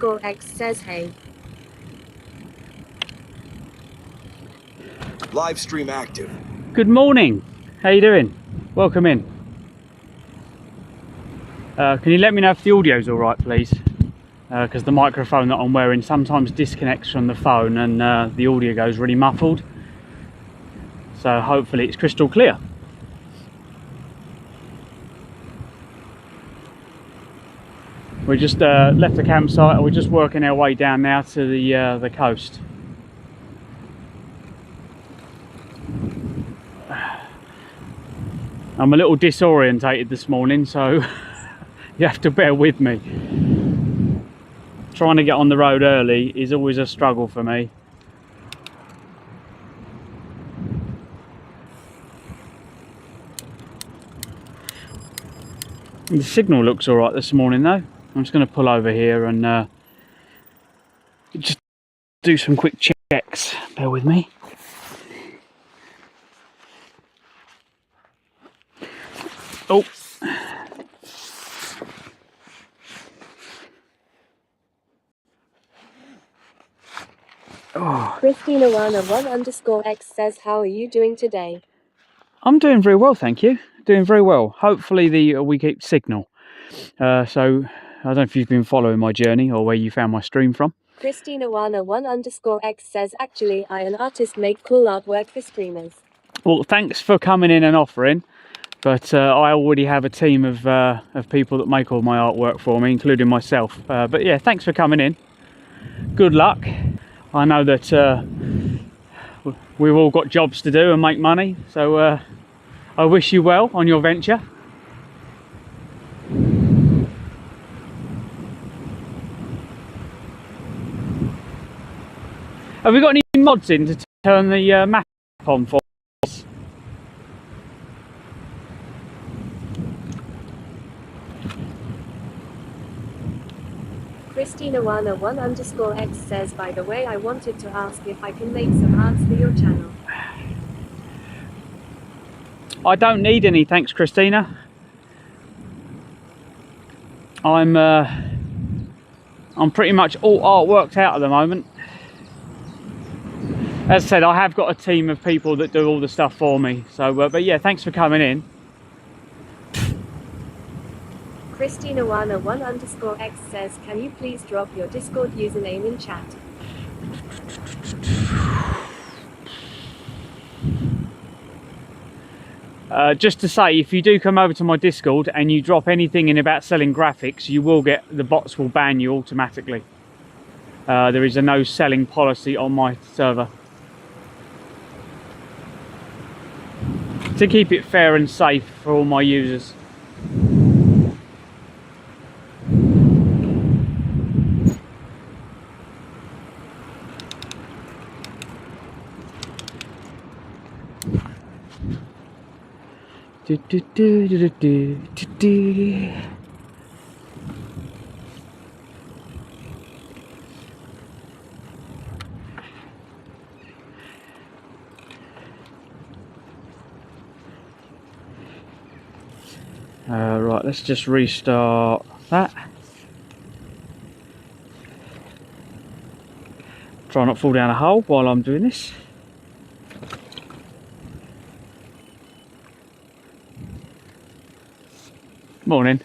clive_x says hey. Live stream active. Good morning. How you doing? Welcome in. Can you let me know if the audio's all right, please? Because the microphone that I'm wearing sometimes disconnects from the phone and the audio goes really muffled. So hopefully it's crystal clear. We just left the campsite and we're just working our way down now to the coast. I'm a little disorientated this morning, so you have to bear with me. Trying to get on the road early is always a struggle for me. The signal looks all right this morning though. I'm just going to pull over here and just do some quick checks. Bear with me. Oh. Oh. Christina1_x says, how are you doing today? I'm doing very well, thank you. Doing very well. Hopefully we keep signal. So I don't know if you've been following my journey or where you found my stream from. Christina1_x says, actually I an artist make cool artwork for streamers. Well, thanks for coming in and offering. But I already have a team of people that make all my artwork for me, including myself. But yeah, thanks for coming in. Good luck. I know that we've all got jobs to do and make money, so I wish you well on your venture. Have we got any mods in to turn the map on for us? Christina1_x says, by the way, I wanted to ask if I can make some arts for your channel. I don't need any, thanks Christina. I'm pretty much all art worked out at the moment. As I said, I have got a team of people that do all the stuff for me. So, but yeah, thanks for coming in. Christina1_x says, can you please drop your Discord username in chat? Just to say, if you do come over to my Discord and you drop anything in about selling graphics, you will get, the bots will ban you automatically. There is a no selling policy on my server. To keep it fair and safe for all my users. Right, let's just restart that. Try not to fall down a hole while I'm doing this. Morning.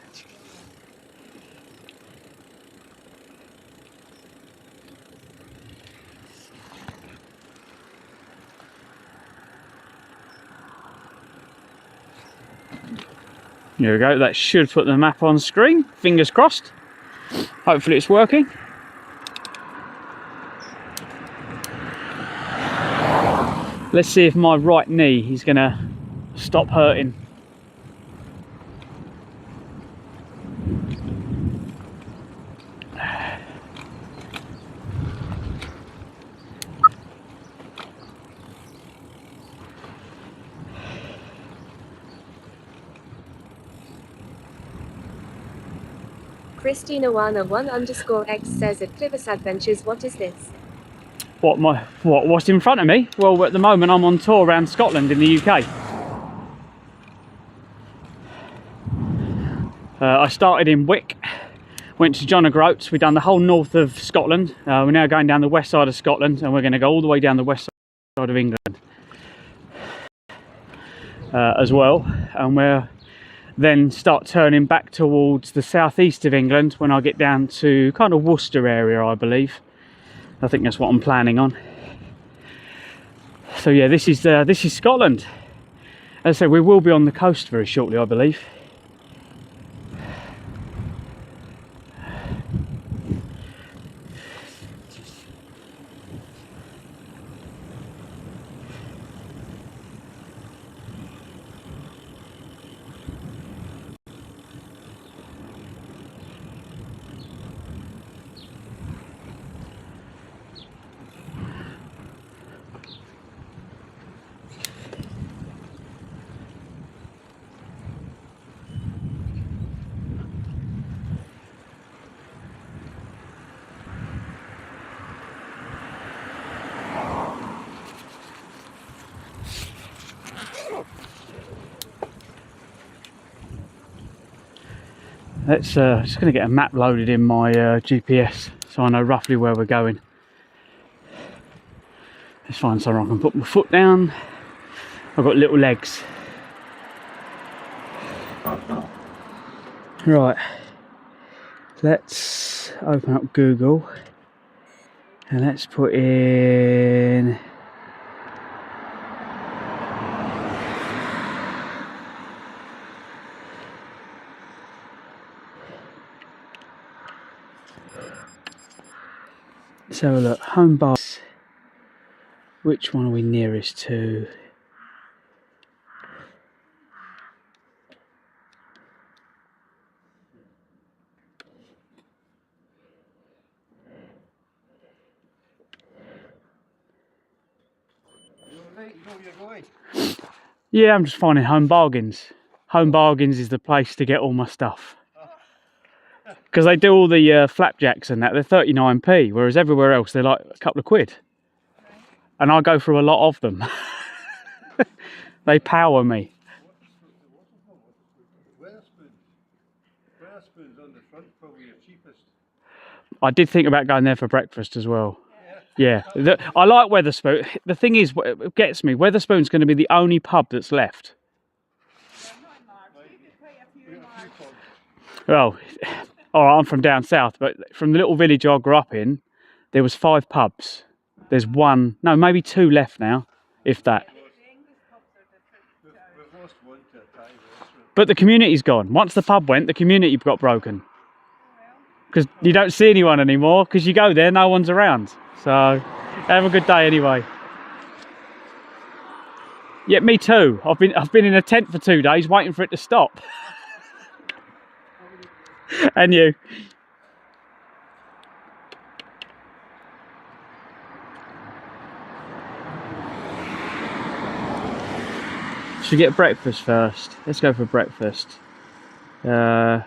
There we go, that should put the map on screen, fingers crossed. Hopefully it's working. Let's see if my right knee is going to stop hurting. Christina1_x says at clivesadventures, what is this? What's in front of me? Well, at the moment I'm on tour around Scotland in the UK. I started in Wick, Went to John O'Groats. We've done the whole north of Scotland. We're now going down the west side of Scotland, and we're going to go all the way down the west side of England as well. And we'll then start turning back towards the southeast of England when I get down to kind of Worcester area, I believe. I think that's what I'm planning on. So yeah, this is Scotland. As I said, we will be on the coast very shortly, I believe. Let's just going to get a map loaded in my GPS so I know roughly where we're going. Let's find somewhere I can put my foot down. I've got little legs. Right, let's open up Google and let's put in let's have a look. Home bars. Which one are we nearest to? Yeah, I'm just finding Home Bargains. Home Bargains is the place to get all my stuff. Because they do all the flapjacks and that, they're 39p, whereas everywhere else they're like a couple of quid. And I go through a lot of them. They power me. Wetherspoons on the front probably the cheapest. I did think about going there for breakfast as well. Yeah, I like Wetherspoon. The thing is, what gets me, Wetherspoon's going to be the only pub that's left. Well, alright, I'm from down south, but from the little village I grew up in, there was 5 pubs. There's one, no, maybe 2 left now, if that. But the community's gone. Once the pub went, the community got broken. Because you don't see anyone anymore, because you go there, no one's around. So, have a good day anyway. Yeah, me too. I've been in a tent for 2 days waiting for it to stop. And you. Should we get breakfast first? Let's go for breakfast. Wetherspoons.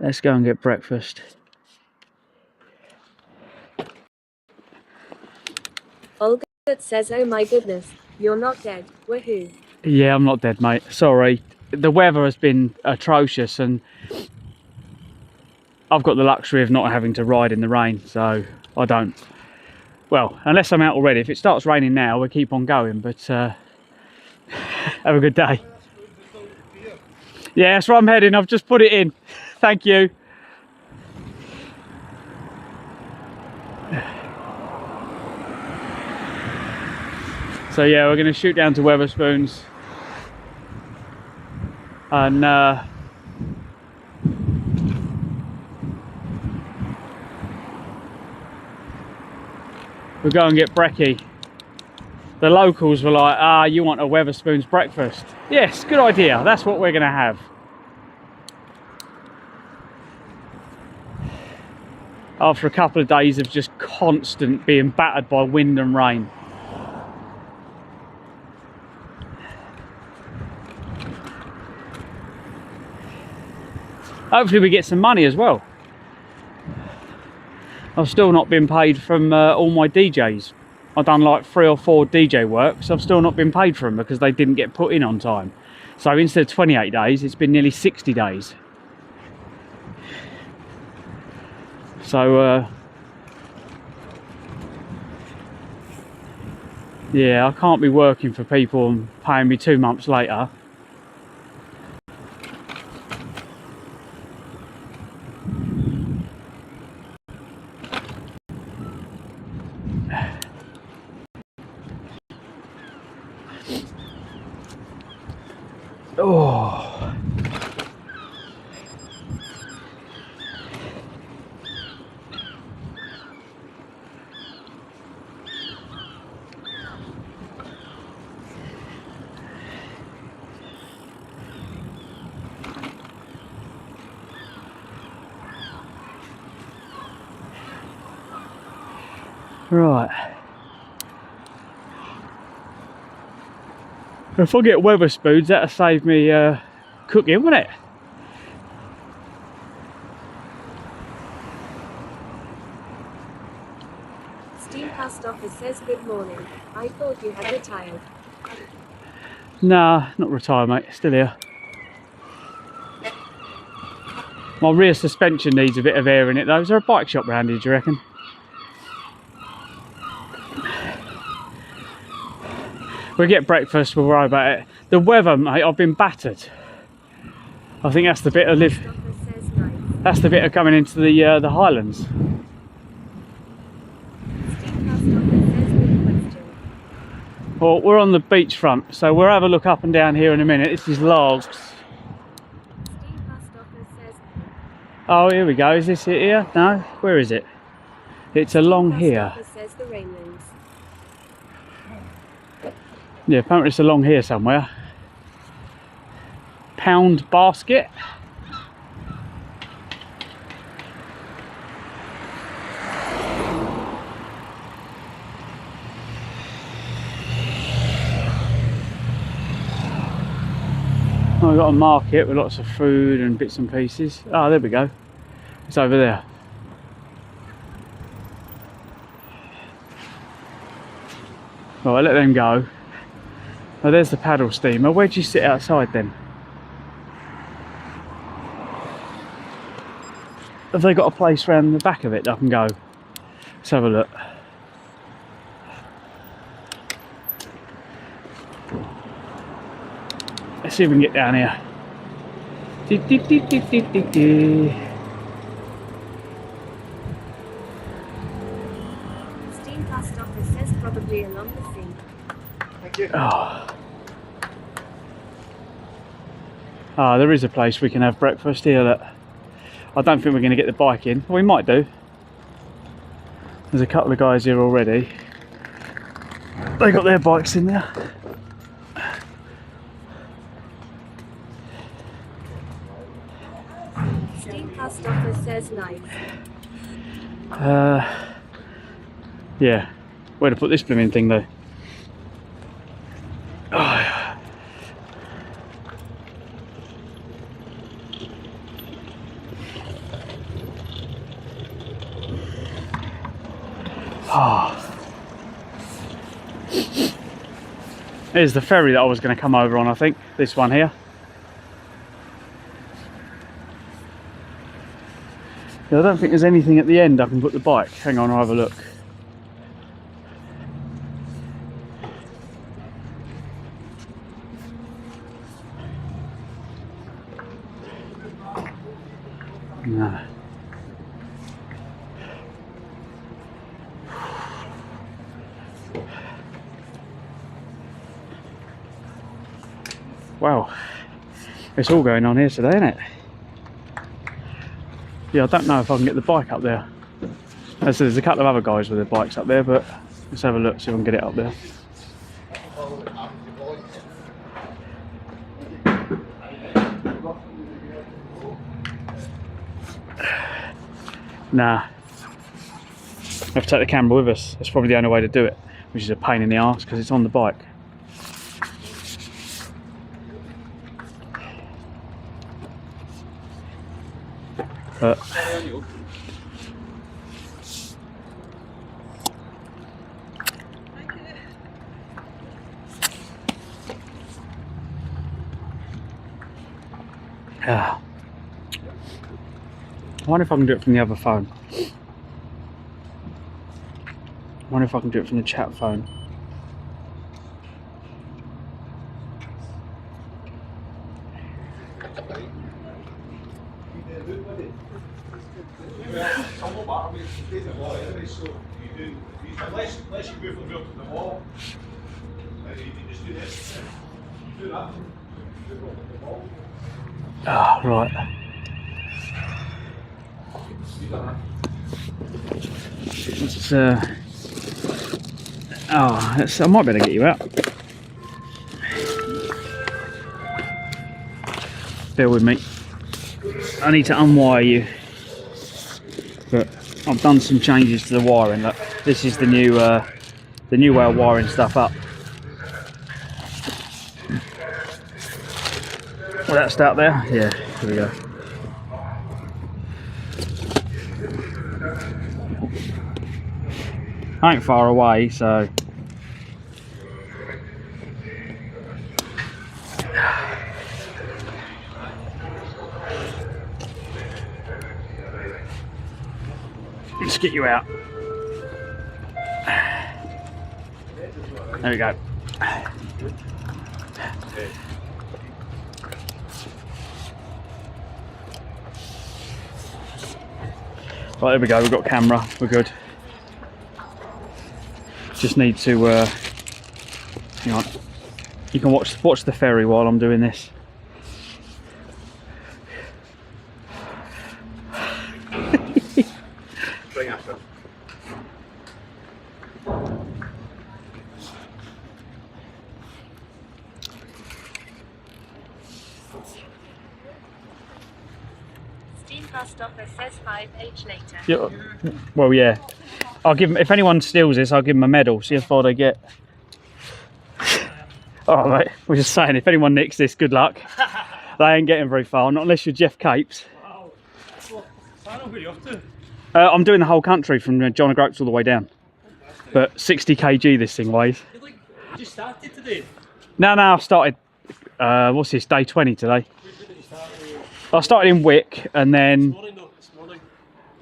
Let's go and get breakfast. Olga says, oh my goodness, you're not dead. Woohoo. Yeah, I'm not dead, mate. Sorry. The weather has been atrocious and I've got the luxury of not having to ride in the rain, so I don't. Well, unless I'm out already. If it starts raining now, we'll keep on going, but have a good day. Yeah, that's where I'm heading. I've just put it in. Thank you. So yeah, we're going to shoot down to Wetherspoons and we'll go and get brekkie. The locals were like, ah, you want a Wetherspoons breakfast? Yes, good idea. That's what we're going to have. After a couple of days of just constant being battered by wind and rain. Hopefully we get some money as well. I've still not been paid from all my DJs. I've done like 3 or 4 DJ works. I've still not been paid for them because they didn't get put in on time. So instead of 28 days, it's been nearly 60 days. So yeah, I can't be working for people and paying me 2 months later. Oh. Right. If I get Weatherspoons, that'll save me cooking, won't it? Steam Post Office says good morning. I thought you had retired. Nah, not retired, mate. Still here. My rear suspension needs a bit of air in it though. Is there a bike shop around here, do you reckon? We'll get breakfast, we'll worry about it. The weather, mate, I've been battered. I think that's the bit of live. That's the bit of coming into the Highlands. Well, we're on the beachfront, so we'll have a look up and down here in a minute. This is logs. Oh, here we go. Is this it here? No? Where is it? It's along here. Yeah, apparently it's along here somewhere. Pound basket. Oh, we've got a market with lots of food and bits and pieces. Oh, there we go. It's over there. Right, let them go. Oh, there's the paddle steamer. Where'd you sit outside then? Have they got a place around the back of it that I can go? Let's have a look. Let's see if we can get down here. Steam Post Office says probably along the sea. Thank you. Oh, there is a place we can have breakfast here. Look. I don't think we're going to get the bike in. We might do. There's a couple of guys here already. They got their bikes in there. Steam Post Office says nice. Yeah. Where to put this blooming thing though? Oh. Oh. Here's the ferry that I was going to come over on, I think. This one here. Yeah, I don't think there's anything at the end I can put the bike. Hang on, I'll have a look. No. Wow, it's all going on here today, isn't it? Yeah, I don't know if I can get the bike up there. As there's a couple of other guys with their bikes up there, but let's have a look, see if I can get it up there. Nah, we have to take the camera with us. That's probably the only way to do it, which is a pain in the arse because it's on the bike. But I wonder if I can do it from the other phone. I wonder if I can do it from the chat phone. Unless you move the wheel to the wall, you can just do this. Do that. Ah, right. It's, I might better get you out. Bear with me. I need to unwire you. But I've done some changes to the wiring. Look, this is the new way of wiring stuff up. Will that start there? Yeah, here we go. I ain't far away, so let's get you out. There we go. Right, there we go, we've got camera, we're good. Just need to, hang on. You can watch the ferry while I'm doing this. Bring after. Steam bus stopper says 5H later. Yeah, well, yeah. I'll give them, if anyone steals this, I'll give them a medal. See how far they get. Oh, mate, we're just saying, if anyone nicks this, good luck. They ain't getting very far, not unless you're Jeff Capes. Wow. Well, I know where you're off to. I'm doing the whole country from John O'Groats all the way down. But 60 kg this thing weighs. You just started today? No, I started, what's this, day 20 today. Where did you start? I started in Wick and then, This morning.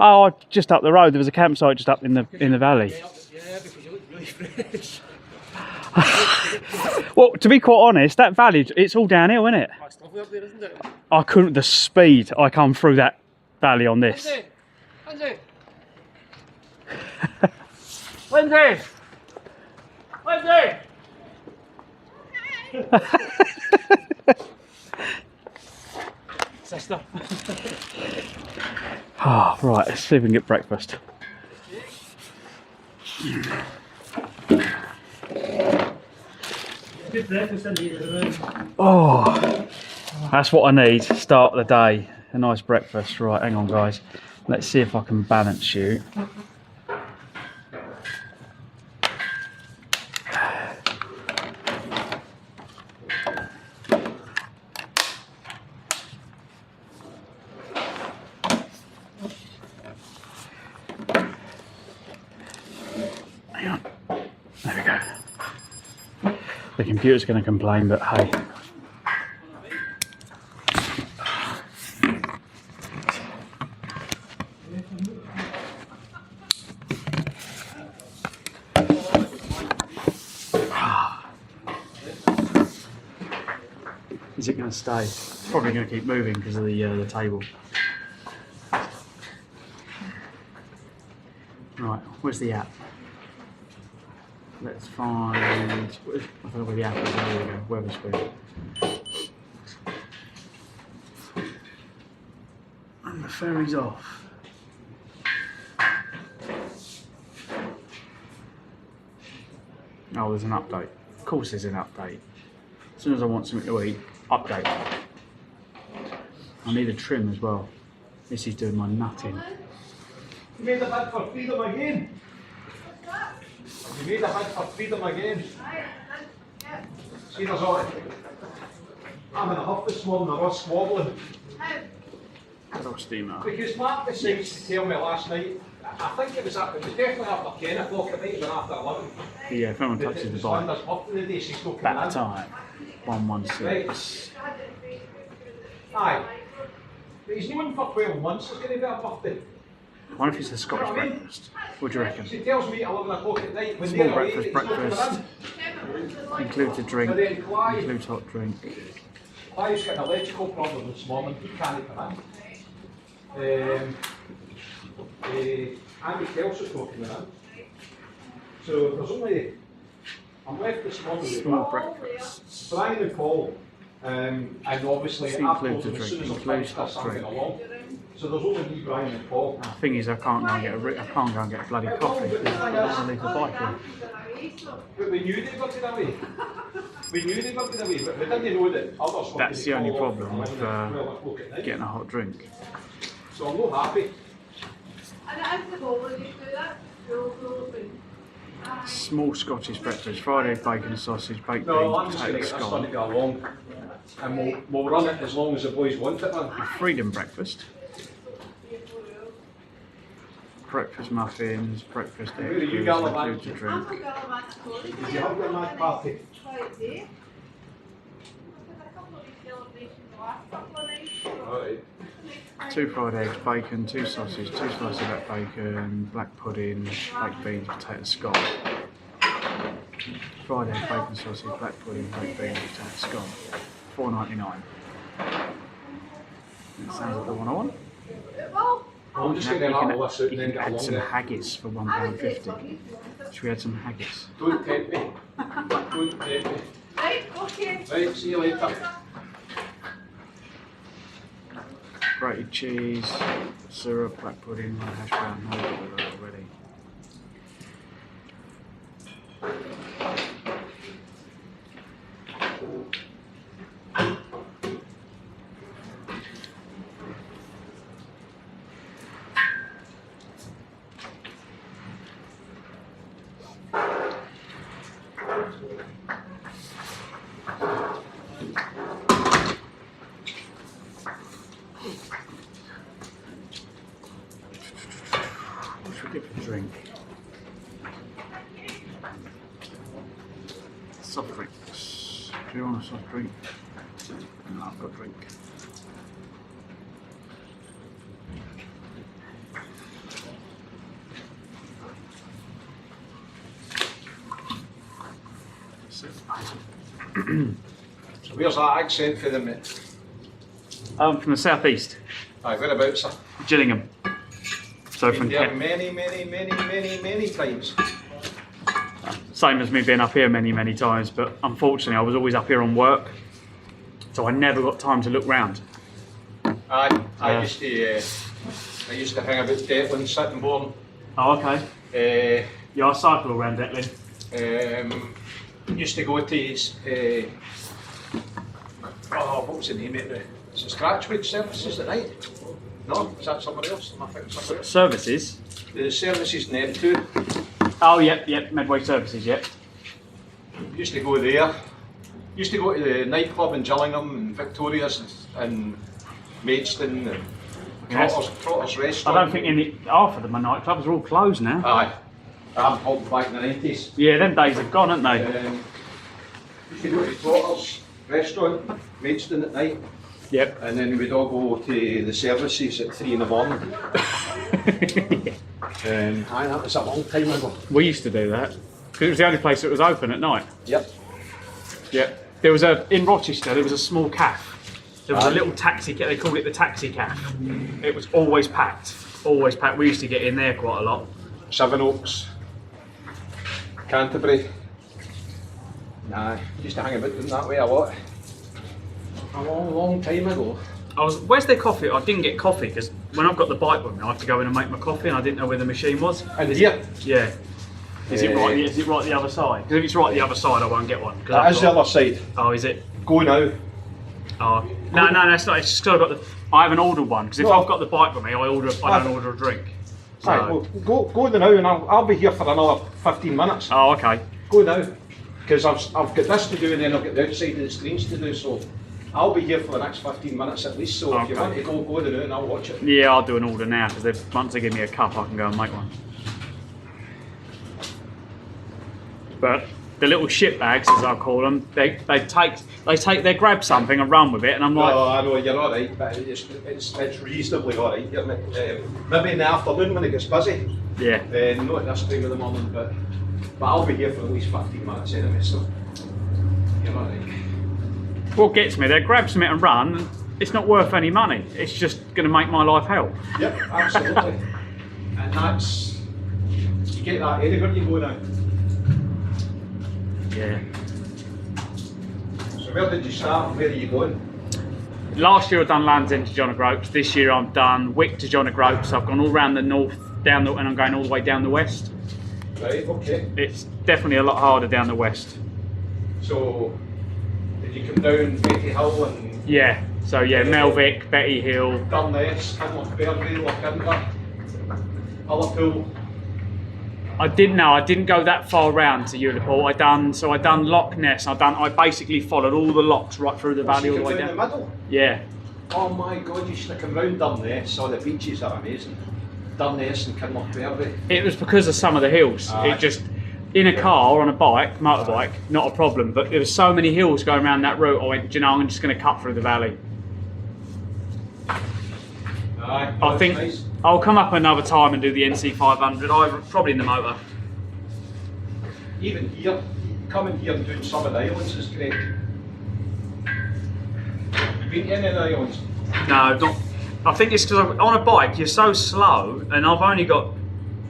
oh, just up the road. There was a campsite just up in the valley. Yeah, because you look really fresh. Well, to be quite honest, that valley, it's all downhill, isn't it? Oh, it's lovely up there, isn't it? I couldn't, the speed I come through that valley on this. Lindsay! Lindsay! Lindsay! Sister. Oh, right, let's see if we can get breakfast. Good breakfast in here. Oh, that's what I need to start the day. A nice breakfast. Right, hang on, guys. Let's see if I can balance you. Hang on. There we go. The computer's going to complain, but hey. Is it going to stay? It's probably going to keep moving because of the table. Right, where's the app? Let's find. I don't know where the app is. There we go. Weatherspoon. And the ferry's off. Oh, there's an update. Of course, there's an update. As soon as I want something to eat, update. I need a trim as well. This is doing my nutting. You made a bid for freedom again. You made a bid for freedom again. See, there's all. I'm in a huff this morning, I was squabbling. Good old steamer. Because Mark decides to tell me last night, I think it was definitely after 10 o'clock at night, but after 11. Yeah, if anyone touches the bike. Linda's birthday today, she's still coming Back in. time. 116. Aye. But he's known for 12 months, it's going to be a birthday. I wonder if it's a Scottish breakfast. What do you reckon? She tells me at 11 o'clock at night when Small they're away, breakfast. Includes a drink. But then Clive, Includes hot drink. Clive's got an electrical problem this morning, he can't come in. Andy Kelsey's not coming in. So there's only, I'm left this morning with Small breakfast. Brian and Paul, and obviously Includes I've told a them as soon drink, as I've includes finished hot this, I'm going drink. along. So there's only me, Brian and Paul. The thing is, I can't go and get a bloody coffee because I don't want to leave the bike here. But we knew they were going away. We knew they were going away, but we didn't know that others were. That's the only problem with 12 o'clock at night. getting a hot drink. So I'm not happy. Small Scottish breakfast, fried egg, bacon, sausage, baked No, I'm beans, just going to potato get this one to scone. go along, and we'll run it as long as the boys want it. Then. Freedom breakfast. Breakfast muffins, breakfast Where are egg, you, includes Gallivant? a drink. Did you have your night party? 2 fried eggs, bacon, 2 sausage, 2 slices of that bacon, black pudding, baked beans, potato scone. Fried egg, bacon, sausage, black pudding, baked beans, potato scone. $4.99. That sounds like the one I want. I'm just Now, going to you have a list out you and then can get add along some with it. haggis for £1.50. Should we add some haggis? Don't tempt me. Don't tempt me. Right, see you later. Grated cheese, syrup, black pudding, hash brown, no, I've got all that already. What should we get for a drink? Soft drinks. Do you want a soft drink? No, I've got a drink. So where's that accent for them? I'm from the southeast, Aye, whereabouts, sir? Gillingham. So from Been there Kent. many times. Same as me being up here many times, but unfortunately I was always up here on work, so I never got time to look round. Aye, I Yeah. used to hang about Detland, Sittingbourne. Oh, okay. Yeah, I cycle around Detlin. Used to go to what was the name of it? Is it Scratchwood Services at night? No, is that somebody else? Am I thinking somebody else? Services? The services net too. Oh, yep, Medway Services, yep. Used to go there. Used to go to the nightclub in Gillingham and Victoria's and Maidstone and Yes. Trotter's I Restaurant. don't think half of them are nightclubs, are all closed now. Aye. I'm talking back in the 90s. Yeah, them days are gone, aren't they? Used to go to Trotter's Restaurant, Maidstone at night, Yep. and then we'd all go to the services at 3 in the morning. Aye, that was a long time ago. We used to do that, because it was the only place that was open at night. Yep. Yep. There was in Rochester, there was a small cafe. There was a little taxi, they called it the taxi cafe. It was always packed, always packed. We used to get in there quite a lot. Sevenoaks, Canterbury. Nah, used to hang about doing that way a lot. A long time ago. Where's their coffee? I didn't get coffee because when I've got the bike with me, I have to go in and make my coffee, and I didn't know where the machine was. And here? Yeah. Is it right? Is it right the other side? Because if it's right the other side, I won't get one. That is the other side. Oh, is it? Go now. Oh, no, that's not. It's just 'cause I've got the. I haven't ordered one because if No. I've got the bike with me, I don't order a drink. So. Right, well, go now, and I'll be here for another 15 minutes. Oh, okay. Go now, because I've got this to do, and then I've got the outside of the screens to do. So I'll be here for the next 15 minutes at least, so if you want to go to do it and I'll watch it. Yeah, I'll do an order now because once they give me a cup, I can go and make one. But the little shit bags, as I call them, they grab something and run with it, and I'm like, oh, I know you're all right, but it's reasonably all right. Maybe in the afternoon when it gets busy. yeah. Not at this time of the morning, but I'll be here for at least 15 minutes anyway, so you're all right. What gets me, they grab something and run. It's not worth any money. It's just going to make my life hell. Yep, absolutely. And that's, you get that anywhere you go now. Yeah. So where did you start and where are you going? Last year I've done Land's End to John O'Groats. This year I've done Wick to John O'Groats. I've gone all around the north, and I'm going all the way down the west. Right, okay. It's definitely a lot harder down the west. So, did you come down Betty Hill and... Yeah, so yeah, Melvick, Betty Hill. Dunnes, Kinlochbervie, Lochindra, Ullapool. I didn't go that far round to Ullapool. I done Loch Ness. I basically followed all the locks right through the valley all the way down. In the middle? Yeah. Oh my God, you should have come round Dunnes. Oh, the beaches are amazing. Dunnes and Kinlochbervie. It was because of some of the hills. Aye. It just, in a car or on a bike, motorbike, not a problem. But there was so many hills going around that route. I went, you know, I'm just going to cut through the valley. Aye, I think nice. I'll come up another time and do the NC 500. Probably in the motor. Even here, coming here and doing some of the islands is great. Have you been to any of the islands? No, not. I think it's because on a bike you're so slow, and I've only got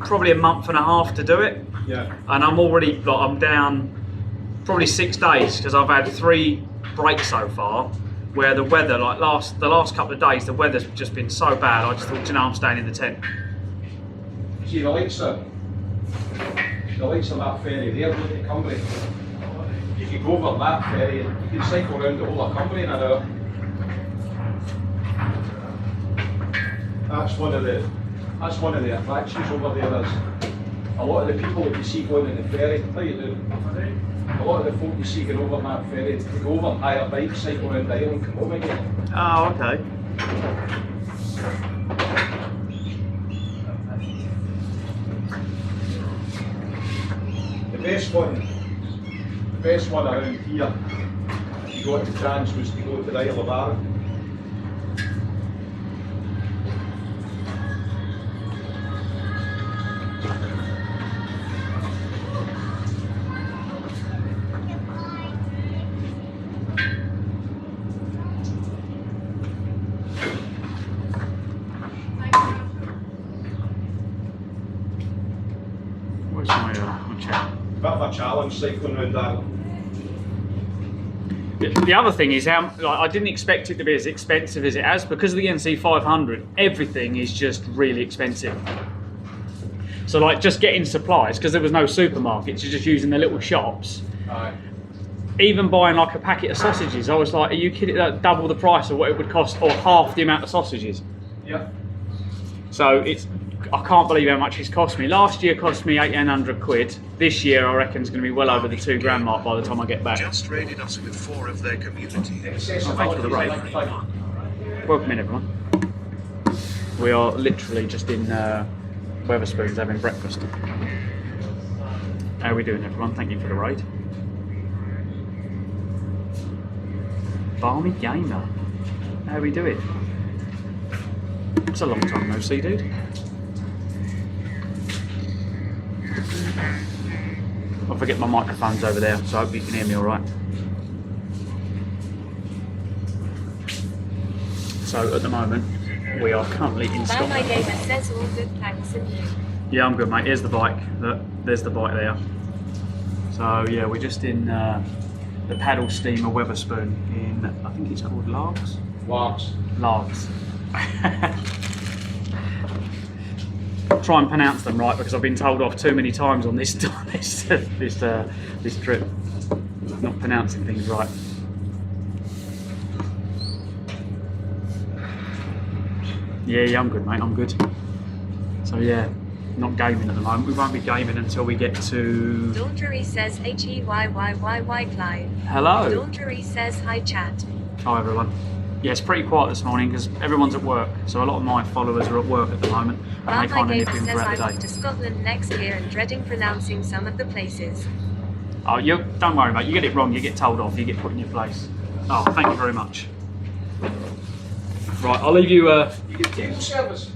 probably a month and a half to do it. Yeah. And I'm already, like, I'm down probably 6 days because I've had 3 breaks so far. Where the weather, like the last couple of days, the weather's just been so bad. I just thought, you know, I'm staying in the tent. See the lights of that ferry there, look at Cumbria. You can go over that ferry and you can cycle around the whole of Cumbria in an hour. That's one of the attractions over there. Is a lot of the people that you see going in the ferry. How you doing? A lot of the folk you see going over that ferry, they go over and hire bikes, cycle around the island, come home again. Oh, okay. The best one around here, if you got the chance, was to go to the Isle of Arran. Where's my chair? Bit of a challenge cycling around Arran. The other thing is how, like, I didn't expect it to be as expensive as it has because of the NC 500. Everything is just really expensive. So, like, just getting supplies, because there was no supermarkets, you're just using the little shops. Aye. Even buying like a packet of sausages, I was like, are you kidding? Like, double the price of what it would cost, or half the amount of sausages. Yeah. So I can't believe how much it's cost me. Last year cost me 1,800 quid. This year I reckon it's going to be well over the £2,000 mark by the time I get back. Just raided us with 4 of their community. Thanks for the raid. Welcome in, everyone. We are literally just in Wetherspoons having breakfast. How are we doing, everyone? Thank you for the raid. Barmy Gamer. How are we doing? It's a long time no see, dude. I forget my microphone's over there, so I hope you can hear me all right. So at the moment, we are currently in Scotland. My gamer says all good, thanks, and you. Yeah, I'm good, mate. Here's the bike. Look, there's the bike there. So yeah, we're just in the paddle steamer Wetherspoon in, I think it's called Largs. Largs. Try and pronounce them right because I've been told off too many times on this trip, not pronouncing things right. Yeah, I'm good, mate. I'm good. So yeah, not gaming at the moment. We won't be gaming until we get to... Dawntree says HEYYYY Clive. Hello. Dawntree says hi chat. Hi everyone. Yeah, it's pretty quiet this morning because everyone's at work, so a lot of my followers are at work at the moment and Well, they my can't gamer nip in says throughout I'm the off day. to Scotland next year and dreading pronouncing some of the places. Oh, you don't worry about it. You get it wrong, you get told off, you get put in your place. Oh, thank you very much. Right, I'll leave you. You get table service.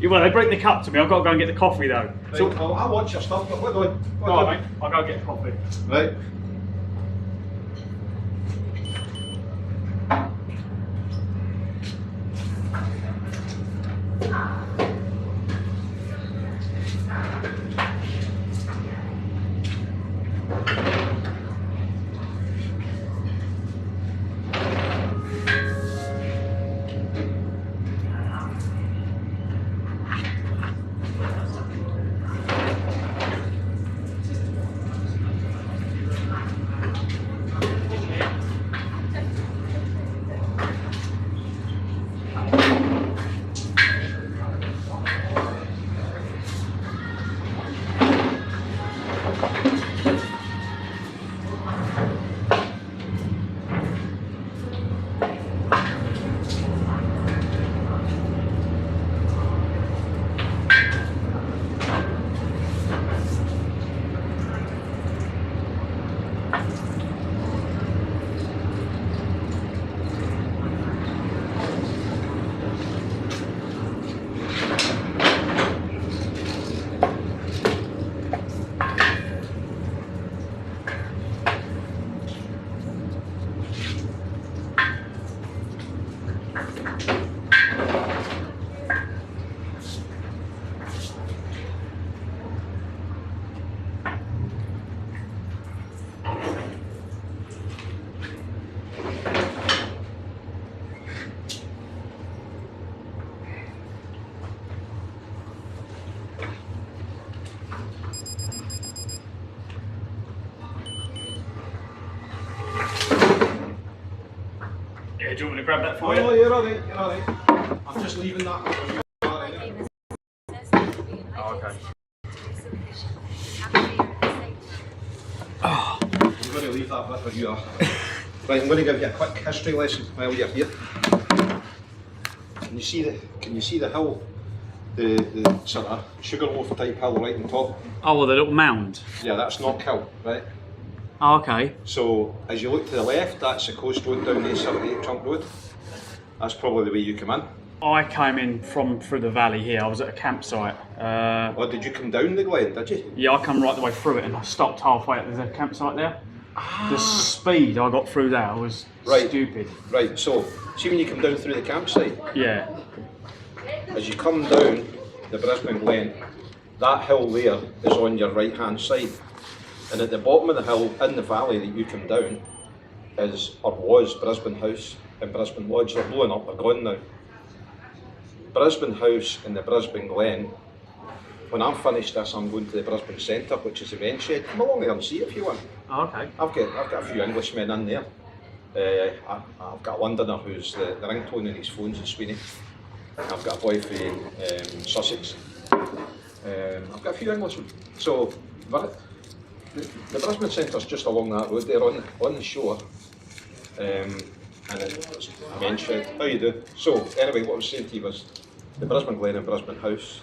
Well, they bring the cup to me. I've got to go and get the coffee though. Right, So, well, I watch your stuff, but what do I? all right, mate. I'll go get the coffee. Right. Yeah, do you want me to grab that for Oh, you? you're alright. You're alright. I'm just leaving that. My gamer says that would be an Oh, ideal okay. spot to do some fishing. Have a beer at the same time. I'm going to leave that bit where you are. Right, I'm going to give you a quick history lesson while you're here. Can you see the hill? The sort of sugarloaf type hill right on top? Oh, well, the little mound. Yeah, that's Knock Hill, right? Oh, okay. So as you look to the left, that's the coast road down the 78 Trunk Road. That's probably the way you come in. I came in from through the valley here. I was at a campsite. Or did you come down the glen, did you? Yeah, I come right the way through it and I stopped halfway. There's a campsite there. The speed I got through there was Right. stupid. Right, so see when you come down through the campsite, Yeah. as you come down the Brisbane Glen, that hill there is on your right hand side. And at the bottom of the hill in the valley that you come down is, or was, Brisbane House and Brisbane Lodge. They're blowing up, they're gone now. Brisbane House and the Brisbane Glen, when I'm finished this, I'm going to the Brisbane Centre, which is the men's shed. Come along there and see it if you want. Oh, okay. I've got a few Englishmen in there. I've got a Londoner who's the ringtone in his phones in Sweeney. I've got a boy from Sussex. I've got a few Englishmen. So the Brisbane Centre's just along that road there on the shore. And it's men's shed. How you do? So anyway, what I was saying to you was the Brisbane Glen and Brisbane House.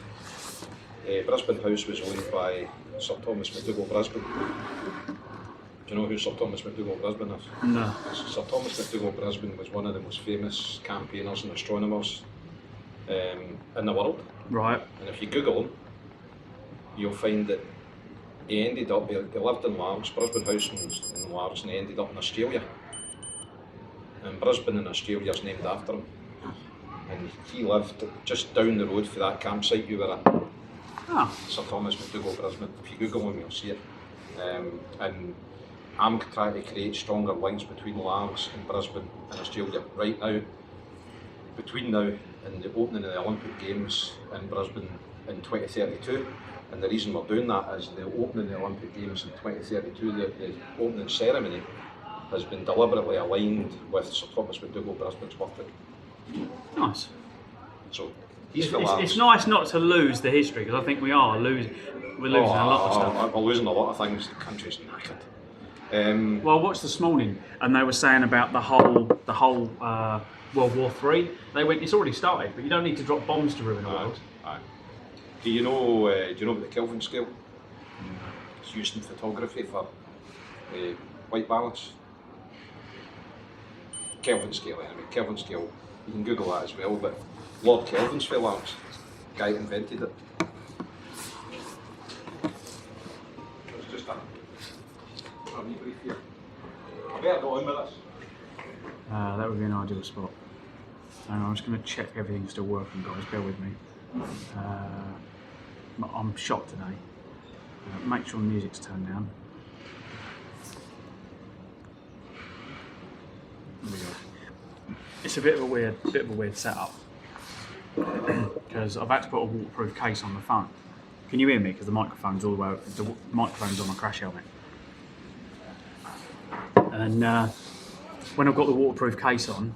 Brisbane House was owned by Sir Thomas MacDougall Brisbane. Do you know who Sir Thomas MacDougall Brisbane is? No. Sir Thomas MacDougall Brisbane was one of the most famous campaigners and astronomers in the world. Right. And if you Google him, you'll find that he ended up, they lived in Largs, Brisbane House in Largs, and he ended up in Australia. And Brisbane in Australia is named after him. And he lived just down the road for that campsite you were at. Oh. Sir Thomas MacDougall Brisbane. If you Google him, you'll see it. And I'm trying to create stronger links between Largs and Brisbane and Australia right now. Between now and the opening of the Olympic Games in Brisbane in 2032. And the reason we're doing that is the opening of the Olympic Games in 2032, the opening ceremony, has been deliberately aligned with Sir Thomas MacDougall Brisbane's birthday. Nice. So He's for laughs. It's nice not to lose the history, because I think we are losing. We're losing a lot of stuff. We're losing a lot of things. The country's knackered. Well, I watched this morning, and they were saying about the whole World War III. They went, it's already started, but you don't need to drop bombs to ruin the world. Aye. Do you know about the Kelvin scale? It's used in photography for white balance. Kelvin scale, anyway. Kelvin scale. You can Google that as well. But Lord Kelvin's for lamps. Guy that invented it. It's just a wee brief here. I better go in with this. That would be an ideal spot. Hang on, I'm just going to check everything's still working, guys. Bear with me. I'm shot today. Make sure the music's turned down. There we go. It's a bit of a weird setup because I've had to put a waterproof case on the phone. Can you hear me? Because the microphone's all the way. The microphone's on my crash helmet. And when I've got the waterproof case on,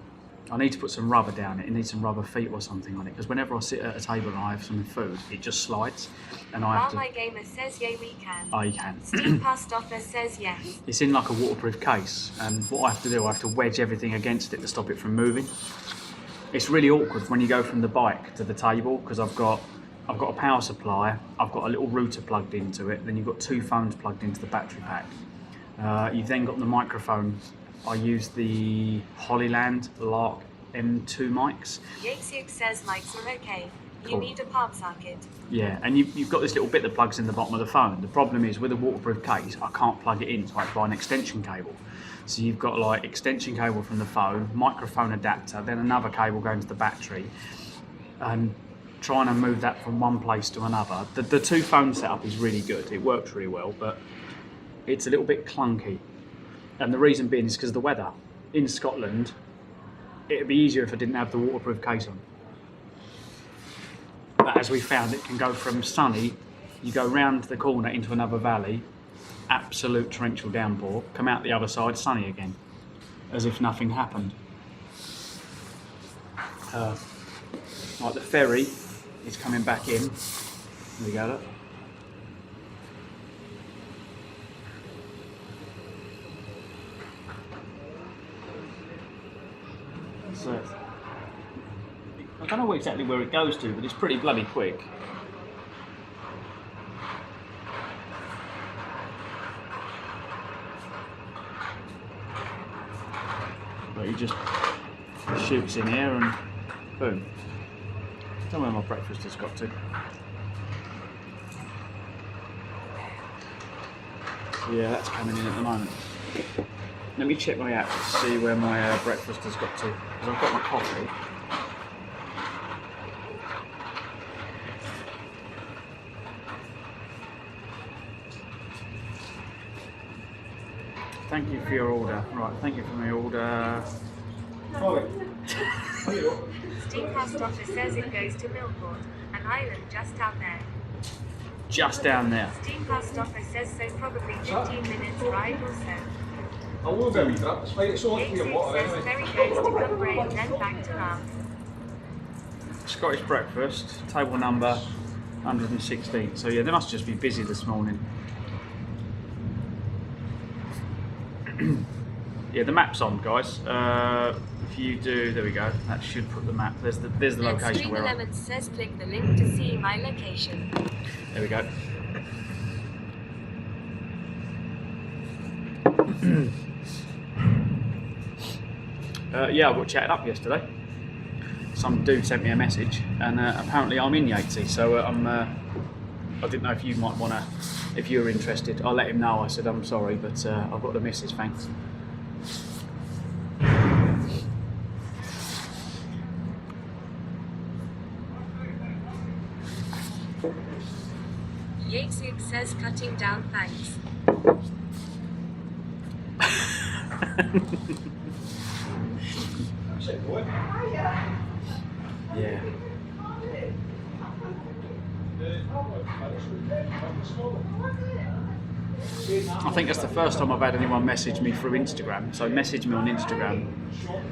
I need to put some rubber down it. It needs some rubber feet or something on it, because whenever I sit at a table and I have some food, it just slides, and I have to. My gamer says yeah we can. Oh, you can. Steve Pastoffer says yes. It's in like a waterproof case, and what I have to do, I have to wedge everything against it to stop it from moving. It's really awkward when you go from the bike to the table, because I've got a power supply, I've got a little router plugged into it, then you've got two phones plugged into the battery pack. You've then got the microphone. I use the Hollyland Lark M2 mics. Yatesiuk says mics are okay. You Cool. need a palm socket. Yeah, and you've got this little bit that plugs in the bottom of the phone. The problem is with a waterproof case, I can't plug it in, so I have to buy an extension cable. So you've got like extension cable from the phone, microphone adapter, then another cable going to the battery, and trying to move that from one place to another. The two phone setup is really good. It works really well, but it's a little bit clunky. And the reason being is because of the weather. In Scotland, it'd be easier if I didn't have the waterproof case on. But as we found, it can go from sunny, you go round the corner into another valley, absolute torrential downpour, come out the other side, sunny again, as if nothing happened. Like the ferry is coming back in. There we go, look. So, I don't know exactly where it goes to, but it's pretty bloody quick. But he just shoots in here and boom. I don't know where my breakfast has got to. Yeah, that's coming in at the moment. Let me check my app to see where my breakfast has got to, because I've got my coffee. Thank you for your order. Right, thank you for my order. Sorry. Steve Pastoffer says it goes to Millport, an island just out there. Just down there. Steve Pastoffer says so, probably 15 minutes ride or so. I will be a wee bit. It's fine. It's only for your water Yatesiuk says anyway. ferry goes to Cumbria and then back to Lamb. Scottish breakfast, table number 116. So yeah, they must just be busy this morning. Yeah, the map's on, guys. If you do, there we go. That should put the map. There's the location where I'm. Stream11 says click the link to see my location. There we go. Yeah, I got chatted up yesterday. Some dude sent me a message, and apparently I'm in Yatesy, so I didn't know if you might want to, if you were interested. I let him know. I said I'm sorry, but I've got the message. Thanks. Yatesiuk says cutting down, thanks. Yeah. I think that's the first time I've had anyone message me through Instagram. So message me on Instagram,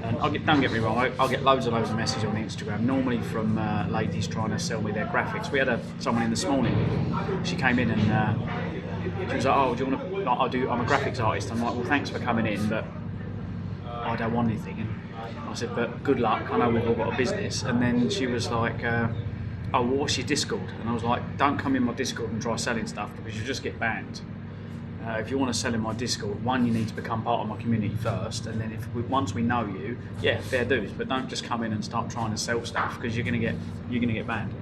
and don't get me wrong, I'll get loads of messages on Instagram. Normally from ladies trying to sell me their graphics. We had someone in this morning. She came in and she was like, "Oh, do you want to? Like, I'm a graphics artist." I'm like, "Well, thanks for coming in, but I don't want anything." And I said, "But good luck. I know we've all got a business." And then she was like, "Oh, well, what's your Discord?" And I was like, "Don't come in my Discord and try selling stuff because you just get banned. If you want to sell in my Discord, one, you need to become part of my community first, and then once we know you, yeah, fair dues. But don't just come in and start trying to sell stuff because you're gonna get banned.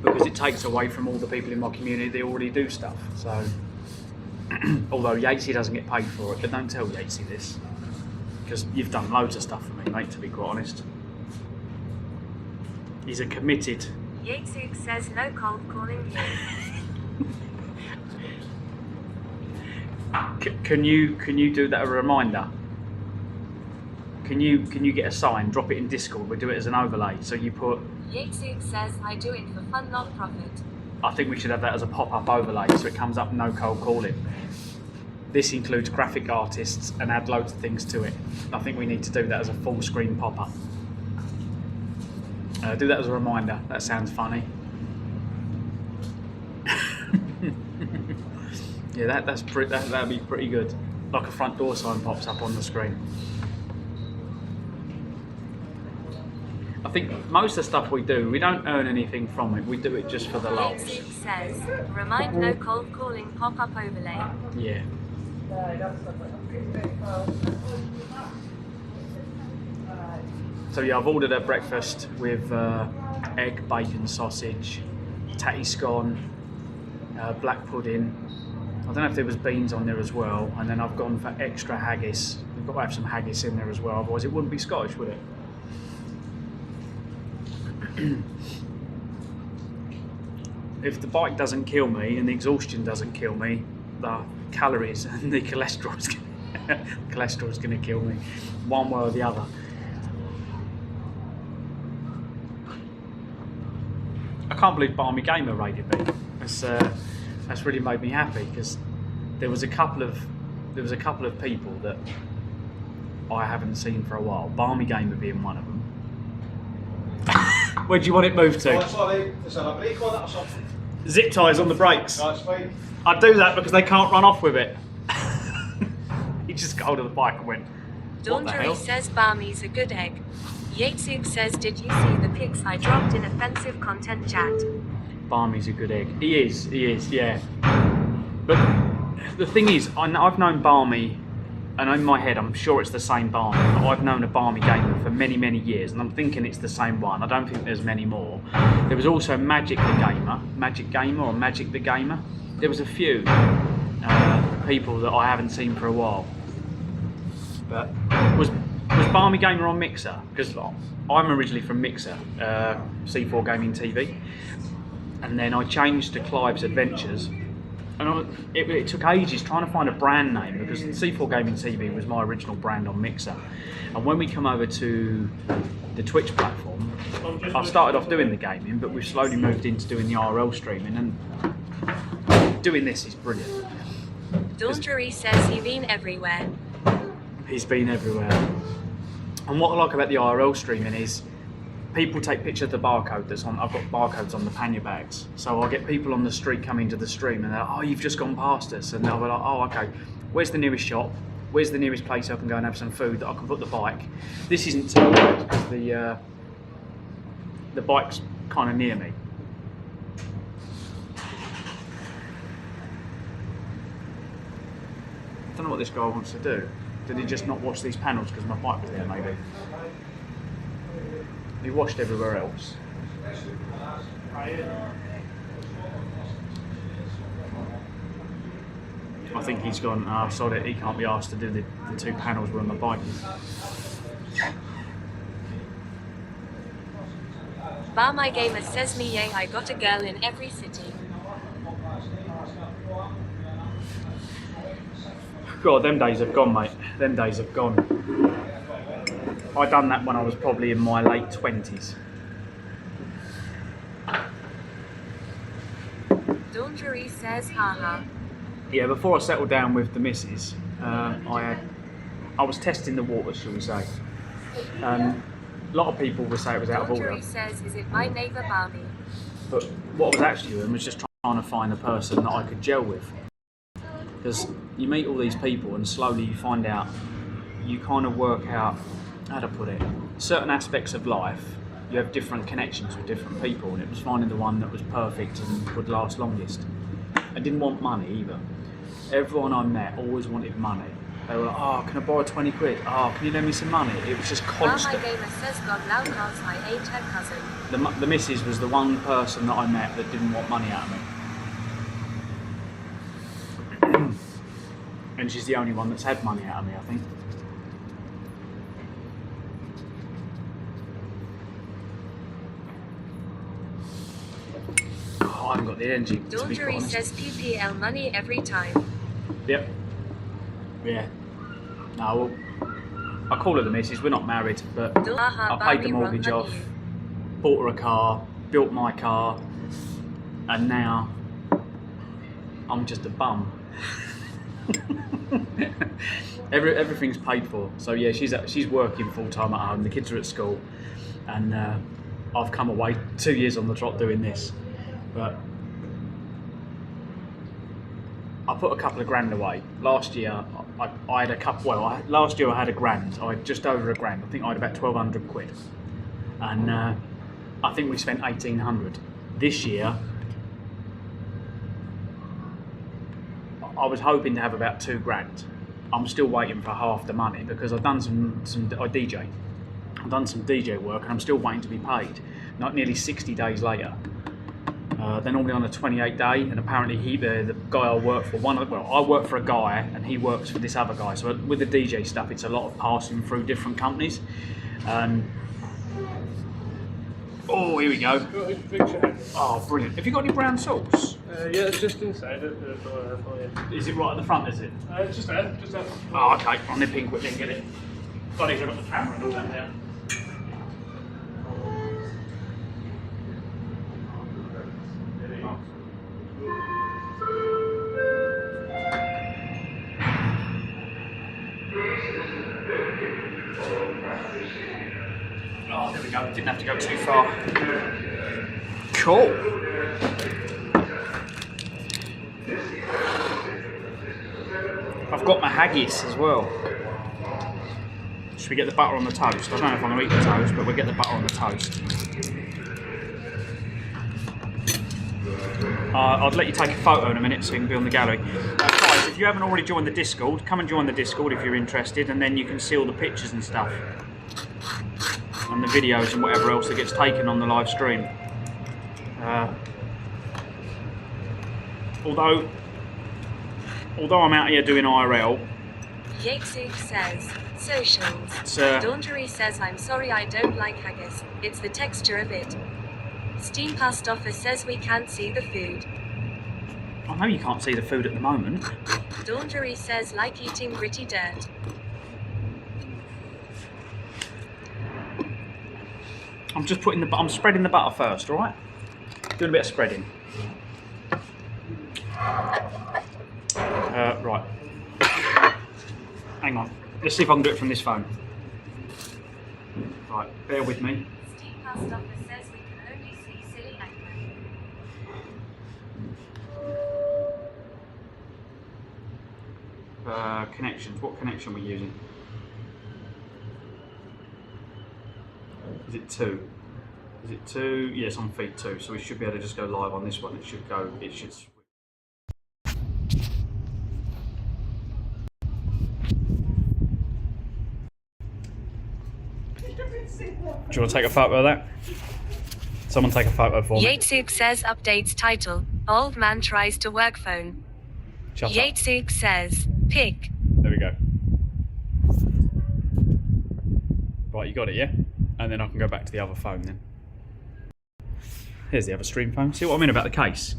Because it takes away from all the people in my community that already do stuff. So, although Yatesy doesn't get paid for it, but don't tell Yatesy this because you've done loads of stuff for me, mate. To be quite honest, he's a committed. Yatesy says no cold calling you. Can you do that as a reminder? Can you get a sign, drop it in Discord, we'll do it as an overlay. So you put Yatesy says I do it for fun, not profit. I think we should have that as a pop-up overlay so it comes up no cold calling. This includes graphic artists and add loads of things to it. I think we need to do that as a full screen pop-up. Do that as a reminder. That sounds funny. Yeah, that'd be pretty good. Like a front door sign pops up on the screen. I think most of the stuff we do, we don't earn anything from it. We do it just for the lulz. Yatesy says, remind no cold calling pop-up overlay. Yeah. So yeah, I've ordered a breakfast with egg, bacon, sausage, tatty scone, black pudding. I don't know if there was beans on there as well. And then I've gone for extra haggis. We've got to have some haggis in there as well, otherwise it wouldn't be Scottish, would it? If the bike doesn't kill me and the exhaustion doesn't kill me, the calories and the cholesterol is going to kill me, one way or the other. I can't believe Barmy Gamer raided me. That's really made me happy because there was a couple of people that I haven't seen for a while. Barmy Gamer being one of them. Where do you want it moved to? Oh, it's alright. Is there a brake on it or something? Zip ties on the brakes. That's fine. I do that because they can't run off with it. He just got hold of the bike and went, "What the hell?" Dawndery says Barmy's a good egg. Yatesy says, did you see the pics I dropped in offensive content chat? Barmy's a good egg. He is, yeah. But the thing is, I've known Barmy, and in my head I'm sure it's the same Barmy, but I've known a Barmy Gamer for many, many years, and I'm thinking it's the same one. I don't think there's many more. There was also Magic the Gamer. There was a few people that I haven't seen for a while. But was Barmy Gamer on Mixer? Because I'm originally from Mixer, C4 Gaming TV, and then I changed to Clive's Adventures, and it took ages trying to find a brand name because C4 Gaming TV was my original brand on Mixer. And when we come over to the Twitch platform, I started off doing the gaming, but we've slowly moved into doing the IRL streaming, and doing this is brilliant. Dawndery says he's been everywhere. He's been everywhere. And what I like about the IRL streaming is people take pictures of the barcode that's on. I've got barcodes on the pannier bags, so I'll get people on the street coming to the stream and they're like, "Oh, you've just gone past us," and they'll be like, "Oh, okay, where's the nearest shop? Where's the nearest place I can go and have some food that I can put the bike?" This isn't too bad because the bike's kind of near me. I don't know what this guy wants to do. Did he just not wash these panels because my bike was there, maybe? He washed everywhere else. I think he's gone, "Oh, sorry, he can't be asked to do the two panels where on the bike." Barmy Gamer says me, yeah, I got a girl in every city. God, them days have gone, mate. Them days have gone. I done that when I was probably in my late 20s. Dongery says haha. Yeah, before I settled down with the missus, I was testing the waters, shall we say. A lot of people would say it was out of order. Dongery says, is it my neighbour Barbie? But what I was actually doing was just trying to find a person that I could gel with. Because you meet all these people and slowly you find out, you kind of work out, how to put it, certain aspects of life, you have different connections with different people, and it was finding the one that was perfect and would last longest. I didn't want money either. Everyone I met always wanted money. They were like, oh, can I borrow 20 quid? Oh, can you lend me some money? It was just constant. My gamer says God loud cause I ate her cousin. The missus was the one person that I met that didn't want money out of me. And she's the only one that's had money out of me, I think. Oh, I haven't got the energy. Dongery says PPL money every time. Yep. Yeah. No, well, I call her the missus. We're not married, but I paid the mortgage off, bought her a car, built my car, and now I'm just a bum. Everything's paid for. So yeah, she's working full time at home. The kids are at school, and I've come away 2 years on the trot doing this. But I put a couple of grand away. Last year I had a couple. Well, last year I had a grand. I had just over a grand. I think I had about 1,200 quid, and I think we spent 1,800. This year I was hoping to have about 2 grand. I'm still waiting for half the money because I've done I DJ. I've done some DJ work and I'm still waiting to be paid. Not nearly 60 days later. They're normally on a 28-day, and apparently the guy I work for, I work for a guy and he works for this other guy. So with the DJ stuff, it's a lot of passing through different companies. Oh, here we go. Oh, brilliant. Have you got any brown sauce? Yeah, it's just inside it. Is it right at the front, is it? Just there, just there. Oh, okay. I'll nip in quickly and get it. Got to got the camera and all that there. Oh, there we go. Didn't have to go too far. Cool. I've got my haggis as well. Should we get the butter on the toast? I don't know if I'm going to eat the toast, but we'll get the butter on the toast. I'll let you take a photo in a minute so you can be on the gallery. Guys, if you haven't already joined the Discord, come and join the Discord if you're interested, and then you can see all the pictures and stuff. And the videos and whatever else that gets taken on the live stream. Although I'm out here doing IRL, Yatesuk says, socials. Dongery says, I'm sorry I don't like haggis. It's the texture of it. Steam Past Offer says we can't see the food. I know you can't see the food at the moment. Dongery says, like eating gritty dirt. I'm spreading the butter first, alright? Doing a bit of spreading. Right. Hang on. Let's see if I can do it from this phone. Right, bear with me. Steam Past Offer says we can only see silly actor. Connections. What connection are we using? Is it 2? Is it 2? Yes, on feed 2. So we should be able to just go live on this one. It should go. It should. Do you want to take a photo of that? Someone take a photo for me. Yatesuk says updates title. Old man tries to work phone. Shut up. Yatesuk says pick. There we go. Right, you got it, yeah? And then I can go back to the other phone then. Here's the other stream phone. See what I mean about the case?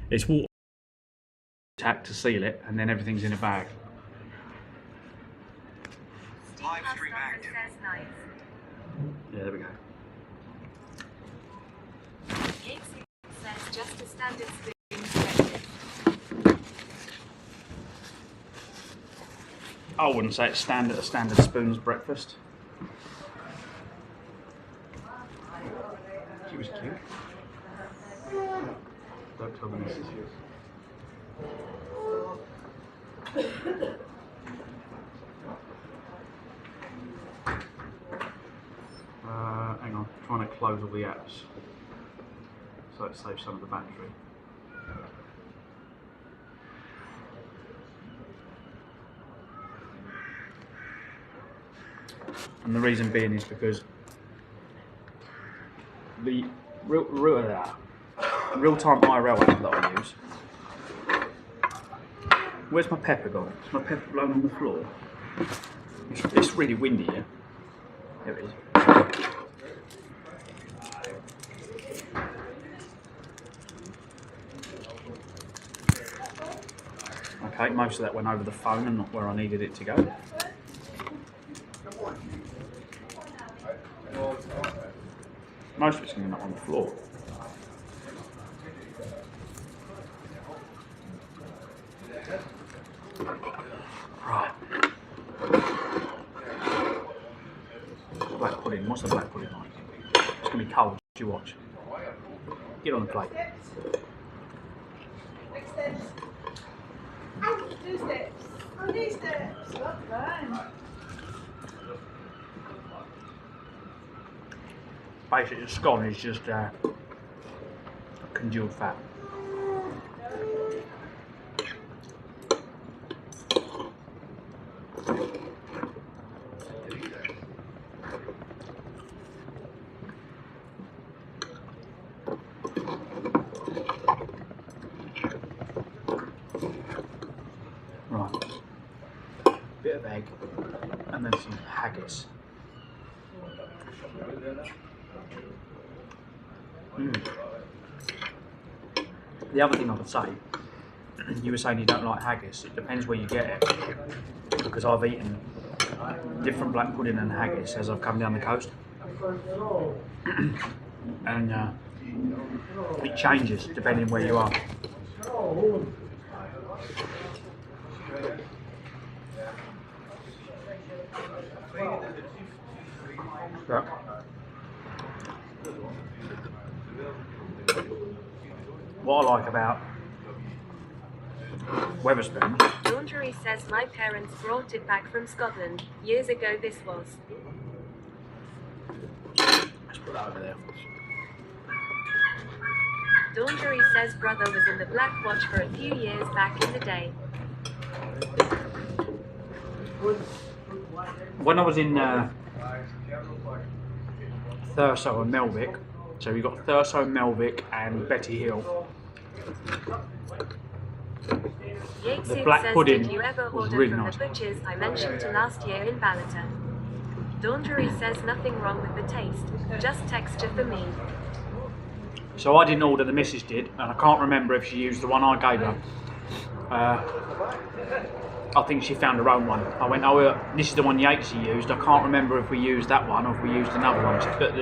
It's water tack to seal it, and then everything's in a bag. Live stream active. Yeah, there we go. Yatesuk says just a standard screen perspective. I wouldn't say it's a standard spoon's breakfast. She was cute. Don't tell the missus. Hang on, trying to close all the apps so it saves some of the battery. And the reason being is because the real-time IRL app that I use. Where's my pepper gone? Is my pepper blown on the floor? It's really windy here. There it is. Okay, most of that went over the phone and not where I needed it to go. Most of it's going to be on the floor. Right. Black pudding. What's the black pudding like? It's going to be cold. You watch. Get on the plate. Next steps. Oh, 2 steps. Oh, 3 steps. Well done. Basically, the scone is just congealed fat. Right, bit of egg, and then some haggis. The other thing I would say, you were saying you don't like haggis. It depends where you get it, because I've eaten different black pudding and haggis as I've come down the coast, and it changes depending where you are. Yeah. What I like about Wetherspoon. Laundry says my parents brought it back from Scotland. Years ago this was. Let's put that over there. Laundry says brother was in the Black Watch for a few years back in the day. When I was in Thurso and Melvick, so we got Thurso, Melvick and Betty Hill. The black pudding did you ever was order really from nice. the butchers I mentioned to last year in Ballata? Laundry says nothing wrong with the taste, just texture for me. So I didn't order, the missus did, and I can't remember if she used the one I gave her. I think she found her own one. I went, oh, this is the one Yatesy used. I can't remember if we used that one or if we used another one. But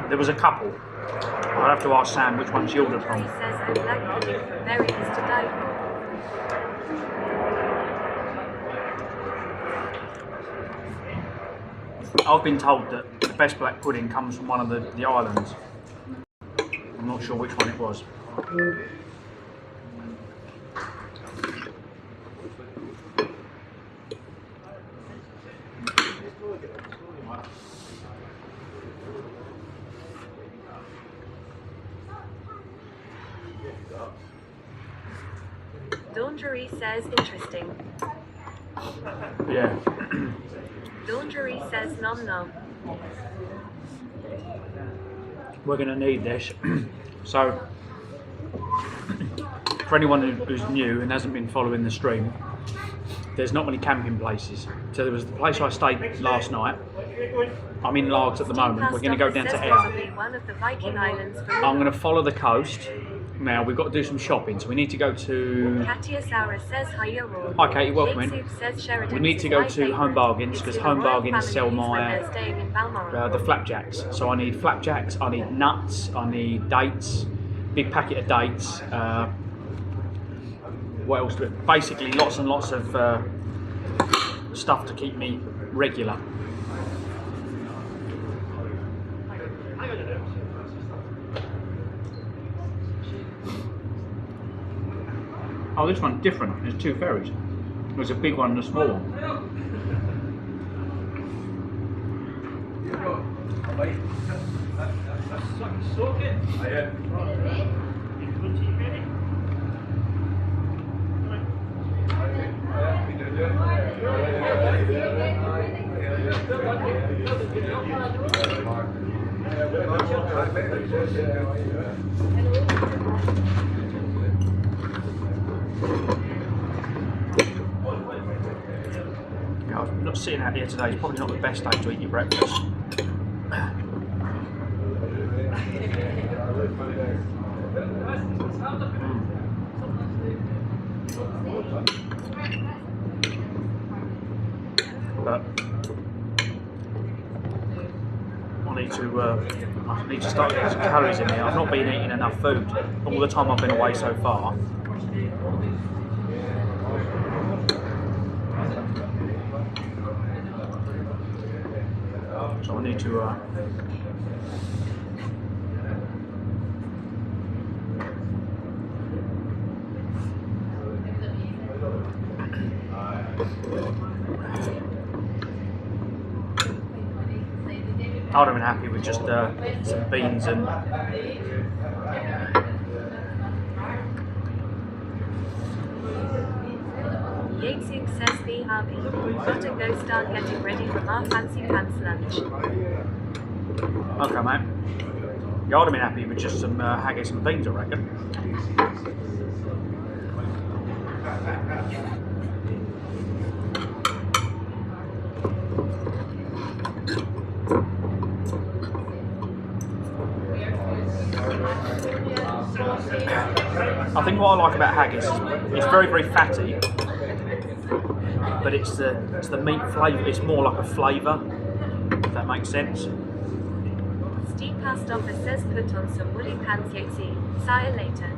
there was a couple. I'll have to ask Sam which one she ordered from. Laundry says I'm black pudding from berries to die for. I've been told that the best black pudding comes from one of the islands. I'm not sure which one it was. Laundry says interesting. Yeah. Laundry says nom nom. We're going to need this. So, for anyone who's new and hasn't been following the stream, there's not many camping places. So there was the place I stayed last night. I'm in Largs at the moment. We're going to go down to Ayr. One of the Viking islands for I'm going to follow the coast. Now we've got to do some shopping, so we need to go to. Katia Saura says hi, you're all. Hi Kate, you're welcome in. Soup says Sheridan's We need to is go my to favourite. Home Bargains because It's for the Home royal Bargains sell families when my they're staying in Balmoral. the flapjacks. So I need flapjacks, I need nuts, I need dates, big packet of dates. What else? Basically, lots and lots of stuff to keep me regular. Oh, this one's different. There's two ferries. There's a big one and a small one. I'm not sitting out here today. It's probably not the best day to eat your breakfast. But I need to start getting some calories in there. I've not been eating enough food all the time I've been away so far. So I need to I would have been happy with just some beans and Yatesing says BRB. Gotta go start getting ready for our fancy pants lunch. okay, mate. Yeah, I would have been happy with just some haggis and beans, I reckon. I think what I like about haggis is it's very, very fatty, but it's the meat flavour. It's more like a flavour, if that makes sense. Steve Past Office says put on some woolly pants, Yatesy. See you later.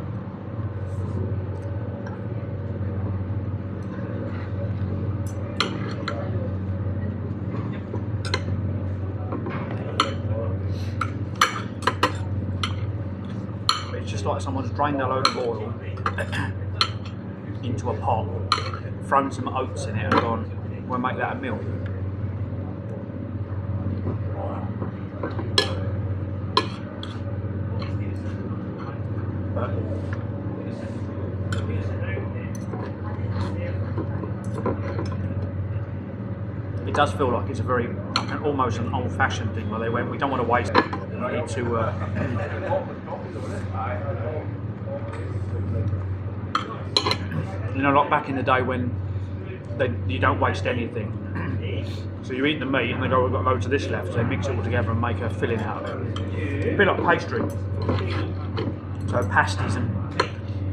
It's just like someone's drained a load of oil into a pot, thrown some oats in it and gone, we'll make that a meal. But it does feel like it's a very, almost an old-fashioned thing where they went, we don't want to waste it, we need to you know, like back in the day when you don't waste anything. So you eat the meat and they go, we've got loads of this left, so they mix it all together and make a filling out of it. A bit like pastry. So pasties, and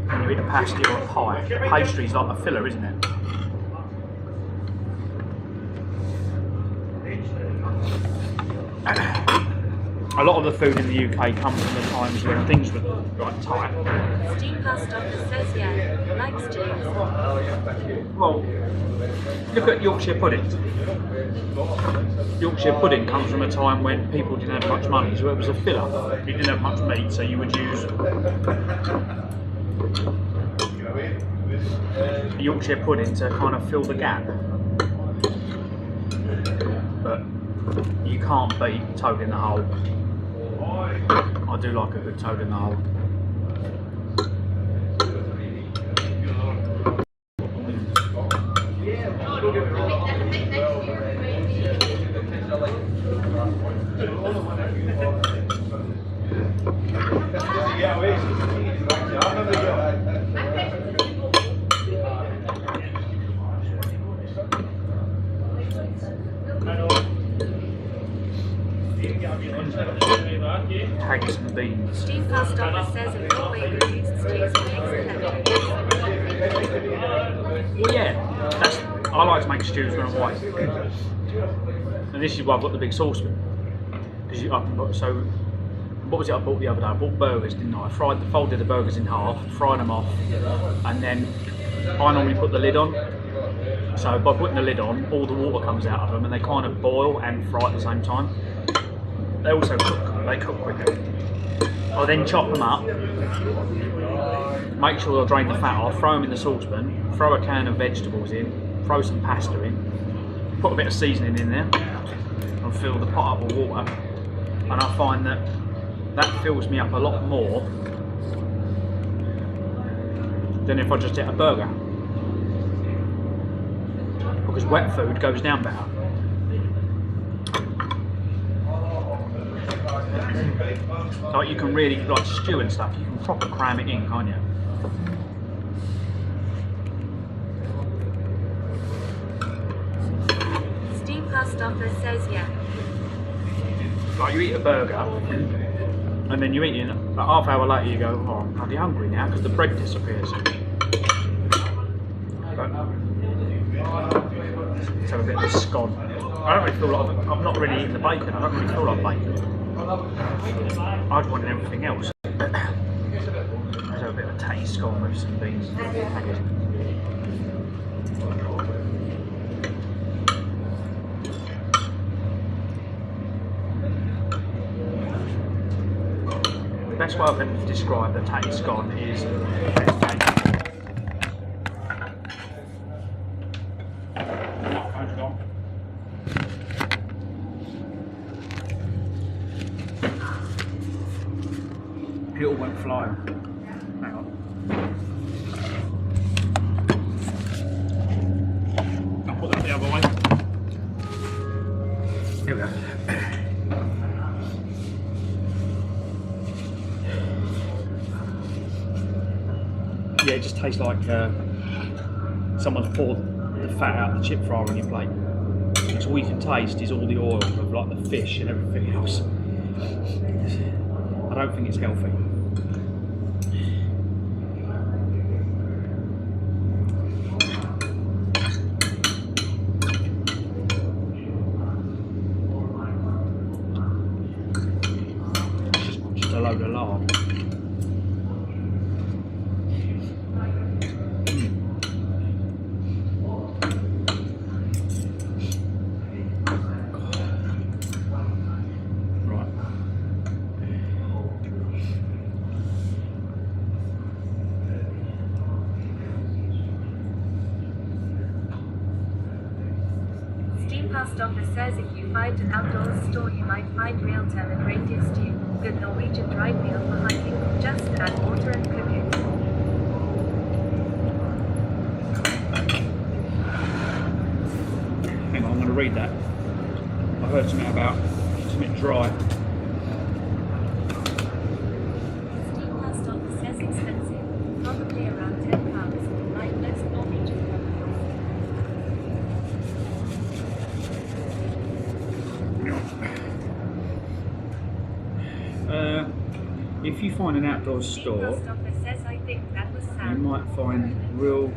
when you eat a pasty or a pie, pastry's like a filler, isn't it? A lot of the food in the UK comes from the times when things were like tight. Steve Past Office says yeah, likes James. Well, look at Yorkshire pudding. Yorkshire pudding comes from a time when people didn't have much money, so it was a filler. You didn't have much meat, so you would use Yorkshire pudding to kind of fill the gap. But you can't beat toad in the hole. I do like a good toad in the hole. Haggis and beans. Steve Past Office says in what way reduced stews and makes the Well, yeah, I like to make stews when I'm away. And this is why I've got the big saucepan. So, what was it I bought the other day? I bought burgers, didn't I? Folded the burgers in half, fried them off, and then I normally put the lid on, So by putting the lid on, all the water comes out of them and they kind of boil and fry at the same time. They also cook, they cook quicker. I'll then chop them up, make sure I drain the fat off, throw them in the saucepan, throw a can of vegetables in, throw some pasta in, put a bit of seasoning in there and fill the pot up with water, and I find that that fills me up a lot more than if I just ate a burger, because wet food goes down better. Like you can really, like stew and stuff, you can proper cram it in, can't you? Steam pasta offer says yeah. Like you eat a burger and then you eat it, and a half hour later you go, oh, I'm bloody hungry now because the bread disappears. But let's have a bit of a scone. I don't really feel like I'm not really eating the bacon. I don't really feel like bacon. I'd want everything else. Let's have a bit of a tatty scone with some beans. The best way I can describe the tatty scone is it all went flying. Hang on. I'll put that the other way. Here we go. Yeah, it just tastes like someone's poured the fat out of the chip fryer on your plate. So all you can taste is all the oil of like the fish and everything else. I don't think it's healthy. It's just a load of lard. Past offer says if you find an outdoor store you might find real tail and reindeer stew. Good Norwegian dried meal for hiking. Just add water and cook it. Hang on, I'm going to read that. I heard something about something dry. Steam past offer says expensive. Probably around £10, like most Norwegian companies. If you find an outdoor store, says, I think that was you might find real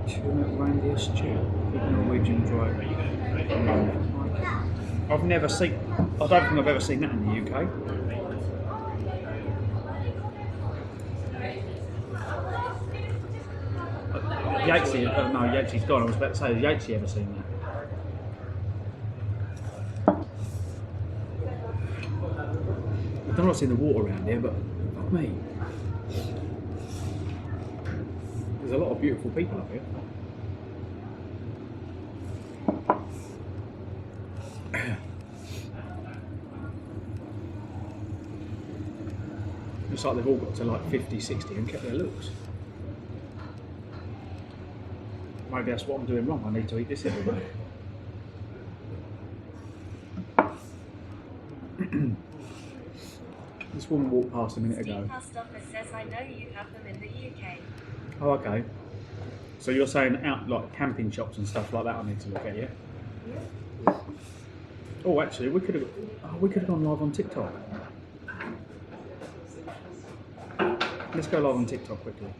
tuna reindeer stew. Good Norwegian dry. I've never seen. I don't think I've ever seen that in the UK. Yatesy, no, Yatesy's gone. I was about to say, has Yatesy ever seen that? I've not seen the water around here, but fuck me. There's a lot of beautiful people up here. Looks like they've all got to like 50, 60 and kept their looks. Maybe that's what I'm doing wrong. I need to eat this every day. This woman walked past a minute ago. Steam past offer says I know you have them in the UK. Oh, okay. So you're saying out like camping shops and stuff like that I need to look at, yeah? Oh, actually, we could have gone live on TikTok. Let's go live on TikTok quickly.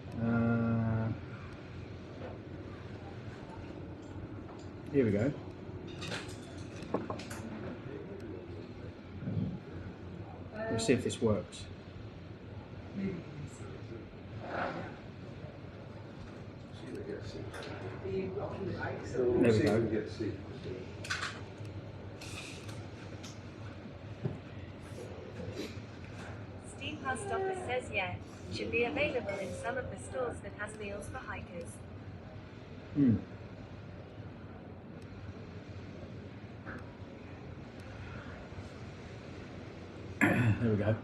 Here we go. We'll see if this works. There we go. Steam Post Office says yeah, should be available in some of the stores that has meals for hikers. Hmm. There we go.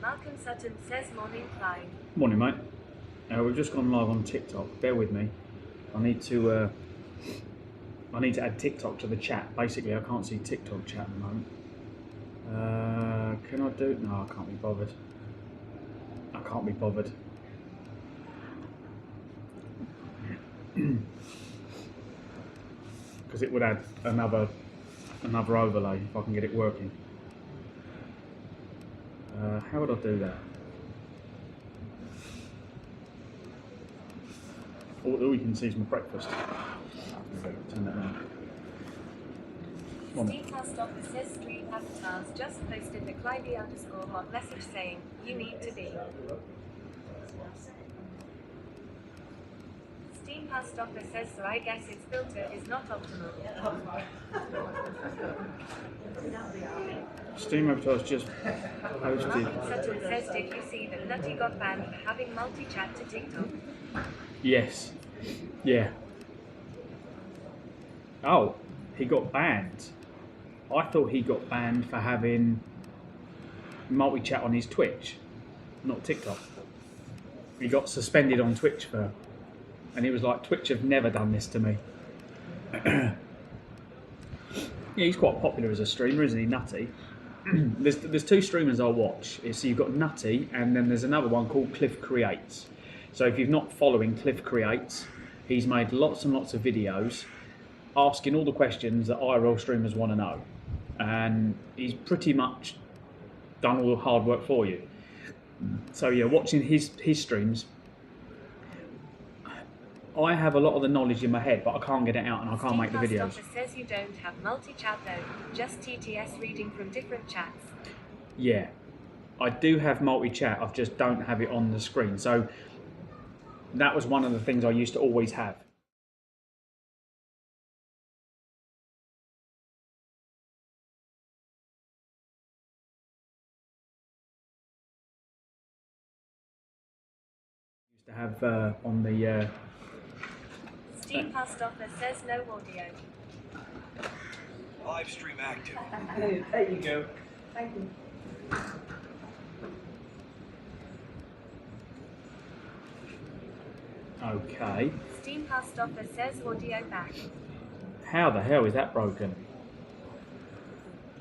Malcolm Sutton says morning Clive. Morning, mate. We've just gone live on TikTok. Bear with me. I need to add TikTok to the chat. Basically, I can't see TikTok chat at the moment. Can I do? No, I can't be bothered. I can't be bothered. Because it would add another overlay if I can get it working. How would I do that? All you can see is my breakfast. Turn that on. Steam Post Office says Street Avatars just posted the Clivey_hot message saying, you need to be. Steam Post Office says so I guess its filter is not optimal. Steam Avatars just posted. Sutton says did you see that Nutty got banned for having multi-chat to TikTok? Yes. Yeah. Oh, he got banned. I thought he got banned for having multi-chat on his Twitch, not TikTok. He got suspended on Twitch for, and he was like, Twitch have never done this to me. Yeah, he's quite popular as a streamer, isn't he, Nutty? There's two streamers I watch. So you've got Nutty, and then there's another one called Cliff Creates. So if you're not following Cliff Creates, he's made lots and lots of videos asking all the questions that IRL streamers want to know. And he's pretty much done all the hard work for you. So yeah, watching his streams, I have a lot of the knowledge in my head, but I can't get it out and I can't make the videos. Steam Post Office says you don't have multi-chat though, just TTS reading from different chats. Yeah, I do have multi-chat, I just don't have it on the screen. So that was one of the things I used to always have. Used to have on the Steam Post Office says no audio. Live stream active. There you go. Thank you. okay. Steam Post Office says audio back. How the hell is that broken?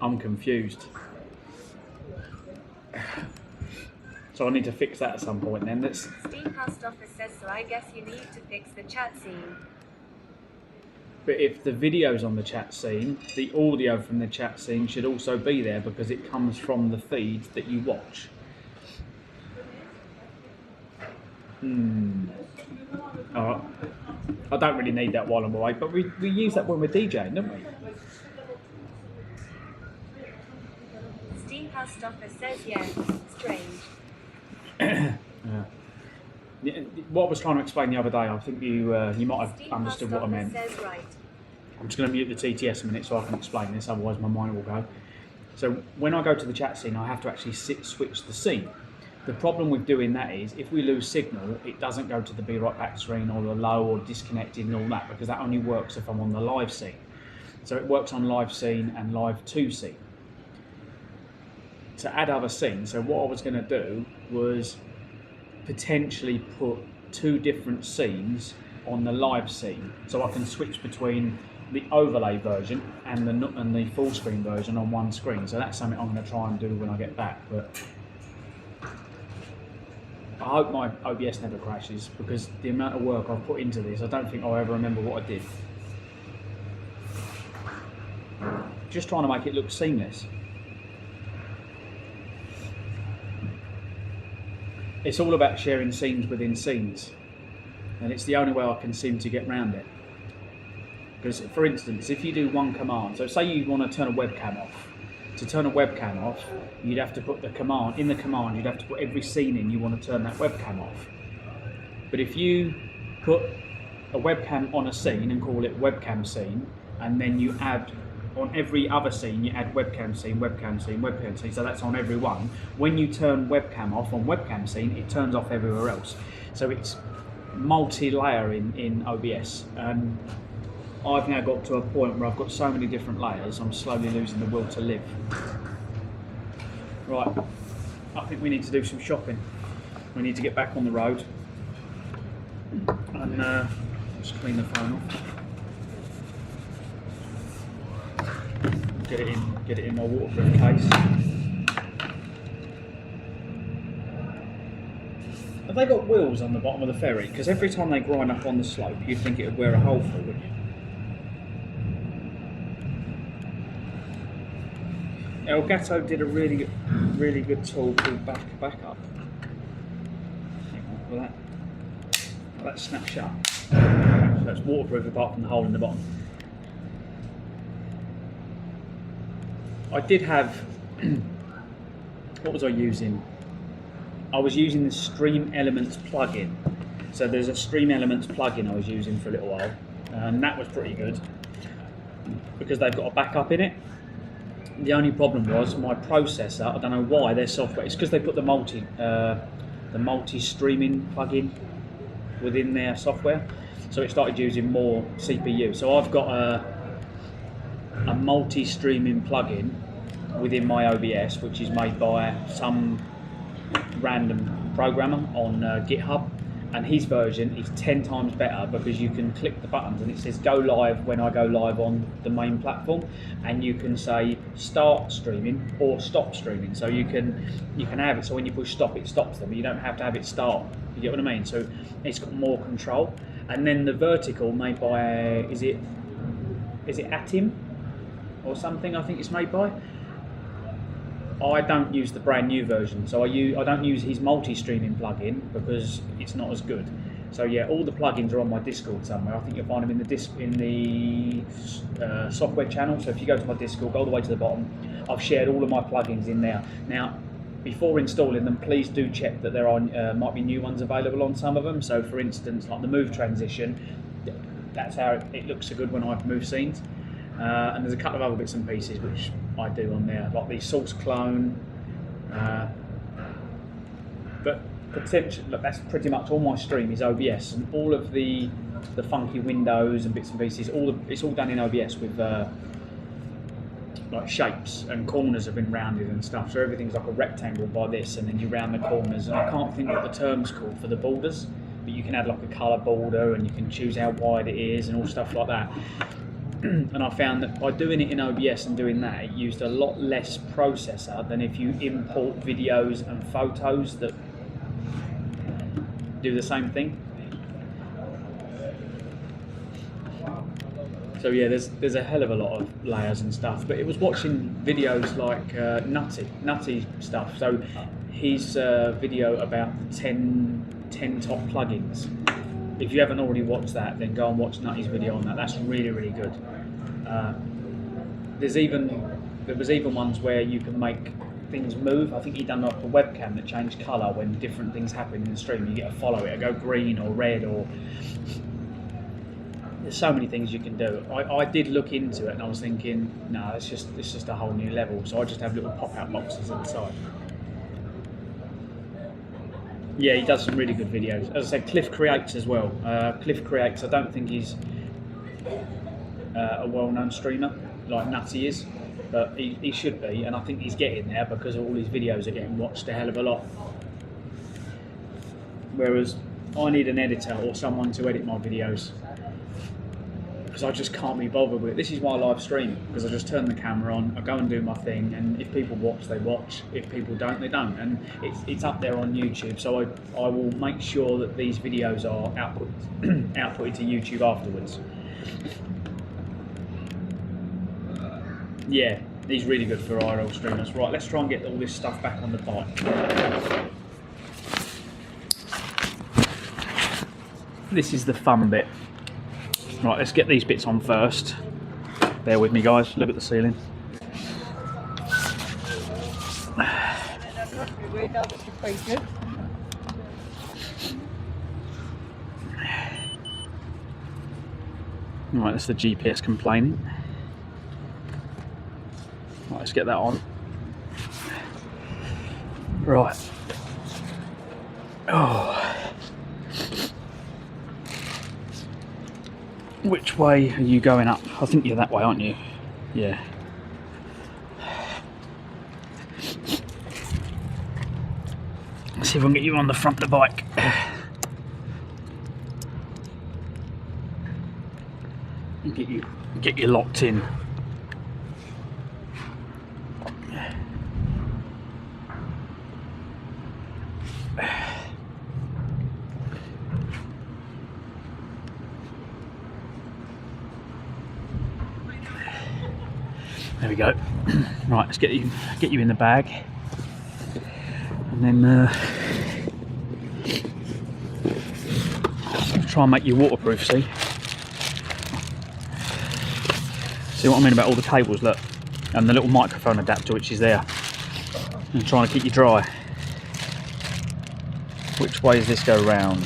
I'm confused. So I need to fix that at some point then. Steam Post Office says so I guess you need to fix the chat scene. But if the video's on the chat scene, the audio from the chat scene should also be there because it comes from the feed that you watch. Alright. I don't really need that while I'm away, but we use that when we're DJing, don't we? Steam Post Office says yes. Strange. Yeah, what I was trying to explain the other day, I think you might have Steam understood Post what I Office meant. says right. I'm just going to mute the TTS a minute so I can explain this, otherwise my mind will go. So when I go to the chat scene, I have to actually switch the scene. The problem with doing that is, if we lose signal, it doesn't go to the Be Right Back screen or the low or disconnected and all that, because that only works if I'm on the live scene. So it works on live scene and live 2 scene. To add other scenes, so what I was going to do was potentially put 2 different scenes on the live scene, so I can switch between the overlay version and the full screen version on one screen. So that's something I'm going to try and do when I get back. But I hope my OBS never crashes, because the amount of work I've put into this, I don't think I'll ever remember what I did. Just trying to make it look seamless. It's all about sharing scenes within scenes, and it's the only way I can seem to get around it. Because, for instance, if you do one command, so say you want to turn a webcam off. To turn a webcam off, you'd have to put the command, in the command you'd have to put every scene in you want to turn that webcam off. But if you put a webcam on a scene and call it webcam scene, and then you add on every other scene you add webcam scene, webcam scene, webcam scene, so that's on every one. When you turn webcam off on webcam scene, it turns off everywhere else. So it's multi-layer in OBS. I've now got to a point where I've got so many different layers, I'm slowly losing the will to live. Right, I think we need to do some shopping. We need to get back on the road and just clean the phone off. Get it in my waterproof case. Have they got wheels on the bottom of the ferry? Because every time they grind up on the slope, you'd think it would wear a hole through, wouldn't you? Elgato did a really good tool called backup. Will that snap shut? So it's waterproof apart from the hole in the bottom. I did have, what was I using? I was using the Stream Elements plugin. So there's a Stream Elements plugin I was using for a little while, and that was pretty good because they've got a backup in it. The only problem was my processor, I don't know why their software, it's because they put the multi-streaming plugin within their software, so it started using more CPU. So I've got a multi-streaming plugin within my OBS, which is made by some random programmer on GitHub, and his version is 10 times better because you can click the buttons and it says go live when I go live on the main platform, and you can say start streaming or stop streaming. So you can have it so when you push stop it stops them, you don't have to have it start. You get what I mean? So it's got more control. And then the vertical made by is it Atim or something, I think it's made by. I don't use the brand new version, so I don't use his multi-streaming plugin because it's not as good. So yeah, all the plugins are on my Discord somewhere. I think you'll find them in the software channel. So if you go to my Discord, go all the way to the bottom. I've shared all of my plugins in there. Now, before installing them, please do check that there are might be new ones available on some of them. So for instance, like the move transition, that's how it looks so good when I move scenes. And there's a couple of other bits and pieces which I do on there, like the source clone. But potentially, look, that's pretty much all my stream is OBS, and all of the funky windows and bits and pieces. It's all done in OBS with like shapes, and corners have been rounded and stuff. So everything's like a rectangle by this, and then you round the corners. And I can't think what the term's called for the borders, but you can add like a colour border, and you can choose how wide it is and all stuff like that. And I found that by doing it in OBS and doing that, it used a lot less processor than if you import videos and photos that do the same thing. So yeah, there's a hell of a lot of layers and stuff, but it was watching videos like Nutty stuff. So his video about the 10 top plugins. If you haven't already watched that, then go and watch Nutty's video on that. That's really good. There was even ones where you can make things move. I think he done like a webcam that changed colour when different things happen in the stream. You get to follow it, go green or red, or there's so many things you can do. I did look into it and I was thinking, no, it's just a whole new level. So I just have little pop-out boxes at the side. Yeah, he does some really good videos. As I said, Cliff creates as well. Cliff creates. I don't think he's a well-known streamer like Nutty is, but he should be, and I think he's getting there because all his videos are getting watched a hell of a lot. Whereas I need an editor or someone to edit my videos because I just can't be bothered with it. This is why I live stream, because I just turn the camera on, I go and do my thing, and if people watch, they watch. If people don't, they don't. And it's up there on YouTube, so I will make sure that these videos are outputted to YouTube afterwards. Yeah, he's really good for IRL streamers. Right, let's try and get all this stuff back on the bike. This is the fun bit. Right, let's get these bits on first. Bear with me, guys. Look at the ceiling. Right, that's the GPS complaining. Right, let's get that on. Right. Oh. Which way are you going up? I think you're that way, aren't you? Yeah. Let's see if we can get you on the front of the bike. And get you locked in. There we go. Right, let's get you in the bag, and then try and make you waterproof. See what I mean about all the cables? Look, and the little microphone adapter which is there, and trying to keep you dry. Which way does this go round?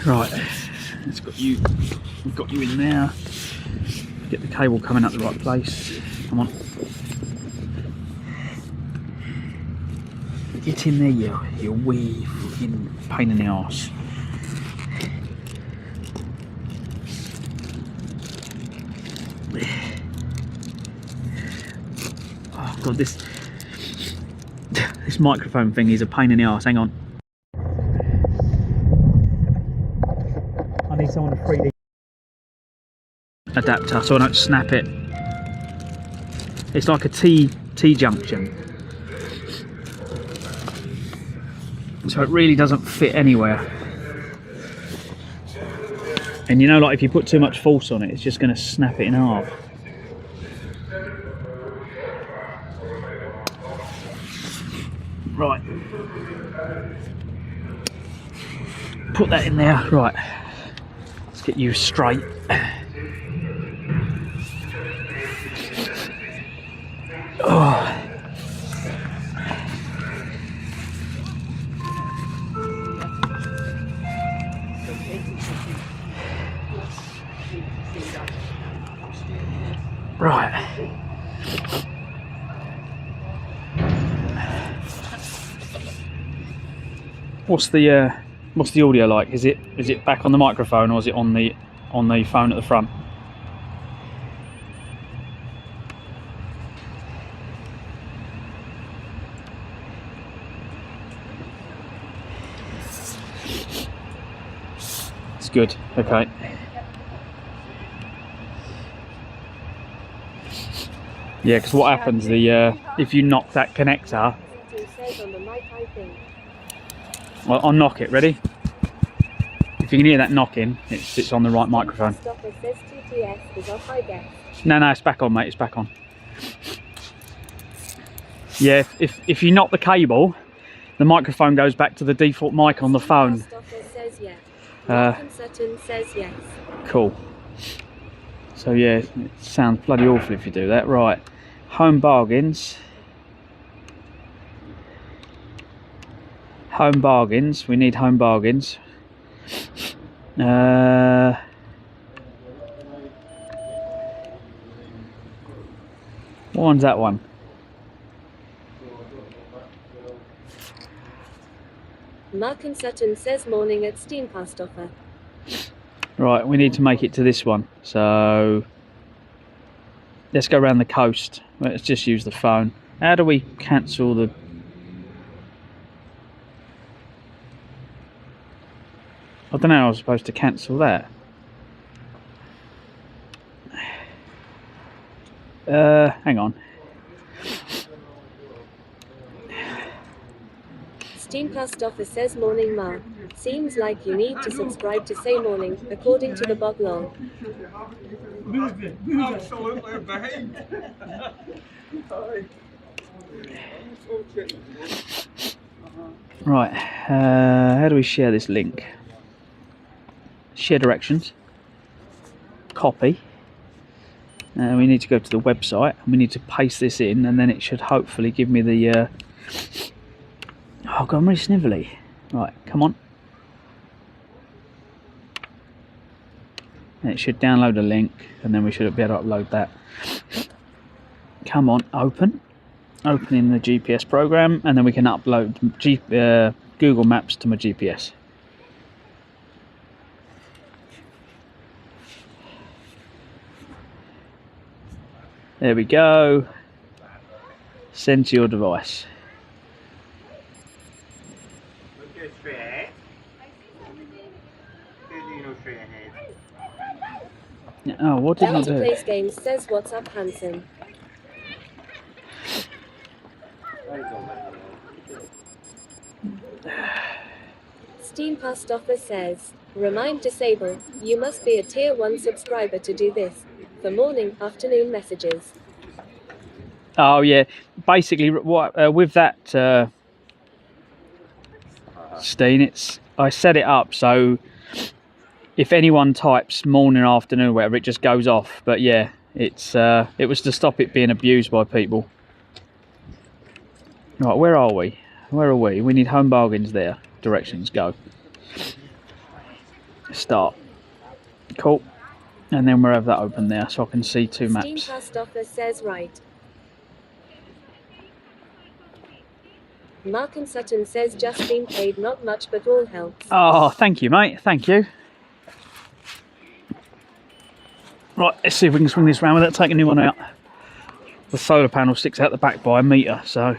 Right, we've got you in there. Get the cable coming out the right place. Come on. Get in there, you wee fucking pain in the arse. Oh god, this microphone thing is a pain in the arse. Hang on. I need someone to 3D adapter so I don't snap it. It's like a T-junction. So it really doesn't fit anywhere. And you know, like if you put too much force on it, it's just going to snap it in half. Right. Put that in there. Right. Let's get you straight. Oh. Right. What's the audio like? Is it back on the microphone, or is it on the phone at the front? It's good. Okay. Yeah, because what happens, if you knock that connector, well, I'll knock it. Ready? If you can hear that knocking, it's on the right microphone. No, it's back on, mate. It's back on. Yeah, if you knock the cable, the microphone goes back to the default mic on the phone. Cool. So yeah, it sounds bloody awful if you do that. Right, home bargains. Home bargains. We need home bargains. What one's that one? Mark and Sutton says morning at Steam Past offer. Right, we need to make it to this one. So let's go around the coast. Let's just use the phone. How do we cancel the... I don't know how I was supposed to cancel that. Hang on. Steamcast offer says morning Ma. Seems like you need to subscribe to say morning, according to the bog lol. Absolutely behind. Right, how do we share this link? share directions, copy. We need to go to the website and we need to paste this in, and then it should hopefully give me the oh god, I'm really snivelly. Right, come on. And it should download a link, and then we should be able to upload that. Come on, open in the GPS program, and then we can upload Google Maps to my GPS. There we go. Send to your device. Go straight ahead. Go straight ahead. Oh, what did I Delta do? Plays Games says, "What's up, Hanson?" Steam Past Offer says, "Remind Disable, you must be a Tier 1 subscriber to do this. For morning, afternoon messages." Oh yeah, basically what with that Steen, I set it up so if anyone types morning, afternoon, whatever, it just goes off. But yeah, it was to stop it being abused by people. Right, where are we? Where are we? We need home bargains there. Directions, go. Start. Cool. And then we'll have that open there so I can see two Steam maps. Past Offer says, "Right." Mark and Sutton says, "Just been paid, not much, but all helps." Oh, thank you, mate. Thank you. Right, let's see if we can swing this round without taking anyone out. The solar panel sticks out the back by a metre, so...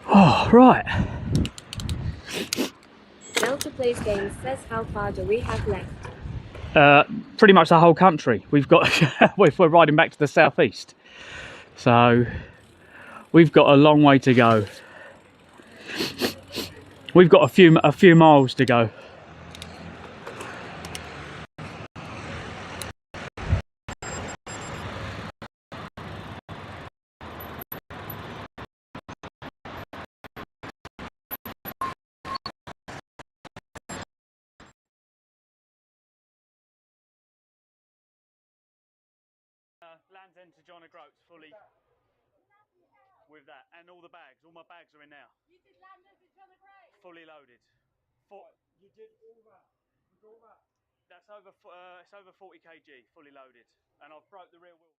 Oh, right. Delta Plays Games says, "How far do we have left?" Pretty much the whole country. We've got... if we're riding back to the southeast. So... we've got a long way to go. We've got a few miles to go. Land's End to John O'Groats fully with that, and all the bags. All my bags are in now. You did Land's End to John O'Groats? Fully loaded. You did all that? With all that? That's over. It's over 40 kg, fully loaded, and I've broke the rear wheel.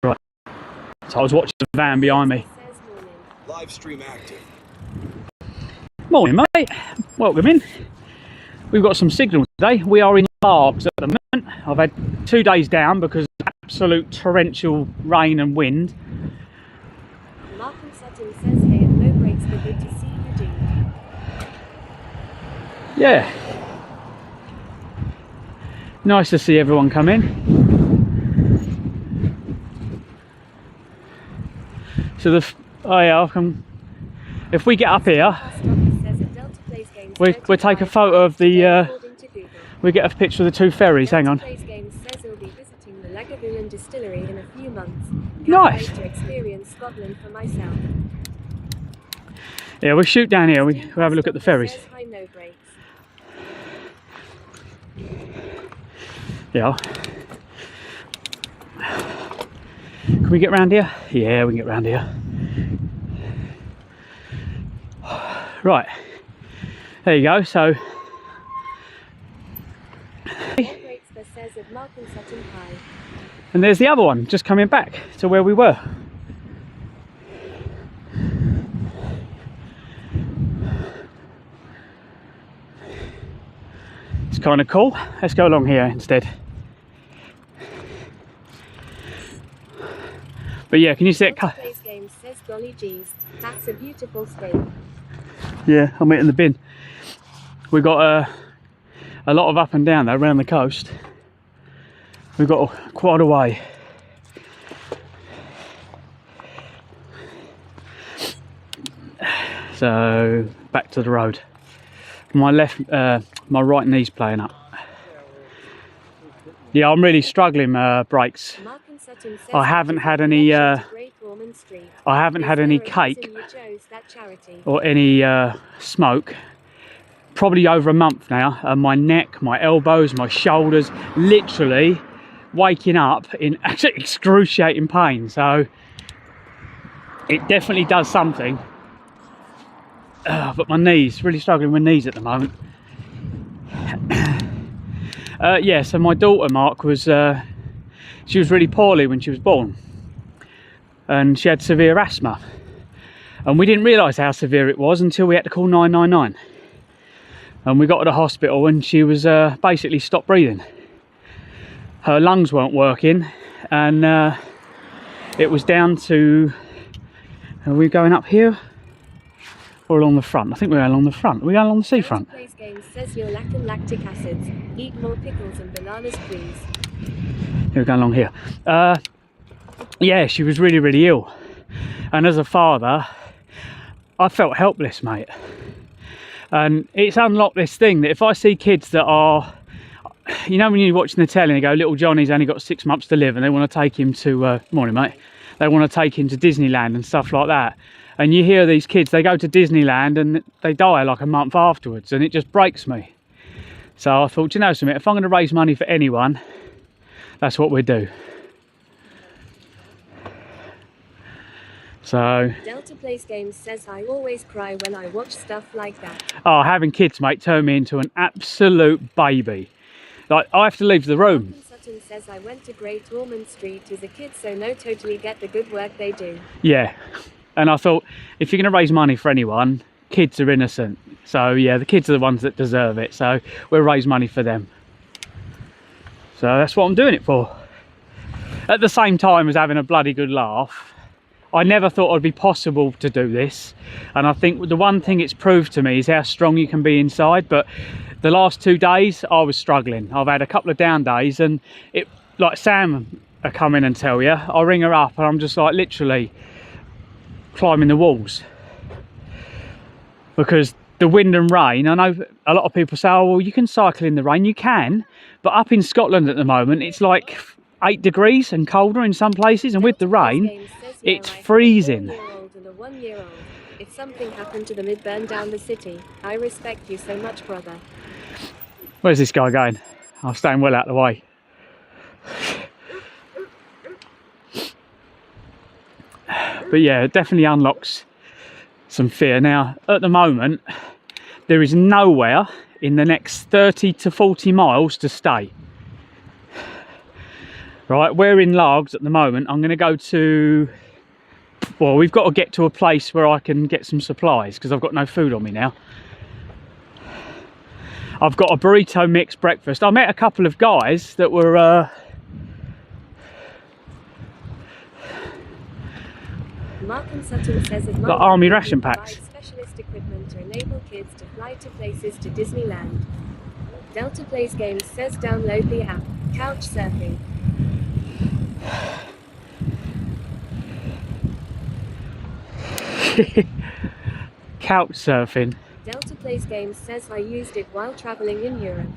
Right. So I was watching the van behind me. Says, "Morning." Live stream active. Morning, mate. Welcome in. We've got some signal today. We are in Largs at the moment. I've had 2 days down because of absolute torrential rain and wind. Mark and Sutton says, "Hey, and no breaks, but good to see you, dude." Yeah. Nice to see everyone come in. So if we get up here, we'll take a photo of the, we get a picture of the two ferries. Hang on. Plays Games says he'll be visiting the Lagavulin distillery in a few months. Can't Nice. wait to experience Scotland for myself. Yeah, we'll shoot down here. We'll have a look at the ferries. Says, "Hi, no breaks." Yeah. Can we get round here? Yeah, we can get round here. Right. There you go. So. Says of Mark and Sutton High. And there's the other one, just coming back to where we were. It's kind of cool. Let's go along here instead. But yeah, can you see it? Plays Games says, "Golly geez, that's a beautiful steak." Yeah, I'm in the bin. We've got a lot of up and down though around the coast. We've got quite a way. So back to the road. My right knee's playing up. Yeah, I'm really struggling brakes. Mark and Sutton says I haven't that had is a any, connection to Great Ormond Street. I haven't had Is any there a cake reason you chose that charity? or any smoke. Probably over a month now, and my neck, my elbows, my shoulders, literally waking up in excruciating pain. So it definitely does something. But my knees, really struggling with knees at the moment. Yeah, so my daughter Mark was, she was really poorly when she was born, and she had severe asthma, and we didn't realise how severe it was until we had to call 999. And we got to the hospital and she was basically stopped breathing. Her lungs weren't working, and it was down to, are we going up here or along the front? I think we're along the front. Are we going along the seafront? Plays games says you're lacking lactic acids. Eat more pickles and bananas, please. Here we go along here. Yeah, she was really, really ill. And as a father, I felt helpless, mate. And it's unlocked this thing that if I see kids that are, you know, when you're watching the telly and they go, little Johnny's only got 6 months to live, and they want to take him to, morning mate, they want to take him to Disneyland and stuff like that. And you hear these kids, they go to Disneyland and they die like a month afterwards, and it just breaks me. So I thought, you know something, if I'm going to raise money for anyone, that's what we do. So Delta Plays Games says I always cry when I watch stuff like that. oh, having kids, mate, turned me into an absolute baby. Like, I have to leave the room. Sutton says I went to Great Ormond Street as a kid, so no, totally get the good work they do. Yeah, and I thought, if you're going to raise money for anyone, kids are innocent. So yeah, the kids are the ones that deserve it, so we'll raise money for them. So that's what I'm doing it for. At the same time as having a bloody good laugh. I never thought it'd be possible to do this, and I think the one thing it's proved to me is how strong you can be inside. But the last 2 days I was struggling. I've had a couple of down days, and it, like Sam will come in and tell you, I ring her up and I'm just like literally climbing the walls, because the wind and rain, I know a lot of people say, oh well, you can cycle in the rain. You can, but up in Scotland at the moment it's like 8 degrees and colder in some places, and with the rain it's freezing. A 4-year-old and a 1-year-old. If something happened to them, it'd burn down the city. I respect you so much, brother. Where's this guy going? I'm staying well out of the way. But yeah, it definitely unlocks some fear. Now, at the moment, there is nowhere in the next 30 to 40 miles to stay. Right, we're in Largs at the moment. I'm going to go to, well, we've got to get to a place where I can get some supplies, because I've got no food on me now. I've got a burrito mix breakfast. I met a couple of guys that were Mark and Sutton says it got army ration packs. Specialist equipment to enable kids to fly to places to Disneyland. Delta Plays Games says download the app. Couch surfing. Couch surfing. Delta Plays Games says I used it while travelling in Europe.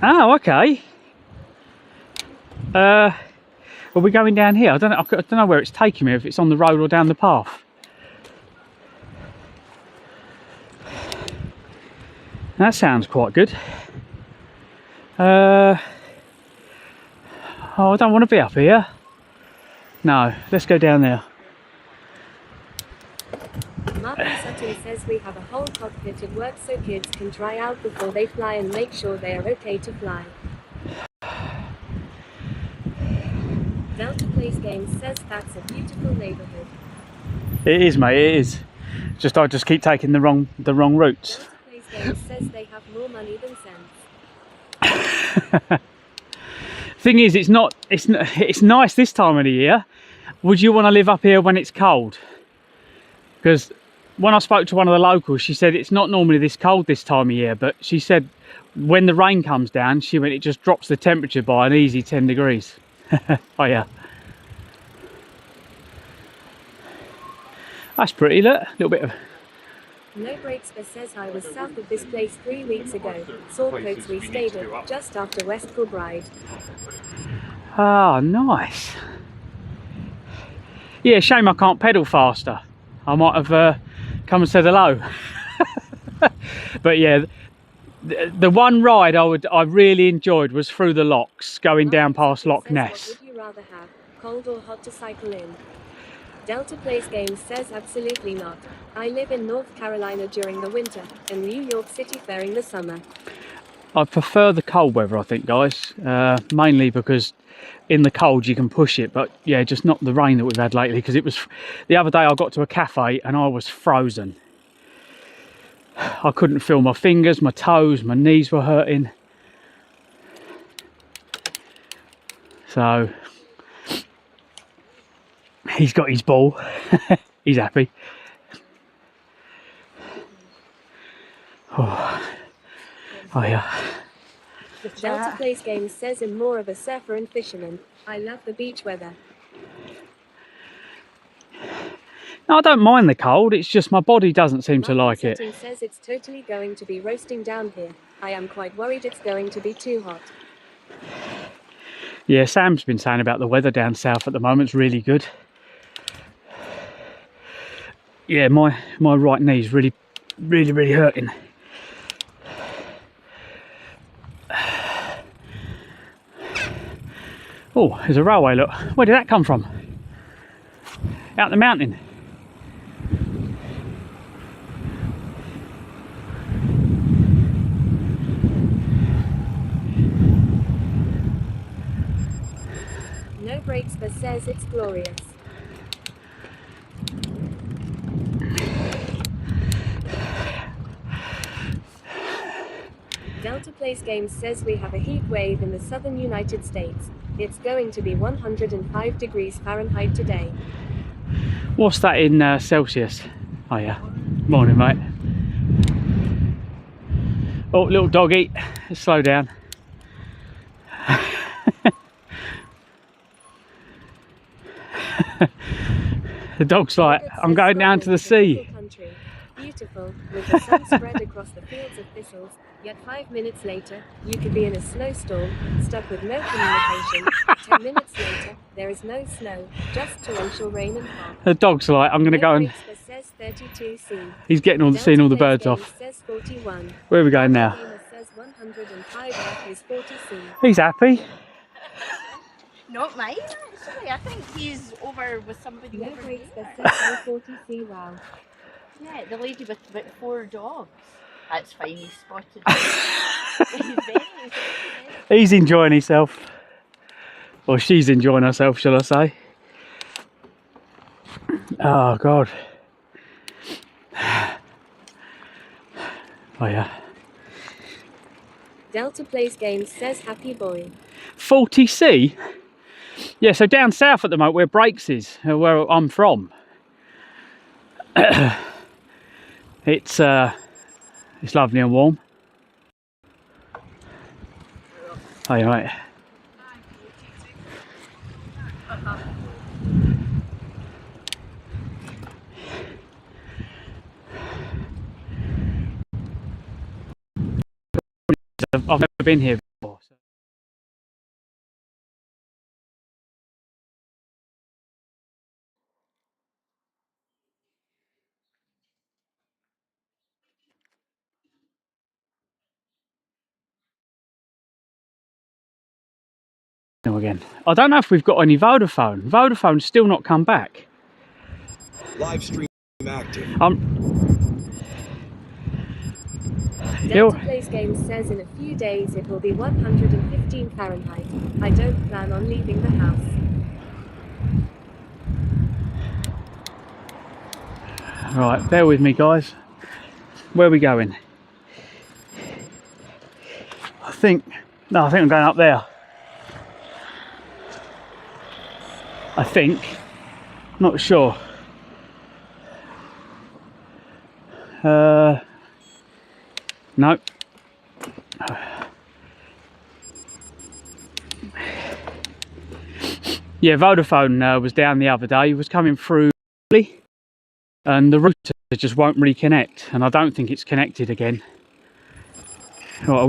Oh, okay. Are we going down here? I don't know where it's taking me, if it's on the road or down the path. That sounds quite good. Oh, I don't want to be up here. No, let's go down there. Mark and Sutton says we have a whole cockpit at work so kids can try out before they fly and make sure they are okay to fly. Delta Plays Games says that's a beautiful neighbourhood. It is, mate, it is. Just I just keep taking the wrong routes. Delta Plays Games says they have more money than sense. Thing is, it's nice this time of the year. Would you want to live up here when it's cold? Because when I spoke to one of the locals, she said it's not normally this cold this time of year, but she said when the rain comes down, she went, it just drops the temperature by an easy 10 degrees. Oh yeah, that's pretty. Look, a little bit of. No Breaks says I was south of this place 3 weeks ago. Saltcoats we stayed at, just after West Kilbride. Ah, nice. Yeah, shame I can't pedal faster. I might have come and said hello. But yeah, the one ride I really enjoyed was through the locks, going down past Loch Ness. What would you rather have, cold or hot to cycle in? Delta Plays Games says absolutely not. I live in North Carolina during the winter, and New York City during the summer. I prefer the cold weather, I think, guys. Mainly because in the cold you can push it, but yeah, just not the rain that we've had lately, because it was... The other day I got to a cafe and I was frozen. I couldn't feel my fingers, my toes, my knees were hurting. So he's got his ball. He's happy. Oh yeah. Delta Plays Games says I'm more of a surfer and fisherman. I love the beach weather. No, I don't mind the cold, it's just my body doesn't seem to like it. Martin says it's totally going to be roasting down here. I am quite worried it's going to be too hot. Yeah, Sam's been saying about the weather down south at the moment, it's really good. Yeah, my right knee's really hurting. Oh, there's a railway, look. Where did that come from? Out the mountain. No brakes but says it's glorious. Delta Plays Games says we have a heat wave in the southern United States. It's going to be 105 degrees Fahrenheit today. What's that in Celsius? Oh yeah. Morning, mate. Oh, little doggy. Slow down. The dog's like, I'm going down to the sea. Beautiful, with the sun spread across the fields of thistles, yet 5 minutes later, you could be in a snowstorm, stuck with no communication. 10 minutes later, there is no snow, just torrential rain and fog. The dog's like, I'm going to go and... Says 32C. He's getting seeing all the birds off. Says 41. Where are we going now? Says 105 is 40C. He's happy. Not mine, actually. I think he's over with somebody No over brakes, there. says 40C. Wow. Yeah, the lady with about 4 dogs. That's fine, he's spotted. He's very. He's enjoying himself. Or she's enjoying herself, shall I say. Oh, God. Oh, yeah. Delta Plays Games says happy boy. 40C? Yeah, so down south at the moment where Brakes is, where I'm from. It's lovely and warm. Oh, you're right. I've never been here before. So. Again, I don't know if we've got any Vodafone. Vodafone's still not come back. Live stream active. Delta Plays Games says in a few days it will be 115 Fahrenheit. I don't plan on leaving the house. Right, bear with me, guys. Where are we going? I think I'm going up there. I think. Not sure. No. Yeah, Vodafone was down the other day. He was coming through and the router just won't reconnect, and I don't think it's connected again. Right, are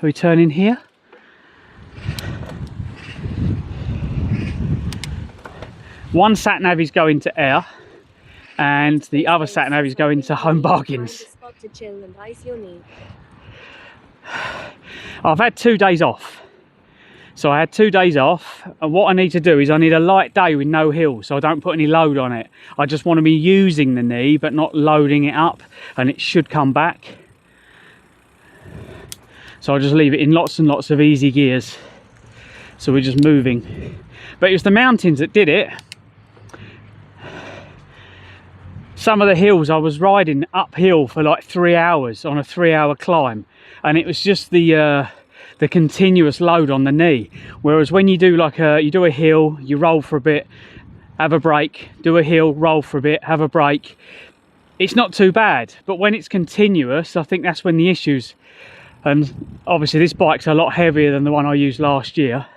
we turning here? One sat nav is going to air, and the other sat nav is going to Home Bargains. Find a spot to chill and ice your knee. I've had 2 days off. So I had 2 days off, and what I need to do is I need a light day with no hill, so I don't put any load on it. I just want to be using the knee but not loading it up, and it should come back. So I'll just leave it in lots and lots of easy gears. So we're just moving. But it was the mountains that did it. Some of the hills I was riding uphill for like 3 hours on a 3-hour climb, and it was just the continuous load on the knee. Whereas when you do like you do a hill, you roll for a bit, have a break, do a hill, roll for a bit, have a break, it's not too bad. But when it's continuous, I think that's when the issues. And obviously this bike's a lot heavier than the one I used last year.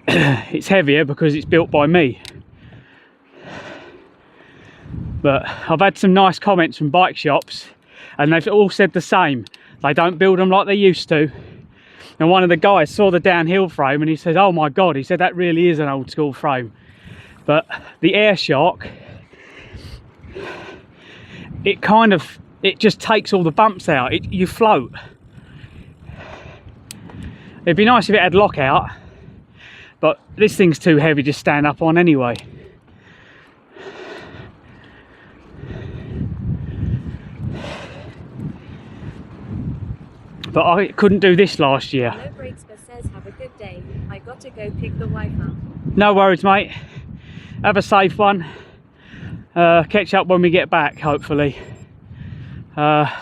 It's heavier because it's built by me. But I've had some nice comments from bike shops, and they've all said the same. They don't build them like they used to. And one of the guys saw the downhill frame and he said, oh my God, he said that really is an old school frame. But the air shock, it just takes all the bumps out. You float. It'd be nice if it had lockout, but this thing's too heavy to stand up on anyway. But I couldn't do this last year. No brakes but says have a good day. I got to go pick the wife up. No worries, mate. Have a safe one. Catch up when we get back, hopefully. If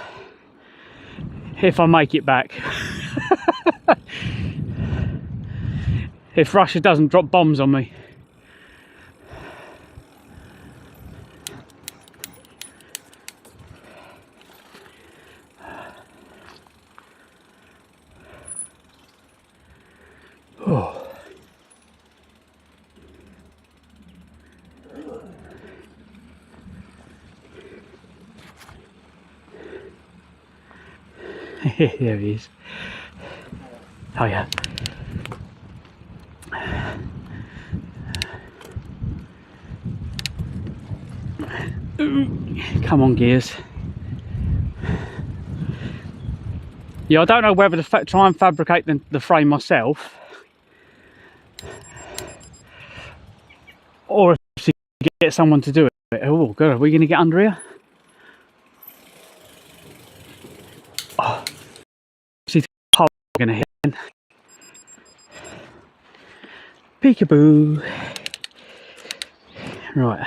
I make it back. If Russia doesn't drop bombs on me. Oh. There he is. Oh yeah. Come on, gears. Yeah, I don't know whether to try and fabricate the frame myself, or if to get someone to do it. Oh God, are we going to get under here? Oh, see the pole going to hit. Peekaboo. Right.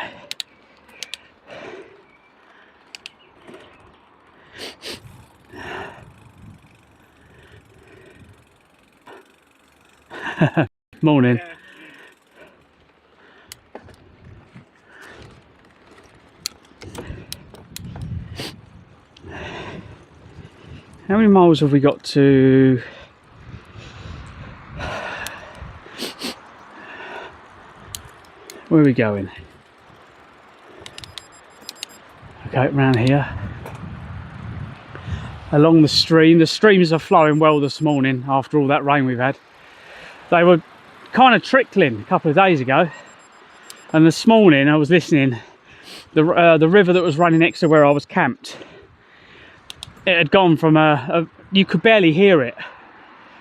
Morning. How many miles have we got to? Where are we going? Okay, around here. Along the stream. The streams are flowing well this morning after all that rain we've had. They were kind of trickling a couple of days ago, and this morning I was listening. The river that was running next to where I was camped, it had gone from you could barely hear it,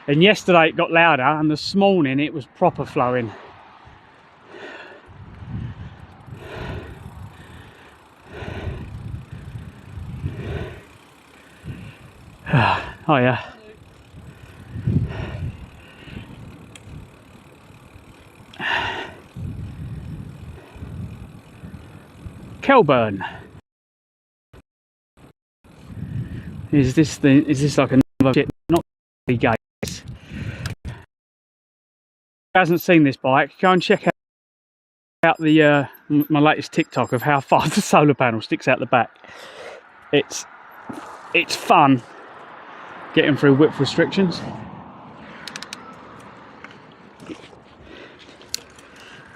and yesterday it got louder, and this morning it was proper flowing. Oh yeah. Kelburn. Is this like another shit? Not really gates. Who hasn't seen this bike, go and check out the my latest TikTok of how far the solar panel sticks out the back. It's fun getting through width restrictions.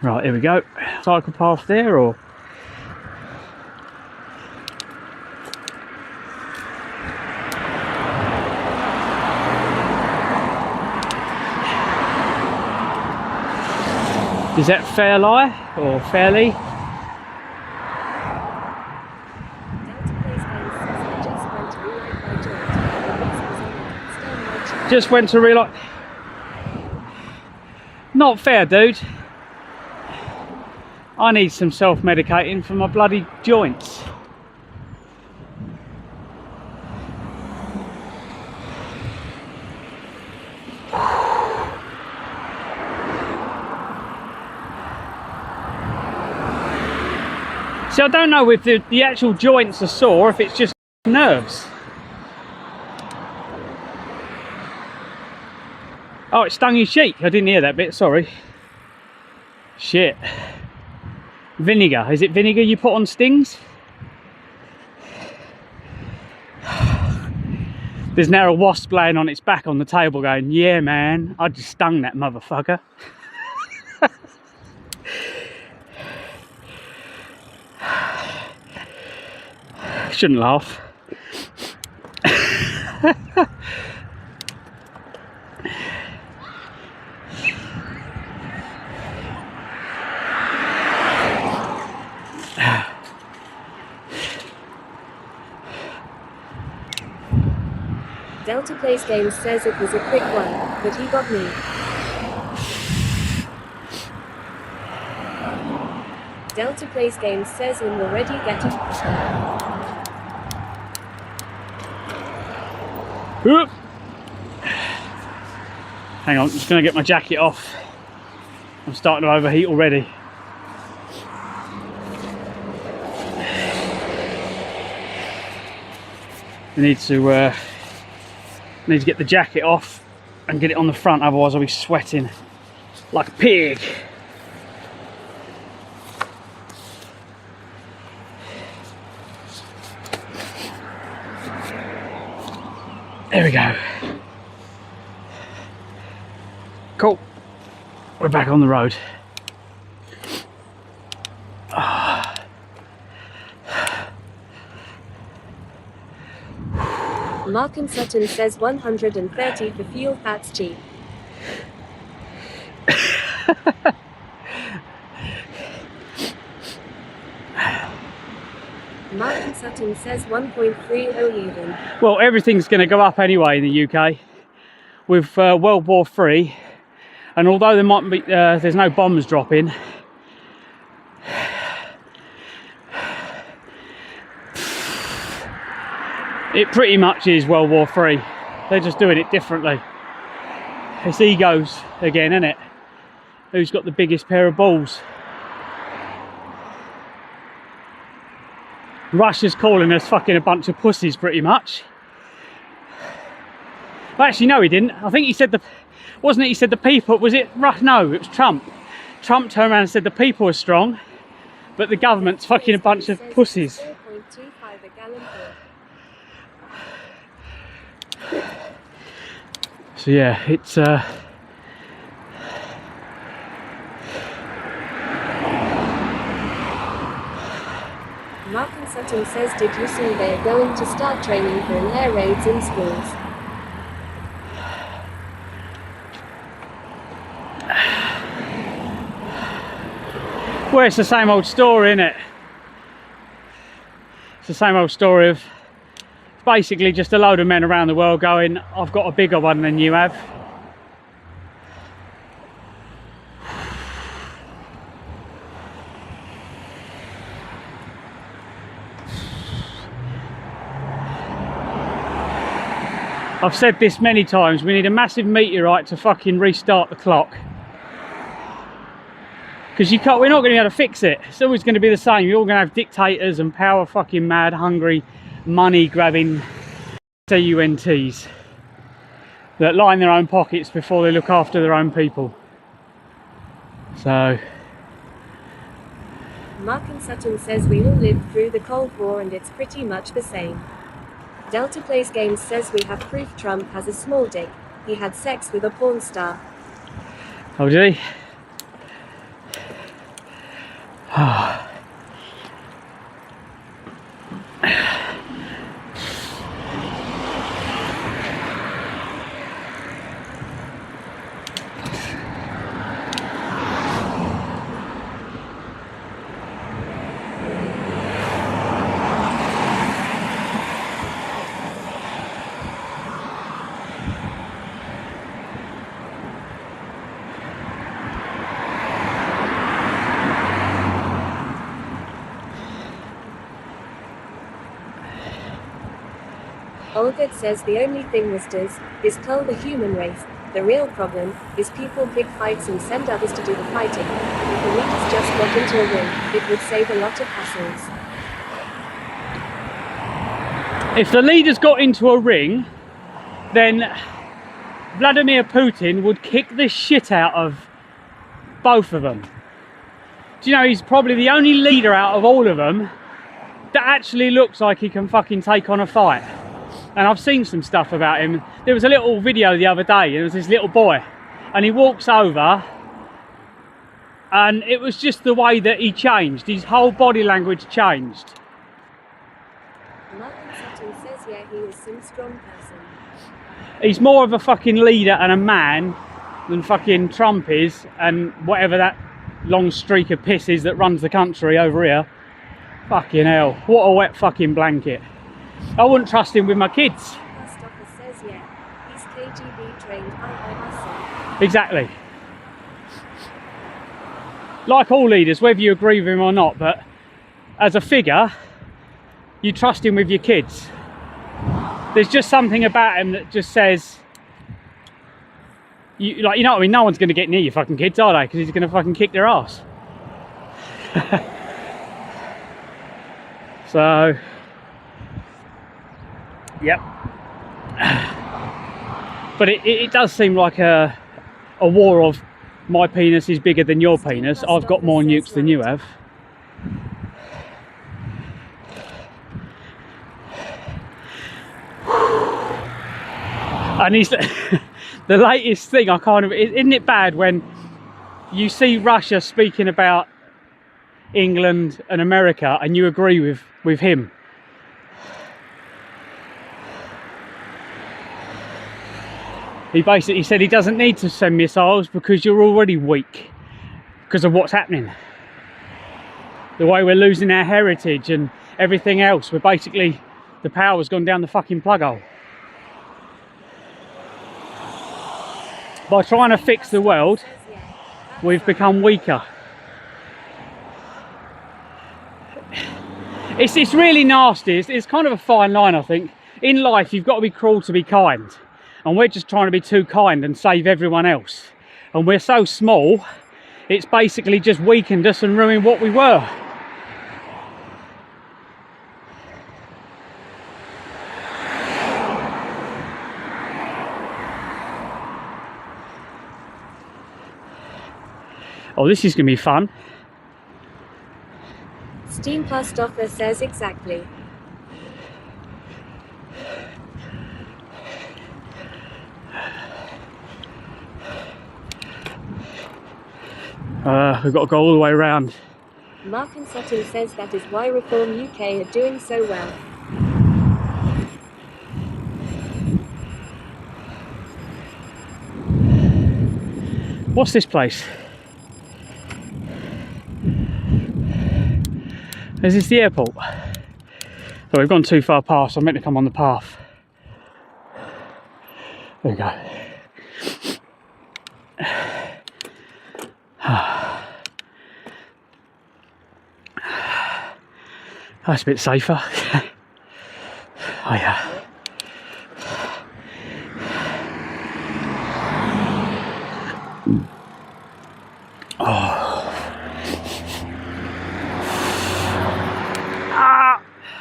Right, here we go. Cycle path there, or Is that fair lie or fairly? Just went to relight. Not fair, dude. I need some self-medicating for my bloody joints. See, I don't know if the actual joints are sore, if it's just nerves. Oh, it stung your cheek. I didn't hear that bit, sorry. Shit. Vinegar. Is it vinegar you put on stings? There's now a wasp laying on its back on the table going, yeah, man, I just stung that motherfucker. Shouldn't laugh. Delta Plays Games says it was a quick one, but he got me. Delta Plays Games says when you're ready, get it. Hang on, I'm just going to get my jacket off. I'm starting to overheat already. I need to get the jacket off and get it on the front, otherwise I'll be sweating like a pig. There we go. Cool. We're back on the road. Mark and Sutton says 130 for fuel, that's cheap. Mark and Sutton says 1.30 even. Well, everything's going to go up anyway in the UK with World War III, and although there might be there's no bombs dropping, it pretty much is World War III. They're just doing it differently. It's egos again, isn't it? Who's got the biggest pair of balls? Russia's calling us fucking a bunch of pussies, pretty much. Well, actually, no, he didn't. I think he said wasn't it? He said the people. Was it? No, it was Trump. Trump turned around and said the people are strong, but the government's fucking a bunch of pussies. 4.25 a gallon. So yeah, it's Mark and Sutton says, did you see they're going to start training for an air raids in schools? well, it's the same old story, isn't it? It's the same old story of basically just a load of men around the world going, I've got a bigger one than you have. I've said this many times, we need a massive meteorite to fucking restart the clock. Because we're not going to be able to fix it. It's always going to be the same. You're all going to have dictators and power fucking mad, hungry, money grabbing CUNTs that line their own pockets before they look after their own people. So Mark and Sutton says we all lived through the Cold War and it's pretty much the same. Delta Plays Games says we have proof Trump has a small dick. He had sex with a porn star. oh, did he? Olgert says the only thing this does is cull the human race. The real problem is people pick fights and send others to do the fighting. If the leaders just got into a ring, it would save a lot of hassles. If the leaders got into a ring, then Vladimir Putin would kick the shit out of both of them. Do you know, he's probably the only leader out of all of them that actually looks like he can fucking take on a fight. And I've seen some stuff about him. There was a little video the other day, there was this little boy, and he walks over, and it was just the way that he changed. His whole body language changed. Martin Sutton says yeah, he is some strong person. He's more of a fucking leader and a man than fucking Trump is, and whatever that long streak of piss is that runs the country over here. Fucking hell, what a wet fucking blanket. I wouldn't trust him with my kids. Christopher says yeah, he's KGB trained, I must say. Exactly. Like all leaders, whether you agree with him or not, but as a figure, you trust him with your kids. There's just something about him that just says, you know what I mean? No one's going to get near your fucking kids, are they? Because he's going to fucking kick their ass. So, yep. But it does seem like a war of my penis is bigger than your penis. I've got more nukes than you have. And he's the latest thing. I kind of, isn't it bad when you see Russia speaking about England and America and you agree with him? He basically said he doesn't need to send missiles because you're already weak because of what's happening. The way we're losing our heritage and everything else. We're basically, the power's gone down the fucking plug hole. By trying to fix the world, we've become weaker. It's really nasty. It's kind of a fine line, I think. In life, you've got to be cruel to be kind. And we're just trying to be too kind and save everyone else. And we're so small, it's basically just weakened us and ruined what we were. Oh, this is going to be fun. Steam Pastoffer says exactly. We've got to go all the way around. Martin Sutton says that is why Reform UK are doing so well. What's this place? Is this the airport? Oh, we've gone too far past. I meant to come on the path. There we go. That's a bit safer. Oh yeah.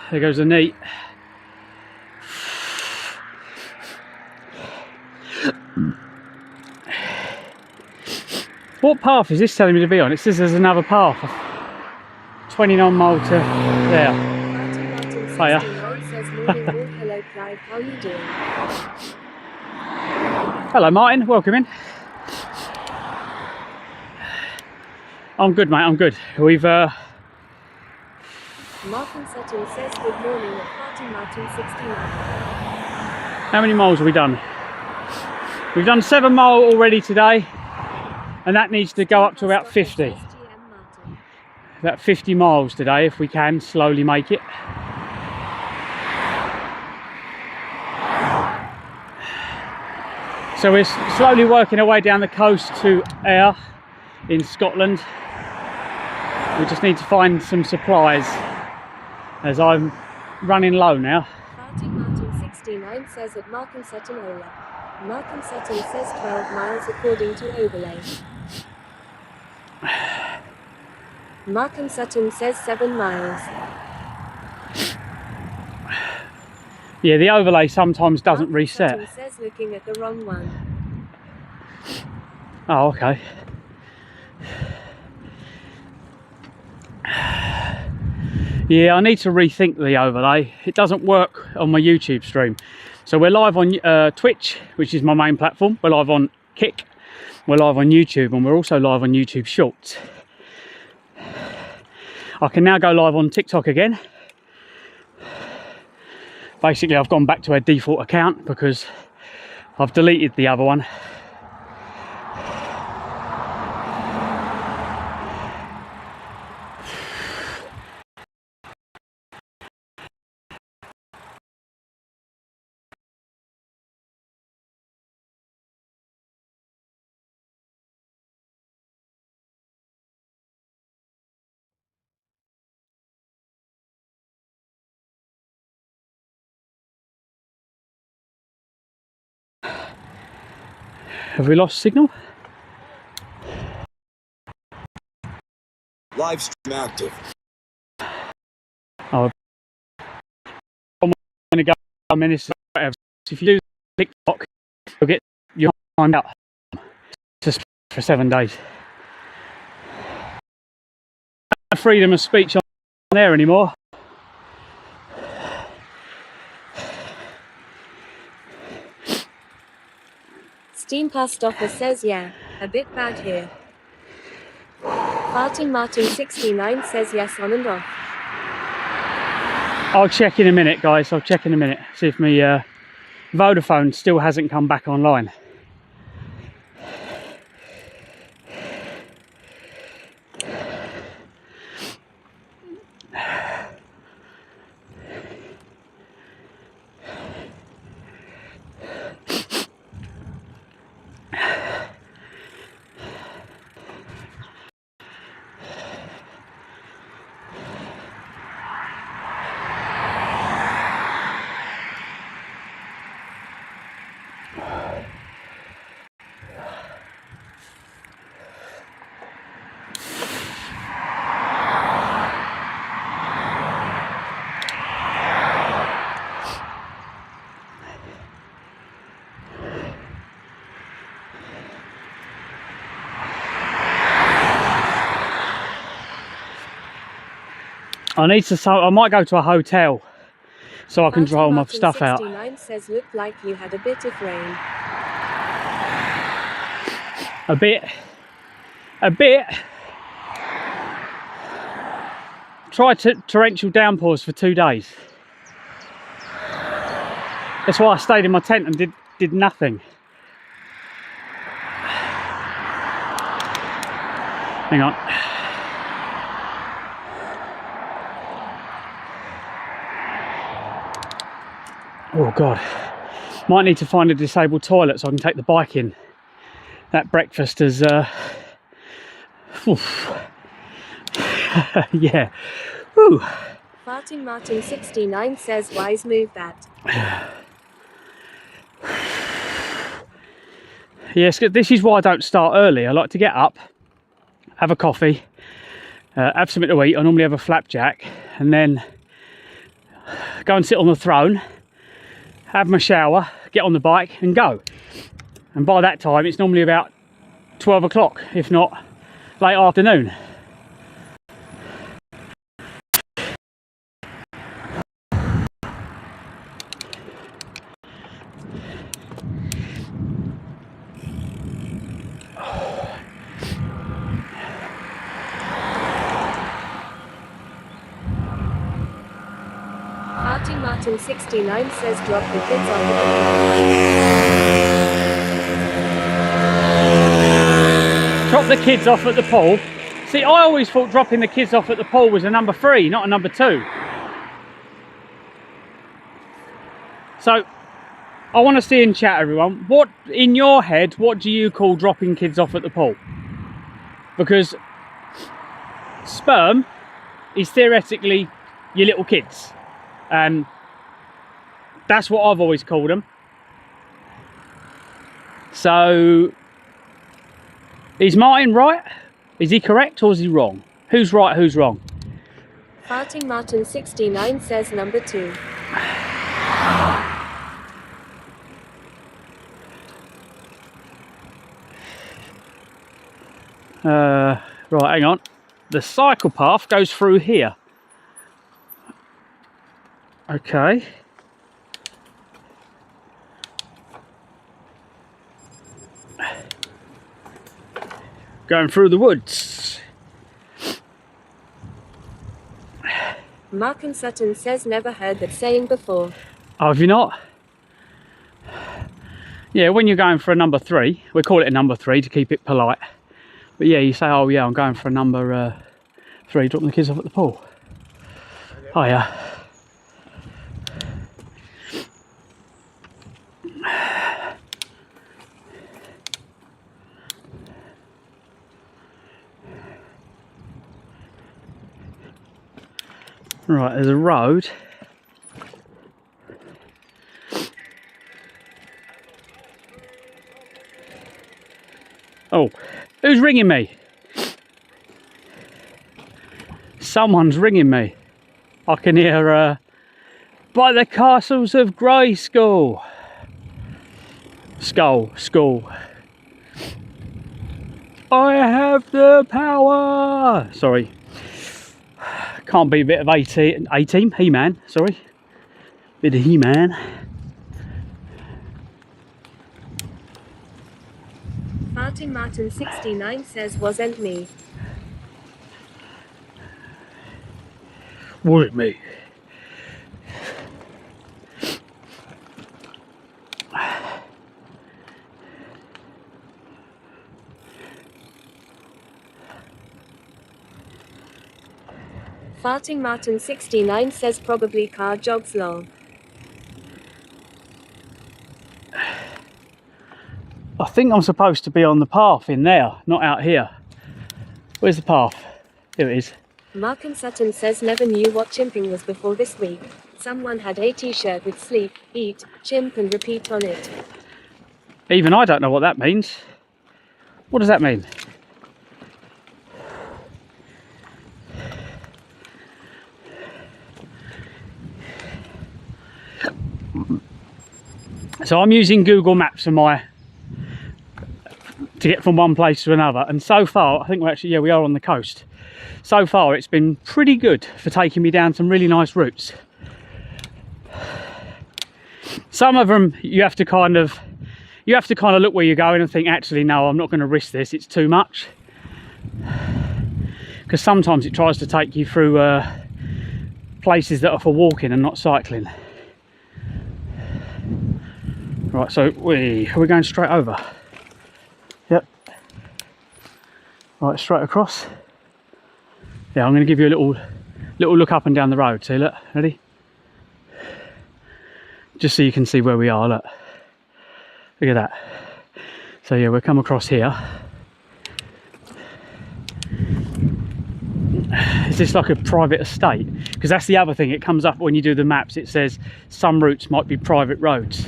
There goes the neat. What path is this telling me to be on? It says there's another path. 29 mile to there. Hiya. Hello Clive, how are you doing? Hello Martin, welcome in. I'm good mate, I'm good. We've Martin Sutton says good morning at Party Martin 69. how many miles have we done? We've done 7 miles already today, and that needs to go up to about 50. About 50 miles today if we can slowly make it. So we're slowly working our way down the coast to Ayr in Scotland. We just need to find some supplies as I'm running low now. Party Martin 69 sign says at Markham Sutton Ola. Markham Sutton says 12 miles according to overlay. Markham Sutton says 7 miles. Yeah, the overlay sometimes doesn't Markham reset. Sutton says looking at the wrong one. Oh, okay. Yeah, I need to rethink the overlay. It doesn't work on my YouTube stream. So we're live on Twitch, which is my main platform. We're live on Kick. We're live on YouTube, and we're also live on YouTube Shorts. I can now go live on TikTok again. Basically, I've gone back to a default account because I've deleted the other one. Have we lost signal? Live stream active. Oh, I'm going to go minutes. If you do TikTok, you'll get your time out just for 7 days. No freedom of speech on there anymore. Steam past offer says yeah, a bit bad here. Martin Martin 69 says yes on and off. I'll check in a minute, guys. I'll check in a minute. See if my Vodafone still hasn't come back online. I need to. I might go to a hotel so I can dry all my Martin stuff out. 69 says looked like you had a bit of rain. A bit. Tried torrential downpours for 2 days. That's why I stayed in my tent and did nothing. Hang on. Oh God. Might need to find a disabled toilet so I can take the bike in. That breakfast is yeah. Whew. Martin Martin 69 says wise move that. Yes, this is why I don't start early. I like to get up, have a coffee, have something to eat. I normally have a flapjack, and then go and sit on the throne, have my shower, get on the bike and go. And by that time it's normally about 12 o'clock, if not late afternoon. Martin 69 says drop the kids off at the pool. Drop the kids off at the pool. See, I always thought dropping the kids off at the pool was a number 3, not a number 2. So, I want to see in chat, everyone, what, in your head, what do you call dropping kids off at the pool? Because sperm is theoretically your little kids. And That's what I've always called them. So, is Martin right? Is he correct or is he wrong? Who's right, who's wrong? Farting Martin 69 says number 2. Right, hang on. The cycle path goes through here. Okay. Going through the woods. Mark and Sutton says never heard that saying before. Oh, have you not? Yeah, when you're going for a number 3, we call it a number 3 to keep it polite. But yeah, you say, oh yeah, I'm going for a number 3, dropping the kids off at the pool. Oh yeah. Right, there's a road. Oh, who's ringing me? Someone's ringing me. I can hear by the castles of Grayskull. School. I have the power. Sorry. Can't be a bit of A-Team, He-Man, sorry. Bit of He-Man. Farting Martin 69 says wasn't me. Was it me? Farting Martin 69 says probably car jogs long. I think I'm supposed to be on the path in there, not out here. Where's the path? Here it is. Mark and Sutton says never knew what chimping was before this week. Someone had a t-shirt with sleep, eat, chimp and repeat on it. Even I don't know what that means. What does that mean? So I'm using Google Maps for to get from one place to another, and so far I think we are on the coast. So far it's been pretty good for taking me down some really nice routes. Some of them you have to kind of look where you're going and think, actually no, I'm not going to risk this, it's too much. Because sometimes it tries to take you through places that are for walking and not cycling. Right, so are we going straight over? Yep. Right, straight across. Yeah, I'm going to give you a little look up and down the road. See, look, ready? Just so you can see where we are, look. Look at that. So yeah, we'll come across here. Is this like a private estate? Because that's the other thing, it comes up when you do the maps, it says some routes might be private roads.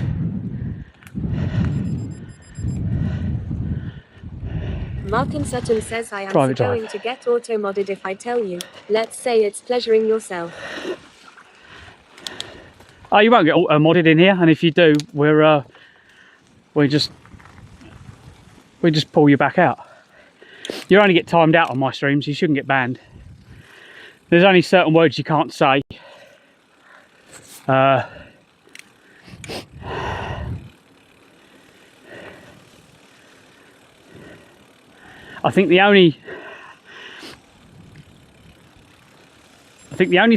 Mark and Sutton says I am Private going drive. to get auto-modded if I tell you. Let's say it's pleasuring yourself. Oh, you won't get modded in here, and if you do, we just pull you back out. You only get timed out on my streams, you shouldn't get banned. There's only certain words you can't say. I think the only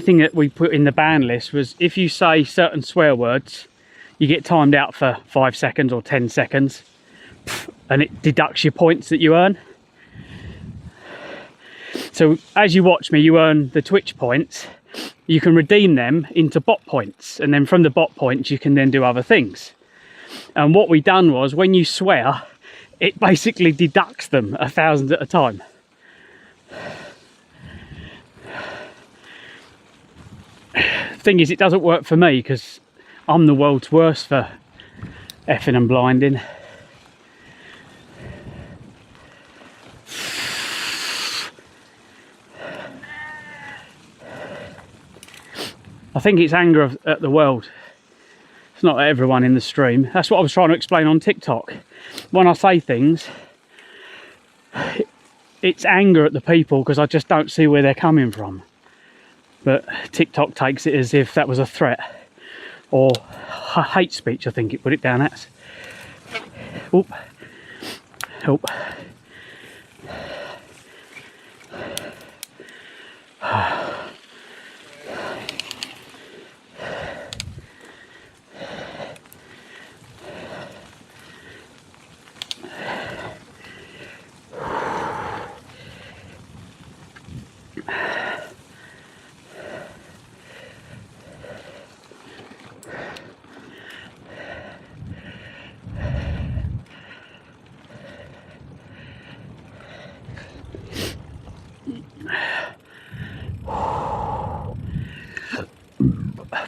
thing that we put in the ban list was if you say certain swear words, you get timed out for 5 seconds or 10 seconds, and it deducts your points that you earn. So as you watch me, you earn the Twitch points. You can redeem them into bot points, and then from the bot points you can then do other things. And what we done was, when you swear, it basically deducts them 1,000 at a time. Thing is, it doesn't work for me because I'm the world's worst for effing and blinding. I think it's anger at the world. It's not everyone in the stream. That's what I was trying to explain on TikTok. When I say things, it's anger at the people because I just don't see where they're coming from. But TikTok takes it as if that was a threat or hate speech, I think it put it down as. Oop. Oop.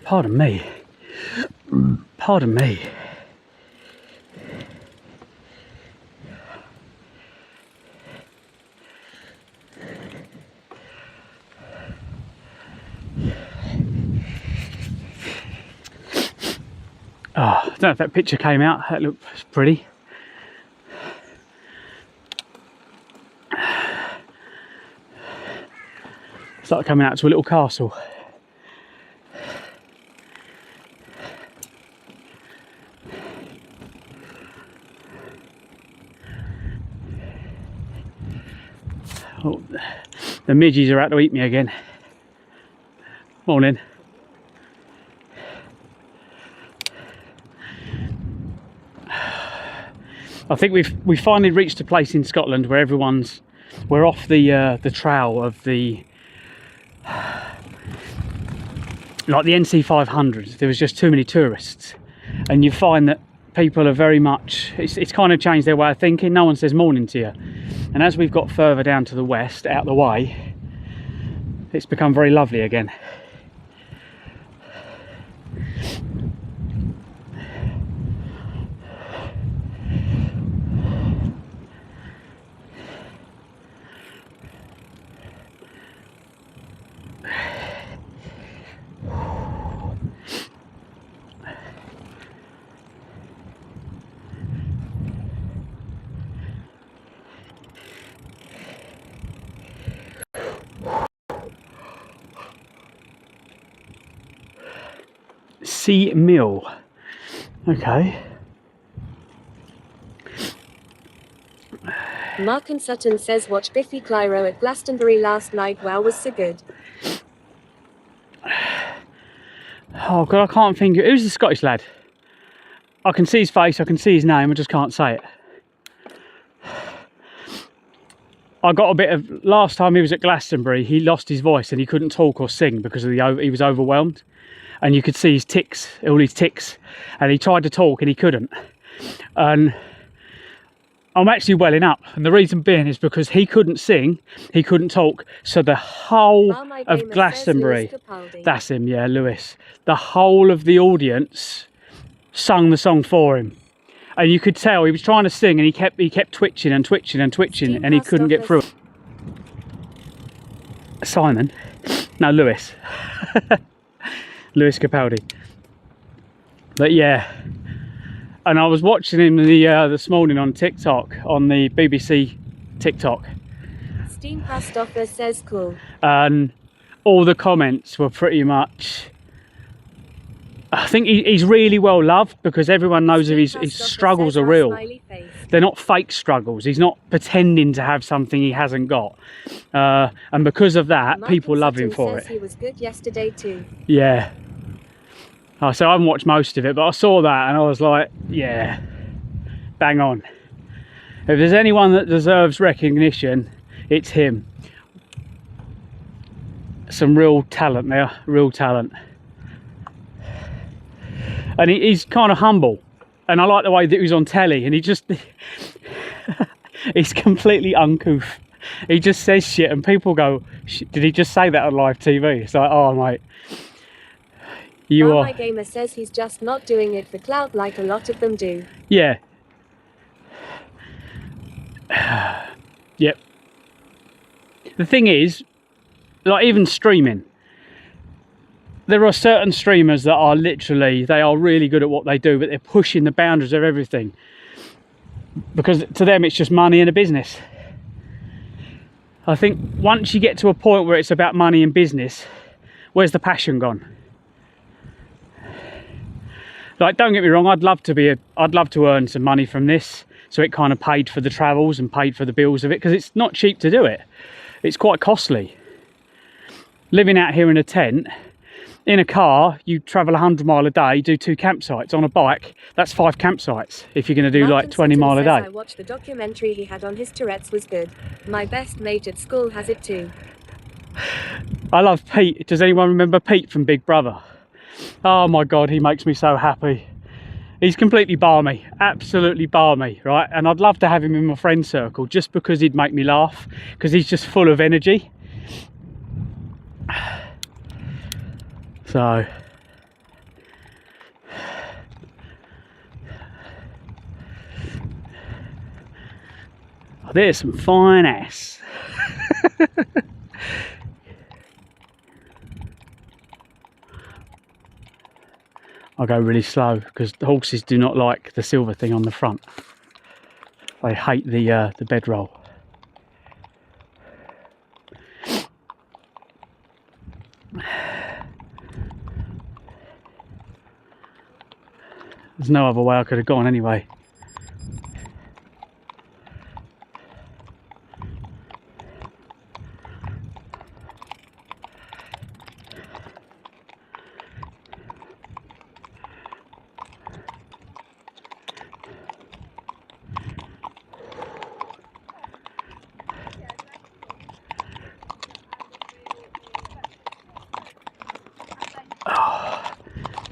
Pardon me. Pardon me. Oh, I don't know if that picture came out. That looked pretty. It's like coming out to a little castle. Oh, the midges are out to eat me again. Morning. I think we finally reached a place in Scotland where we're off the trail of the like the NC 500. There was just too many tourists, and you find that people are very much, it's kind of changed their way of thinking. No one says morning to you, and as we've got further down to the west, out the way, it's become very lovely again. Sea Mill. Okay. Mark and Sutton says watch Biffy Clyro at Glastonbury last night. Wow, was so good. Oh god, I can't think. Who's the Scottish lad? I can see his face, I can see his name, I just can't say it. I got a bit of, last time he was at Glastonbury, he lost his voice and he couldn't talk or sing because of he was overwhelmed. And you could see his tics, all his tics, and he tried to talk and he couldn't. And I'm actually welling up, and the reason being is because he couldn't sing, he couldn't talk, so the whole of Glastonbury, that's him, yeah, Lewis, the whole of the audience sung the song for him. And you could tell he was trying to sing and he kept twitching and twitching and twitching, and he couldn't get through it. Simon? No, Lewis. Lewis Capaldi. But yeah, and I was watching him this morning on TikTok, on the BBC TikTok. Steam Christopher says cool. And all the comments were pretty much, I think he's really well loved because everyone knows that his struggles are real. They're not fake struggles. He's not pretending to have something he hasn't got. And because of that, people love him for it. He was good yesterday too. Yeah. So I haven't watched most of it, but I saw that and I was like, yeah, bang on. If there's anyone that deserves recognition, it's him. Some real talent there, real talent. And he's kind of humble. And I like the way that he's on telly and he just, he's completely uncouth. He just says shit and people go, did he just say that on live TV? It's like, oh mate, You My are. gamer says he's just not doing it for clout like a lot of them do. Yeah. Yep. The thing is, like even streaming, there are certain streamers that are literally, they are really good at what they do, but they're pushing the boundaries of everything. Because to them it's just money and a business. I think once you get to a point where it's about money and business, where's the passion gone? Like, don't get me wrong, I'd love to earn some money from this, so it kind of paid for the travels and paid for the bills of it, because it's not cheap to do it. It's quite costly. Living out here in a tent, in a car, you travel 100 mile a day, do 2 campsites. On a bike, that's 5 campsites if you're going to do like 20 mile a day. I watched the documentary he had on his Tourette's was good. My best mate at school has it too. I love Pete. Does anyone remember Pete from Big Brother? Oh my God, he makes me so happy. He's completely balmy, absolutely balmy, right? And I'd love to have him in my friend circle just because he'd make me laugh, because he's just full of energy. So oh, there's some fine ass. I'll go really slow because the horses do not like the silver thing on the front. They hate the bedroll. There's no other way I could have gone anyway.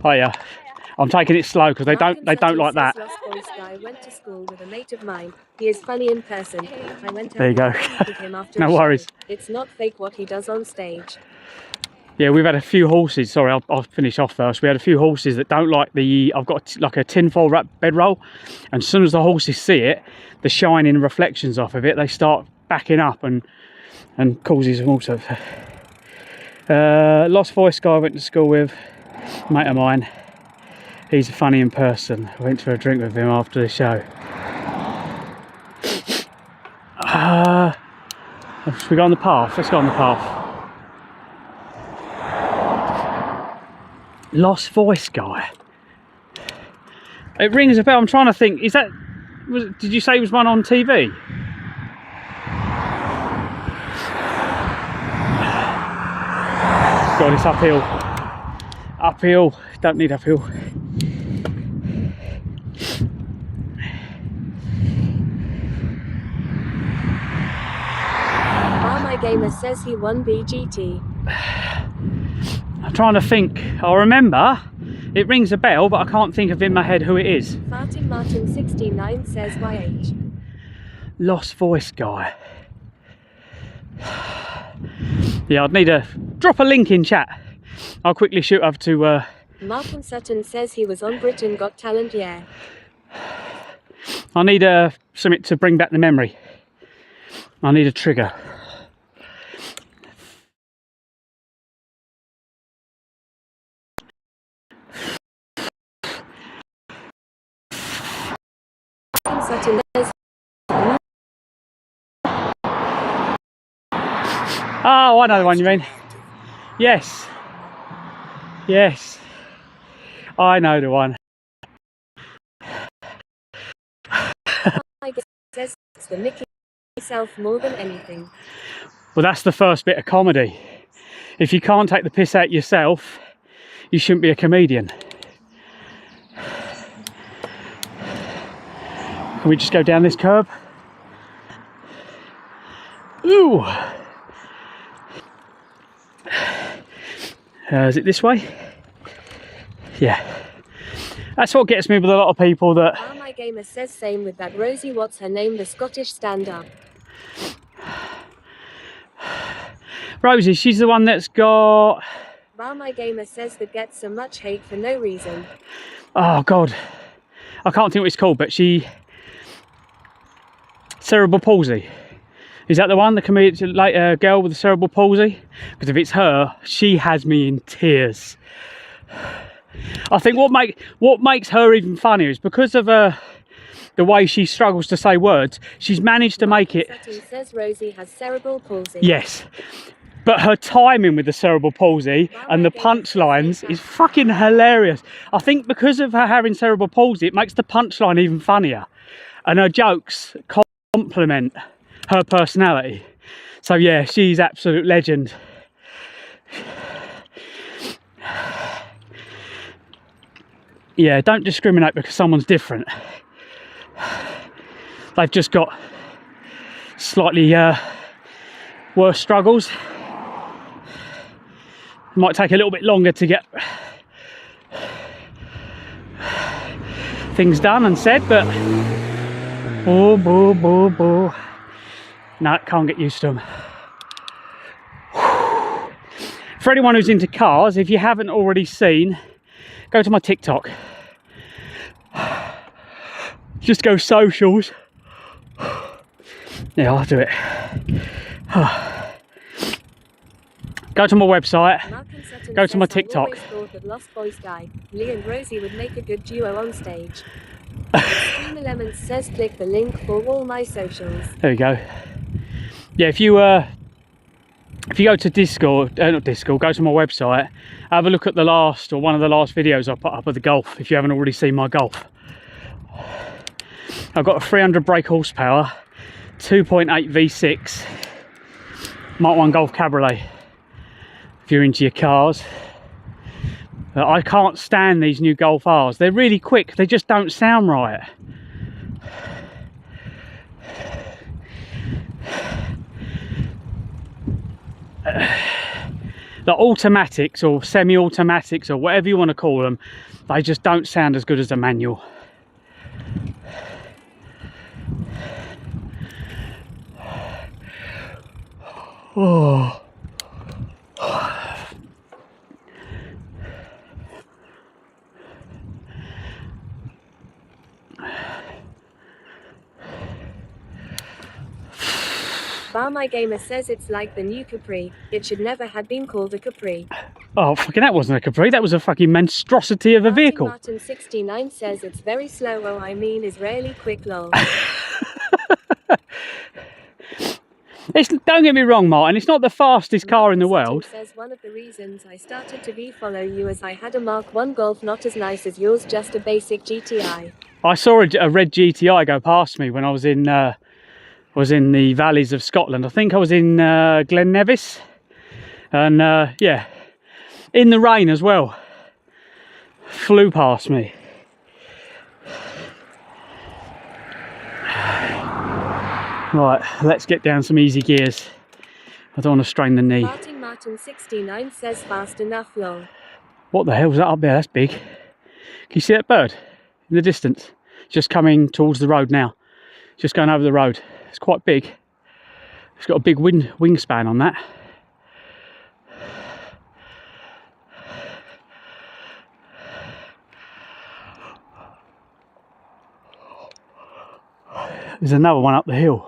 Oh yeah, I'm taking it slow because they don't like that. Lost voice guy went to school with a mate of mine. He is funny in person. I went There you go. with him after No a show. worries. It's not fake what he does on stage. Yeah, we've had a few horses. Sorry, I'll finish off first. We had a few horses that don't like the. I've got like a tinfoil wrap bedroll, and as soon as the horses see it, the shining reflections off of it, they start backing up and causes them all sorts. Lost voice guy I went to school with, mate of mine. He's funny in person. I went for a drink with him after the show. Should we go on the path? Let's go on the path. Lost voice guy. It rings a bell. I'm trying to think. Is that? Did you say it was one on TV? God, it's uphill. Uphill. Don't need uphill. My gamer says he won BGT. I'm trying to think. I remember. It rings a bell, but I can't think of in my head who it is. Martin69 says YH. Lost voice guy. Yeah, I'd need to drop a link in chat. I'll quickly shoot up to. Martin Sutton says he was on Britain Got Talent, yeah. I need something to bring back the memory. I need a trigger. Sutton says Oh, I know the one you mean. Yes. Yes. I know the one. my gamer says it's the Mickey himself more than anything. Well, that's the first bit of comedy. If you can't take the piss out yourself, you shouldn't be a comedian. Can we just go down this curb? Ooh! Is it this way? Yeah. That's what gets me with a lot of people that... My gamer says same with that Rosie, what's her name, the Scottish stand-up. Rosie, she's the one that's got... While my gamer says that gets so much hate for no reason. Oh God, I can't think what it's called, but cerebral palsy. Is that the one, the comedian, like a girl with the cerebral palsy? Because if it's her, she has me in tears. I think what makes her even funnier is because of the way she struggles to say words. She's managed to make it. Sutton says Rosie has cerebral palsy. Yes, but her timing with the cerebral palsy and the punchlines is fucking hilarious. I think because of her having cerebral palsy, it makes the punchline even funnier, and her jokes complement her personality. So yeah, she's absolute legend. Yeah, don't discriminate because someone's different. They've just got slightly worse struggles. It might take a little bit longer to get things done and said, but no, can't get used to them. For anyone who's into cars, if you haven't already seen, go to my TikTok. Just go socials. Yeah, I'll do it. Go to my website. Go to my TikTok. I always thought that Lost Boys guy, Lee and Rosie would make a good duo on stage. Streamer Lemons says click the link for all my socials. There we go. Yeah, if you go to Discord, not Discord, go to my website, have a look at the last, or one of the last videos I put up of the Golf, if you haven't already seen my Golf. I've got a 300 brake horsepower, 2.8 V6, Mark 1 Golf Cabriolet, if you're into your cars. I can't stand these new Golf R's. They're really quick, they just don't sound right. The automatics or semi-automatics or whatever you want to call them, they just don't sound as good as a manual. Oh. Bar My Gamer says it's like the new Capri. It should never have been called a Capri. Oh, fucking that wasn't a Capri, that was a fucking monstrosity of a vehicle. Martin 69 says it's very slow, oh I mean is really quick lol. Don't get me wrong, Martin, it's not the fastest car in the world. Says one of the reasons I started to follow you as I had a Mark 1 Golf not as nice as yours, just a basic GTI. I saw a red GTI go past me when I was in the valleys of Scotland. I think I was in Glen Nevis, and yeah, in the rain as well. Flew past me. Right, let's get down some easy gears. I don't want to strain the knee. Martin 69 says fast enough lol. What the hell is that up there? That's big. Can you see that bird in the distance? Just coming towards the road now. Just going over the road. It's quite big. It's got a big wingspan on that. There's another one up the hill.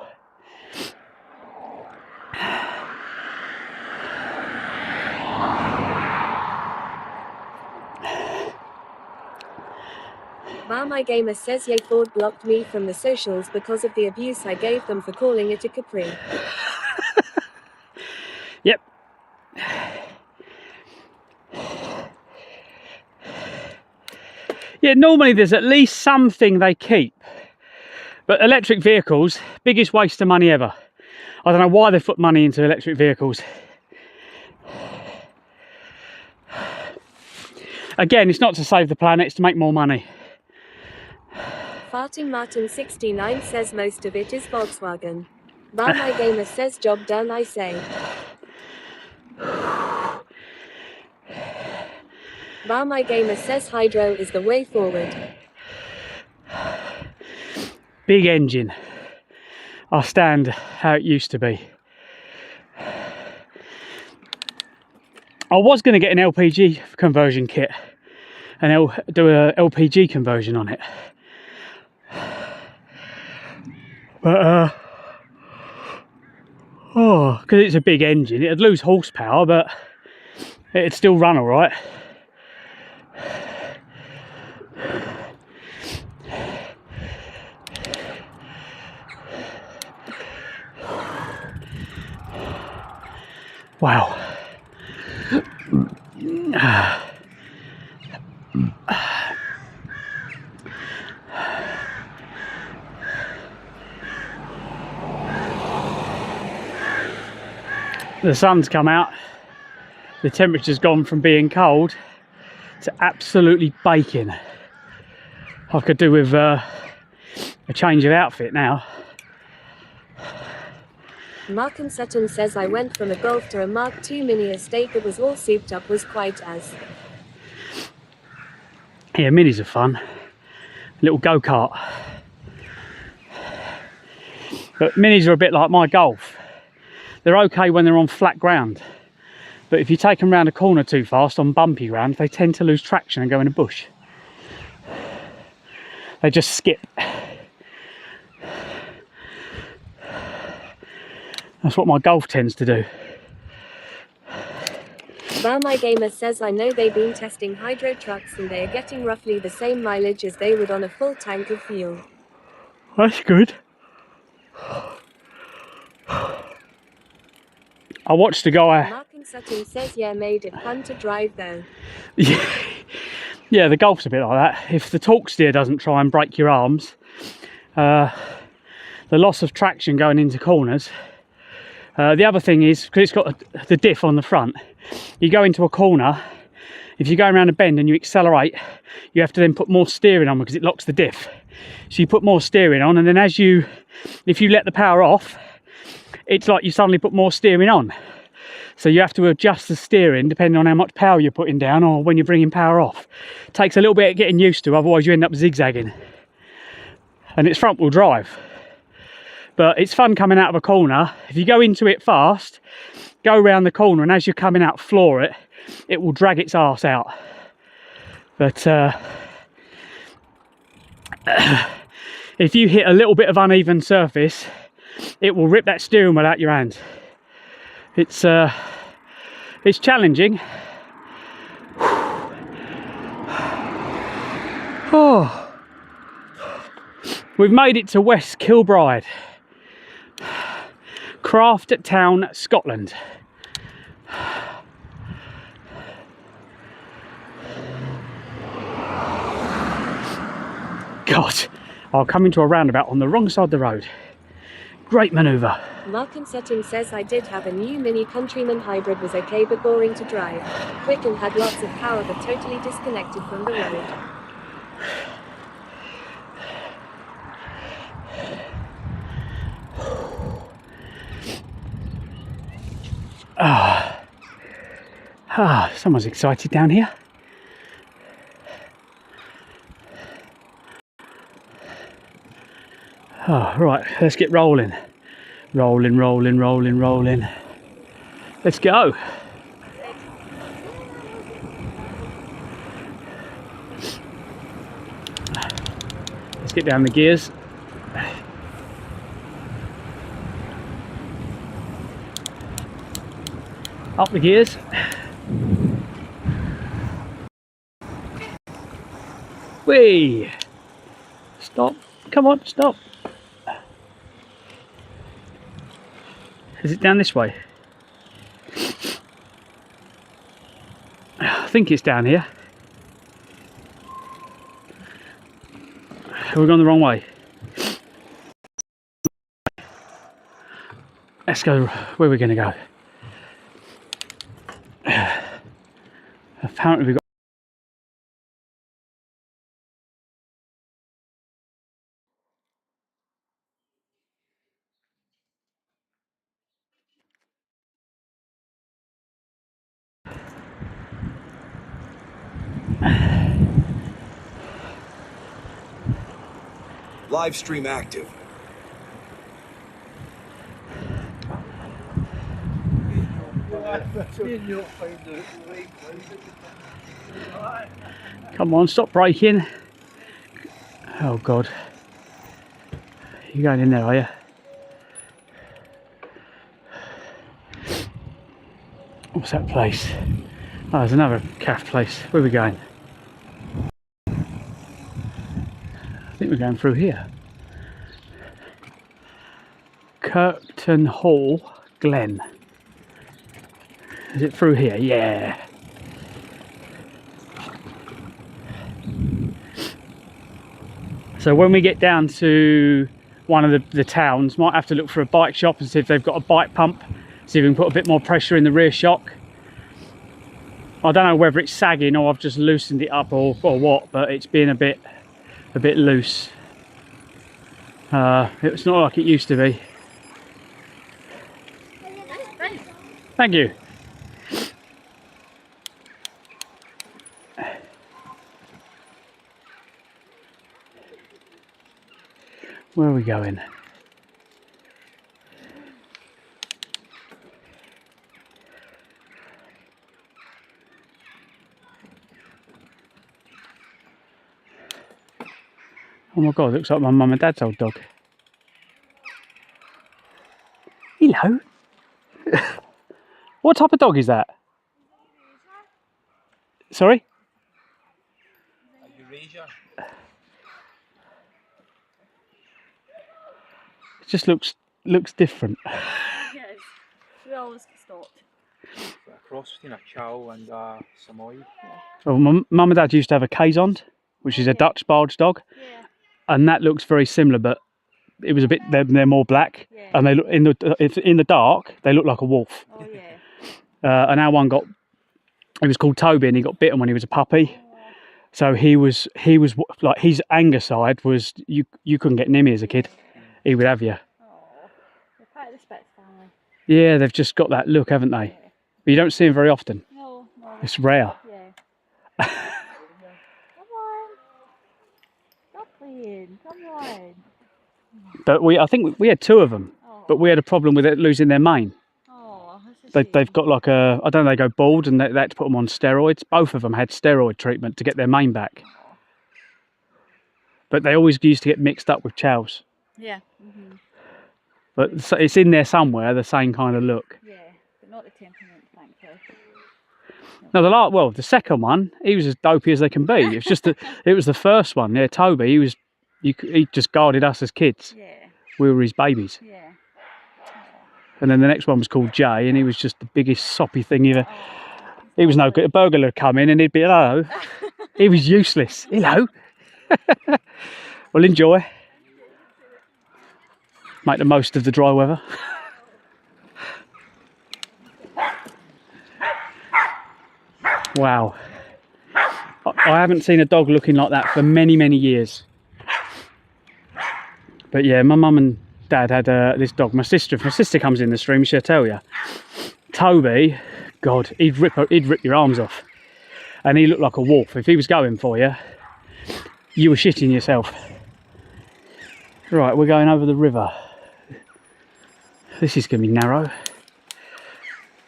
Bar My Gamer says Yay Ford blocked me from the socials because of the abuse I gave them for calling it a Capri. Yep. Yeah, normally there's at least something they keep. But electric vehicles, biggest waste of money ever. I don't know why they put money into electric vehicles. Again, it's not to save the planet, it's to make more money. Farting Martin 69 says most of it is Volkswagen. Bar My Gamer says job done I say. Bar My Gamer says hydro is the way forward. Big engine. I'll stand how it used to be. I was going to get an LPG conversion kit and do a LPG conversion on it, but because it's a big engine, it'd lose horsepower, but it'd still run all right. Wow. The sun's come out, the temperature's gone from being cold to absolutely baking. I could do with a change of outfit now. Mark and Sutton says I went from a Golf to a Mark II Mini estate that was all souped up was quite as. Yeah, minis are fun. Little go-kart. But minis are a bit like my Golf. They're okay when they're on flat ground. But if you take them round a corner too fast on bumpy ground, they tend to lose traction and go in a bush. They just skip. That's what my Golf tends to do. My Gamer says I know they've been testing hydro trucks and they are getting roughly the same mileage as they would on a full tank of fuel. That's good. I watched a guy. Mark and Sutton says yeah, made it fun to drive though. Yeah, the Golf's a bit like that. If the torque steer doesn't try and break your arms, the loss of traction going into corners. The other thing is, because it's got the diff on the front, you go into a corner, if you're going around a bend and you accelerate, you have to then put more steering on because it locks the diff. So you put more steering on, and then if you let the power off, it's like you suddenly put more steering on. So you have to adjust the steering depending on how much power you're putting down or when you're bringing power off. It takes a little bit of getting used to, otherwise you end up zigzagging. And it's front wheel drive. But it's fun coming out of a corner. If you go into it fast, go around the corner, and as you're coming out, floor it, it will drag its arse out. But if you hit a little bit of uneven surface, it will rip that steering wheel out your hands. It's challenging. Oh, we've made it to West Kilbride, Craft Town, Scotland. God, I'll come into a roundabout on the wrong side of the road. Great manoeuvre. Mark and Sutton says I did have a new Mini Countryman hybrid, was okay but boring to drive. Quick and had lots of power but totally disconnected from the road. Someone's excited down here. Right, let's get rolling. Rolling. Let's go. Let's get down the gears. Up the gears. Whee! Stop. Come on, stop. Is it down this way? I think it's down here. Have we gone the wrong way? Let's go where we're going to go. Apparently we've got Live stream active. Come on, stop braking. Oh God. You going in there, are you? What's that place? Oh, there's another calf place. Where are we going? I think we're going through here. Kirkton Hall, Glen. Is it through here? Yeah. So when we get down to one of the towns, might have to look for a bike shop and see if they've got a bike pump, see if we can put a bit more pressure in the rear shock. I don't know whether it's sagging or I've just loosened it up or what, but it's been a bit loose. It's not like it used to be. Thank you. Where are we going? Oh my God, it looks like my mum and dad's old dog. Hello. What type of dog is that? Sorry? It just looks different. Yes, we always get stopped. A cross between a chow and a Samoyed. Well, my mum and dad used to have a Kazond, which is a Dutch barge dog, Yeah, and that looks very similar, but it was a bit. They're more black, yeah. and they look in the dark. They look like a wolf. Oh yeah. And our one got. It was called Toby, and he got bitten when he was a puppy. So he was like, his anger side was you couldn't get near me as a kid. He would have you. Oh, they're part of the Spitz family. Yeah, they've just got that look, haven't they? But you don't see them very often. No, no. It's rare. Yeah. Come on. Stop playing. Come on. But I think we had two of them, Oh. but we had a problem with it losing their mane. Oh, that's a shame. They've got like I don't know, they go bald and they had to put them on steroids. Both of them had steroid treatment to get their mane back. But they always used to get mixed up with chows. Yeah. Mm-hmm. But it's in there somewhere, the same kind of look. Yeah, but not the temperament, thankfully. No, the second one, he was as dopey as they can be. It's just it was the first one. Yeah, Toby, he just guarded us as kids. Yeah. We were his babies. Yeah. And then the next one was called Jay, and he was just the biggest soppy thing ever. He was no good. A burglar would come in and he'd be, hello. He was useless. Hello. Well, enjoy. Make the most of the dry weather. Wow. I haven't seen a dog looking like that for many, many years. But yeah, my mum and dad had this dog. My sister, if my sister comes in the stream, she'll tell you. Toby, God, he'd rip your arms off. And he looked like a wolf. If he was going for you, you were shitting yourself. Right, we're going over the river. This is going to be narrow.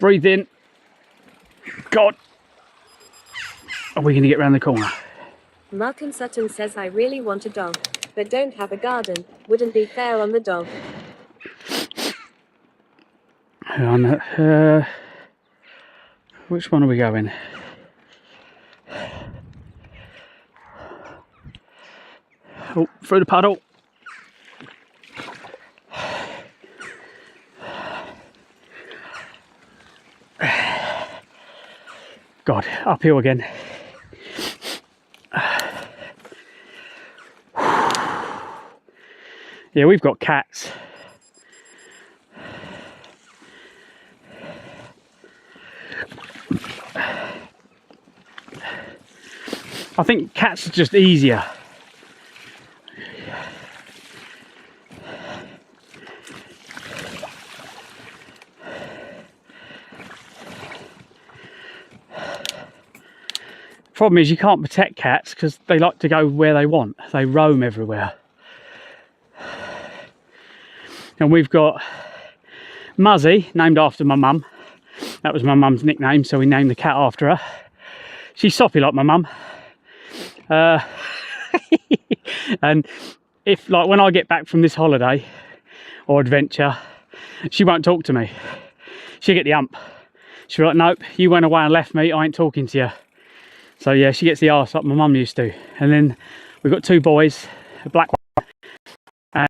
Breathe in. God. Are we going to get round the corner? Malcolm Sutton says, I really want a dog, but don't have a garden. Wouldn't be fair on the dog. Hang on, which one are we going? Oh, through the puddle. God, uphill again. Yeah, we've got cats. I think cats are just easier. Problem is you can't protect cats because they like to go where they want. They roam everywhere. And we've got Muzzy, named after my mum, That was my mum's nickname, so we named the cat after her. She's soppy like my mum. And if, like, when I get back from this holiday or adventure, she won't talk to me. She'll get the hump. She'll be like, nope, you went away and left me, I ain't talking to you. So yeah, she gets the arse like my mum used to. And then we've got 2 boys, a black one and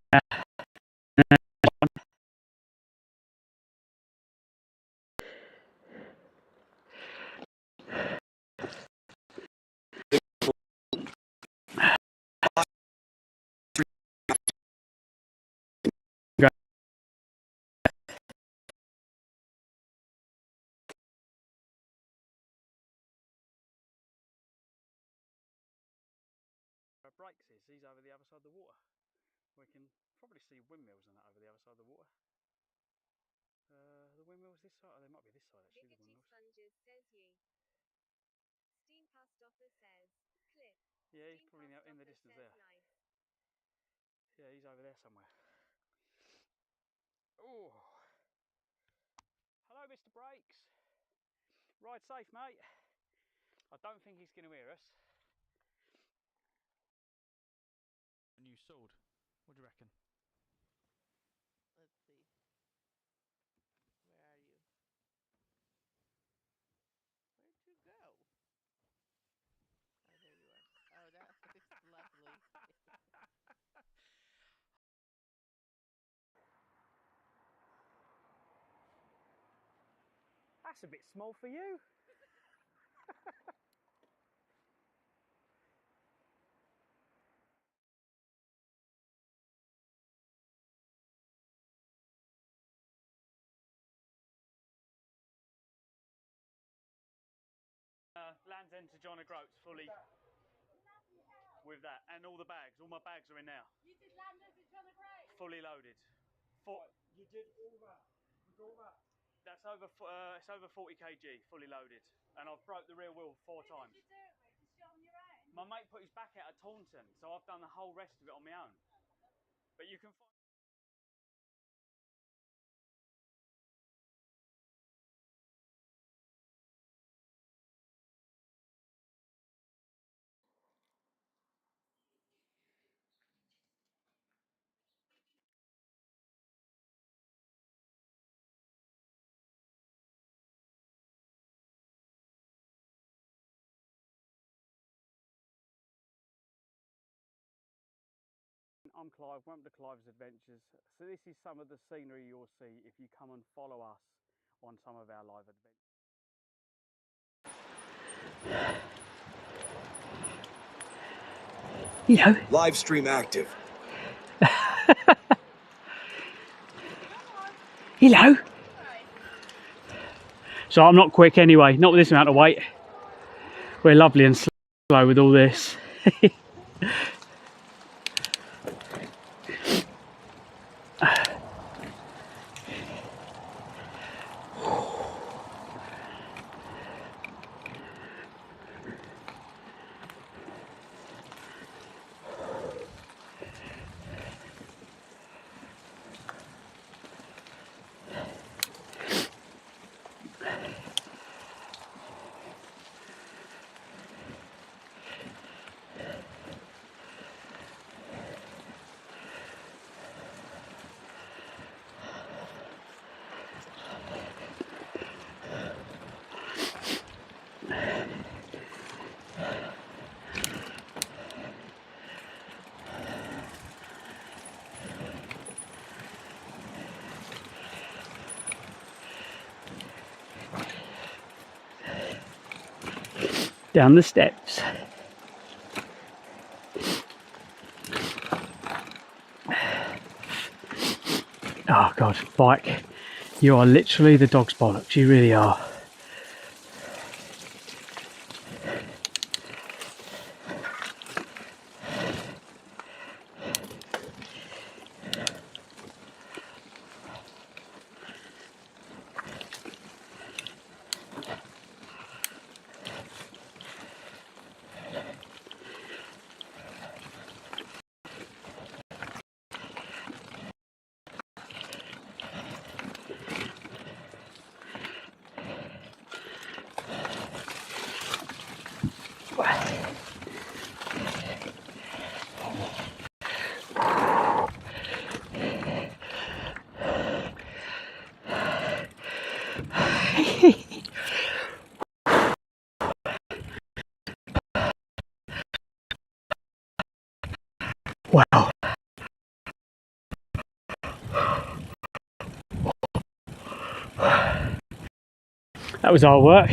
breaks is he's over the other side of the water. We can probably see windmills and that over the other side of the water. The windmills this side, oh, they might be this side actually. The windmills. Sponges, says you. Steam Pastoffer says, Cliff. Yeah, he's probably in the distance there. Life. Yeah, he's over there somewhere. Oh, hello, Mr. Brakes. Ride safe, mate. I don't think he's going to hear us. A new sword. What do you reckon? Let's see. Where are you? Where'd you go? Oh, there you are. Oh, that looks lovely. That's a bit small for you. Land's End to John O'Groats fully with that, and all the bags. All my bags are in now. You did Landers at John O'Groats? Fully loaded. You did all that. You got all that. That's over. It's over 40 kg, fully loaded, and I've broke the rear wheel 4 times. Who did you do it with? Just you on your own? My mate put his back out at Taunton, so I've done the whole rest of it on my own. But you can find. I'm Clive, welcome to Clive's Adventures. So this is some of the scenery you'll see if you come and follow us on some of our live adventures. You know. Live stream active. Hello. So I'm not quick anyway, not with this amount of weight. We're lovely and slow with all this. Down the steps. Oh God, bike, you are literally the dog's bollocks, you really are. That was our work.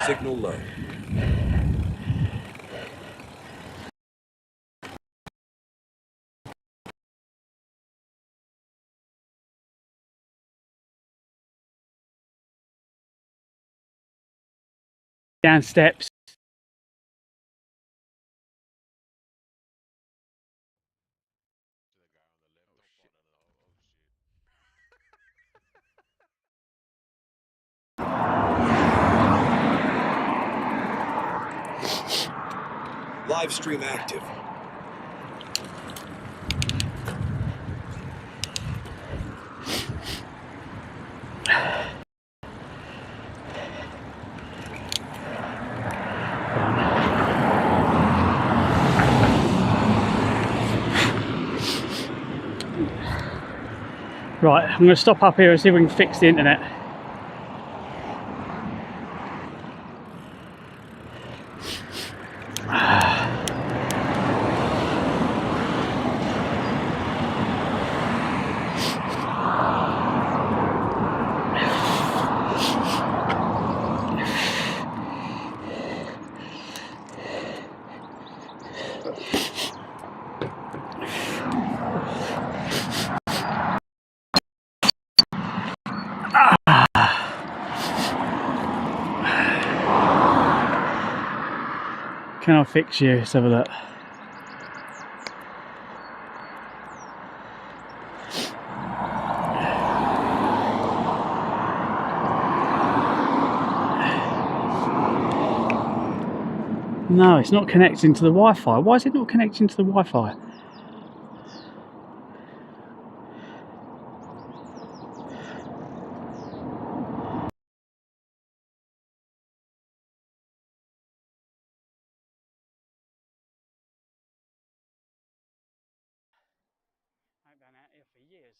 Signal low. Down steps. Live stream active. Right, I'm going to stop up here and see if we can fix the internet. Can I fix you? Let's have a look. No, it's not connecting to the Wi-Fi. Why is it not connecting to the Wi-Fi? I've been out here for years.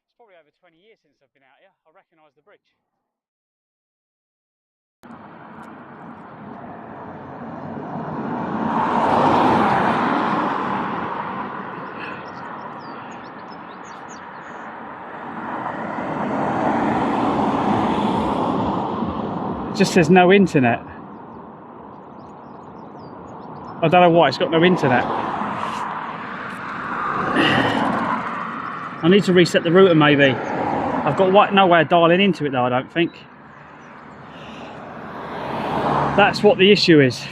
It's probably over 20 years since I've been out here. I recognise the bridge. It just says no internet. I don't know why it's got no internet. I need to reset the router maybe. I've got no way of dialing into it though, I don't think. That's what the issue is.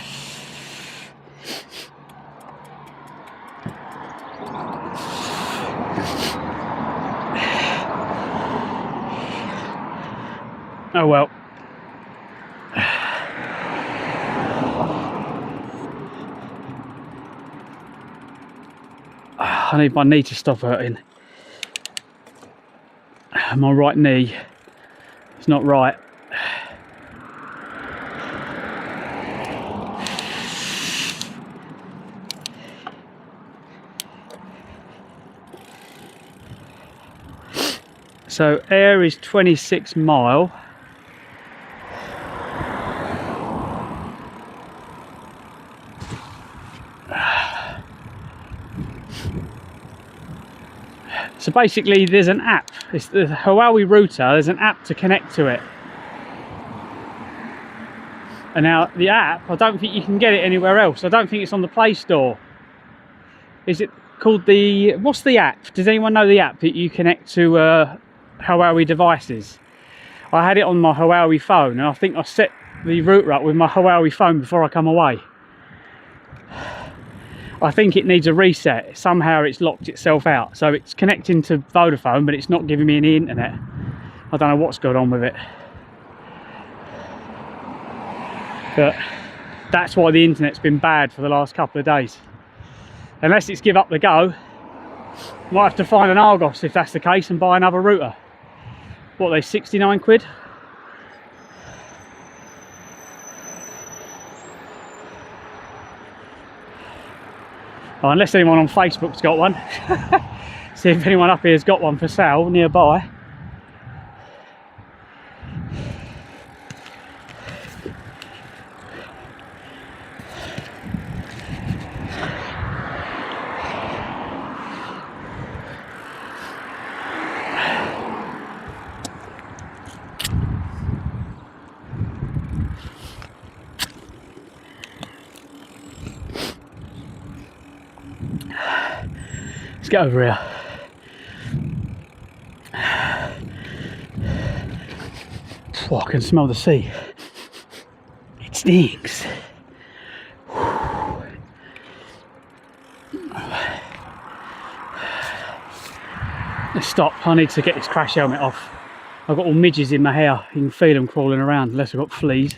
Oh well. I need my knee to stop hurting. My right knee is not right. So air is 26 mile. So basically there's an app, it's the Huawei router, there's an app to connect to it. And now the app, I don't think you can get it anywhere else. I don't think it's on the Play Store. Is it called the, what's the app? Does anyone know the app that you connect to Huawei devices? I had it on my Huawei phone and I think I set the router up with my Huawei phone before I come away. I think it needs a reset. Somehow it's locked itself out. So it's connecting to Vodafone, but it's not giving me any internet. I don't know what's going on with it. But that's why the internet's been bad for the last couple of days. Unless it's give up the go, might have to find an Argos if that's the case and buy another router. What are they, 69 quid? Oh, unless anyone on Facebook's got one. See if anyone up here's got one for sale nearby. Let's get over here. Oh, I can smell the sea. It stinks. Let's stop. I need to get this crash helmet off. I've got all midges in my hair. You can feel them crawling around, unless I've got fleas.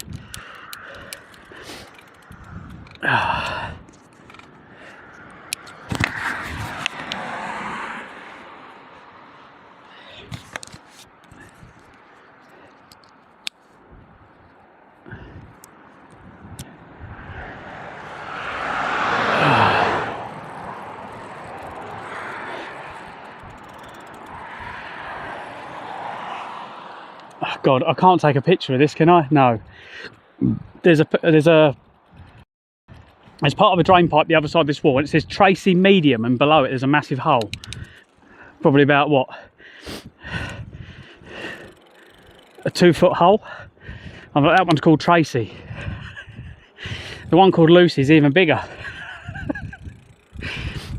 Oh God, I can't take a picture of this, can I? No. There's part of a drain pipe the other side of this wall, and it says Tracy Medium, and below it there's a massive hole. Probably about what? A 2-foot hole. That one's called Tracy. The one called Lucy's even bigger.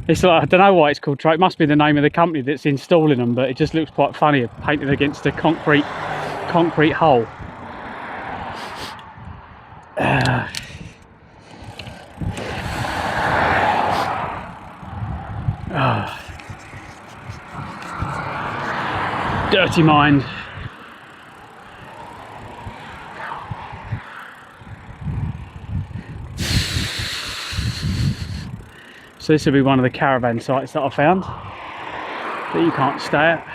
It's like, I don't know why it's called Tracy. It must be the name of the company that's installing them, but it just looks quite funny painted against a concrete hole. Dirty mind. So this will be one of the caravan sites that I found that you can't stay at.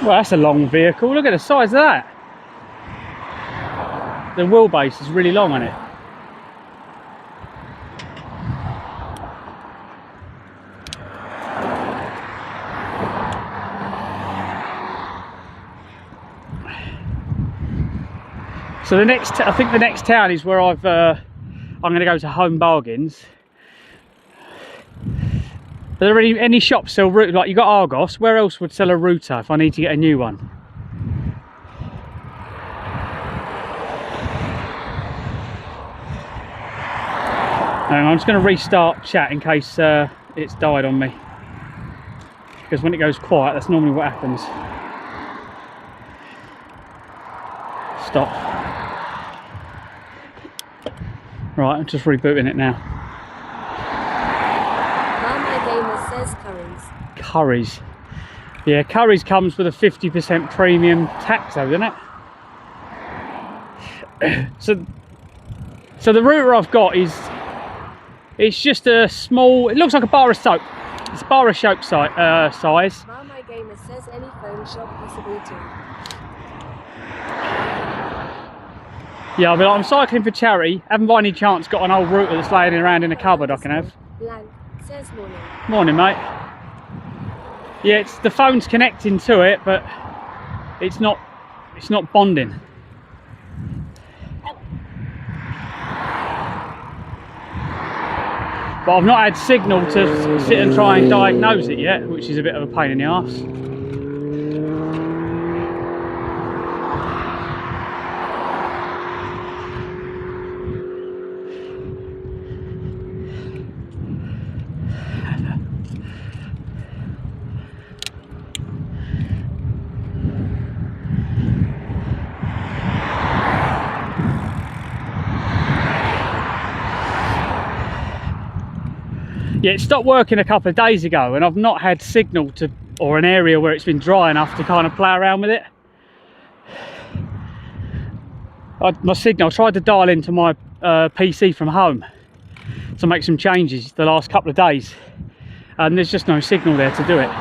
Well, that's a long vehicle. Look at the size of that. The wheelbase is really long on it. So I think the next town is where I'm going to go to Home Bargains. Are there any shops sell router? Like, you got Argos. Where else would sell a router if I need to get a new one? Hang on, I'm just going to restart chat in case it's died on me. Because when it goes quiet, that's normally what happens. Stop. Right, I'm just rebooting it now. Curry's. Yeah, Curry's comes with a 50% premium tax though, doesn't it? So the router I've got it's just a small, it looks like a bar of soap. It's a bar of soap size. My Gamer says any phone shop possible too. Yeah, but I'm cycling for charity. Haven't by any chance got an old router that's laying around in a cupboard I can have. Blank says morning. Morning, mate. Yeah, the phone's connecting to it, but it's not bonding. But I've not had signal to sit and try and diagnose it yet, which is a bit of a pain in the arse. Yeah, it stopped working a couple of days ago, and I've not had signal or an area where it's been dry enough to kind of play around with it. My signal, I tried to dial into my PC from home to make some changes the last couple of days, and there's just no signal there to do it.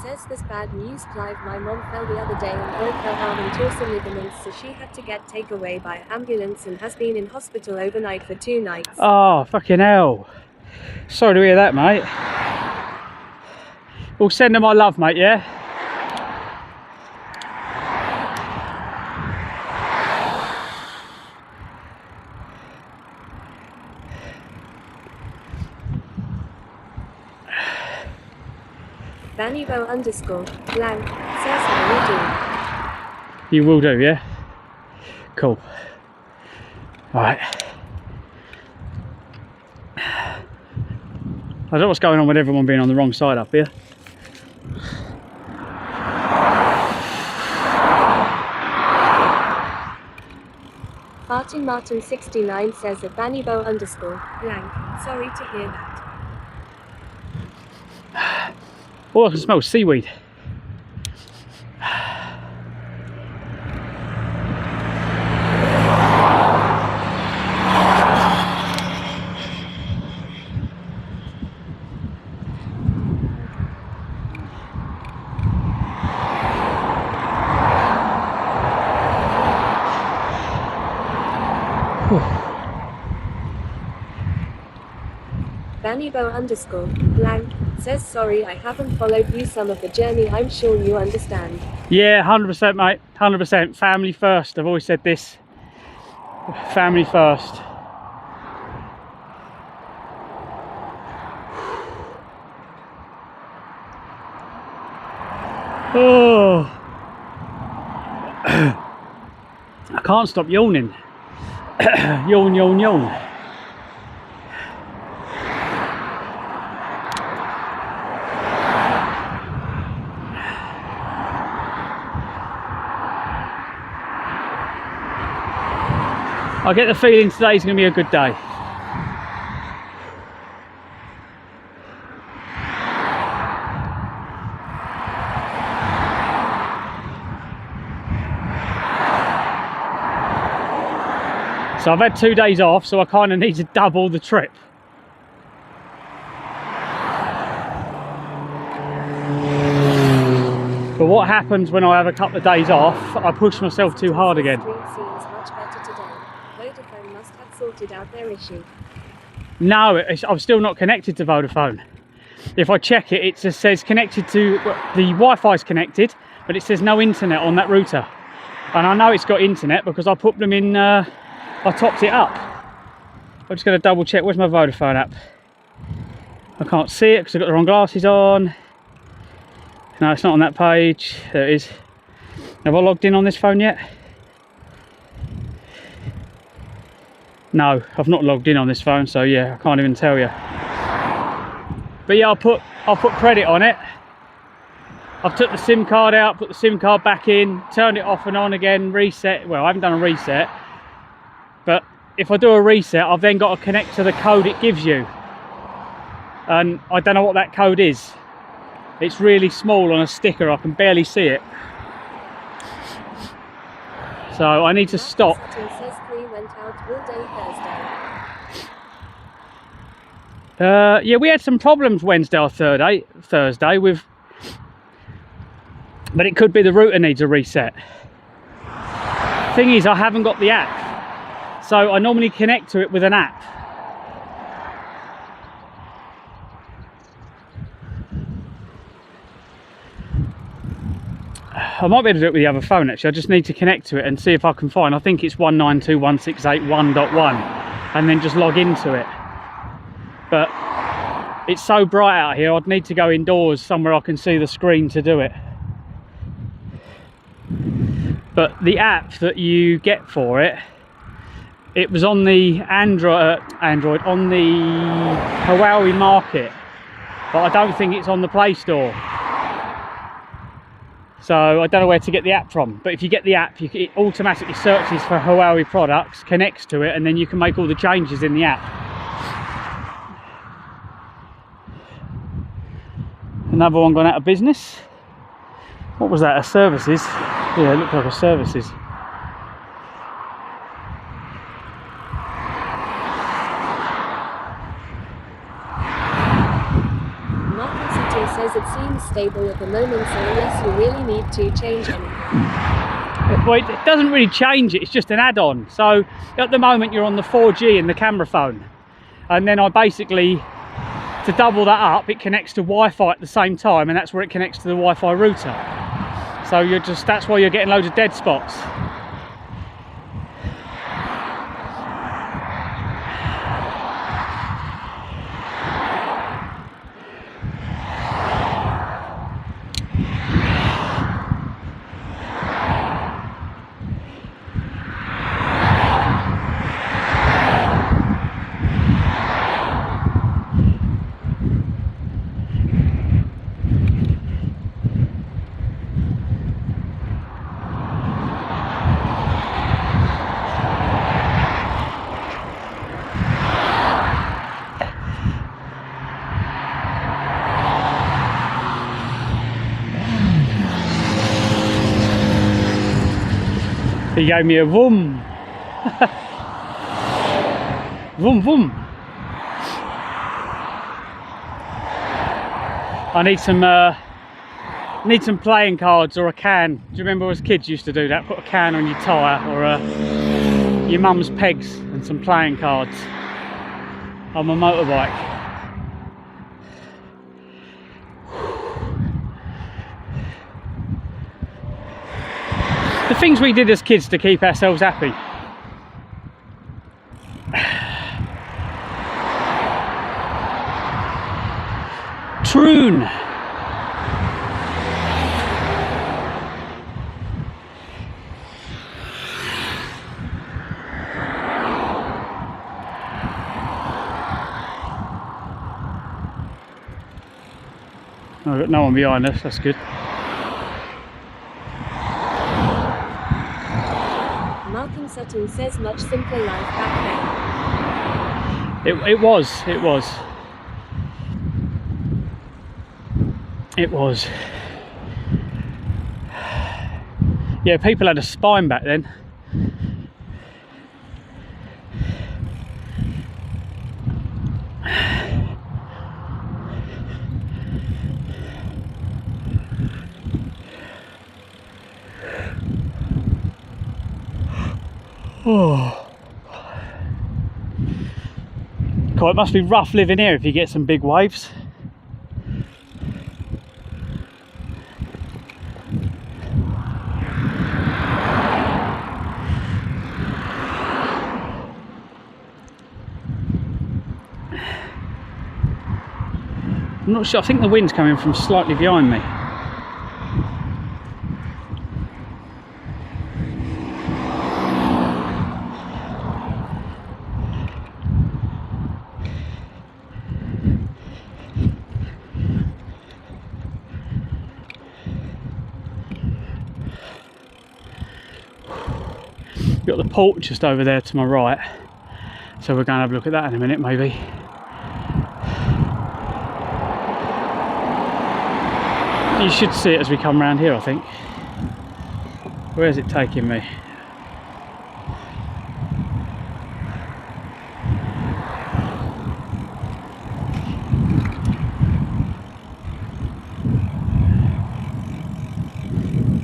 Says this bad news, Clive. My mom fell the other day and broke her arm and tore some ligaments, so she had to get taken away by ambulance and has been in hospital overnight for 2 nights. Oh, fucking hell. Sorry to hear that, mate. We'll send her my love, mate, yeah? Vannibo _ blank says how You will do, yeah? Cool. Alright. I don't know what's going on with everyone being on the wrong side up here. Martin Martin 69 says that Vannibo _ blank. Sorry to hear that. Oh, I can smell seaweed. Vannibo _ blank says sorry I haven't followed you some of the journey. I'm sure you understand. Yeah, 100%, mate. 100%. Family first. I've always said this. Family first. Oh. I can't stop yawning. Yawn, yawn, yawn. I get the feeling today's going to be a good day. So I've had 2 days off, so I kind of need to double the trip. But what happens when I have a couple of days off, I push myself too hard again. Stream seems much better today. Vodafone must have sorted out their issue. No, I'm still not connected to Vodafone. If I check it, it just says connected to, the Wi-Fi's connected, but it says no internet on that router. And I know it's got internet because I put them in, I topped it up. I'm just going to double check, where's my Vodafone app? I can't see it because I've got the wrong glasses on. No, it's not on that page. There it is. Have I logged in on this phone yet? No, I've not logged in on this phone, so yeah, I can't even tell you. But yeah, I'll put credit on it. I've took the SIM card out, put the SIM card back in, turned it off and on again, reset. Well, I haven't done a reset, but if I do a reset, I've then got to connect to the code it gives you. And I don't know what that code is. It's really small on a sticker, I can barely see it. So I need to stop. Says 3 went out all day Thursday. Yeah, we had some problems Wednesday or Thursday with, but it could be the router needs a reset. Thing is, I haven't got the app, so I normally connect to it with an app. I might be able to do it with the other phone actually. I just need to connect to it and see if I can find, I think it's 192.168.1.1, and then just log into it. But it's so bright out here, I'd need to go indoors somewhere I can see the screen to do it. But the app that you get for it, it was on the Android on the Huawei market, but I don't think it's on the Play Store. So I don't know where to get the app from, but if you get the app, it automatically searches for Huawei products, connects to it, and then you can make all the changes in the app. Another one gone out of business. What was that, a services? Yeah, it looked like a services. as it seems stable at the moment, so unless you really need to change anything. Well, it doesn't really change it, it's just an add-on. So at the moment you're on the 4G in the camera phone, and then I basically, to double that up, it connects to Wi-Fi at the same time, and that's where it connects to the Wi-Fi router. So that's why you're getting loads of dead spots. He gave me a vroom. Vroom vroom. I need some playing cards or a can. Do you remember as kids used to do that? Put a can on your tyre or your mum's pegs and some playing cards on my motorbike. The things we did as kids to keep ourselves happy. Troon. I've got no one behind us, that's good. Sutton says much simpler life back then. It was. Yeah, people had a spine back then. Oh. God, it must be rough living here if you get some big waves. I'm not sure, I think the wind's coming from slightly behind me. Got the port just over there to my right, so we're going to have a look at that in a minute maybe. You should see it as we come round here, I think. Where's it taking me?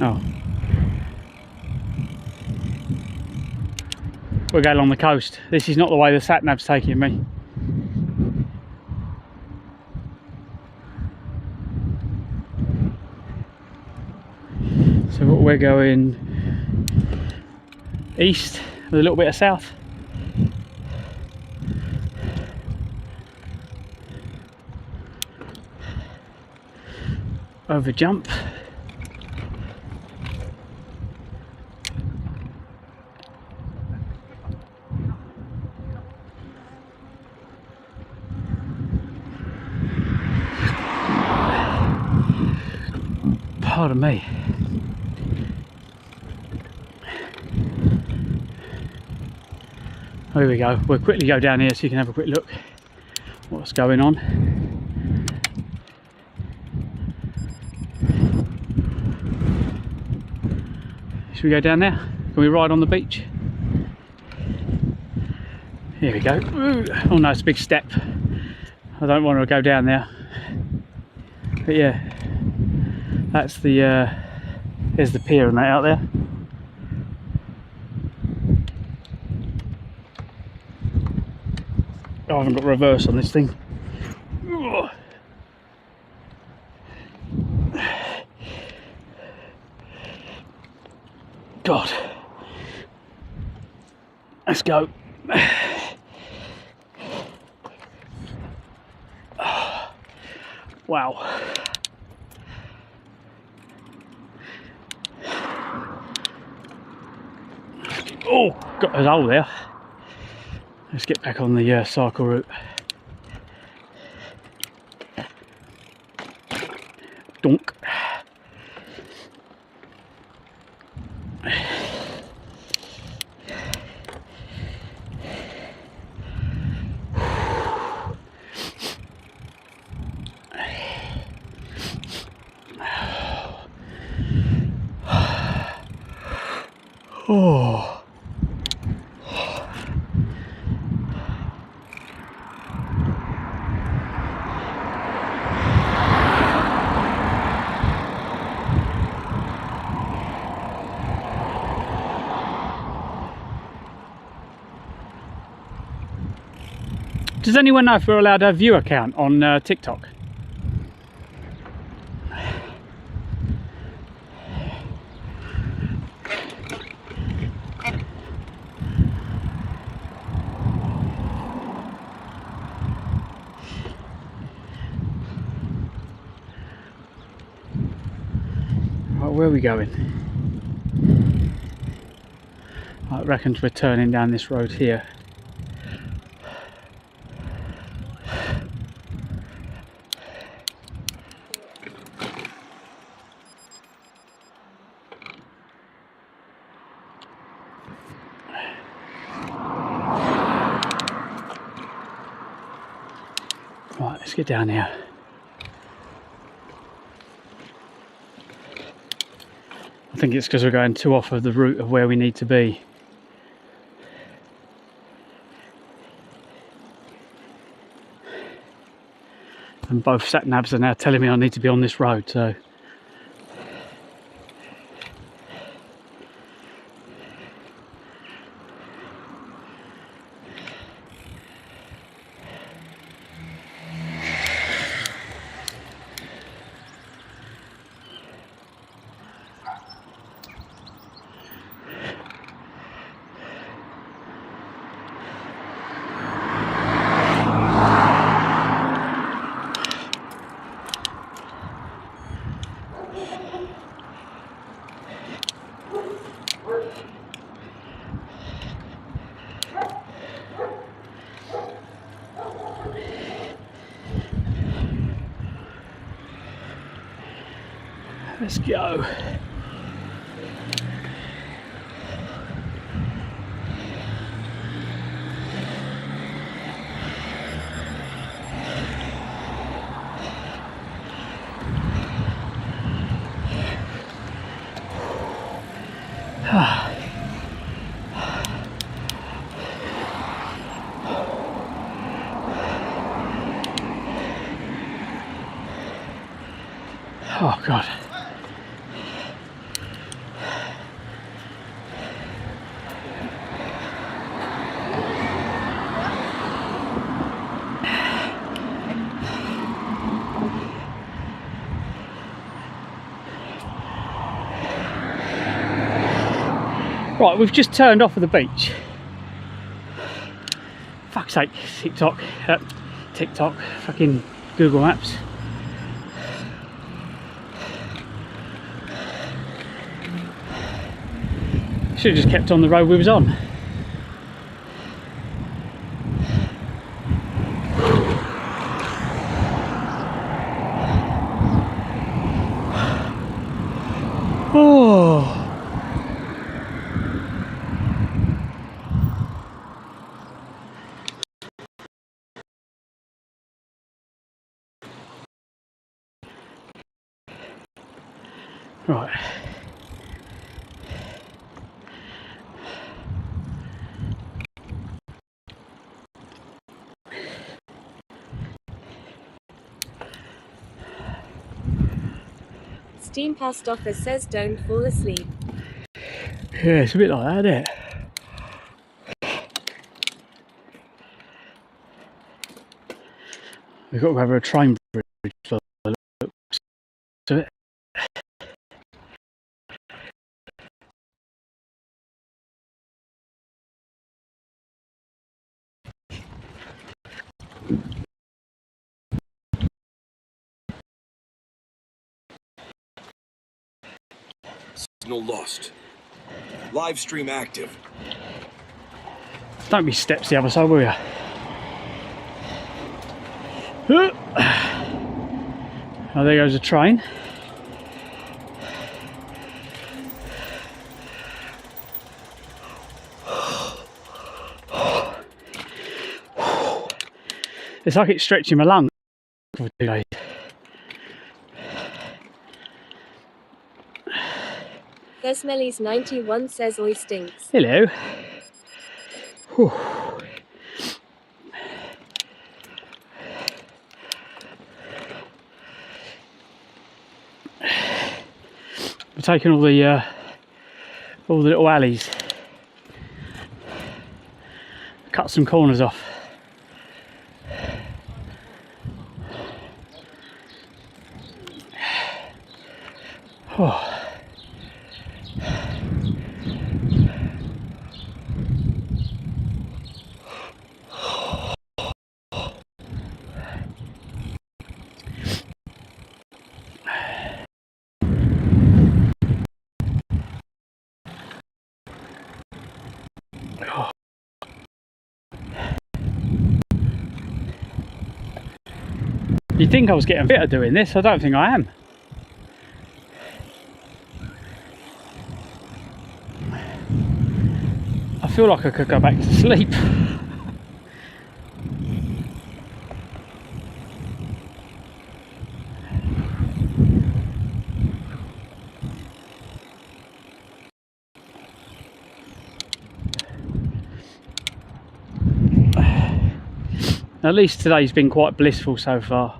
Oh. We're going along the coast. This is not the way the sat-nav's taking me. So we're going east with a little bit of south. Over jump. Pardon me. Here we go. We'll quickly go down here so you can have a quick look what's going on. Should we go down there? Can we ride on the beach? Here we go. Ooh. Oh no, it's a big step. I don't want to go down there. But yeah, that's the there's the pier and that out there. Oh, I haven't got reverse on this thing. Ugh. God. Let's go. Wow. Oh, got a hole there. Let's get back on the cycle route. Donk. Oh. Does anyone know if we're allowed a viewer count on TikTok? Right, where are we going? I reckon we're turning down this road here. Right, let's get down here. I think it's because we're going too off of the route of where we need to be. And both sat navs are now telling me I need to be on this road, so. Let's go. Oh God. Right, we've just turned off of the beach. Fuck's sake, TikTok, fucking Google Maps. Should have just kept on the road we was on. Oh. Right. Steam post office says don't fall asleep. Yeah, it's a bit like that, isn't it? We've got to go over a train bridge for the looks of it. Signal lost. Live stream active. Don't be steps the other side, will you? Oh, there goes a train. It's like it's stretching my lungs for 2 days. Thesmelis 91 says oi stinks. Hello. Whew. We're taking all the little alleys. Cut some corners off. Oh. You'd think I was getting better doing this, I don't think I am. I feel like I could go back to sleep. At least today's been quite blissful so far.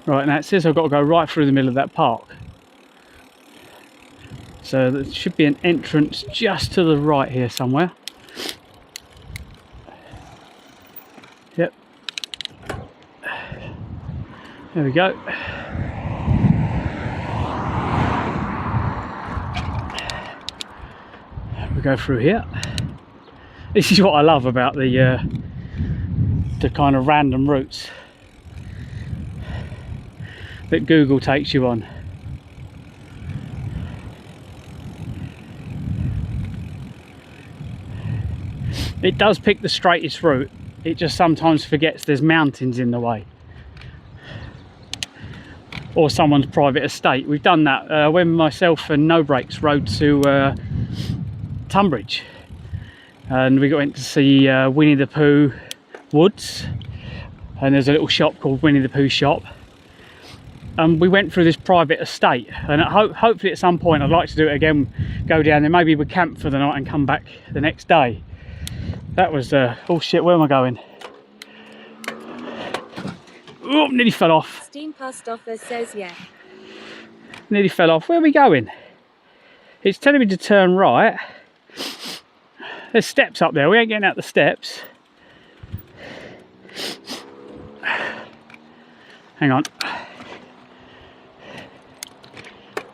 Right, now it says I've got to go right through the middle of that park. So there should be an entrance just to the right here somewhere. Yep. There we go. We go through here. This is what I love about the kind of random routes that Google takes you on. It does pick the straightest route, it just sometimes forgets there's mountains in the way or someone's private estate. We've done that when myself and No Brakes rode to Tunbridge, and we went to see Winnie the Pooh Woods, and there's a little shop called Winnie the Pooh Shop. We went through this private estate, and hopefully at some point I'd like to do it again, go down there, maybe we camp for the night and come back the next day. That was oh shit, where am I going? Oh, nearly fell off. Steam post office says yeah. Nearly fell off. Where are we going? It's telling me to turn right. There's steps up there, we ain't getting out the steps. Hang on.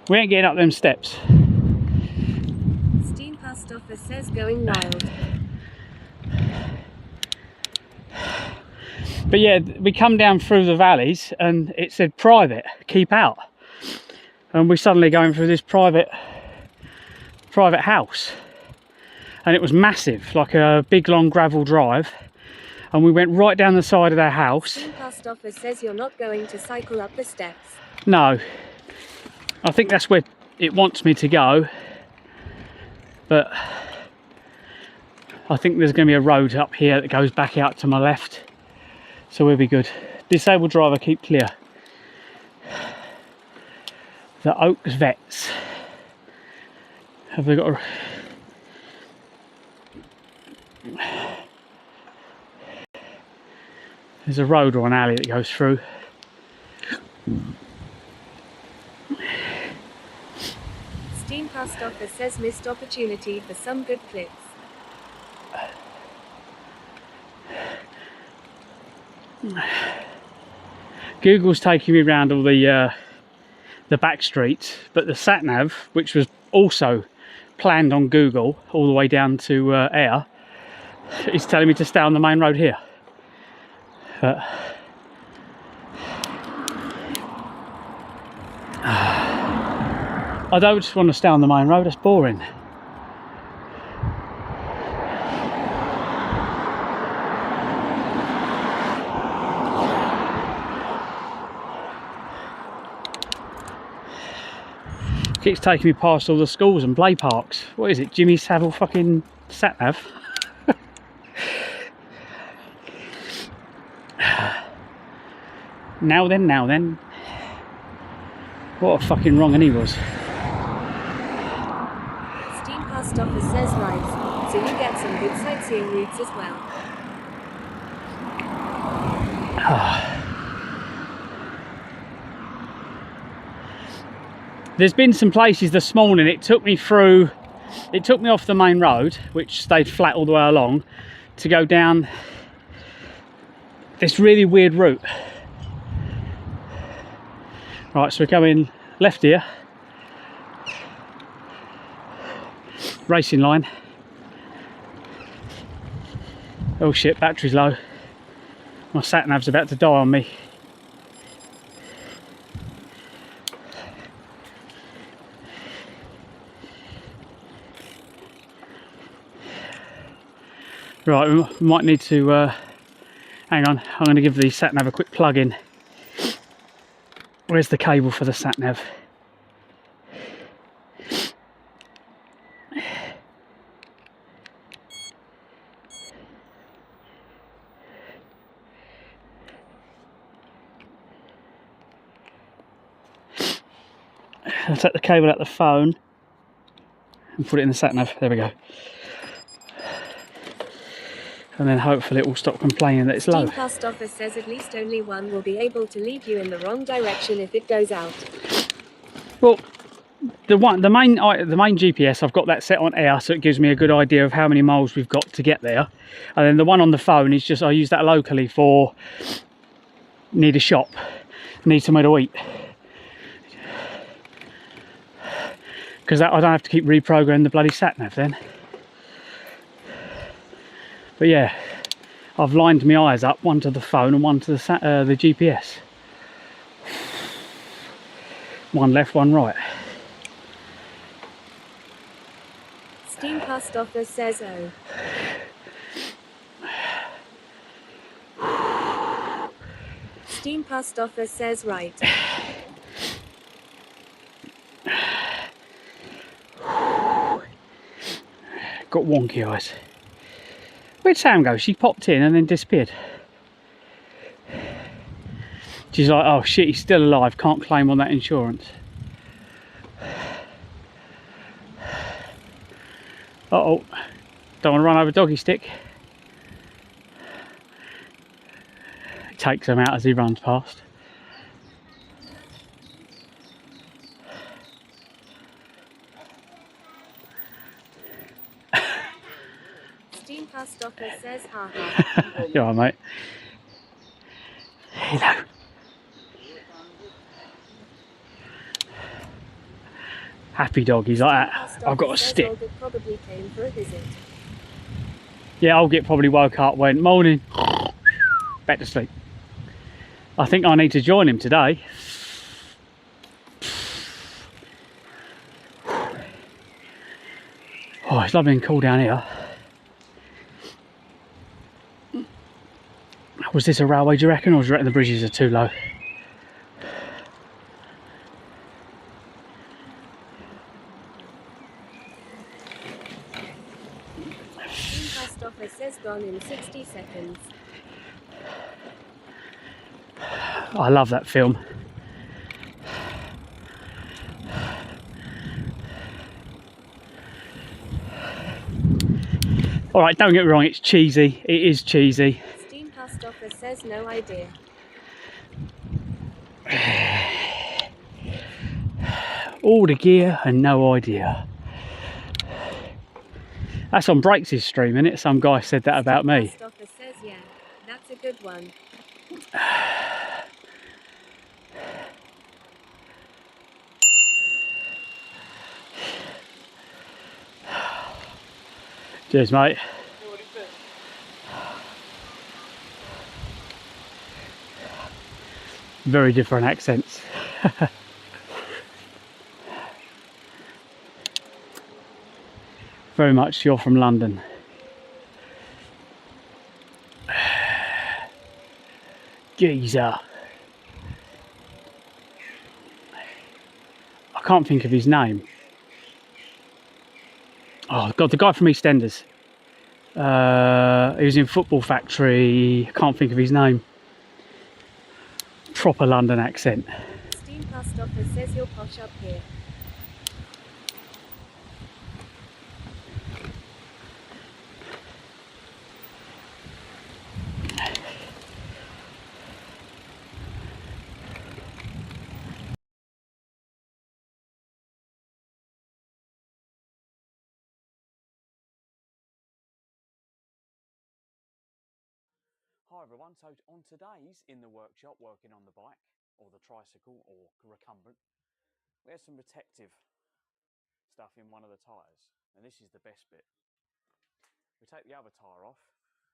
We ain't getting up them steps. Steam post office says going wild. But yeah, we come down through the valleys and it said private, keep out. And we're suddenly going through this private house. And it was massive, like a big long gravel drive. And we went right down the side of their house. Steam post office says you're not going to cycle up the steps. No. I think that's where it wants me to go. But I think there's going to be a road up here that goes back out to my left. So we'll be good. Disabled driver, keep clear. The Oaks Vets. Have they got a... There's a road or an alley that goes through. Steam Past Office says missed opportunity for some good clips. Google's taking me around all the back streets, but the sat nav, which was also planned on Google all the way down to Ayr, is telling me to stay on the main road here. But I don't just want to stay on the main road, that's boring. Keeps taking me past all the schools and play parks. What is it, Jimmy Savile fucking sat nav? Now then. What a fucking wrong he was. Steam Past Office says right, so you get some good sightseeing routes as well. There's been some places this morning, it took me off the main road, which stayed flat all the way along, to go down this really weird route. Right, so we're going left here, racing line. Oh shit, battery's low. My sat nav's about to die on me. Right, we might need to, hang on, I'm going to give the sat nav a quick plug in. Where's the cable for the sat nav? I'll take the cable out the phone and put it in the sat nav. There we go. And then hopefully it will stop complaining that it's low. Steam Past Office says at least only one will be able to lead you in the wrong direction if it goes out. Well, the main GPS, I've got that set on air, so it gives me a good idea of how many miles we've got to get there. And then the one on the phone is just, I use that locally for need a shop, need somewhere to eat. Because I don't have to keep reprogramming the bloody sat nav then. But yeah, I've lined my eyes up, one to the phone and one to the GPS. One left, one right. Steam Past Office says oh. Steam Past Office says right. Got wonky eyes. Where'd Sam go? She popped in and then disappeared. She's like, oh shit, he's still alive, can't claim on that insurance. Uh-oh, don't want to run over doggy stick. He takes him out as he runs past. Steam Past Office says haha. You alright, mate? Hello. Happy dog, he's like that. I've got a stick. Olga probably came for a visit. Yeah, I'll get probably woke up, went morning, back to sleep. I think I need to join him today. Oh, it's lovely and cool down here. Was this a railway, do you reckon, or do you reckon the bridges are too low? Steam Past Office says gone in 60 seconds. I love that film. All right, don't get me wrong, it's cheesy. It is cheesy. Steam Past Offer says no idea. All the gear and no idea. That's on Breaks' stream, isn't it? Some guy said that about me. Steam Past Offer says yeah, that's a good one. Cheers, mate. Very different accents. Very much you're from London. Geezer. I can't think of his name. Oh God, the guy from EastEnders. He was in Football Factory. I can't think of his name. Proper London accent. Steam Past Offer says you're posh up here. Hi everyone, so on today's In the Workshop working on the bike or the tricycle or recumbent, we had some protective stuff in one of the tyres, and this is the best bit. We take the other tyre off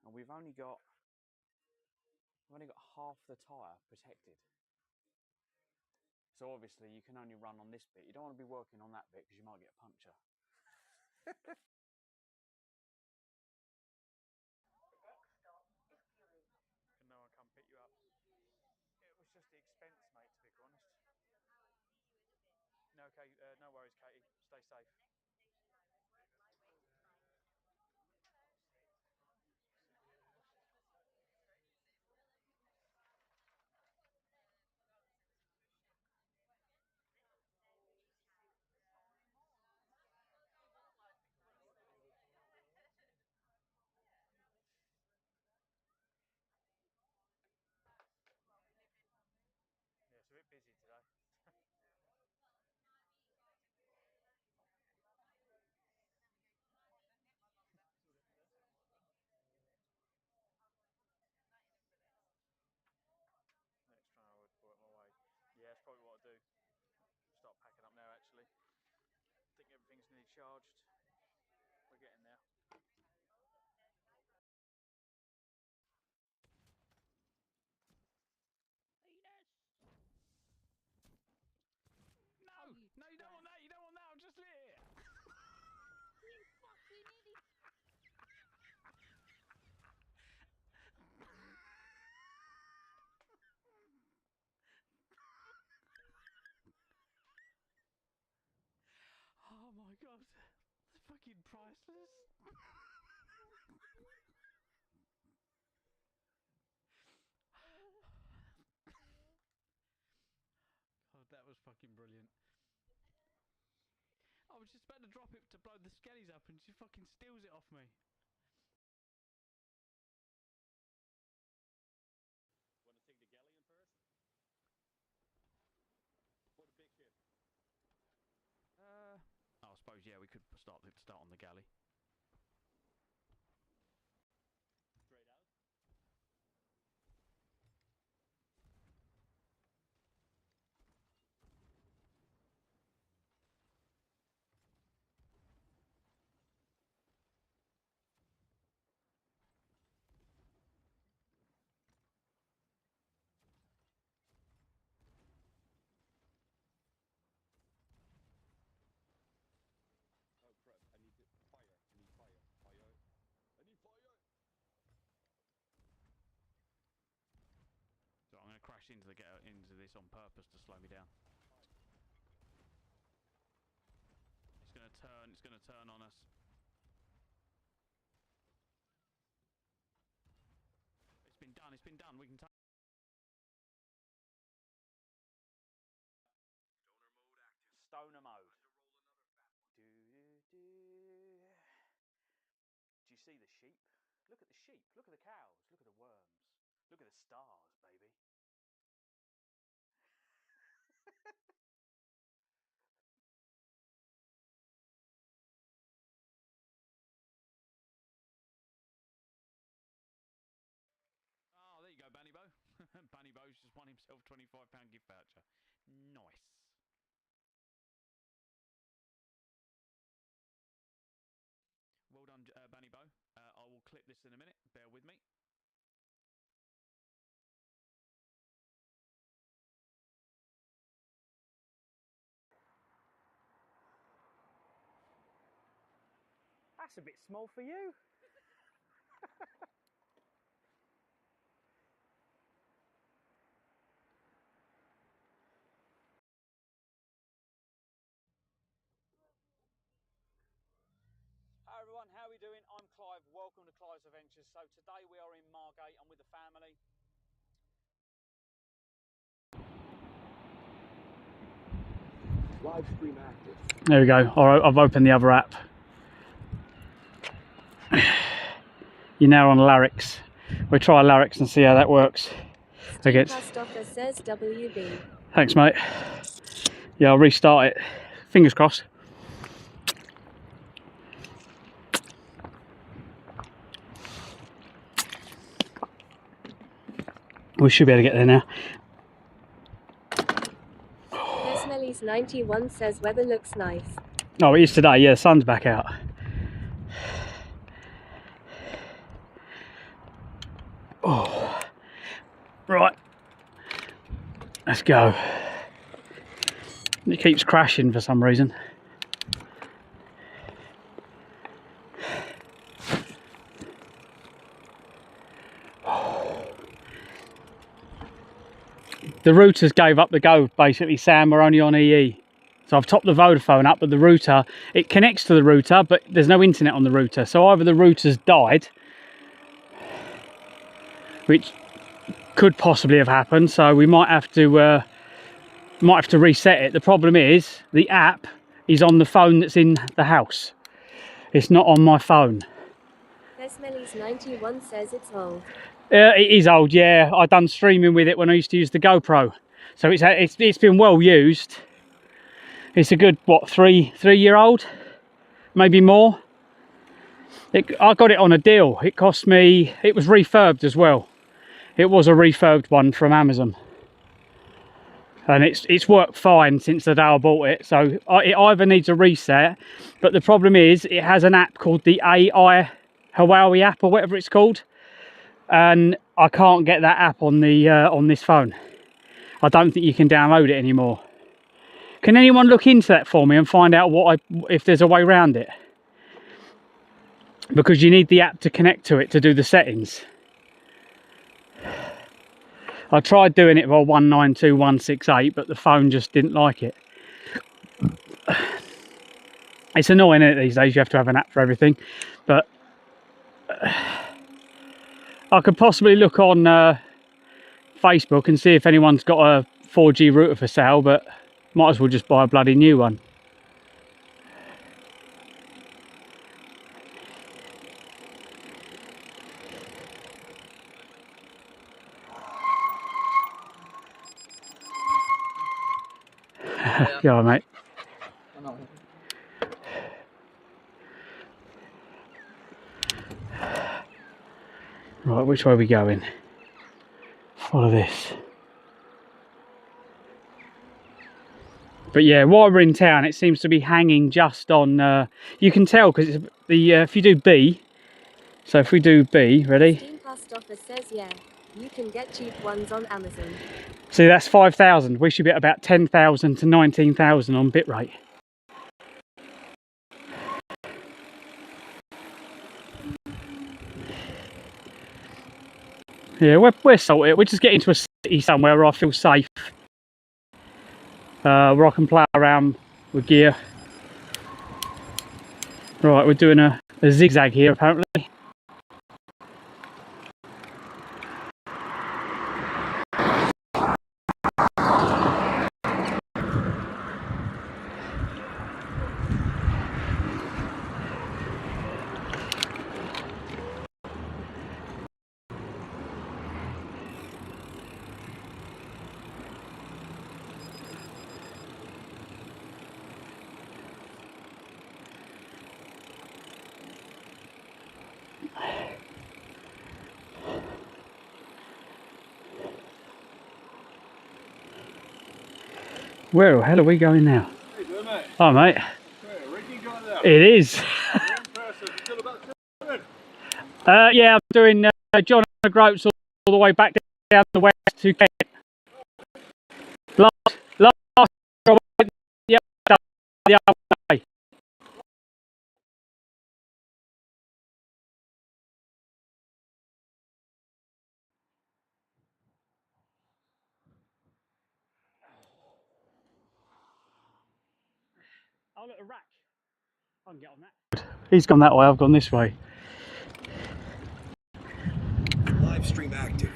and we've only got half the tyre protected. So obviously you can only run on this bit. You don't want to be working on that bit because you might get a puncture. Can no one come pick you up? It was just the expense, mate, to be honest. No, okay, no worries, Katie. Stay safe. Yeah, it's a bit busy today. Next time I would work my way. Yeah, that's probably what I'll do. Start packing up now, actually. I think everything's nearly charged. We're getting there. No! No, you don't want that! You don't want that! I'm just lit! Oh my god. It's fucking priceless. God, that was fucking brilliant. I was just about to drop it to blow the skellies up and she fucking steals it off me. Want to take the galley in first? Or the big ship? I suppose, yeah, we could start on the galley. Straight out? Oh crap, I need fire. I need fire. Fire. I need fire! So I'm going to crash into this on purpose to slow me down. It's going to turn on us. It's been done, we can take... Stoner mode. Do, do, do. Do you see the sheep. Look at the sheep. Look at the cows. Look at the worms. Look at the stars, baby. Oh, there you go, Bunny Bo. Bunny Bo's just won himself £25 gift voucher. Nice. Well done, Bunny Bo. I will clip this in a minute. Bear with me. That's a bit small for you. Hi everyone, how are we doing? I'm Clive, welcome to Clive's Adventures. So today we are in Margate, I'm with the family. Live stream active. There we go, alright, I've opened the other app. You're now on Larryx. We'll try Larryx and see how that works. Past offer says WB. Thanks mate. Yeah, I'll restart it. Fingers crossed. We should be able to get there now. Smelly's 91 says weather looks nice. Oh, it is today, yeah, the sun's back out. Oh, right, let's go. It keeps crashing for some reason. The routers gave up the go, basically, Sam. We're only on EE. So I've topped the Vodafone up, but the router, it connects to the router, but there's no internet on the router. So either the router's died, which could possibly have happened, so we might have to reset it. The problem is, the app is on the phone that's in the house. It's not on my phone. Smelly's 91 says it's old. It is old, yeah. I done streaming with it when I used to use the GoPro, so it's been well used. It's a good what, three-year-old, maybe more. I got it on a deal. It cost me. It was refurbed as well. It was a refurbed one from Amazon, and it's worked fine since the day I bought it. So it either needs a reset, but the problem is it has an app called the AI Huawei app or whatever it's called. And I can't get that app on the on this phone. I don't think you can download it anymore. Can anyone look into that for me and find out if there's a way around it? Because you need the app to connect to it to do the settings. I tried doing it for 192.168, but the phone just didn't like it. It's annoying, isn't it, these days? You have to have an app for everything, but. I could possibly look on Facebook and see if anyone's got a 4G router for sale, but might as well just buy a bloody new one. Yeah, all right, mate. Right, which way are we going? Follow this. But yeah, while we're in town, it seems to be hanging just on. You can tell because it's the if you do B. So if we do B, ready? Steam past offer says yeah, you can get cheap ones on Amazon. See, that's 5,000. We should be at about 10,000 to 19,000 on bitrate. Yeah, we're sorted. We're just getting to a city somewhere where I feel safe. Where I can play around with gear. Right, we're doing a zigzag here apparently. Where the hell are we going now? How you doing, mate? Hi, mate. Where, Ricky got there? It is. Still about 200. Yeah, I'm doing John and the Gropes all the way back down the west to Kent. Last job, yeah, the other way. Oh, look, a rack. I can get on that. He's gone that way, I've gone this way. Live stream active.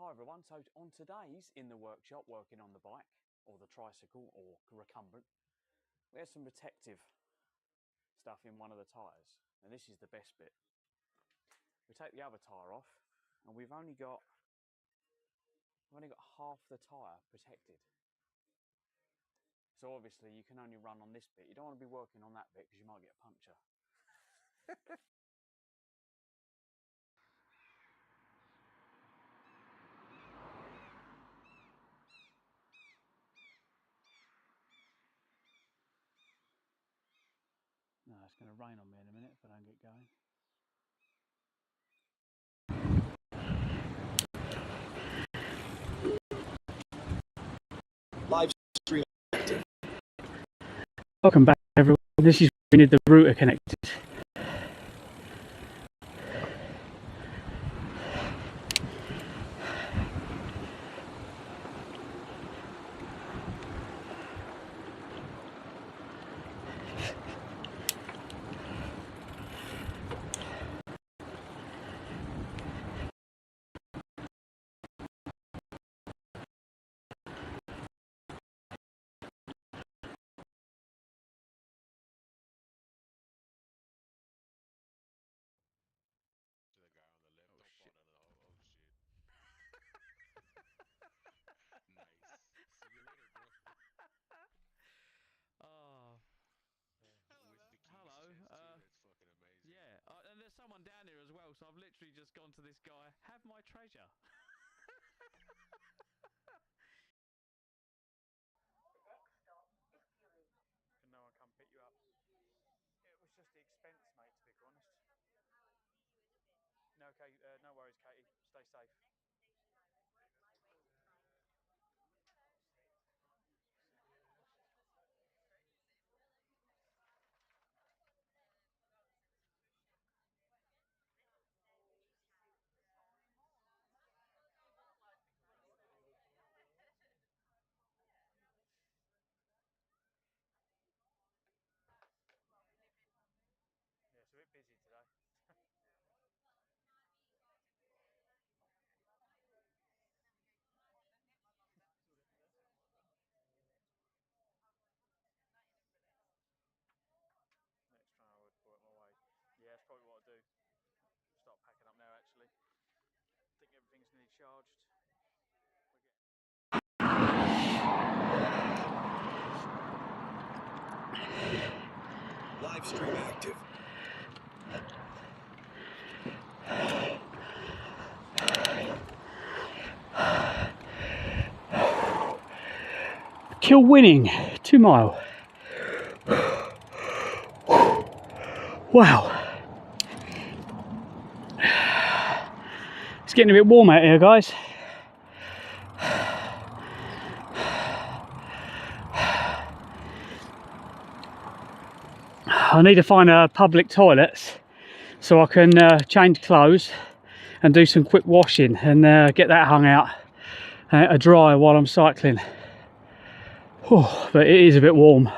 Hi everyone, so on today's In the Workshop working on the bike or the tricycle or recumbent, we have some protective stuff in one of the tyres, and this is the best bit. We take the other tyre off and we've only got half the tyre protected. So obviously you can only run on this bit. You don't want to be working on that bit because you might get a puncture. No, it's going to rain on me in a minute if I don't get going. Live stream active. Welcome back everyone. This is where we need the router connected. And there's someone down here as well, so I've literally just gone to this guy, have my treasure. Can no one come pick you up? It was just the expense, mate, to be honest. No, okay, no worries, Katie. Stay safe. Yeah, it's a bit busy today. Next time I would work my way. Yeah, that's probably what I'll do. Start packing up now, actually. I think everything's nearly charged. Live stream active. Kill winning, 2 mile. Wow. It's getting a bit warm out here, guys. I need to find a public toilets so I can change clothes and do some quick washing and get that hung out to dry while I'm cycling. Oh, but it is a bit warm.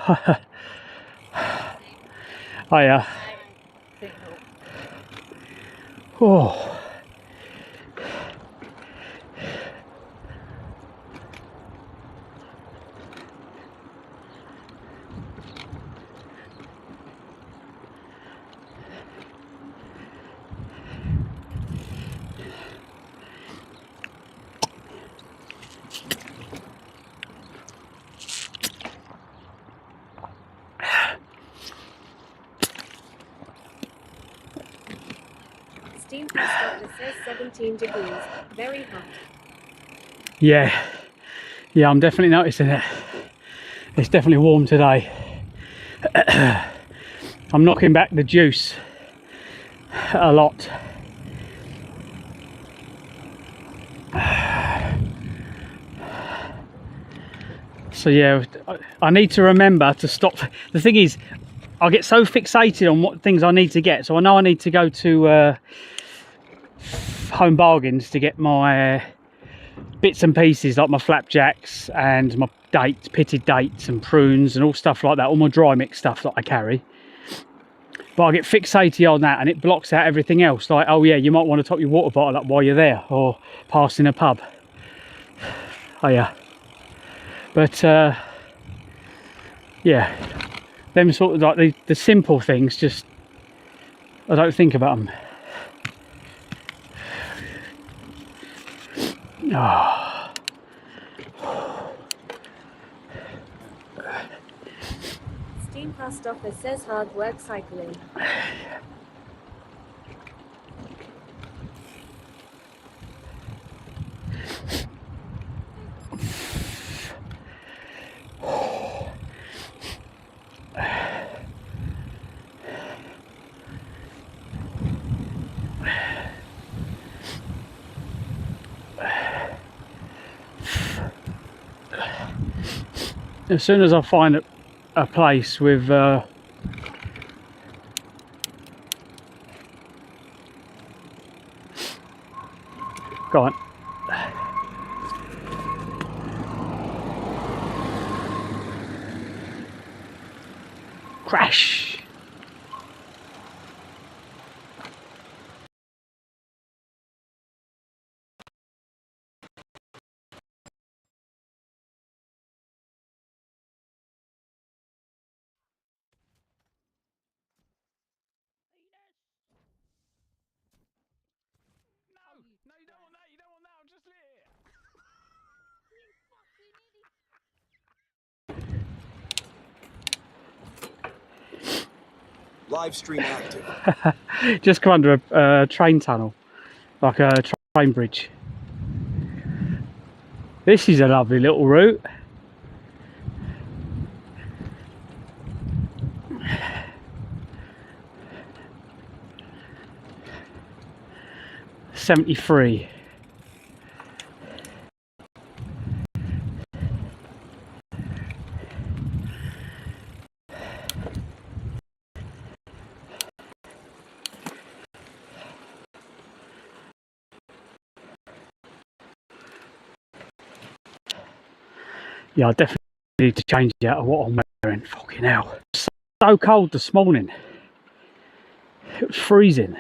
Oh yeah. Oh. Steam past doctor says 17 degrees. Very hot. Yeah, I'm definitely noticing it. It's definitely warm today. I'm knocking back the juice a lot. So yeah, I need to remember to stop. The thing is, I get so fixated on what things I need to get. So I know I need to go to Home Bargains to get my bits and pieces like my flapjacks and my dates, pitted dates and prunes and all stuff like that, all my dry mix stuff that I carry. But I get fixated on that and it blocks out everything else. Like, oh yeah, you might want to top your water bottle up while you're there or passing a pub. Oh yeah. But yeah, them sort of like the simple things, just I don't think about them. Oh. Steam past offer says hard work cycling. As soon as I find a place with go on. Crash. No, you don't want that, you don't want that, I'm just Live stream active. lit. Just come under a train tunnel, like a train bridge. This is a lovely little route. .73. Yeah, I definitely need to change out of what I'm wearing. Fucking hell. So cold this morning. It was freezing.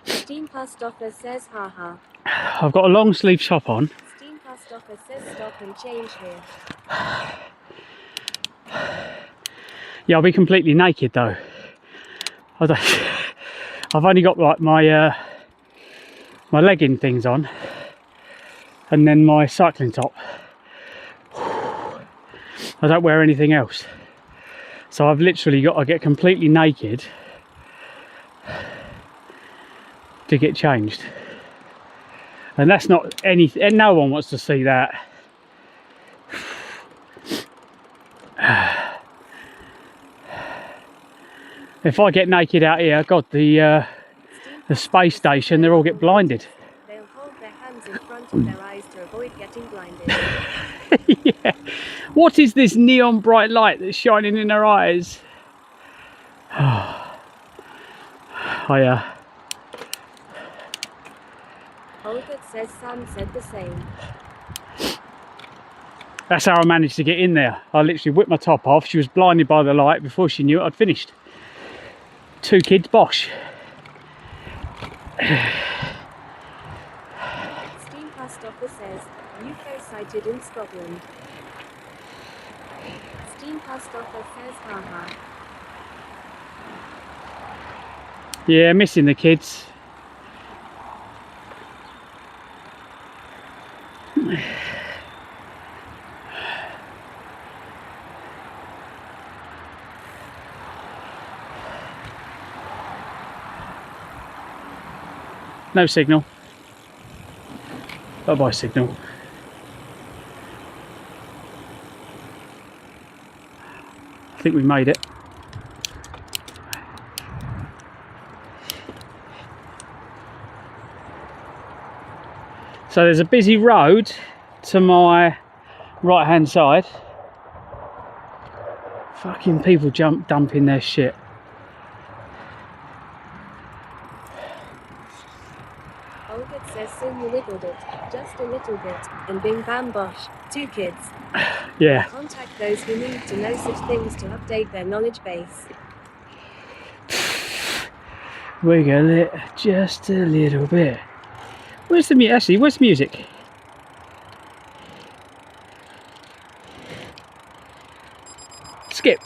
Steam past offer says haha. I've got a long sleeve top on. Steam past offer says stop and change here. Yeah, I'll be completely naked though. I've only got like my my legging things on and then my cycling top. I don't wear anything else. So I've literally got to get completely naked to get changed. And that's not anything, and no one wants to see that. If I get naked out here, God, the space station, they'll all get blinded. They'll hold their hands in front of their eyes to avoid getting blinded. Yeah. What is this neon bright light that's shining in their eyes? Oh yeah. Olga says Sam said the same. That's how I managed to get in there. I literally whipped my top off. She was blinded by the light. Before she knew it, I'd finished. 2 kids, bosh. Steam past offer says UFO sighted in Scotland. Steam past offer says haha. Yeah, missing the kids. No signal. Bye bye signal. I think we made it. So there's a busy road to my right hand side. Fucking people dumping their shit. Olga says soon you wiggled it, just a little bit, and bing bam bosh, 2 kids. Yeah. Contact those who need to know such things to update their knowledge base. Wiggle it just a little bit. Where's the music? Actually, where's the music? Skip.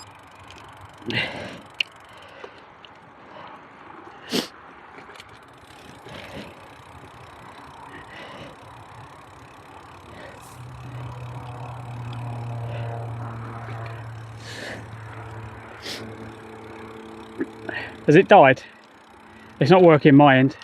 Has it died? It's not working my end.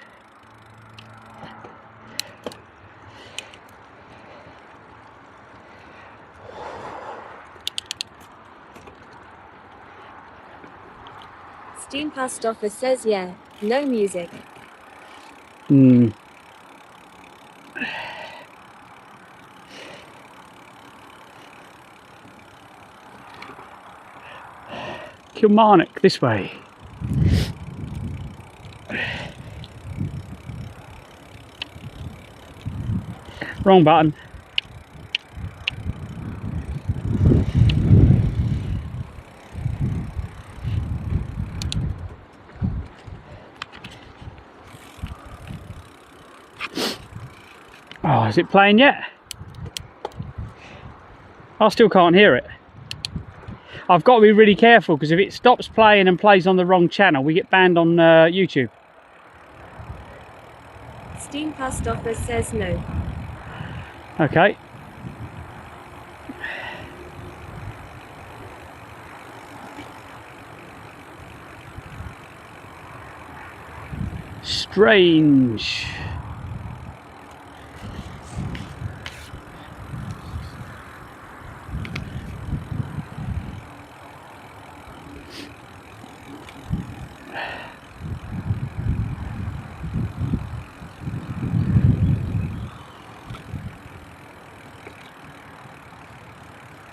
Steam Past Office says yeah, no music. Kilmarnock, this way. Wrong button. Oh, is it playing yet? I still can't hear it. I've got to be really careful because if it stops playing and plays on the wrong channel, we get banned on YouTube. Steam Past Office says no. Okay. Strange.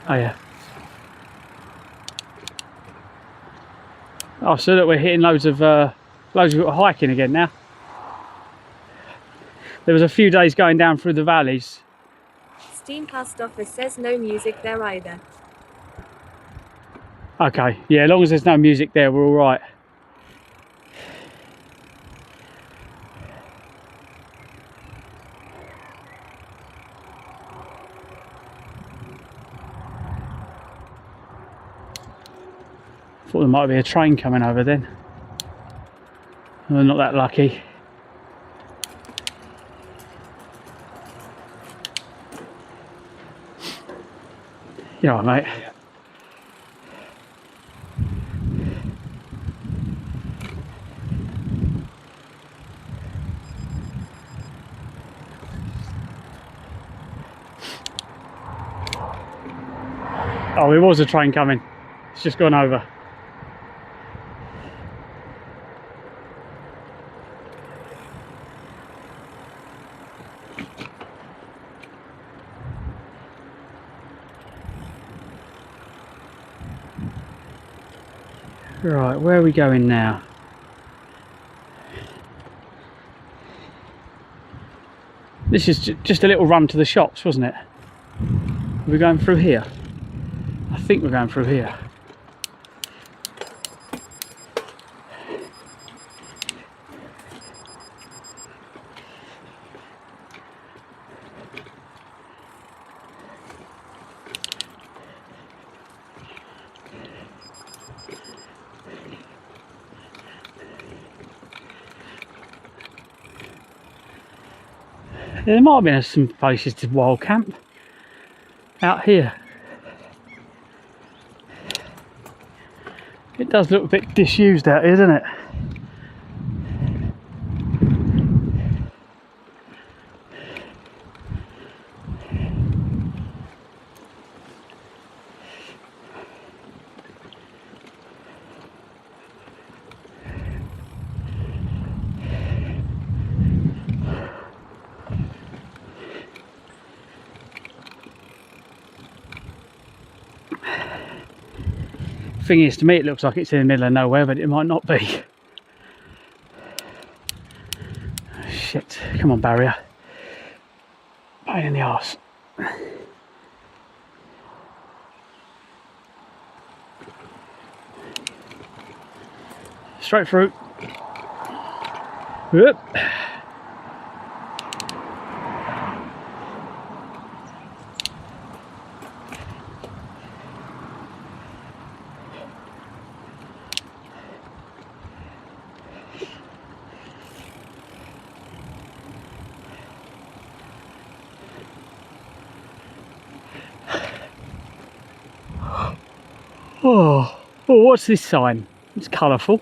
Oh yeah. Oh, so that we're hitting loads of hiking again now. There was a few days going down through the valleys. Steam Past Office says no music there either. Okay, yeah, as long as there's no music there, we're all right. Thought there might be a train coming over then. We're not that lucky. You all right, mate? Yeah. Oh, there was a train coming. It's just gone over. Right, where are we going now? This is just a little run to the shops, wasn't it? We're going through here. I think we're going through here. There might have been some places to wild camp out here. It does look a bit disused out here, doesn't it? thing is, to me it looks like it's in the middle of nowhere, but it might not be. Shit, come on barrier. Pain in the arse. Straight through. Whoop. Oh, what's this sign? It's colourful.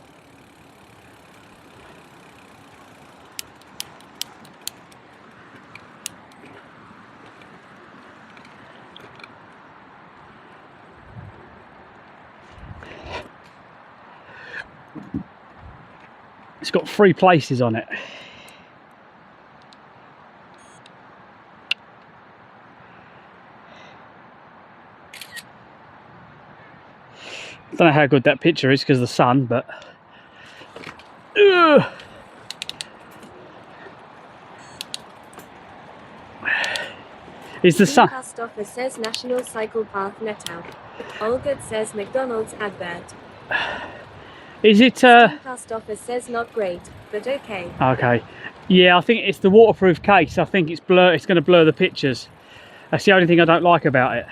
It's got 3 places on it. Don't know how good that picture is because of the sun, but is the sun? Cast offer says National Cycle Path Netout. Allgood says McDonald's advert. Is it? Cast offer says not great, but okay. Okay. Yeah, I think it's the waterproof case. I think it's blur. It's going to blur the pictures. That's the only thing I don't like about it.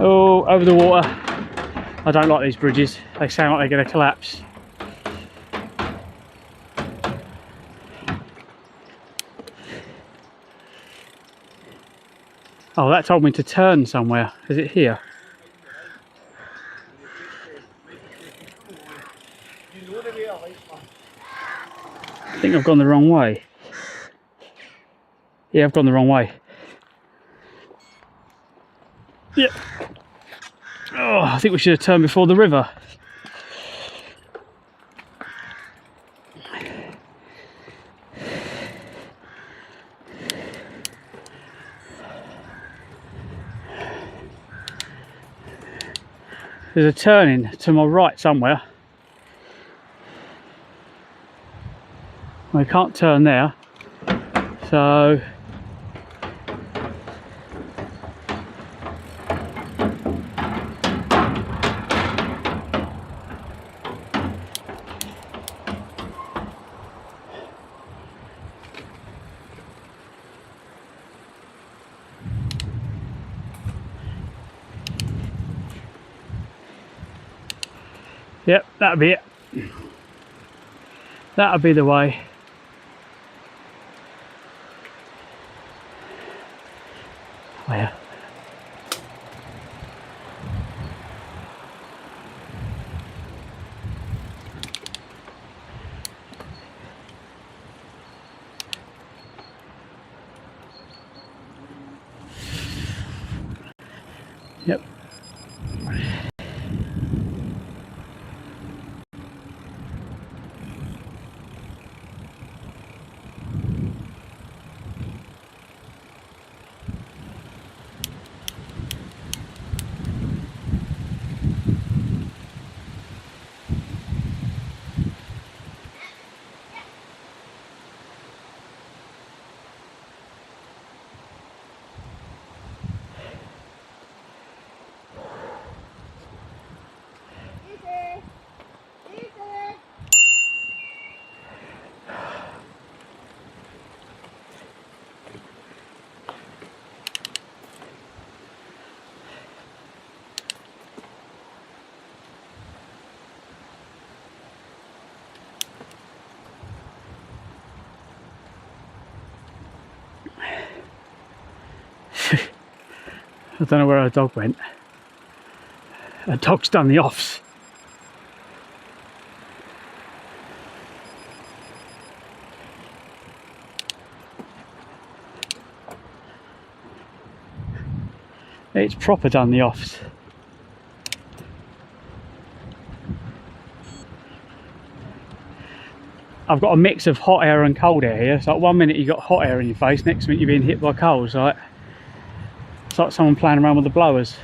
Oh, over the water. I don't like these bridges. They sound like they're going to collapse. Oh, that told me to turn somewhere. Is it here? I think I've gone the wrong way. Yeah, I've gone the wrong way. Yep. Oh, I think we should have turned before the river. There's a turning to my right somewhere. I can't turn there, so yep, that'll be it. That'll be the way. Oh, yeah. Yep. I don't know where our dog went. Our dog's done the offs. It's proper done the offs. I've got a mix of hot air and cold air here. So like 1 minute you got hot air in your face, next minute you're being hit by cold. So like, like someone playing around with the blowers.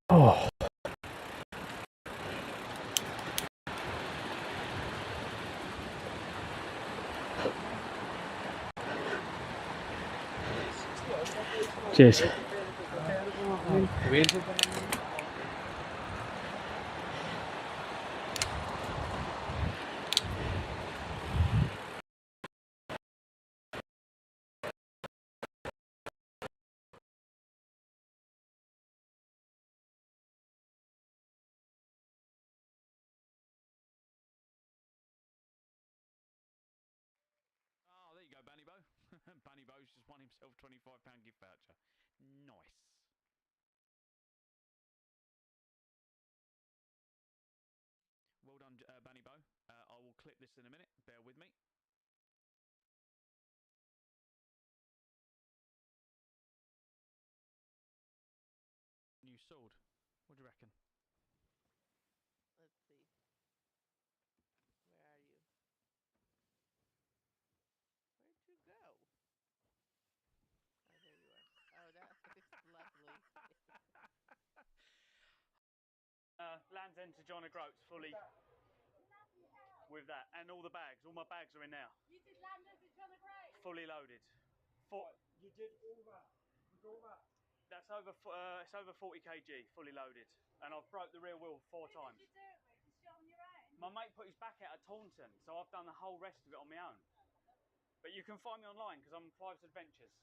Oh. Cheers. Oh, there you go, Bunny Bo. Bunny Bo's just won himself £25 gift voucher. Nice. Well done, Bunny Bo. I will clip this in a minute. Bear with me. New sword. What do you reckon? Let's see. Where are you? Where'd you go? Oh, there you are. Oh, that looks lovely. Land's End to John O'Groats fully with that, and all the bags. All my bags are in now. You did Land's End to John O'Groats? Fully loaded. You did all that. You got that. That's over. It's over 40 kg, fully loaded, and I've broke the rear wheel 4 times. Who did you do it with? Just you on your own? My mate put his back out at Taunton, so I've done the whole rest of it on my own. But you can find me online because I'm Clive's Adventures.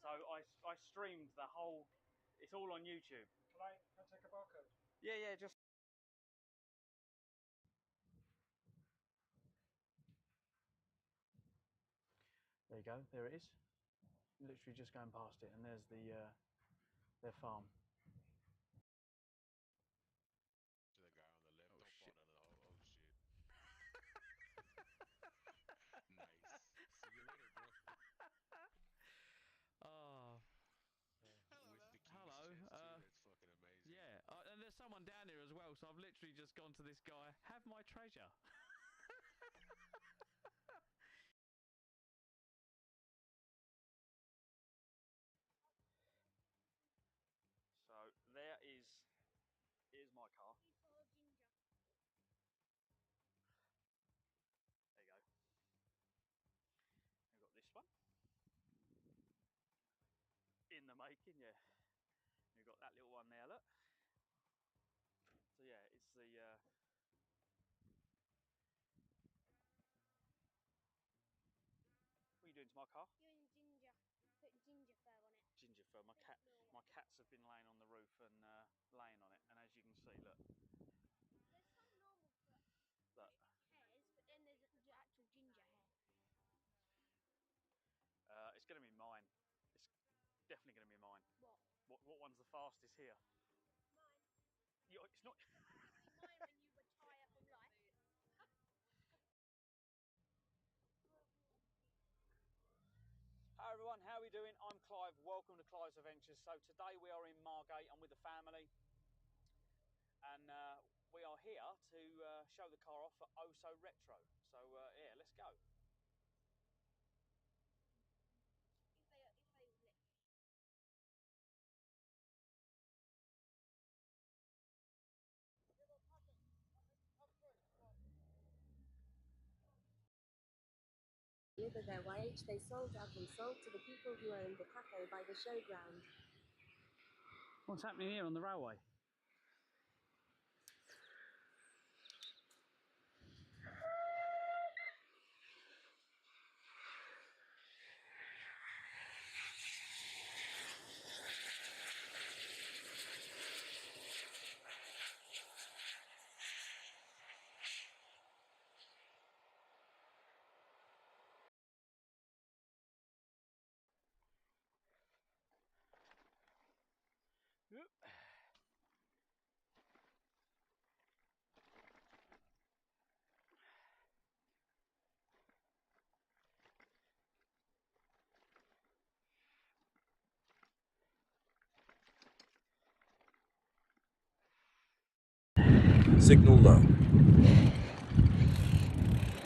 So I streamed the whole. It's all on YouTube. Can I take a barcode? Yeah, just. There you go. There it is. Literally just going past it, and there's their farm. To the guy on the left, don't fall down the hole. Oh shit. Nice. See you later, bro. Oh. With the keys Hello. chest too. That's fucking amazing. Yeah, and there's someone down here as well, so I've literally just gone to this guy. Have my treasure. So here's my car. There you go. We've got this one in the making, yeah. We've got that little one there, look. So yeah, it's the what are you doing to my car? Doing ginger, putting ginger fur on it. Ginger fur. My cats have been laying on the roof and laying on it, and as you can see, look. There's some normal fur, Look. hairs, but then there's actual ginger hair. It's going to be mine. It's definitely going to be mine. What? What one's the fastest here? Mine. It's not. Mine when you retire from life. Hi everyone, how are we doing? I'm Clive, welcome to Clive's Adventures. So today we are in Margate, I'm with the family, and we are here to show the car off for Oh So Retro. So yeah, let's go. Deliver their YH they sold up and sold to the people who owned the cafe by the showground. What's happening here on the railway? Yep. Signal low.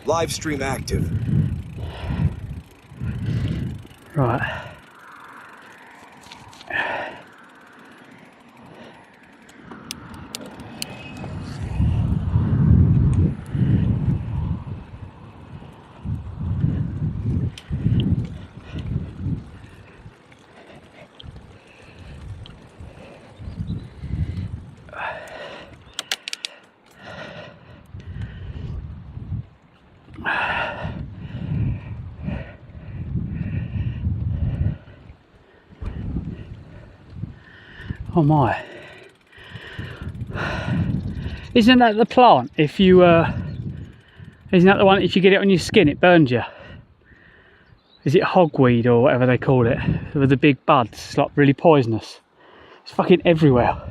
Live stream active. Right. Oh my. Isn't that the plant? If you isn't that the one if you get it on your skin it burns you? Is it hogweed or whatever they call it? With the big buds, it's like really poisonous. It's fucking everywhere.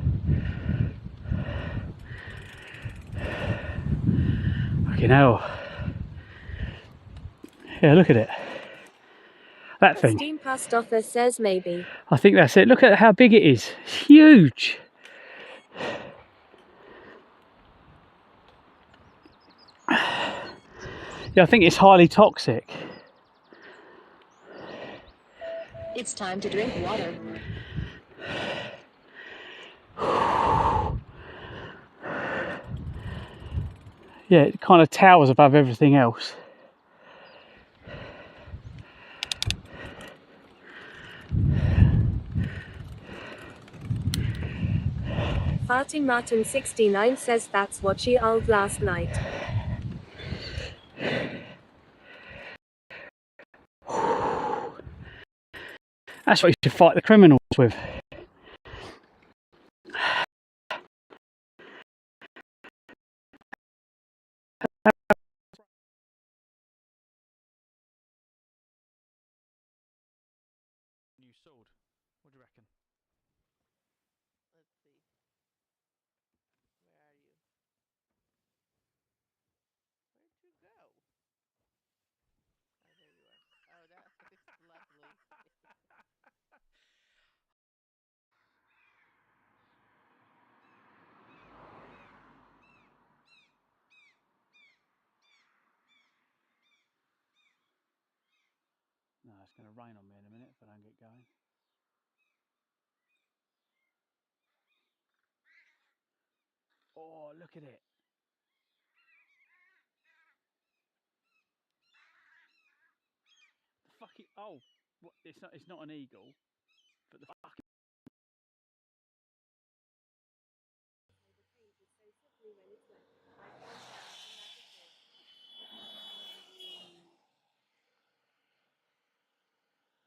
Fucking hell. Yeah, look at it. That thing. Steam past offer says maybe. I think that's it. Look at how big it is. It's huge. Yeah, I think it's highly toxic. It's time to drink water. Yeah, it kind of towers above everything else. Farting Martin 69 says that's what she old last night. That's what you should fight the criminals with. New sword. What do you reckon? Let's see. Where are you? Where'd you go? Oh, there you are. Oh, that looks lovely. No, it's going to rain on me in a minute if I don't get going. Oh, look at it. The fucking, oh, what, it's not an eagle, but the fucking...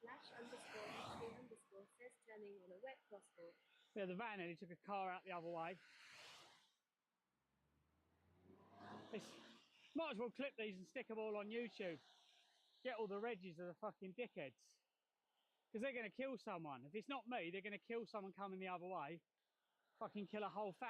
____ says turning on a wet crosswalk. Yeah, the van nearly took a car out the other way. Might as well clip these and stick them all on YouTube. Get all the reggies of the fucking dickheads. Because they're going to kill someone. If it's not me, they're going to kill someone coming the other way. Fucking kill a whole family.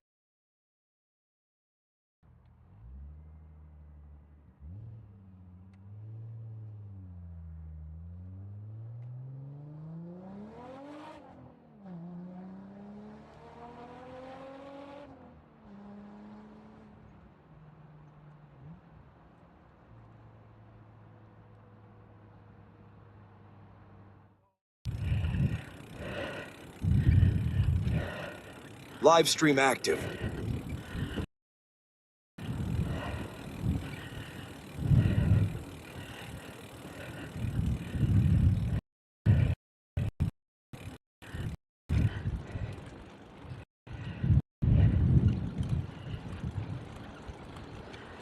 Live stream active.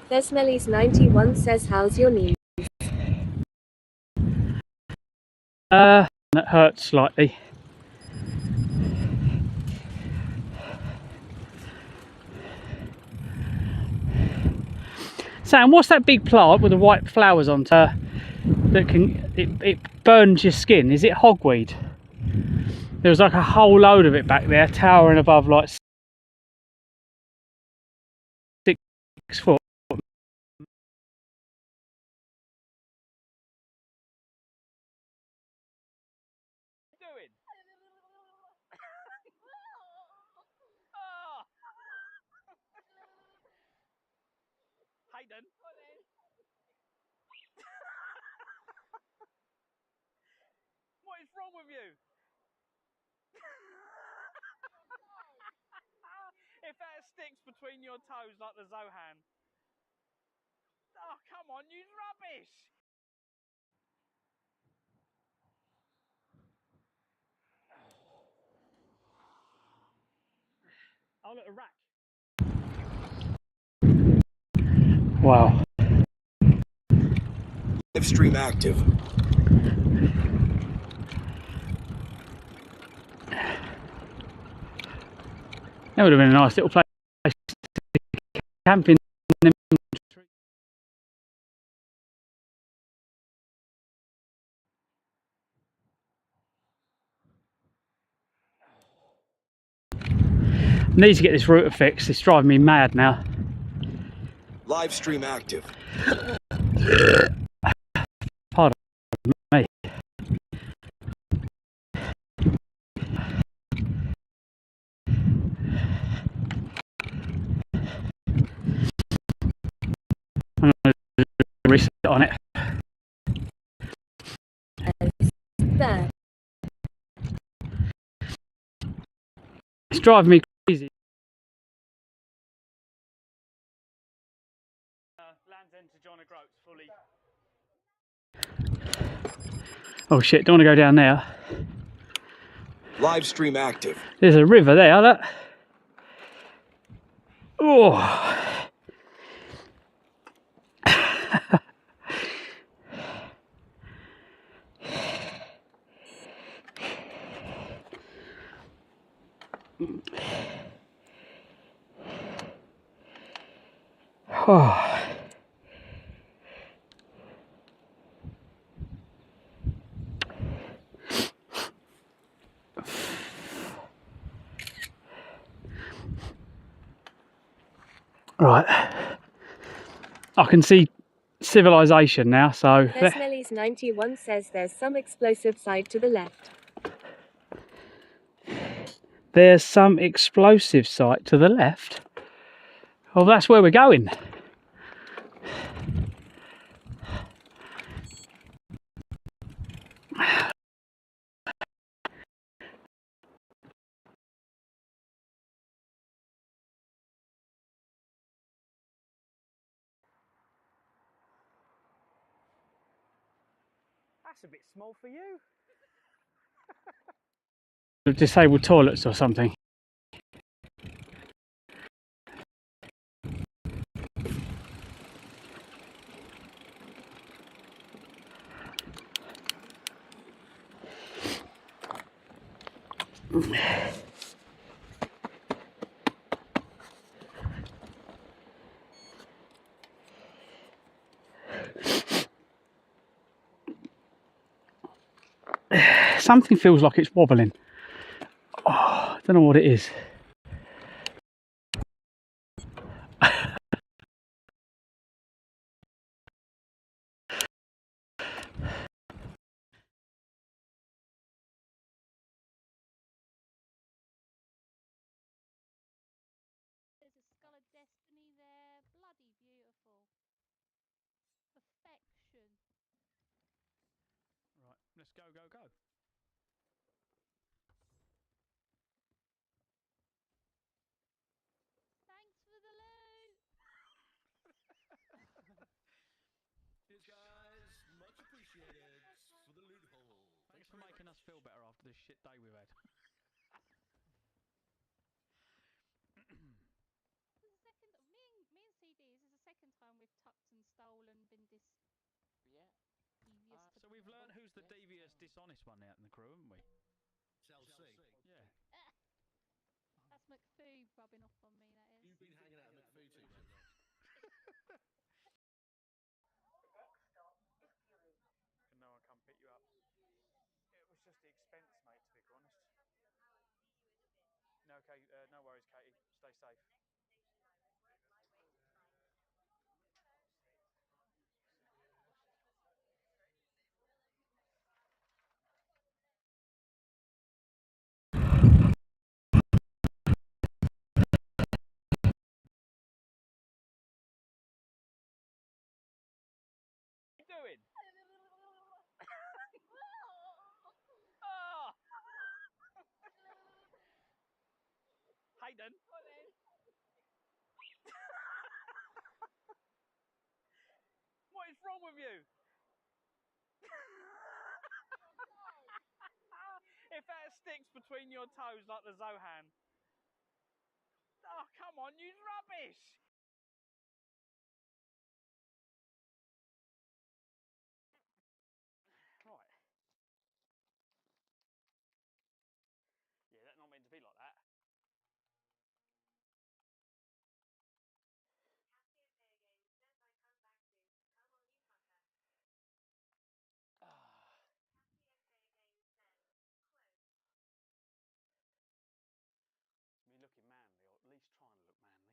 Thesmelis 91 says how's your knee? That hurts slightly. Sam, what's that big plant with the white flowers on that can it burns your skin? Is it hogweed? There was like a whole load of it back there, towering above like 6 foot. Hayden. wrong with you? If that sticks between your toes like the Zohan. Oh, come on, use rubbish! Oh, look, a rack. Wow. Live stream active. That would have been a nice little place to camp in the tree. I need to get this router fixed. It's driving me mad now. Live stream active. Pardon me. I'm going to reset on it. There. It's driving me crazy. Land's End to John O'Groats fully. Oh shit, don't want to go down there. Live stream active. There's a river there, look. Oh. Oh. Right, I can see civilization now, so... Smelly's 91 says there's some explosive side to the left. There's some explosive site to the left. Well, that's where we're going. That's a bit small for you. Disabled toilets or something. Something feels like it's wobbling. Oh, I don't know what it is. There's a skull of destiny there. Bloody beautiful. Perfection. Right, let's go, go, go. Thanks for the loot. Cheers, guys. Much appreciated for the loot hole. Thanks for making us feel better after this shit day we've had. This is the second. Me and CDs. This is the second time we've tucked and stolen, been devious. So we've learned who's the devious, dishonest one out in the crew, haven't we? Chelsea. Yeah. That's McPhoo rubbing off on me. That is. You've been hanging out at McPhoo too much. Can no one come pick you up? It was just the expense, mate, to be honest. No, okay, no worries, Katie. Stay safe. What are you doing? Hayden. What is wrong with you? If that sticks between your toes like the Zohan. Oh, come on, use rubbish. Right. Yeah, that's not meant to be like that. Me looking manly, or at least trying to look manly.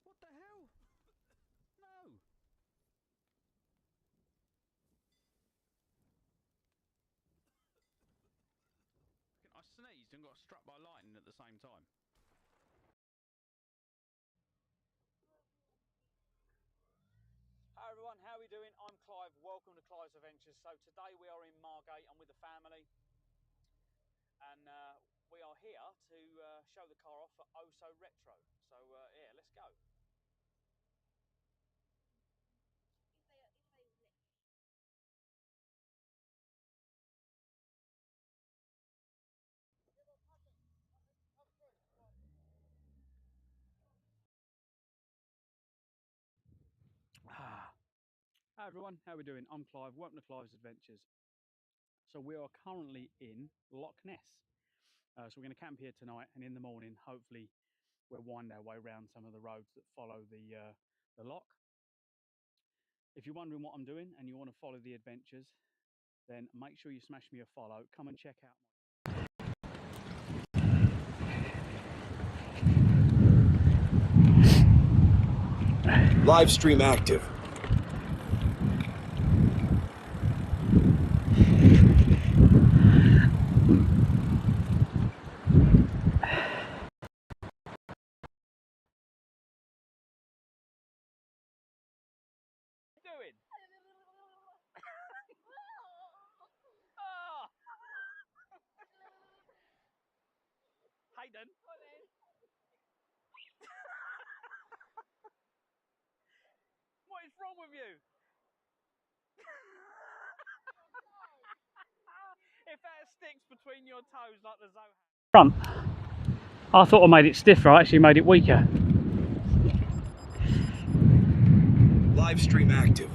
What the hell? No. I sneezed and got struck by lightning at the same time. Hi everyone, how are we doing? I'm Clive, welcome to Clive's Adventures. So today we are in Margate, I'm with the family, and we are here to show the car off for Oh So Retro. So yeah, let's go. Hi everyone, how are we doing? I'm Clive, welcome to Clive's Adventures. So we are currently in Loch Ness. So we're going to camp here tonight, and in the morning, hopefully, we'll wind our way around some of the roads that follow the loch. If you're wondering what I'm doing and you want to follow the adventures, then make sure you smash me a follow. Come and check out my Live stream active. doing? Oh. Hayden. What is wrong with you? If that sticks between your toes like the Zohan. Front. I thought I made it stiffer, I actually made it weaker. Live stream active.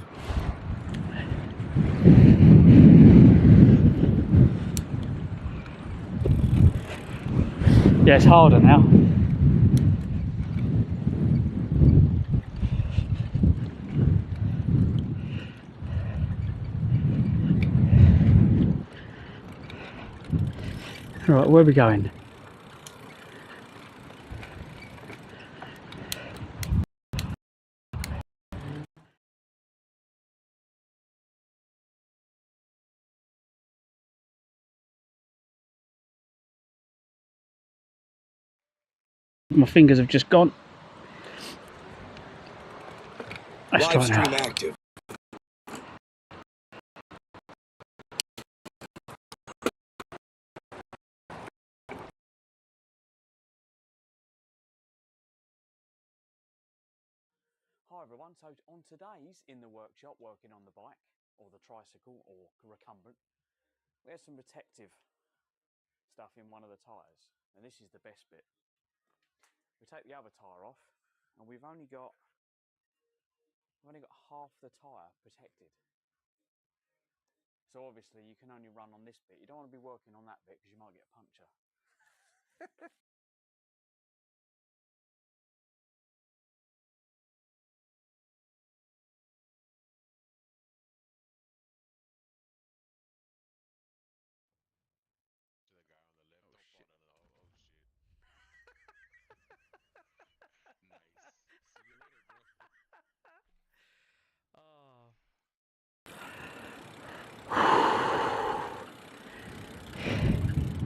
Yeah, it's harder now. Right, where are we going? My fingers have just gone. Let's Live try stream now. active. Hi everyone, so on today's In the Workshop, working on the bike, or the tricycle, or recumbent, we have some protective stuff in one of the tyres, and this is the best bit. We take the other tyre off, and we've only got half the tyre protected. So obviously you can only run on this bit. You don't want to be working on that bit because you might get a puncture.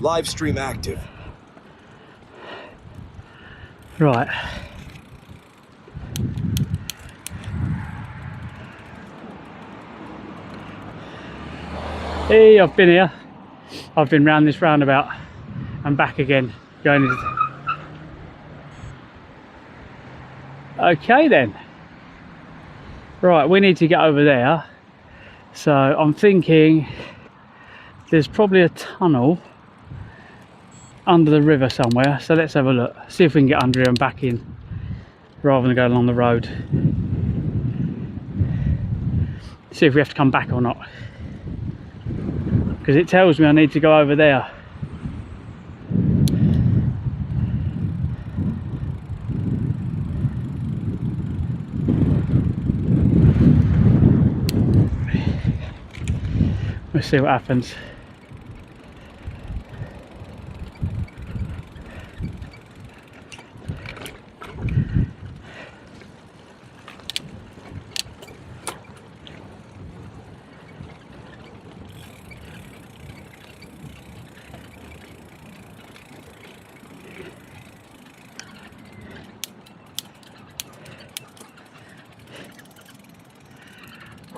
Live stream active. Right. Hey, I've been here. I've been round this roundabout and back again. Going into... Okay then. Right, we need to get over there. So I'm thinking there's probably a tunnel under the river somewhere. So let's have a look. See if we can get under here and back in rather than go along the road. See if we have to come back or not. Because it tells me I need to go over there. We'll see what happens.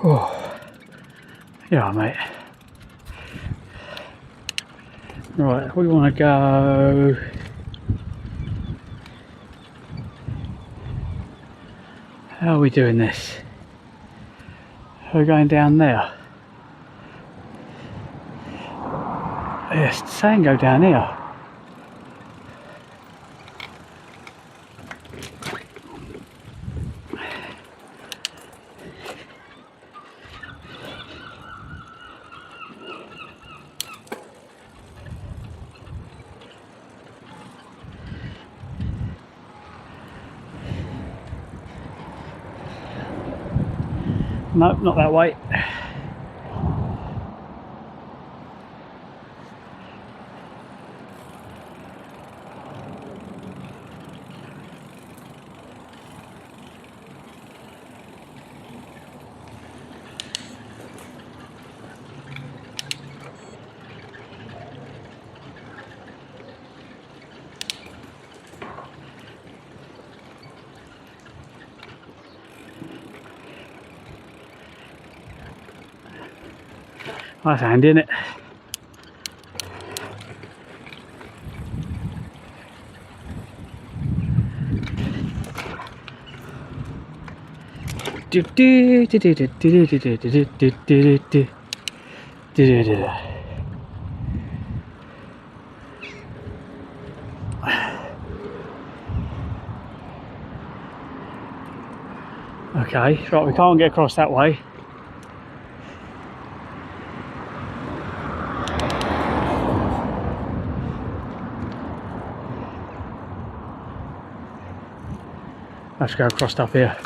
Oh, yeah, mate. Right, we want to go. How are we doing this? We're going down there. Yes, saying go down here. Nope, not that way. That's handy, isn't it? Okay, right, we can't get across that way. Let's go across up here.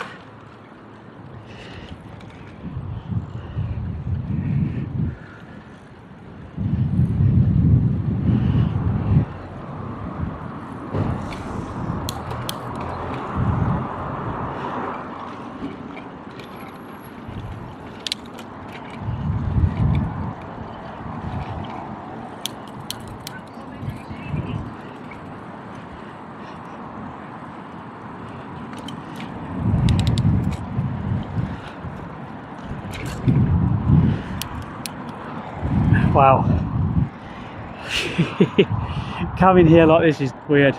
Wow. Coming here like this is weird.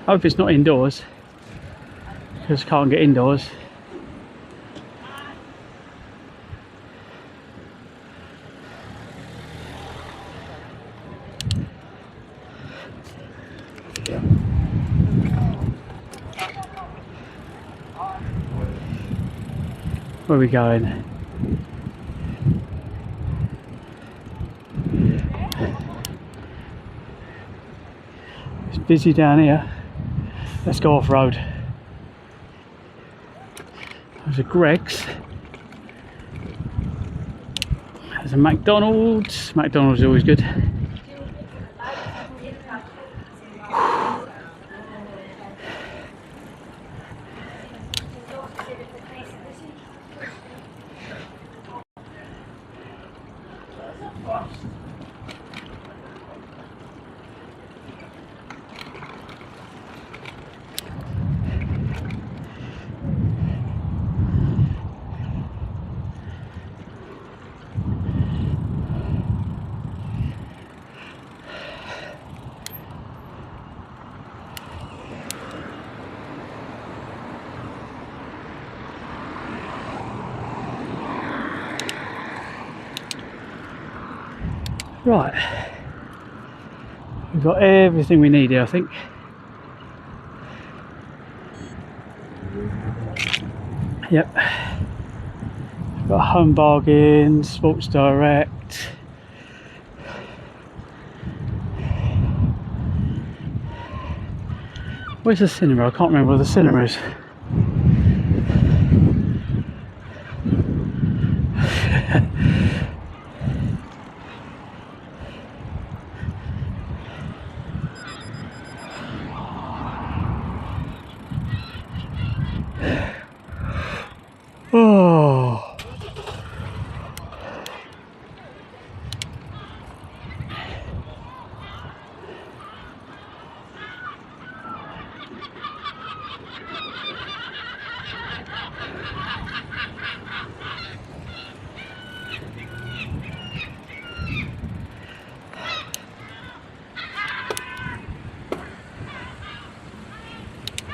Hope it's not indoors, because I can't get indoors. Where are we going? It's busy down here. Let's go off road. There's a Greg's. There's a McDonald's. McDonald's is always good. Right, we've got everything we need here, I think. Yep, we've got Home Bargains, Sports Direct. Where's the cinema? I can't remember where the cinema is. Oh.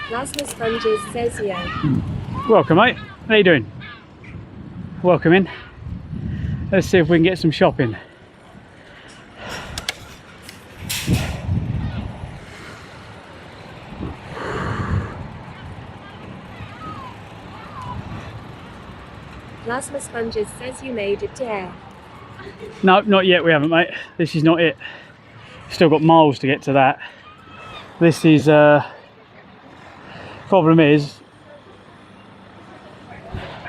Plasma Sponges says yeah. Welcome, mate. How you doing? Welcome in. Let's see if we can get some shopping. Plasma Sponges says you made it there. No, not yet, we haven't, mate. This is not it. Still got miles to get to that. This is, problem is,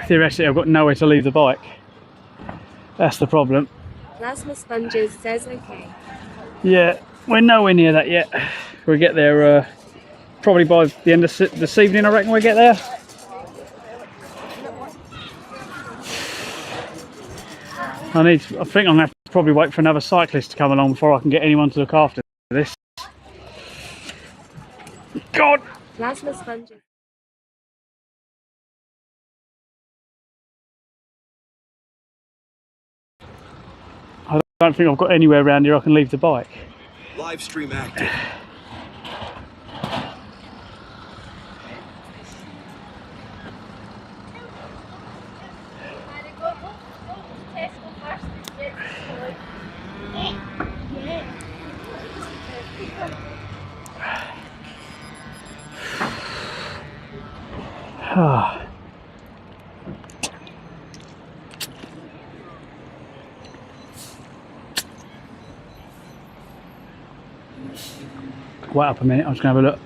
theoretically I've got nowhere to leave the bike. That's the problem. Plasma Sponges says okay. Yeah, we're nowhere near that yet. We'll get there probably by the end of this evening, I reckon we'll get there. I think I'm going to have to probably wait for another cyclist to come along before I can get anyone to look after this. God! Plasma Sponges. I don't think I've got anywhere around here I can leave the bike. Live stream active. Wait up a minute, I'm just going to have a look.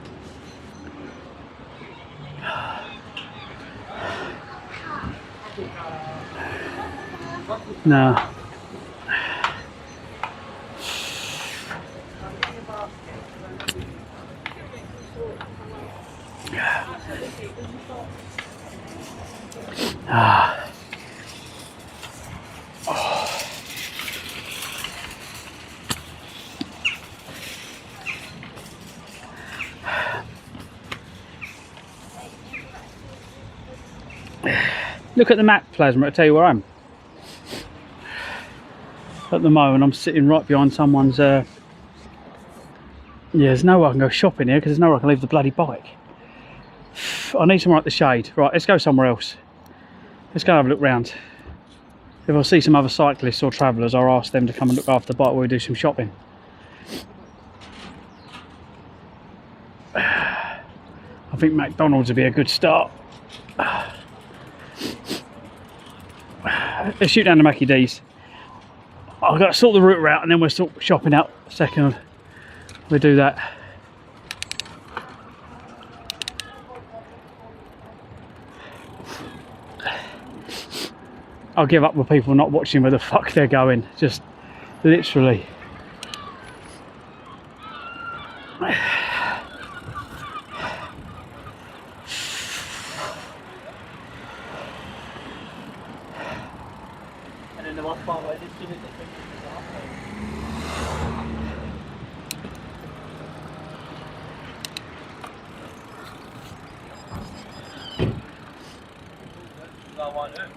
No. Look at the map, Plasma, I'll tell you where I am. At the moment I'm sitting right behind someone's yeah, there's nowhere I can go shopping here because there's nowhere I can leave the bloody bike. I need somewhere at the shade. Right, let's go somewhere else. Let's go have a look round. If I see some other cyclists or travellers, I'll ask them to come and look after the bike while we do some shopping. I think McDonald's would be a good start. Let's shoot down to Mackie D's. I've got to sort the route out and then we'll sort shopping out a second. We'll do that. I'll give up with people not watching where the fuck they're going. Just literally. And then the worst part was as soon as the picture was off, that one out.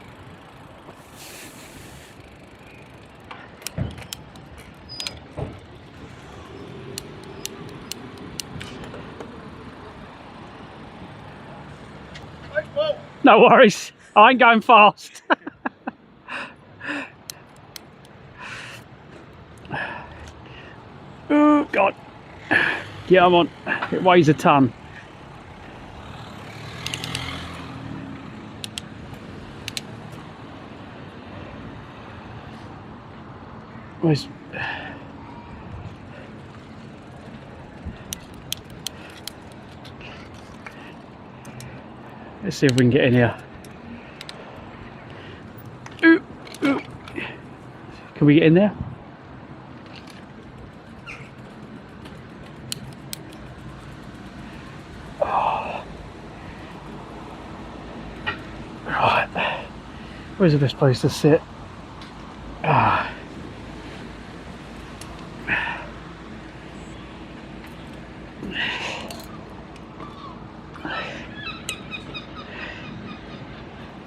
No worries, I ain't going fast. Oh God. Yeah, I'm on. It weighs a ton. Where's... Let's see if we can get in here. Ooh, ooh. Can we get in there? Oh. Right. Where's the best place to sit? Ah.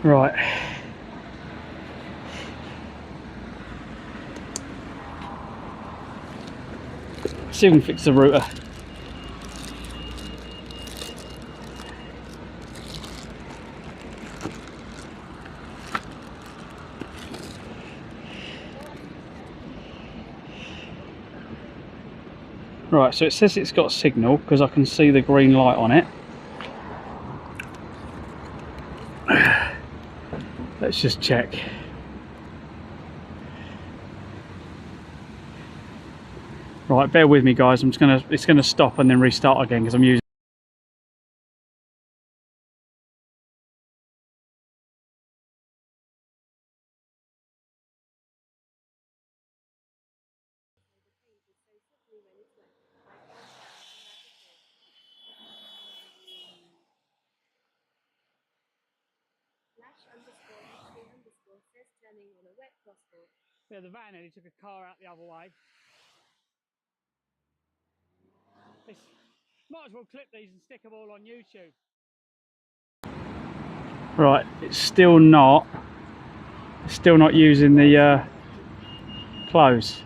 Right. See if we can fix the router. Right, so it says it's got signal because I can see the green light on it. Let's just check. Right, bear with me guys, it's gonna stop and then restart again because I'm using... Says turning on a wet crosswalk. Yeah, the van nearly took a car out the other way. Might as well clip these and stick them all on YouTube. Right, it's still not using the close.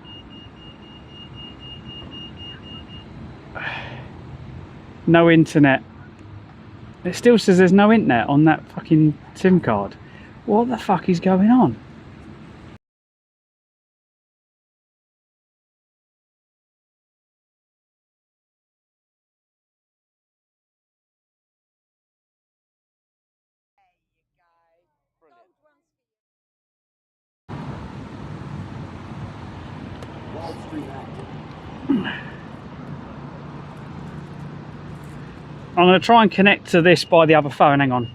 No internet. It still says there's no internet on that fucking SIM card. What the fuck is going on? Live stream active. I'm going to try and connect to this by the other phone, hang on.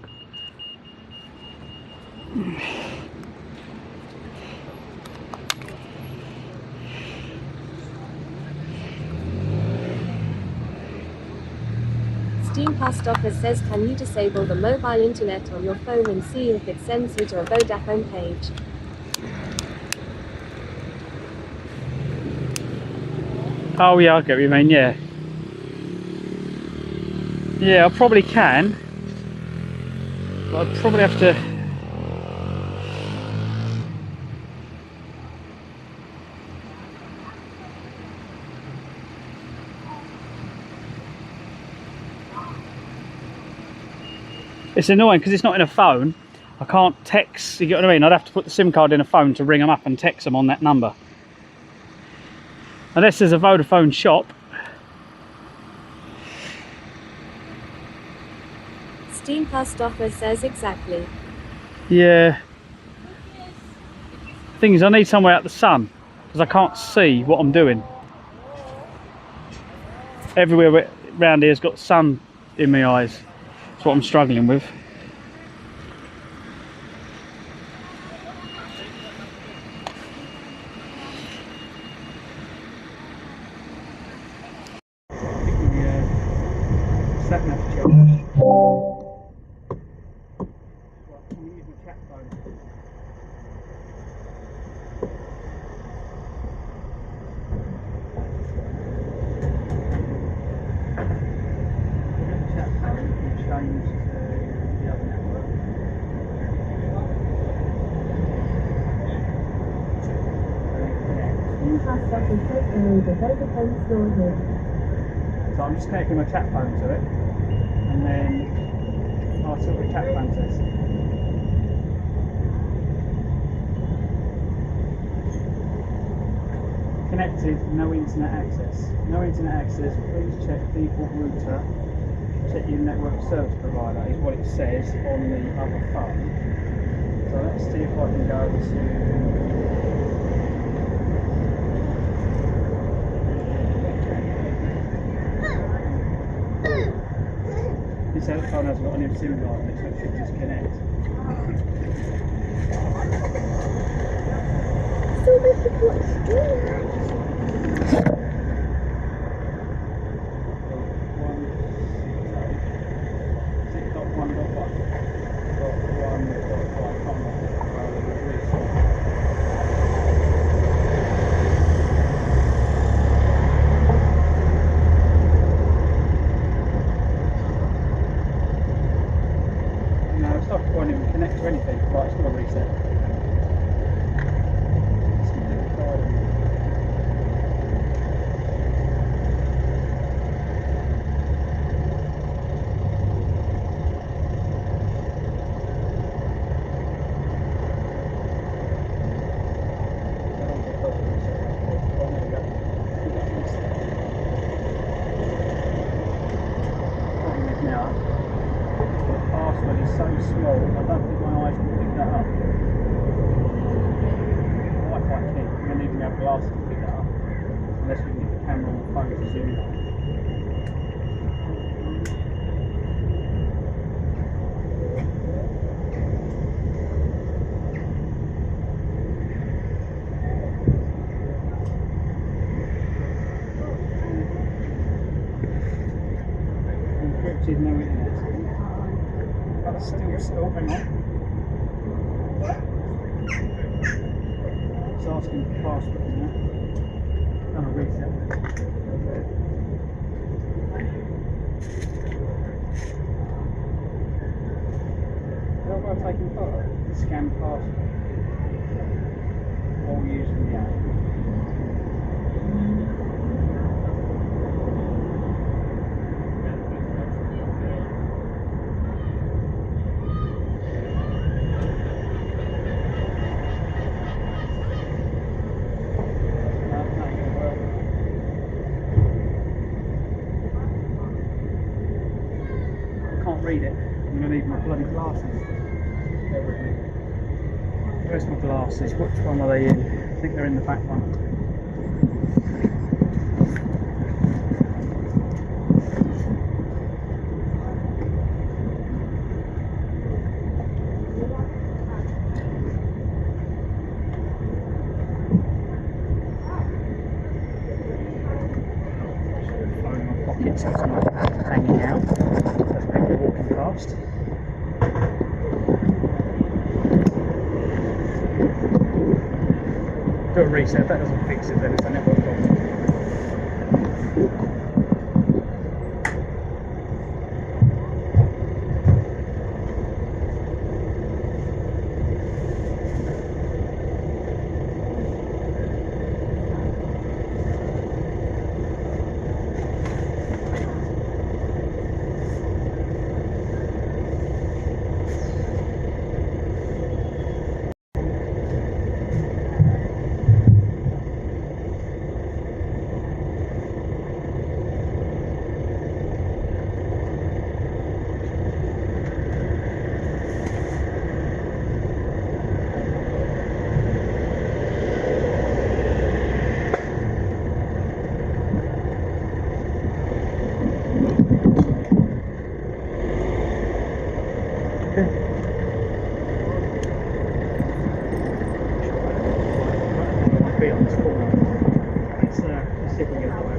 Steam Post Office says, can you disable the mobile internet on your phone and see if it sends you to a Vodafone page? Oh yeah, I get what you mean, yeah. Yeah, I probably can. But I'd probably have to... It's annoying because it's not in a phone. I can't text, you get what I mean? I'd have to put the SIM card in a phone to ring them up and text them on that number. Unless there's a Vodafone shop. Steam Post Office says exactly. Yeah. Thing is, I need somewhere out the sun because I can't see what I'm doing. Everywhere around here's got sun in my eyes. That's what I'm struggling with. sat nav check. Right, let me use my chat phone. Chat phone can change to the other network. Infrastructure says there is a Vodafone store here. So I'm just connecting my chat phone to it, and then I'll see what the chat phone says. Connected, no internet access. No internet access, please check default router. Check your network service provider, is what it says on the other phone. So let's see if I can go to... This other phone has got an SIM card on it, so it should just connect. So this is what's doing. 6.1.1. No, it's not going to connect to anything. Right, it's got to reset. Now, the password is so small, I don't think my eyes can pick that up. Wi-Fi key, I'm going to need to have glasses to pick that up, unless we can get the camera on the phone to zoom in. Encrypted, no internet. That's still, hang on. It's asking for password now. Done a reset. How have I taken a photo? Scan password. All using the app. Read it. I'm going to need my bloody glasses. Where's my glasses? Which one are they in? I think they're in the back one. Phone in my pocket so it's not hanging out. There's people walking past. Do a reset. If that doesn't fix it, then it's a network problem. Be on this corner. Let's see if we can get that over.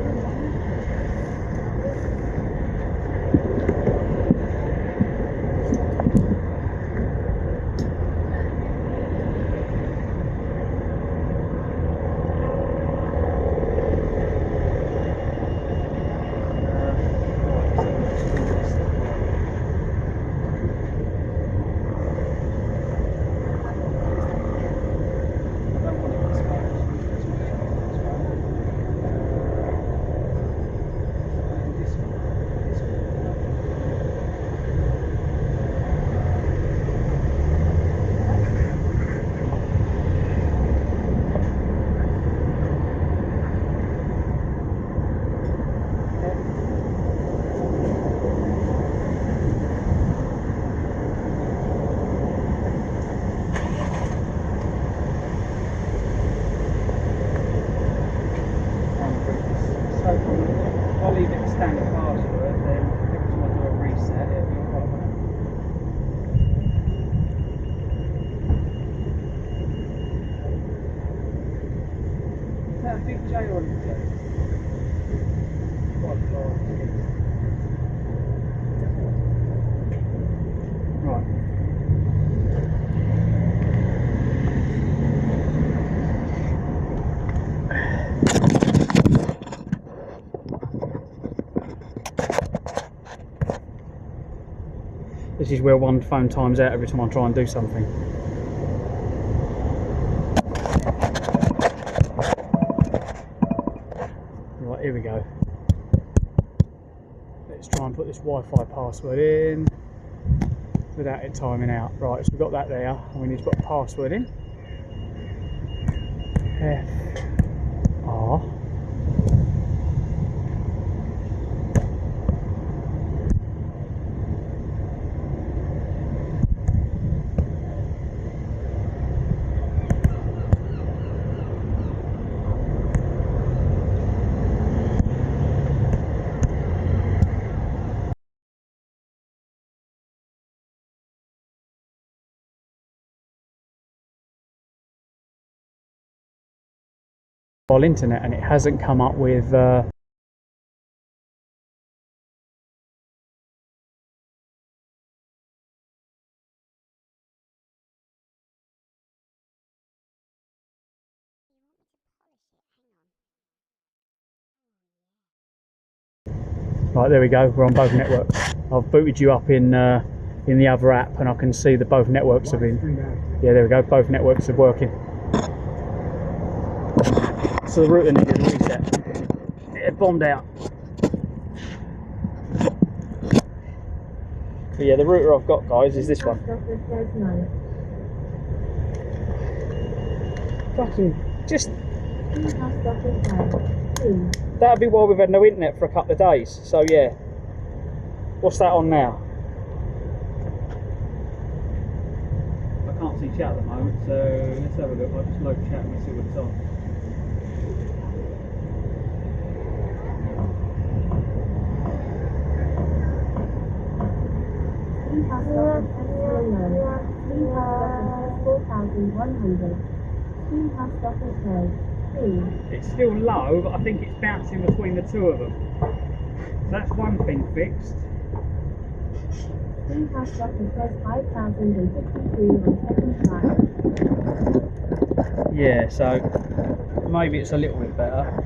I'll leave it the standard password, then every time I do a reset, it'll be all right. Is that a big J or a little J? Quite large. Right. This is where one phone times out every time I try and do something. Right, here we go. Let's try and put this Wi-Fi password in without it timing out. Right, so we've got that there, and we need to put a password in. FR. Internet, and it hasn't come up with right, there we go, we're on both networks. I've booted you up in the other app, and I can see that both networks have been, yeah, there we go, both networks are working. So the router needed a reset. It bombed out. But yeah, the router I've got, guys, is this one. Fucking just. That'll be why we've had no internet for a couple of days. So yeah. What's that on now? I can't see chat at the moment, so let's have a look. I'll just load chat and we'll see what it's on. It's still low, but I think it's bouncing between the two of them. So that's one thing fixed. Yeah, so maybe it's a little bit better.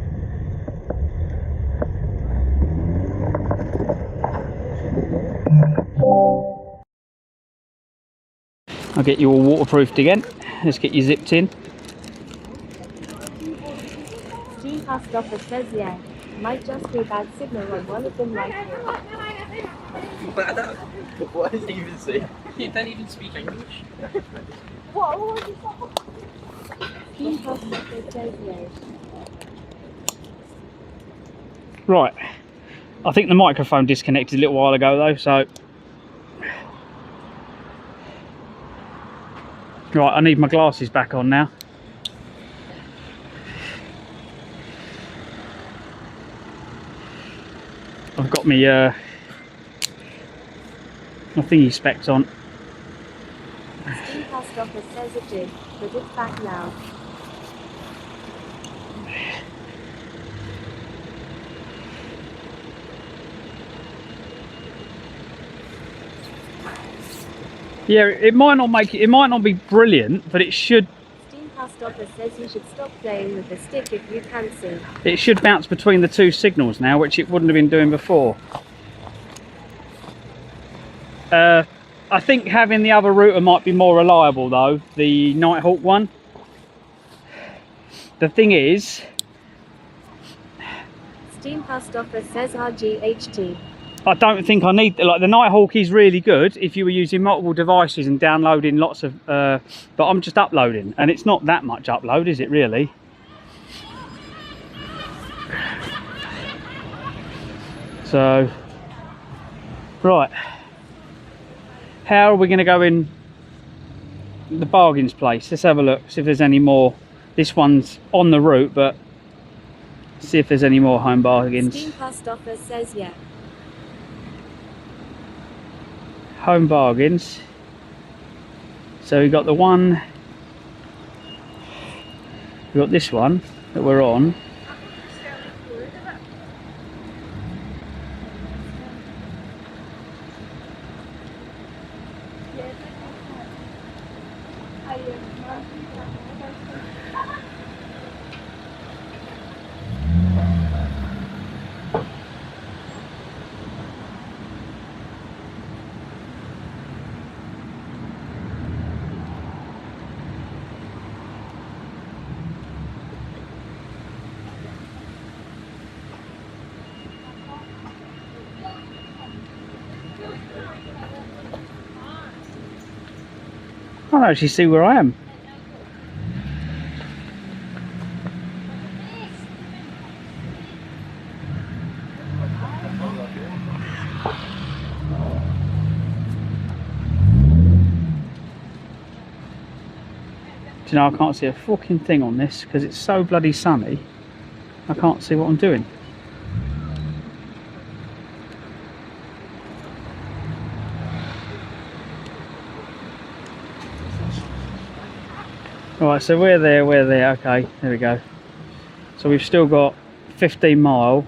I'll get you all waterproofed again. Let's get you zipped in. Steam House office says yeah. Might just be bad signal on one of them right here. What does he even say? He doesn't even speak English. What? Steam House office says yeah. Right. I think the microphone disconnected a little while ago though, so. Right, I need my glasses back on now. I've got my thingy specs on. Steam House office says it did, but it's back now. Yeah, it might not make it might not be brilliant, but it should. Steam House office says you should stop playing with the stick if you can see. It should bounce between the two signals now, which it wouldn't have been doing before. I think having the other router might be more reliable though, the Nighthawk one. The thing is, Steam House office says RGHT. I don't think I need, like, the Nighthawk is really good if you were using multiple devices and downloading lots of, but I'm just uploading, and it's not that much upload, is it really? So, right, how are we going to go in the bargains place? Let's have a look, see if there's any more. This one's on the route, but See if there's any more home bargains. Steam Post Office says yeah. Home bargains. So we got the one. We got this one that we're on. I don't actually see where I am. Do you know, I can't see a fucking thing on this because it's so bloody sunny. I can't see what I'm doing. Right, so we're there, okay, there we go. So we've still got 15 mile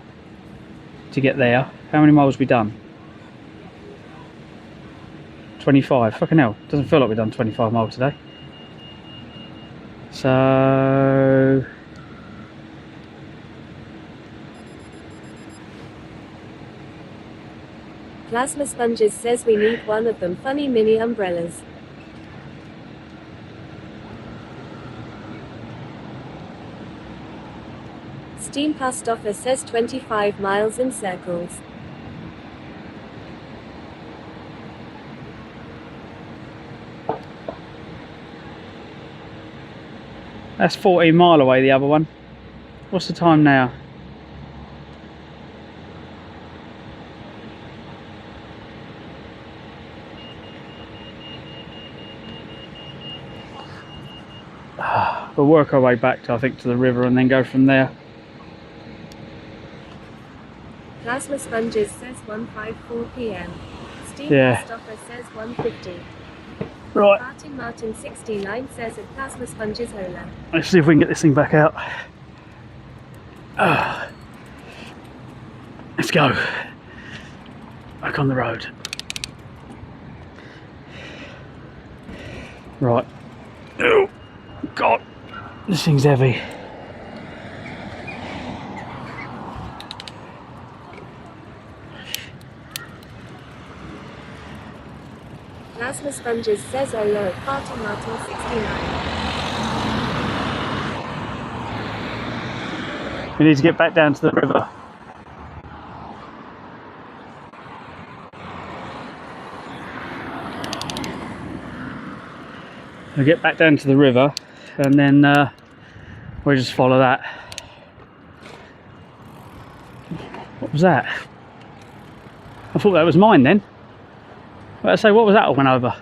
to get there. How many miles have we done? 25, fucking hell, doesn't feel like we've done 25 miles today. So... Plasma Sponges says we need one of them funny mini umbrellas. Steam Post Office says 25 miles in circles. That's 14 mile away, the other one. What's the time now? We'll work our way back to, I think, to the river and then go from there. Plasma Sponges says 1:54 p.m. Steam Yeah. Post Office says 1:50. Right. Martin 69 says at Plasma Sponges Hola. Let's see if we can get this thing back out. Let's go. Back on the road. Right. Oh, God. This thing's heavy. Plasma Sponges says Hola at Martin 69. We need to get back down to the river. We'll get back down to the river and then we'll just follow that. What was that? I thought that was mine then. Let's say, what was that I went over?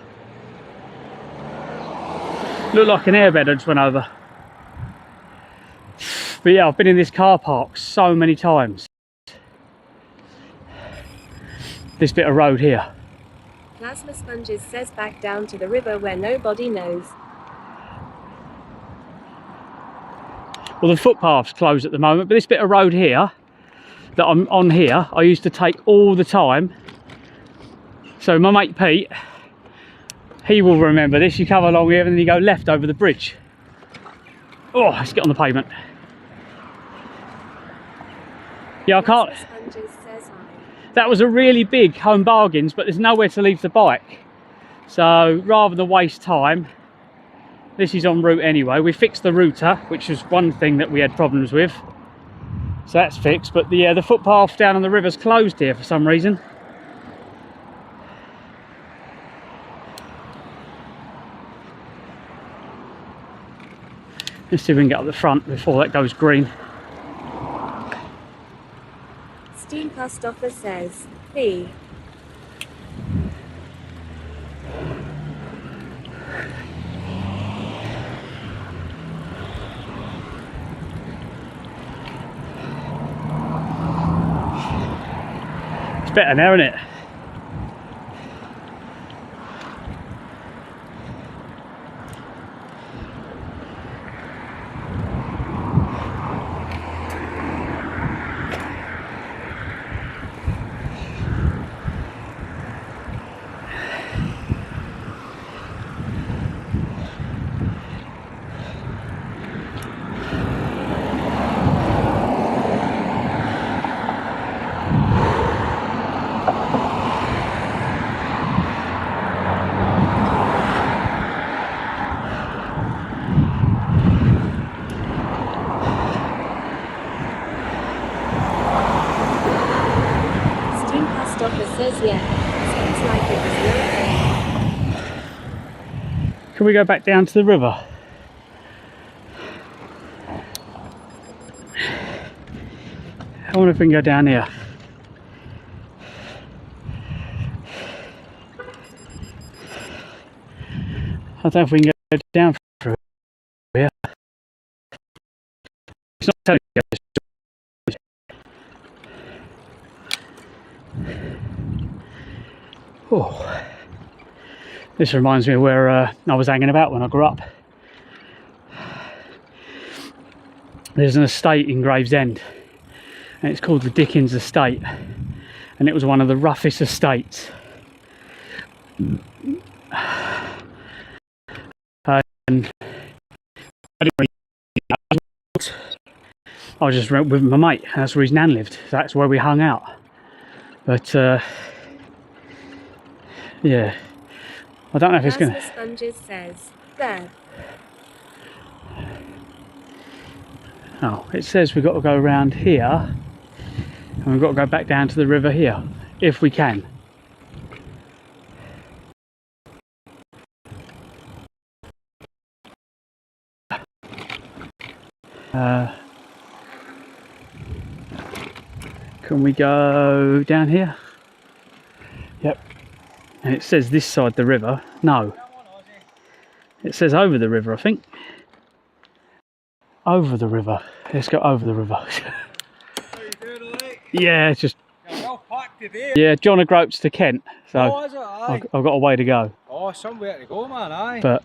Looked like an airbed I just went over. But yeah, I've been in this car park so many times. This bit of road here. Plasma Sponges says back down to the river where nobody knows. Well, the footpath's closed at the moment, but this bit of road here that I'm on here, I used to take all the time. So my mate Pete, he will remember this. You come along here and then you go left over the bridge. Oh, let's get on the pavement. Yeah, I can't. That was a really big home bargains, but there's nowhere to leave the bike. So rather than waste time, this is en route anyway. We fixed the router, which was one thing that we had problems with. So that's fixed, but the footpath down on the river's closed here for some reason. Let's see if we can get up the front before that goes green. Steam Post Office says B. better now, isn't it? Says yeah. Seems like it was no. Can we go back down to the river? I wonder if we can go down here. I don't know if we can go down through here. It's not telling you. Oh, this reminds me of where I was hanging about when I grew up. There's an estate in Gravesend, and it's called the Dickens Estate, and it was one of the roughest estates. And I was just with my mate. That's where his nan lived. That's where we hung out. But yeah, I don't know if it's going to... Sponges says, there. Oh, it says we've got to go around here, and we've got to go back down to the river here, if we can. Can we go down here? Yep. And it says this side the river. No. It says over the river, I think. Over the river. Let's go over the river. Yeah, it's just... Yeah, John O'Groats to Kent. So I've got a way to go. Oh, somewhere to go, man, aye. But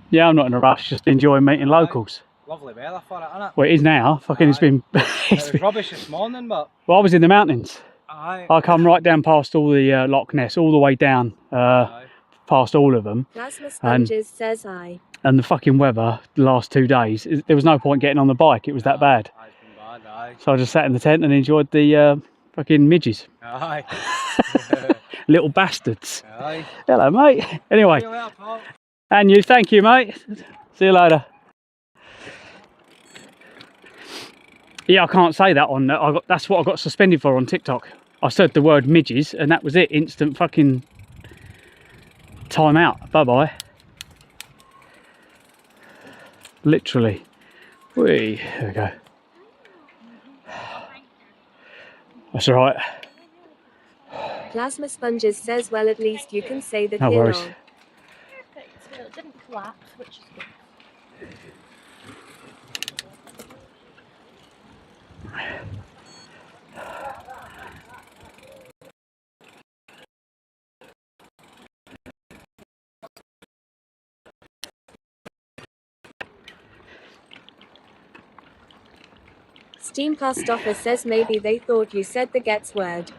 yeah, I'm not in a rush, just enjoying meeting locals. Lovely weather for it, isn't it? Well, it is now. Fucking, it's been... It was rubbish this morning, but... Well, I was in the mountains. Aye. I come right down past all the Loch Ness, all the way down, past all of them. Plasma Sponges says I. And the fucking weather, the last 2 days, there was no point getting on the bike. It was that bad. Aye, it's been bad, aye. So I just sat in the tent and enjoyed the fucking midges. Aye. Little bastards. Aye. Hello, mate. Anyway. See you later, pal. And you, thank you, mate. See you later. Yeah, I can't say that on. That's what I got suspended for on TikTok. I said the word midges, and that was it. Instant fucking time out. Bye bye. Literally. Whee. There we go. That's all right. Plasma Sponges says, well, at least you can say that No here worries. on. Perfect. Well, it didn't collapse, which is good. Steam Past Offer says maybe they thought you said the gets word.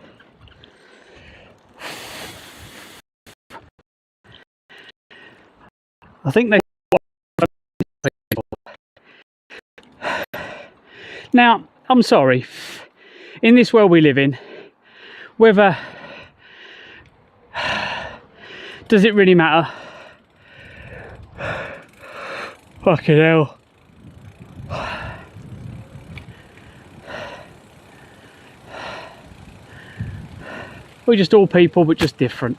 I think they... Now, I'm sorry. In this world we live in, whether... Does it really matter? Fucking hell. We're just all people, but just different.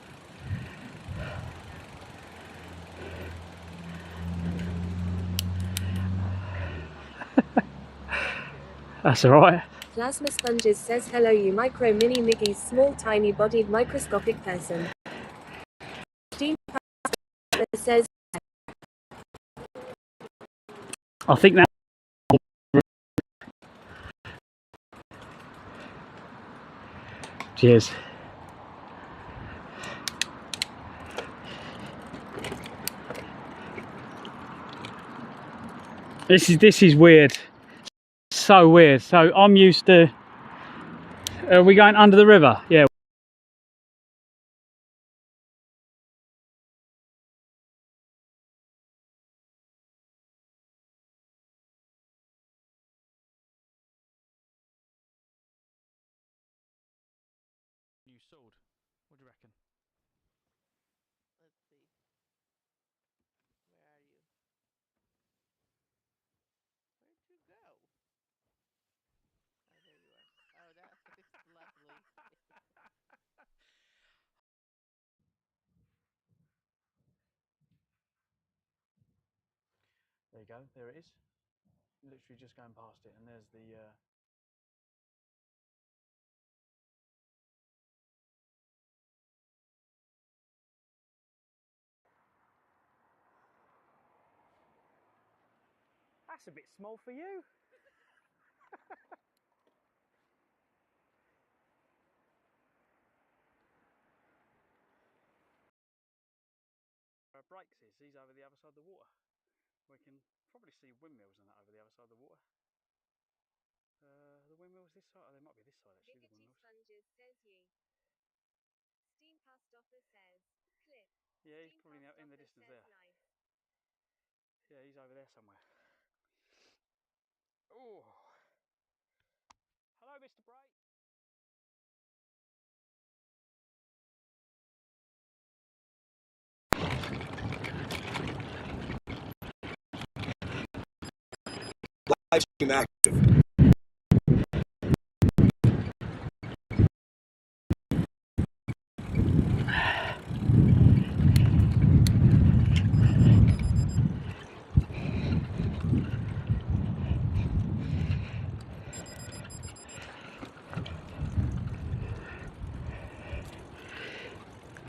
That's alright. Plasma Sponges says hello you micro mini Miggy's small tiny bodied microscopic person. Steam Past Offer says I think that... Cheers. This is weird. So weird. So I'm used to. Are we going under the river? Yeah. New sword. What do you reckon? Let's see. Where are you? Where'd you go? Oh, there you are. Oh, that looks lovely. There you go. There it is. Literally just going past it, and there's the. That's a bit small for you. Brakes is, he's over the other side of the water. We can probably see windmills and that over the other side of the water. The windmills this side, oh, they might be this side actually. The windmills. Sponges, says you. Steam past offer says Cliff. Yeah, he's probably in the distance there. Life. Yeah, he's over there somewhere. Oh, hello, Mr. Bright. Live stream active.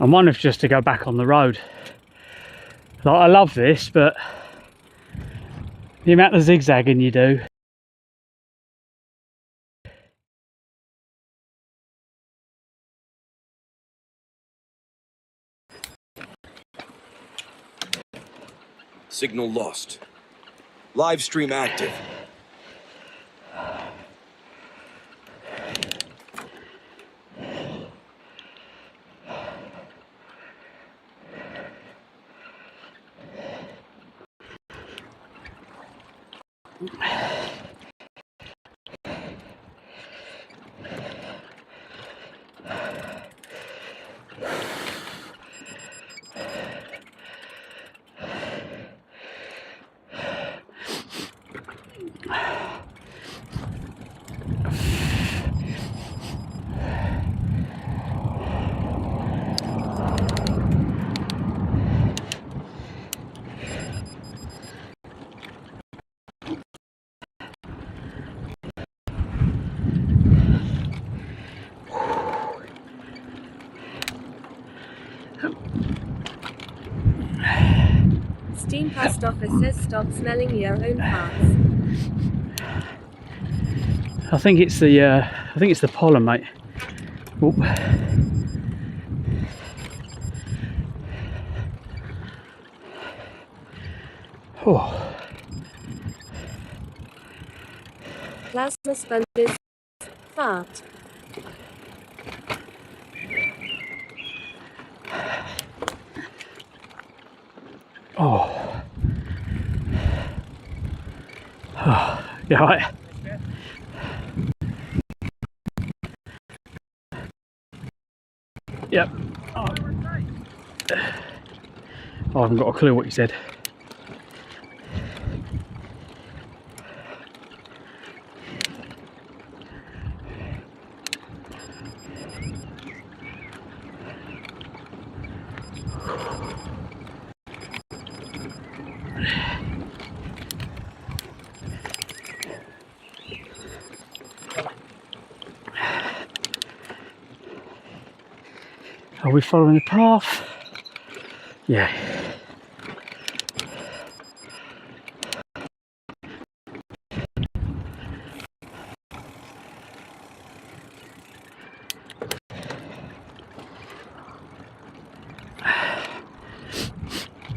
I'm wondering if just to go back on the road. Like, I love this, but the amount of zigzagging you do. Signal lost. Live stream active. Steam past offer says stop smelling your own farts. I think it's the pollen, mate. Oop. Oh. Plasma sponges. Fart. Oh. Oh. Yeah, right. Yep. Oh. I haven't got a clue what you said. Are we following the path? Yeah.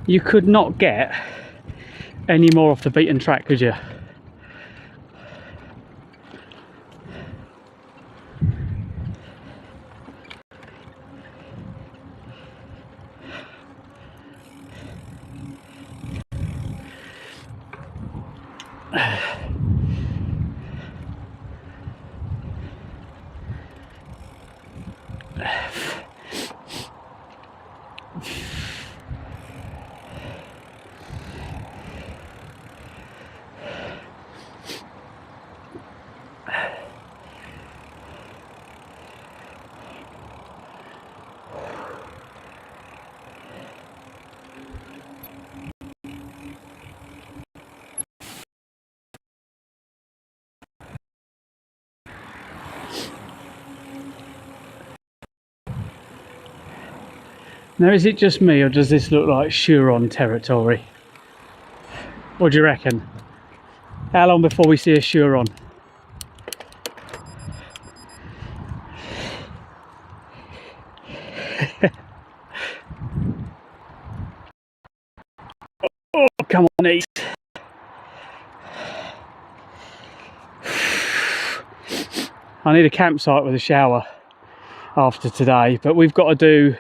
You could not get any more off the beaten track, could you? Now, is it just me, or does this look like Huron territory? What do you reckon? How long before we see a Huron? Oh, come on, East. I need a campsite with a shower after today, but we've got to do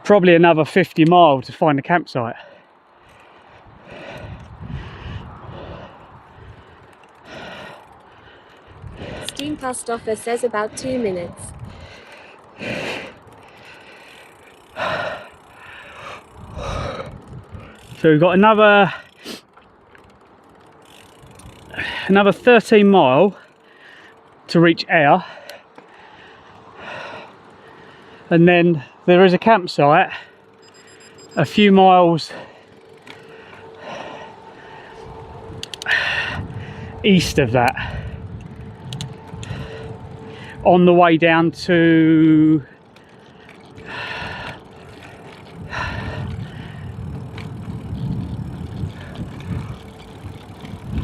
probably another 50 miles to find a campsite. Steam past offer says about 2 minutes. So we've got another 13 mile to reach Ayr, and then there is a campsite a few miles east of that, on the way down to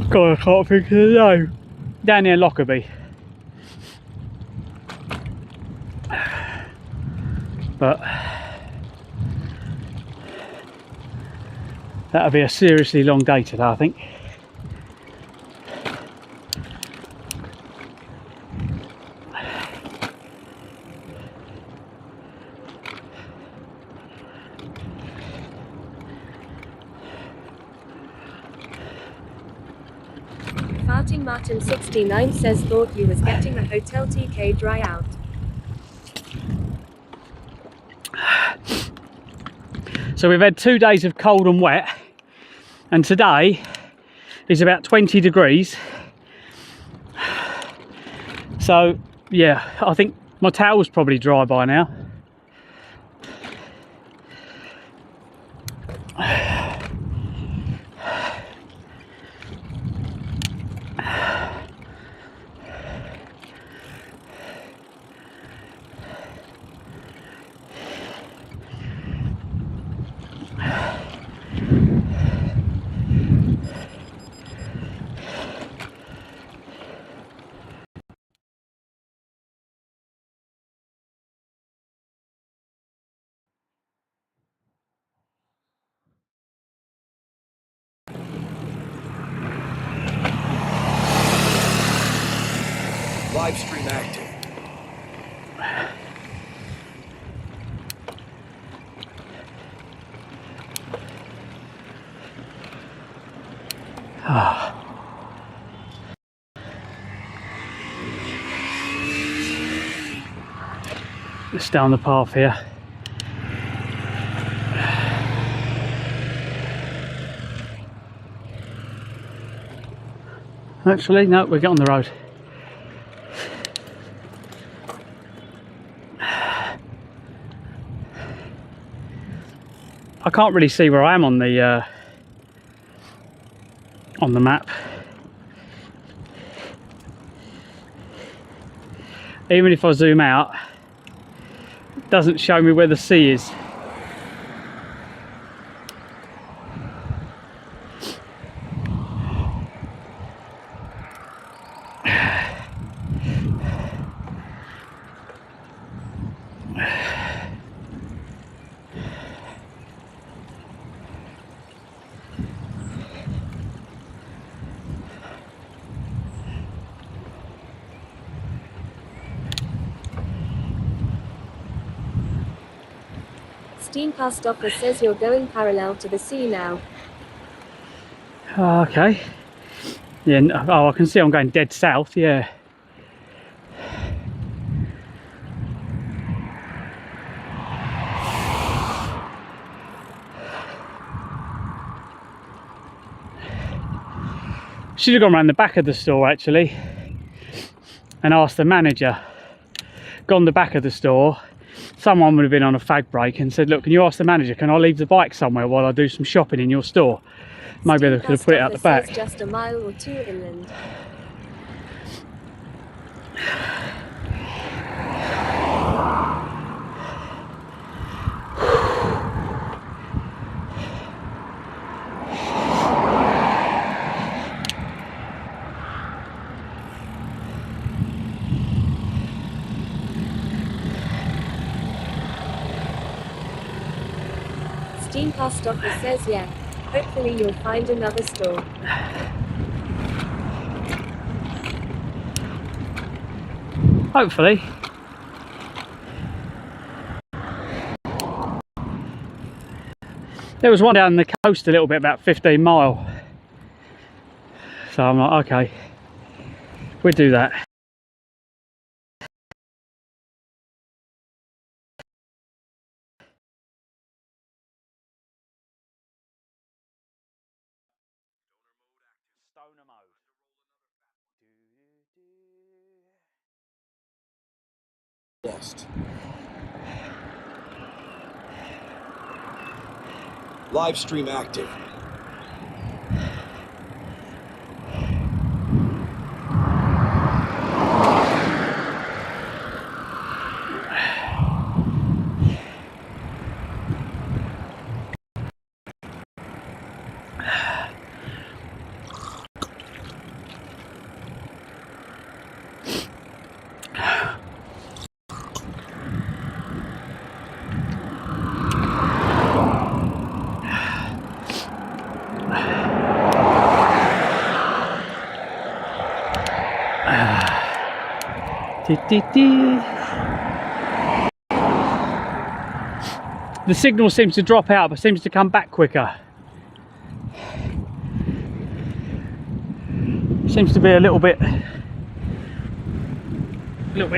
God, I can't think of the name. Down near Lockerbie. But that'll be a seriously long day today, I think. Farting Martin 69 says thought you was getting the Hotel TK dry out. So we've had 2 days of cold and wet, and today is about 20 degrees. So yeah, I think my towel's probably dry by now. Live stream active. Just down the path here. Actually, no, we get on the road. I can't really see where I am on the map. Even if I zoom out, it doesn't show me where the sea is. Steam cast offer says you're going parallel to the sea now. Okay. Yeah, oh, I can see I'm going dead south, yeah. Should have gone around the back of the store actually and asked the manager. Gone the back of the store, someone would have been on a fag break and said, look, can you ask the manager, can I leave the bike somewhere while I do some shopping in your store? Maybe they could have put it out the back. Just a mile or two inland. Steam cast offer says yeah. Hopefully you'll find another store. Hopefully. There was one down the coast a little bit, about 15 mile. So I'm like, okay, we'll do that. Stoner mode. Lost. Live stream active. The signal seems to drop out but seems to come back quicker. Seems to be a little bit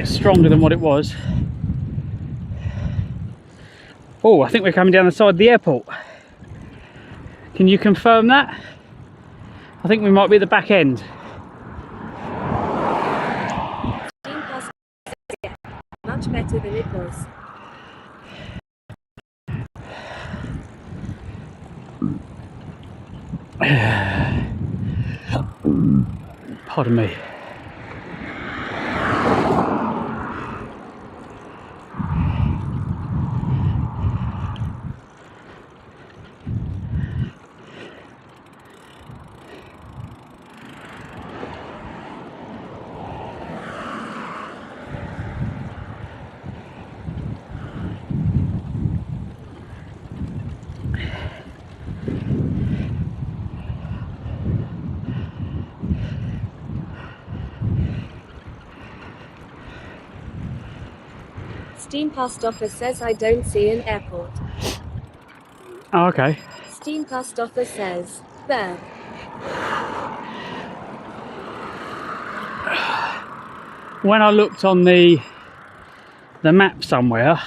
stronger than what it was. Oh, I think we're coming down the side of the airport. Can you confirm that? I think we might be at the back end. Much better than it was. Pardon me. Steam cast offer says I don't see an airport. Oh, okay. Steam cast offer says there. When I looked on the map somewhere,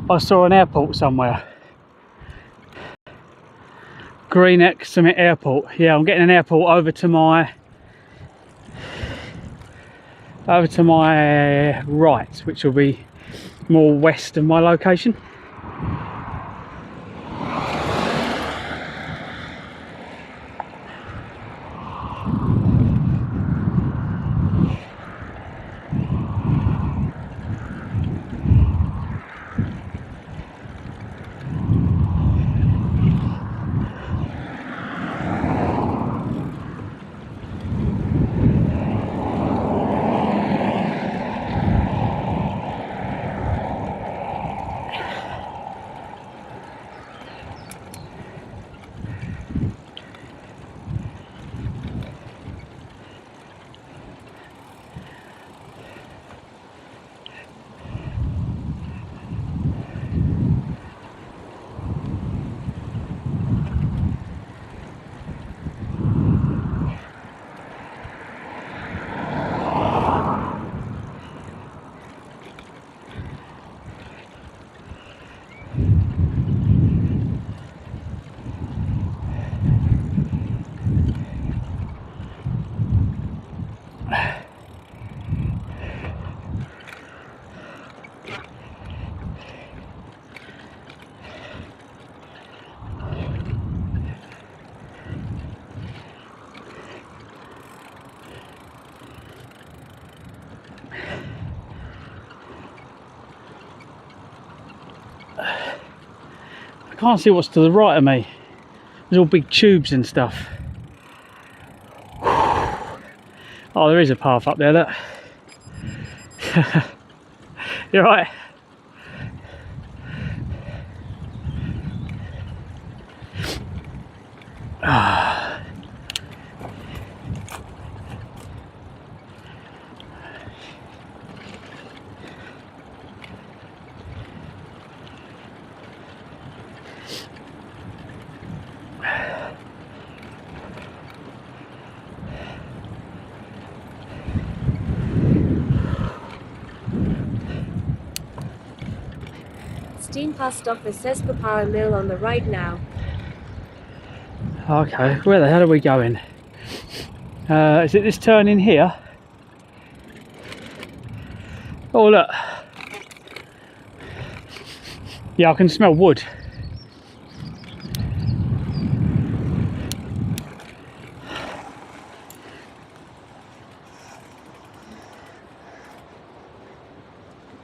I saw an airport somewhere. Greenock Summit Airport. Yeah, I'm getting an airport over to my right, which will be more west of my location. can't see what's to the right of me. There's all big tubes and stuff. Oh, there is a path up there, look. You're right. Steam past office says Papara Mill on the right now. Okay, where the hell are we going? Is it this turn in here? Oh look. Yeah, I can smell wood.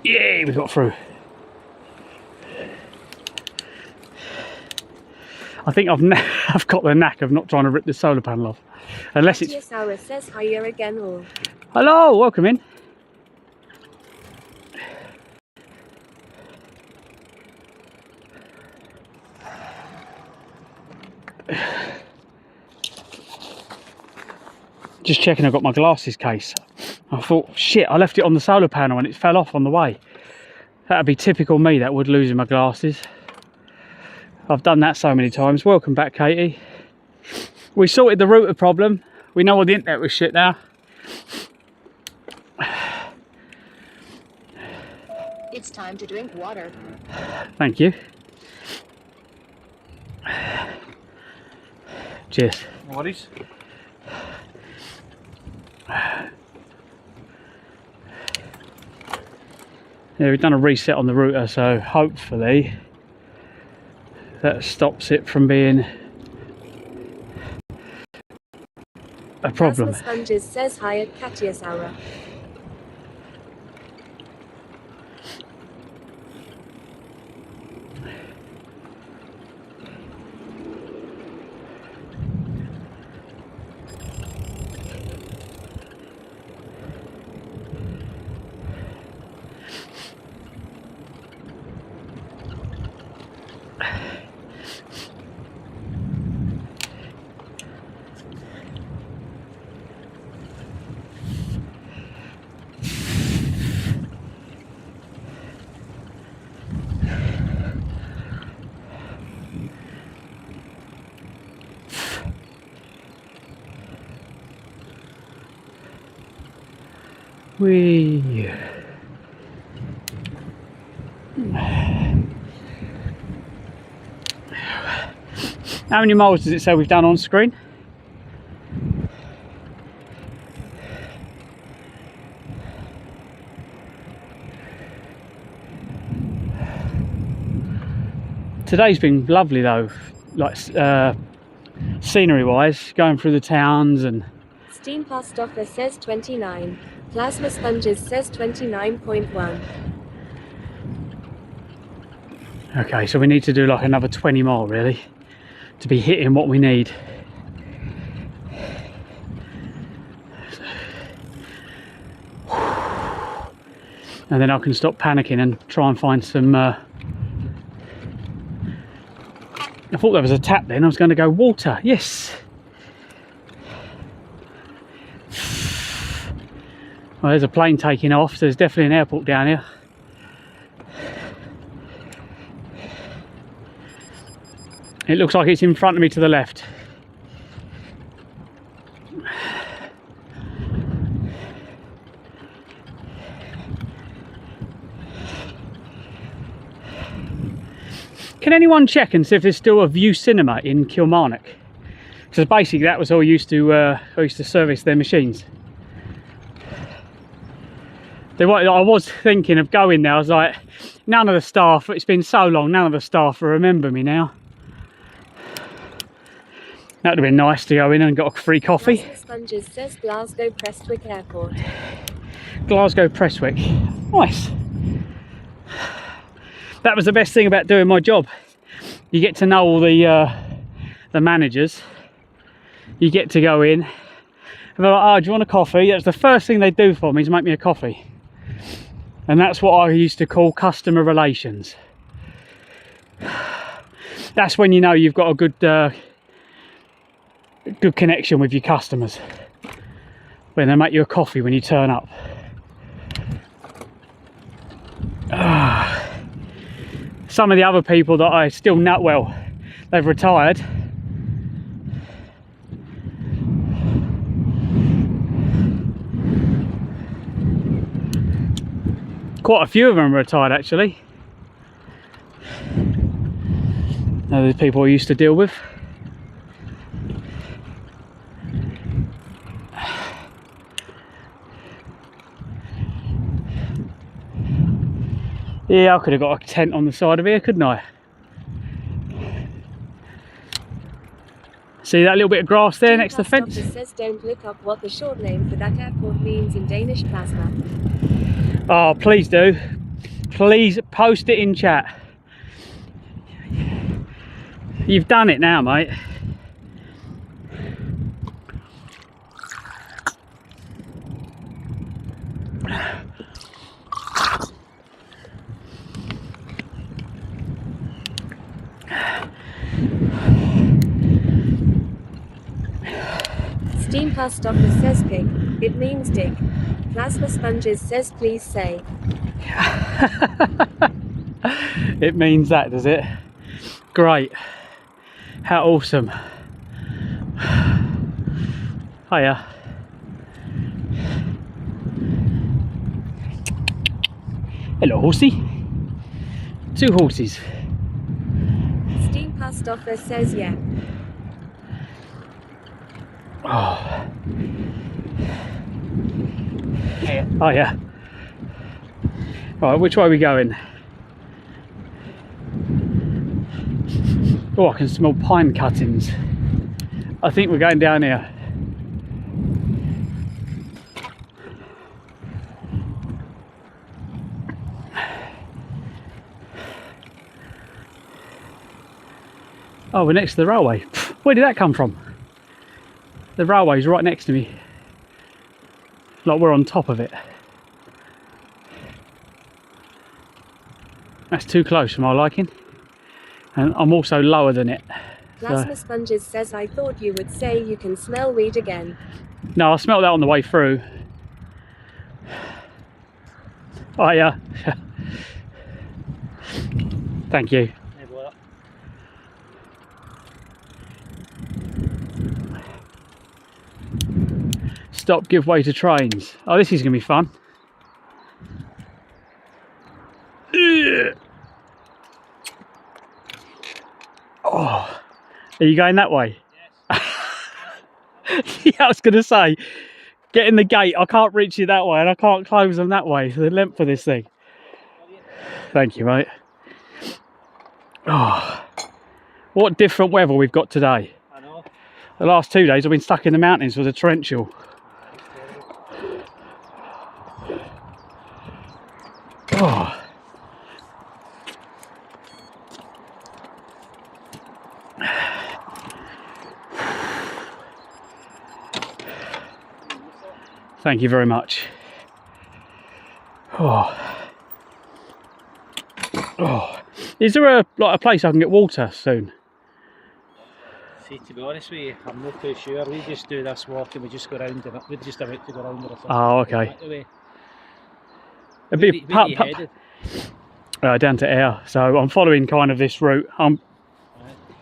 Yeah, we got through. I think I've got the knack of not trying to rip the solar panel off, unless it's. Sarah says hiya again all. Hello, welcome in. Just checking I've got my glasses case. I thought, shit, I left it on the solar panel and it fell off on the way. That'd be typical me, that would, losing my glasses. I've done that so many times. Welcome back, Katie. We sorted the router problem. We know all the internet was shit now. It's time to drink water. Thank you. Cheers. No worries. Yeah, we've done a reset on the router, so hopefully that stops it from being a problem. Plasma Sponges says hi at Katia Sarah. Whee. How many miles does it say we've done on screen? Today's been lovely though, like scenery wise, going through the towns and. Steam past office says 29. Plasma Sponges says 29.1. Okay, so we need to do like another 20 mile really to be hitting what we need. And then I can stop panicking and try and find some I thought there was a tap then. I was going to go water. Yes. Well, there's a plane taking off. There's definitely an airport down here. It looks like it's in front of me to the left. Can anyone check and see if there's still a View Cinema in Kilmarnock? Because basically that was all I used to service their machines. I was thinking of going there. I was like, none of the staff, it's been so long, none of the staff will remember me now. That would have been nice to go in and got a free coffee. Plasma Sponges says Glasgow Prestwick Airport. Glasgow Prestwick. Nice. That was the best thing about doing my job. You get to know all the managers. You get to go in. And they're like, oh, do you want a coffee? That's the first thing they do for me, is make me a coffee. And that's what I used to call customer relations. That's when you know you've got a good connection with your customers. When they make you a coffee when you turn up. Some of the other people that I still know, well, they've retired. Quite a few of them are retired actually. Now there's people I used to deal with. Yeah, I could have got a tent on the side of here, couldn't I? See that little bit of grass there next to the fence? It says don't look up what the short name for that airport means in Danish plasma. Oh, please do. Please post it in chat. You've done it now, mate. Steam past office says pig. It means dick. Plasma sponges says please say. It means that, does it? Great. How awesome. Hiya. Hello, horsey. 2 horses. Steam past office says yeah. Oh. Oh yeah. Right, which way are we going? Oh, I can smell pine cuttings. I think we're going down here. Oh, we're next to the railway. Where did that come from? The railway's right next to me. Like we're on top of it. That's too close for my liking. And I'm also lower than it. Plasma sponges says I thought you would say you can smell weed again. No, I smelled that on the way through. Oh yeah. Thank you. Stop, give way to trains. Oh, this is going to be fun. Oh, are you going that way? Yes. Yeah, I was going to say, get in the gate. I can't reach you that way and I can't close them that way. So the length of this thing. Thank you, mate. Oh, what different weather we've got today. I know. The last 2 days I've been stuck in the mountains with a torrential. Oh. Thank you very much. Oh. Oh. Is there a place I can get water soon? See, to be honest with you, I'm not too sure. We just do this walk and we just go round and we're just about to go round or something. Oh, okay. A bit down to Ayr, so I'm following kind of this route.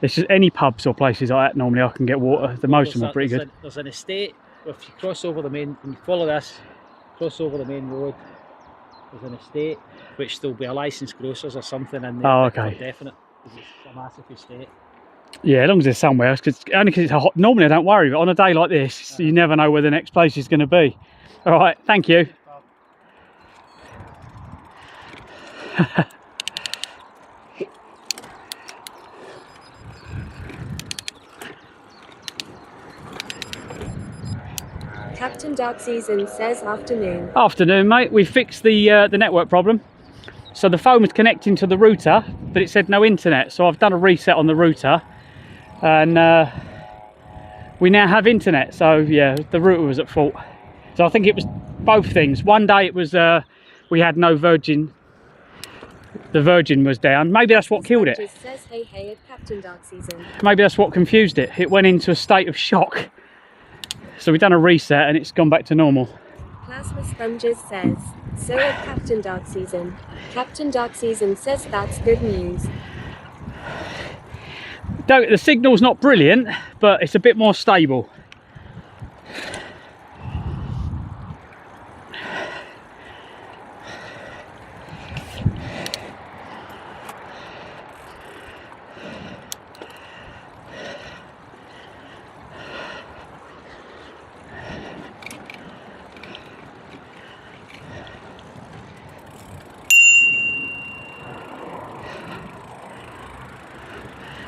It's just any pubs or places like that normally I can get water. Most of them are pretty good. There's an estate. If you cross over the main, and you follow this, cross over the main road, there's an estate which there'll be a licensed grocers or something in there. Oh, okay. Definite. It's a massive estate. Yeah, as long as there's somewhere, only because it's a hot. Normally I don't worry, but on a day like this, you never know where the next place is going to be. All right, thank you. Captain Dark Season says afternoon. Afternoon, mate. We fixed the network problem. So the phone was connecting to the router, but it said no internet. So I've done a reset on the router, and we now have internet. So yeah, the router was at fault. So I think it was both things. One day it was we had no Virgin. The Virgin was down. Maybe that's what killed it. Says, hey, hey, at Captain Dark Season. Maybe that's what confused it. It went into a state of shock. So we've done a reset and it's gone back to normal. Plasma Sponges says, so at Captain Dark Season. Captain Dark Season says that's good news. The signal's not brilliant, but it's a bit more stable.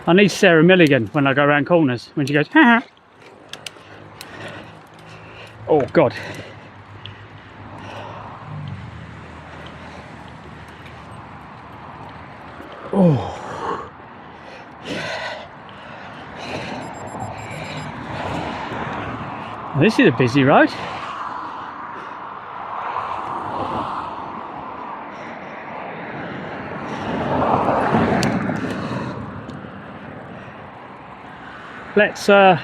I need Sarah Milligan when I go around corners, when she goes, ha ha. Oh God. Oh. This is a busy road. Let's Plasma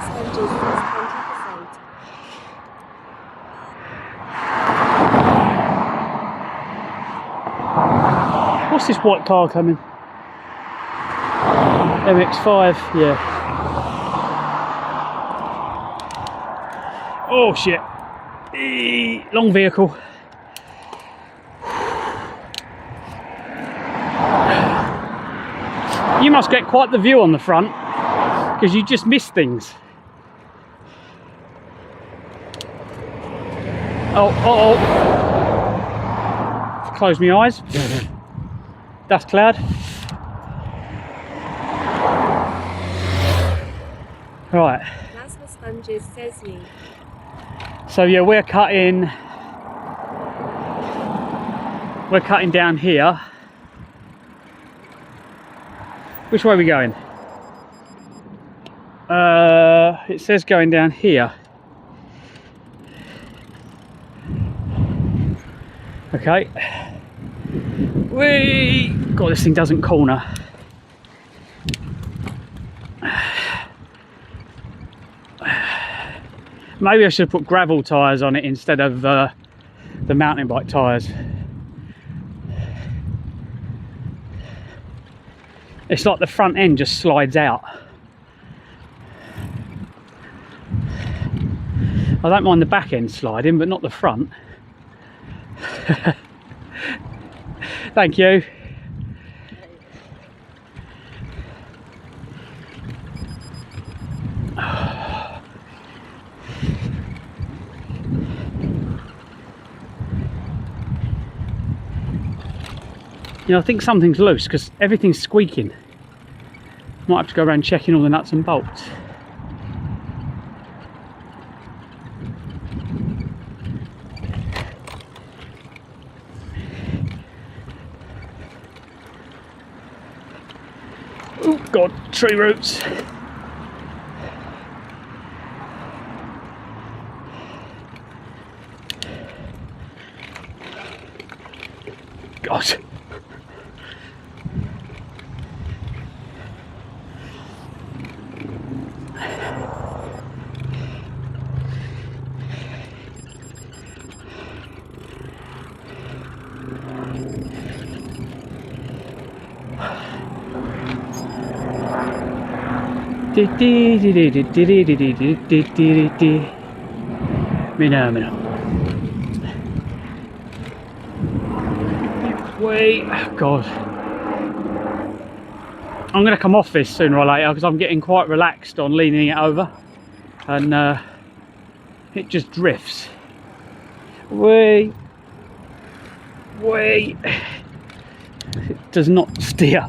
Sponges says 20%. What's this white car coming? MX-5, yeah. Oh shit. Long vehicle. You must get quite the view on the front, because you just miss things. Oh. Close my eyes. Dust cloud. Right. Plasma Sponges says you. So yeah, we're cutting down here. Which way are we going? It says going down here. Okay. God, this thing doesn't corner. Maybe I should put gravel tyres on it instead of the mountain bike tyres. It's like the front end just slides out. I don't mind the back end sliding, but not the front. Thank you. You know, I think something's loose because everything's squeaking. Might have to go around checking all the nuts and bolts. Oh God, tree roots. God. Wait, God. I'm going to come off this sooner or later because I'm getting quite relaxed on leaning it over and it just drifts. Wait. It does not steer.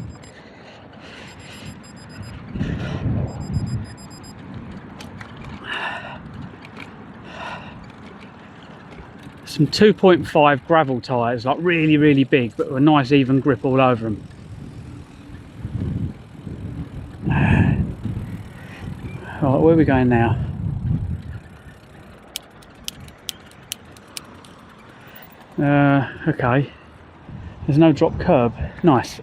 some 2.5 gravel tyres, like really, really big, but with a nice even grip all over them. Right, where are we going now? Okay. There's no drop curb. Nice.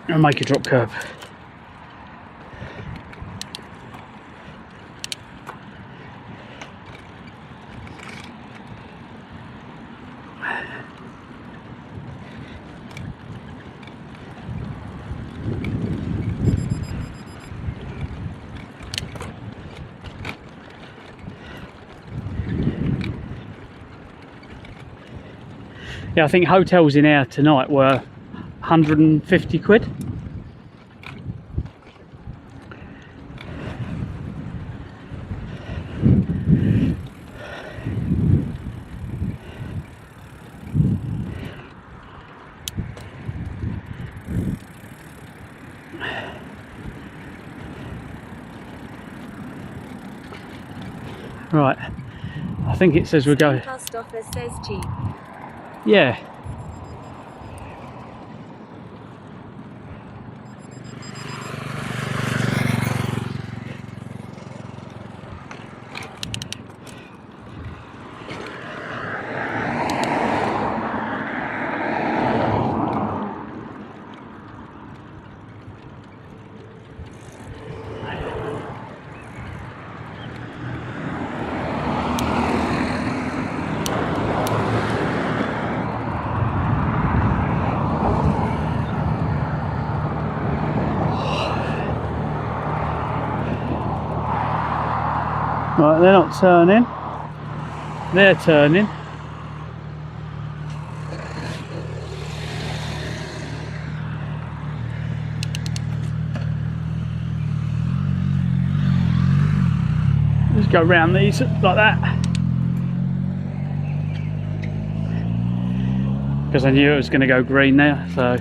I'll make a drop curb. Yeah, I think hotels in here tonight were 150 quid. Right, I think it says we're going. Past offer says cheap. Yeah. Right, they're not turning. They're turning. Just go round these like that. Because I knew it was going to go green there, so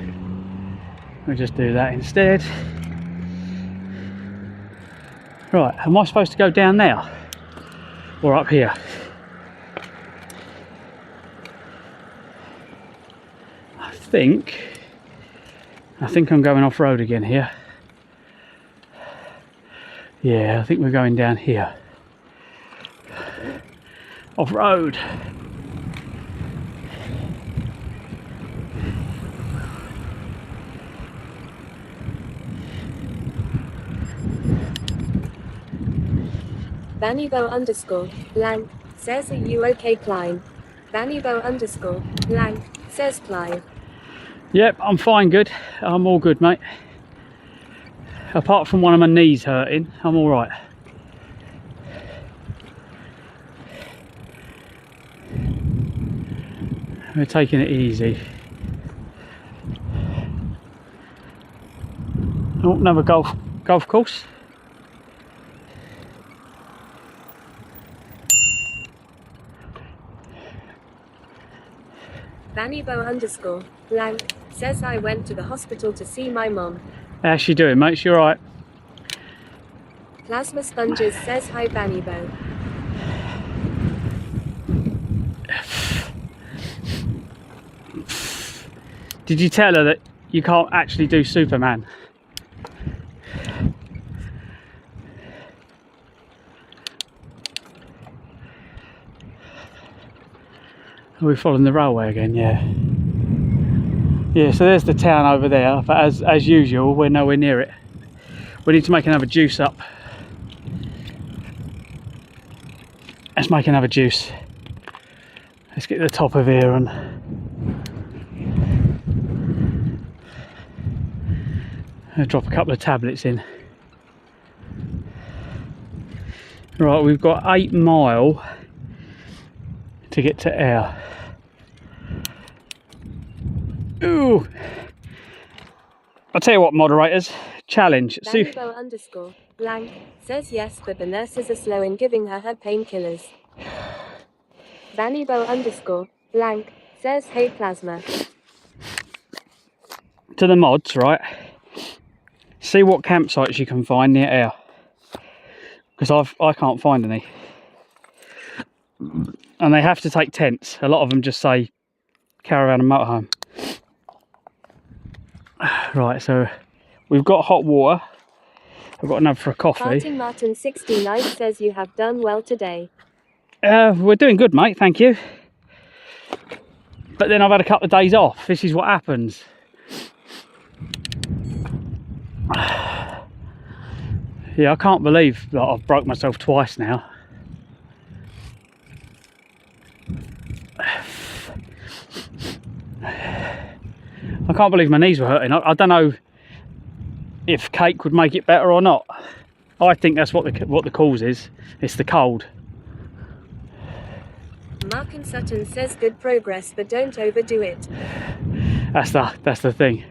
we'll just do that instead. Right, am I supposed to go down now? Or up here? I think I'm going off road again here. Yeah, I think we're going down here. Off road. Vannybo underscore blank says, are you okay, Klein? Vannybo underscore blank says Clive. Yep, I'm fine, good. I'm all good, mate. Apart from one of my knees hurting, I'm all right. We're taking it easy. Oh, another golf course. Vannybo underscore blank says, I went to the hospital to see my mom. How's she doing, mate? She all right? Plasma Sponges says, hi Vannybo. Did you tell her that you can't actually do Superman? Are we following the railway again? Yeah. Yeah, so there's the town over there, but as usual, we're nowhere near it. We need to make another juice up. Let's make another juice. Let's get to the top of here and I'll drop a couple of tablets in. Right, we've got 8 mile to get to Ayr. Ooh! I'll tell you what, moderators, challenge. Vannybo underscore blank says yes, but the nurses are slow in giving her painkillers. Vannybo underscore blank says, hey Plasma. To the mods, right? See what campsites you can find near here, because I can't find any. And they have to take tents. A lot of them just say caravan and motorhome. Right, so we've got hot water. I've got enough for a coffee. Martin 69 says you have done well today. We're doing good, mate, thank you. But then I've had a couple of days off. This is what happens. Yeah, I can't believe that I've broke myself twice now. I can't believe my knees were hurting. I don't know if cake would make it better or not. I think that's what the cause is. It's the cold. Mark and Sutton says good progress, but don't overdo it. That's the thing.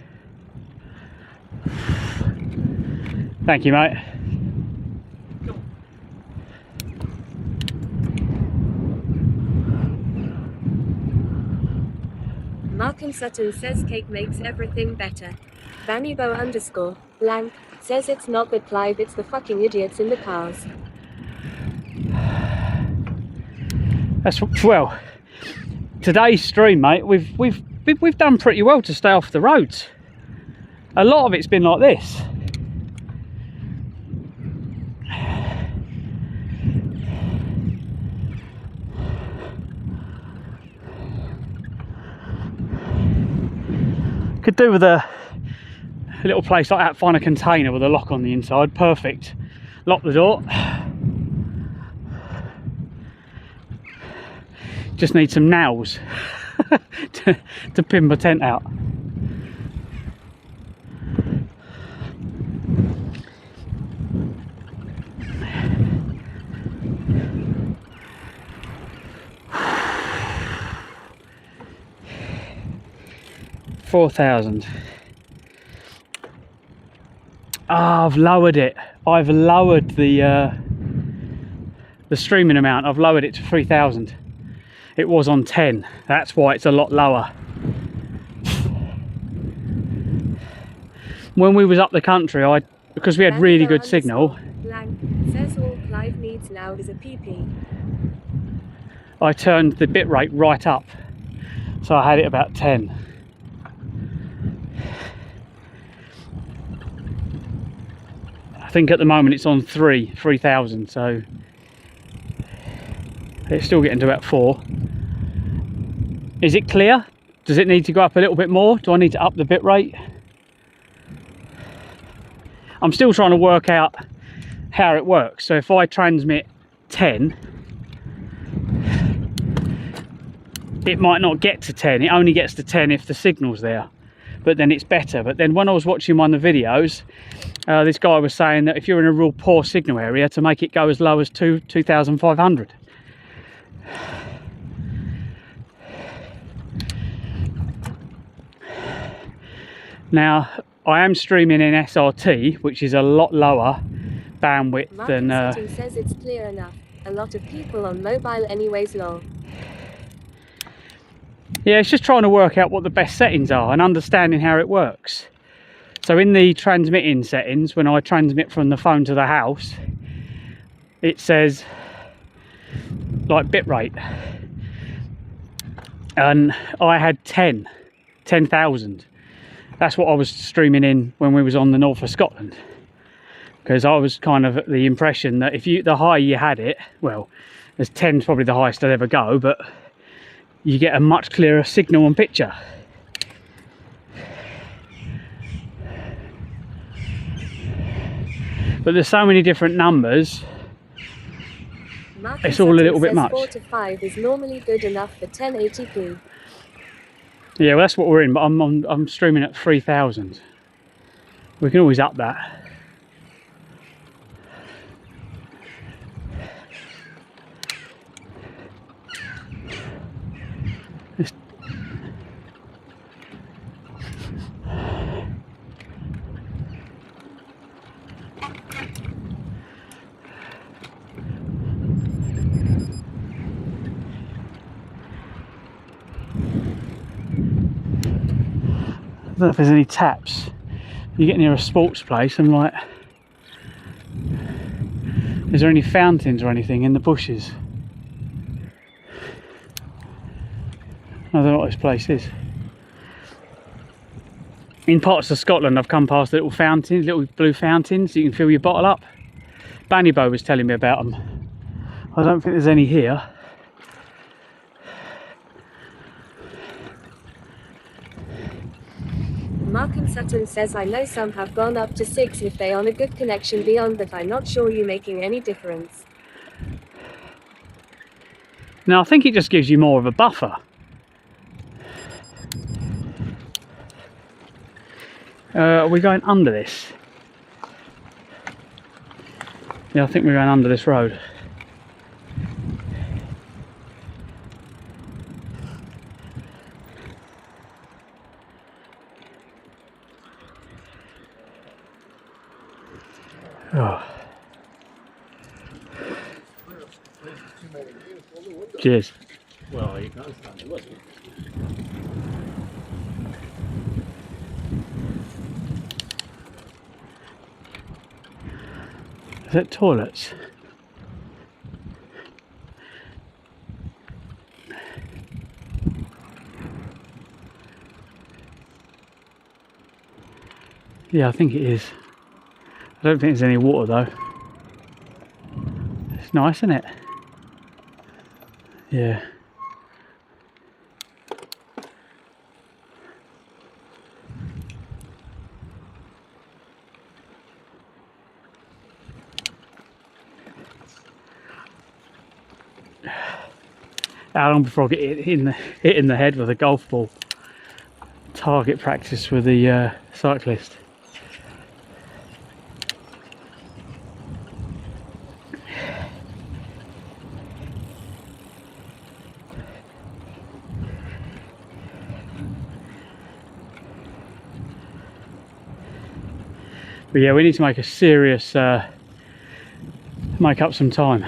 Thank you, mate. Mark and Sutton says cake makes everything better. Vannybo _ says it's not the Clive, it's the fucking idiots in the cars. That's well. Today's stream, mate. We've done pretty well to stay off the roads. A lot of it's been like this. Could do with a little place like that, find a container with a lock on the inside, perfect. Lock the door. Just need some nails to pin my tent out. $4,000. I've lowered it. I've lowered the streaming amount. I've lowered it to 3,000. It was on 10. That's why it's a lot lower. When we was up the country, because we had really good signal, says all Clive needs now is a PP. I turned the bit rate right up, so I had it about 10. I think at the moment it's on 3,000, so it's still getting to about 4. Is it clear? Does it need to go up a little bit more? Do I need to up the bit rate? I'm still trying to work out how it works. So if I transmit 10, it might not get to 10. It only gets to 10 if the signal's there, but then it's better. But then when I was watching one of the videos, this guy was saying that if you're in a real poor signal area, to make it go as low as 2,500. Now, I am streaming in SRT, which is a lot lower bandwidth than... Martin says it's clear enough. A lot of people on mobile anyways, lol. Yeah, it's just trying to work out what the best settings are and understanding how it works. So in the transmitting settings, when I transmit from the phone to the house, it says like bitrate, and I had 10,000. That's what I was streaming in when we was on the north of Scotland, because I was kind of at the impression that if the higher you had it, well, there's 10's probably the highest I'd ever go, but you get a much clearer signal and picture. But there's so many different numbers, it's all a little bit much. 4 to 5 is normally good enough for 1080p. Yeah, well, that's what we're in, but I'm streaming at 3,000. We can always up that. I don't know if there's any taps. You get near a sports place, I'm like, is there any fountains or anything in the bushes? I don't know what this place is. In parts of Scotland I've come past little fountains, little blue fountains, you can fill your bottle up. Bannybo was telling me about them. I don't think there's any here. Markham Sutton says, I know some have gone up to 6 if they on a good connection beyond that. I'm not sure you making any difference. Now I think it just gives you more of a buffer. Are we going under this? Yeah, I think we're going under this road. Oh. Cheers. Well, you can't stand it, look. Is that toilets? Yeah, I think it is. I don't think there's any water though. It's nice, isn't it? Yeah. How long before I get hit in the head with a golf ball? Target practice with the cyclist. But yeah, we need to make a serious make up some time.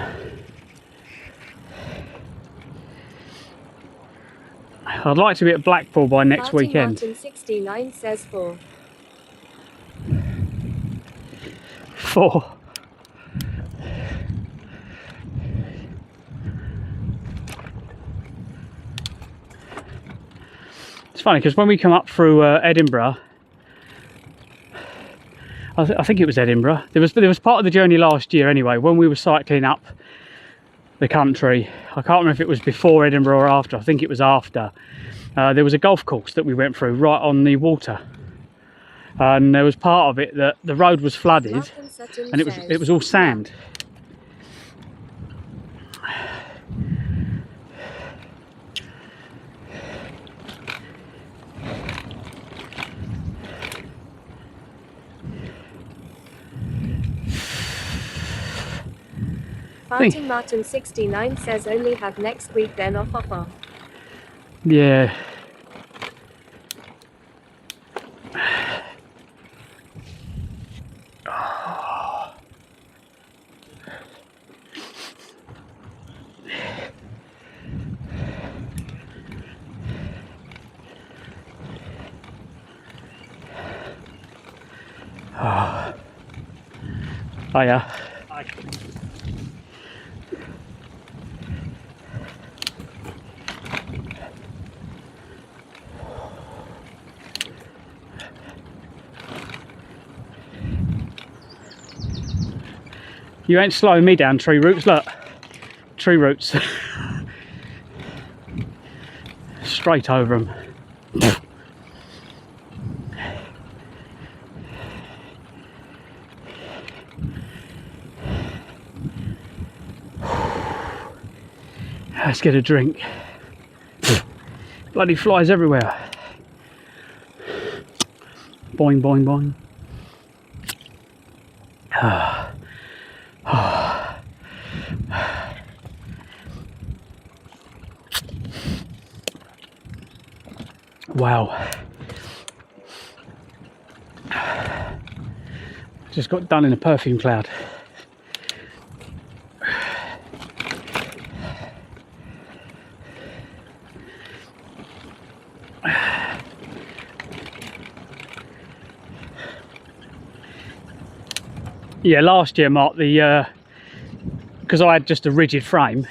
I'd like to be at Blackpool by next weekend. Martin 69 says 4. 4. It's funny because when we come up through Edinburgh, I think it was Edinburgh. There was part of the journey last year anyway when we were cycling up the country. I can't remember if it was before Edinburgh or after. I think it was after. There was a golf course that we went through right on the water, and there was part of it that the road was flooded, and it was all sand. Martin 69 says only have next week then off. Yeah. Oh yeah. You ain't slowing me down, tree roots, look. Tree roots. Straight over them. Let's get a drink. Bloody flies everywhere. Boing, boing, boing. Wow. Just got done in a perfume cloud. Yeah, last year, Mark, because I had just a rigid frame,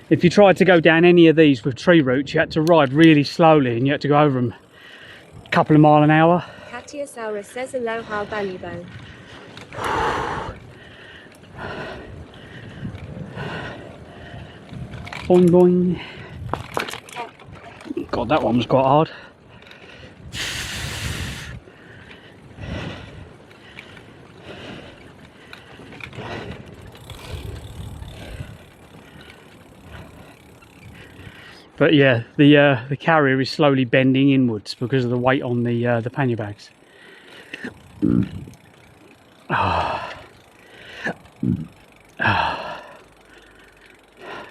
if you tried to go down any of these with tree roots, you had to ride really slowly and you had to go over them a couple of miles an hour. Katia Saura says aloha Balibo. Boing boing. God, that one was quite hard. But yeah, the carrier is slowly bending inwards because of the weight on the pannier bags.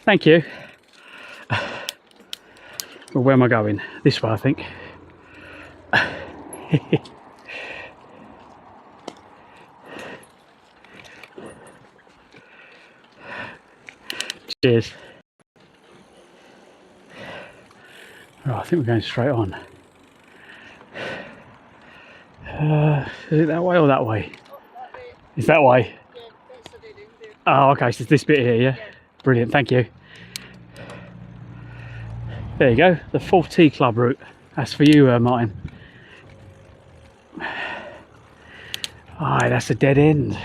Thank you. Well, where am I going? This way, I think. Cheers. Right, I think we're going straight on. Is it that way or that way? It's that way. Oh, okay, so it's this bit here, yeah? Brilliant, thank you. There you go, the 4T Club route. That's for you, Martin. Aye, that's a dead end.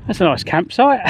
That's a nice campsite.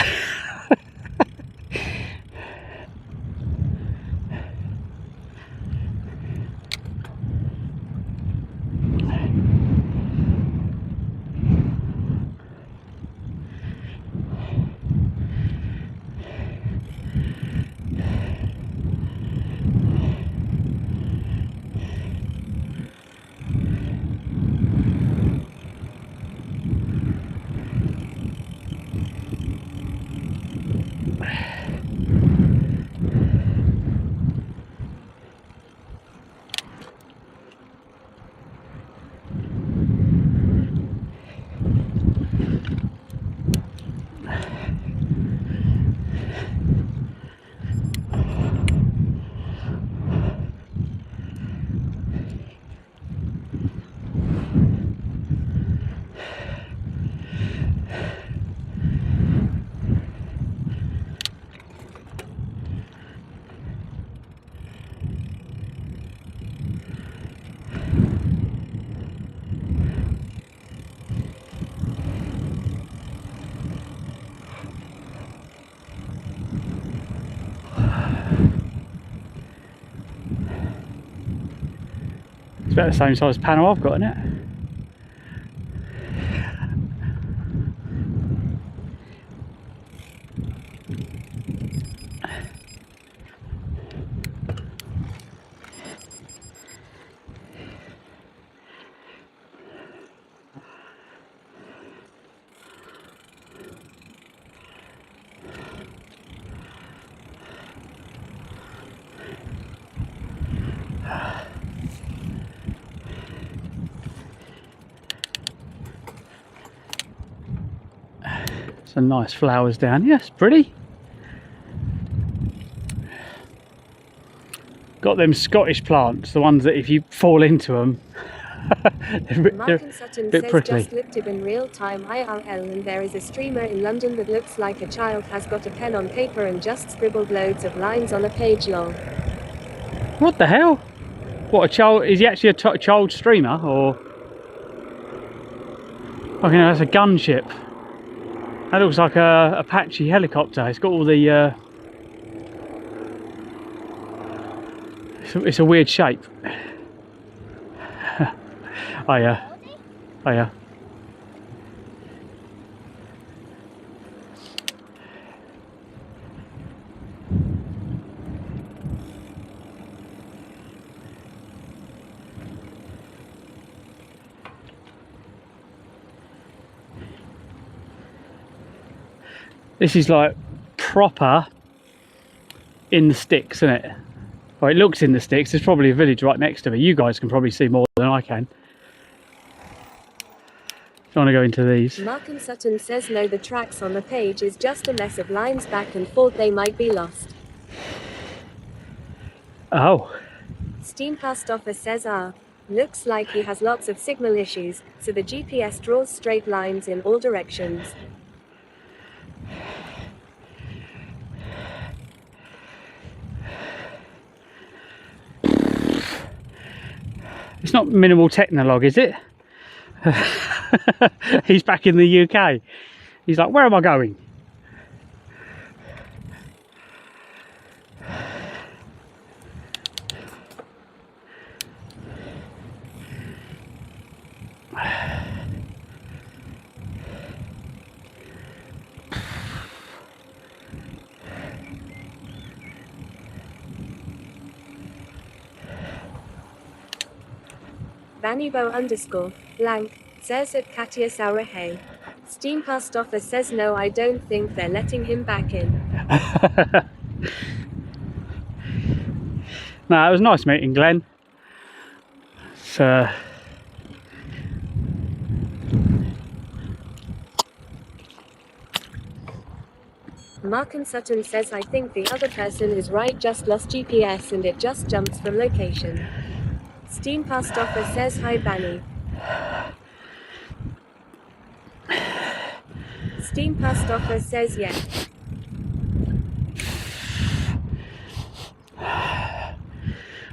It's about the same size panel I've got in it. Some nice flowers down here, it's pretty. Got them Scottish plants, the ones that if you fall into them Mark and Sutton bit says prickly. just looked up in real time IRL and there is a streamer in London that looks like a child has got a pen on paper and just scribbled loads of lines on a page long. What the hell? What, a child? Is he actually a child streamer or? Okay, no, that's a gunship. That looks like a Apache helicopter. It's got all the. It's a weird shape. Oh yeah. Oh yeah. This is like proper in the sticks, isn't it? Well, it looks in the sticks. There's probably a village right next to me. You guys can probably see more than I can. Trying to go into these. Mark and Sutton says no, the tracks on the page is just a mess of lines back and forth, they might be lost. Oh. Steam Past Offer says looks like he has lots of signal issues, so the GPS draws straight lines in all directions. It's not minimal technolog, is it? He's back in the UK. He's like, where am I going? Vanubo_blank says at Katia Saurahay. Steam Past Offer says no, I don't think they're letting him back in. No, it was nice meeting Glenn. It's, Mark and Sutton says I think the other person is right, just lost GPS and it just jumps from location. Steam Past Offer says hi Banny. Steam Past Offer says yes.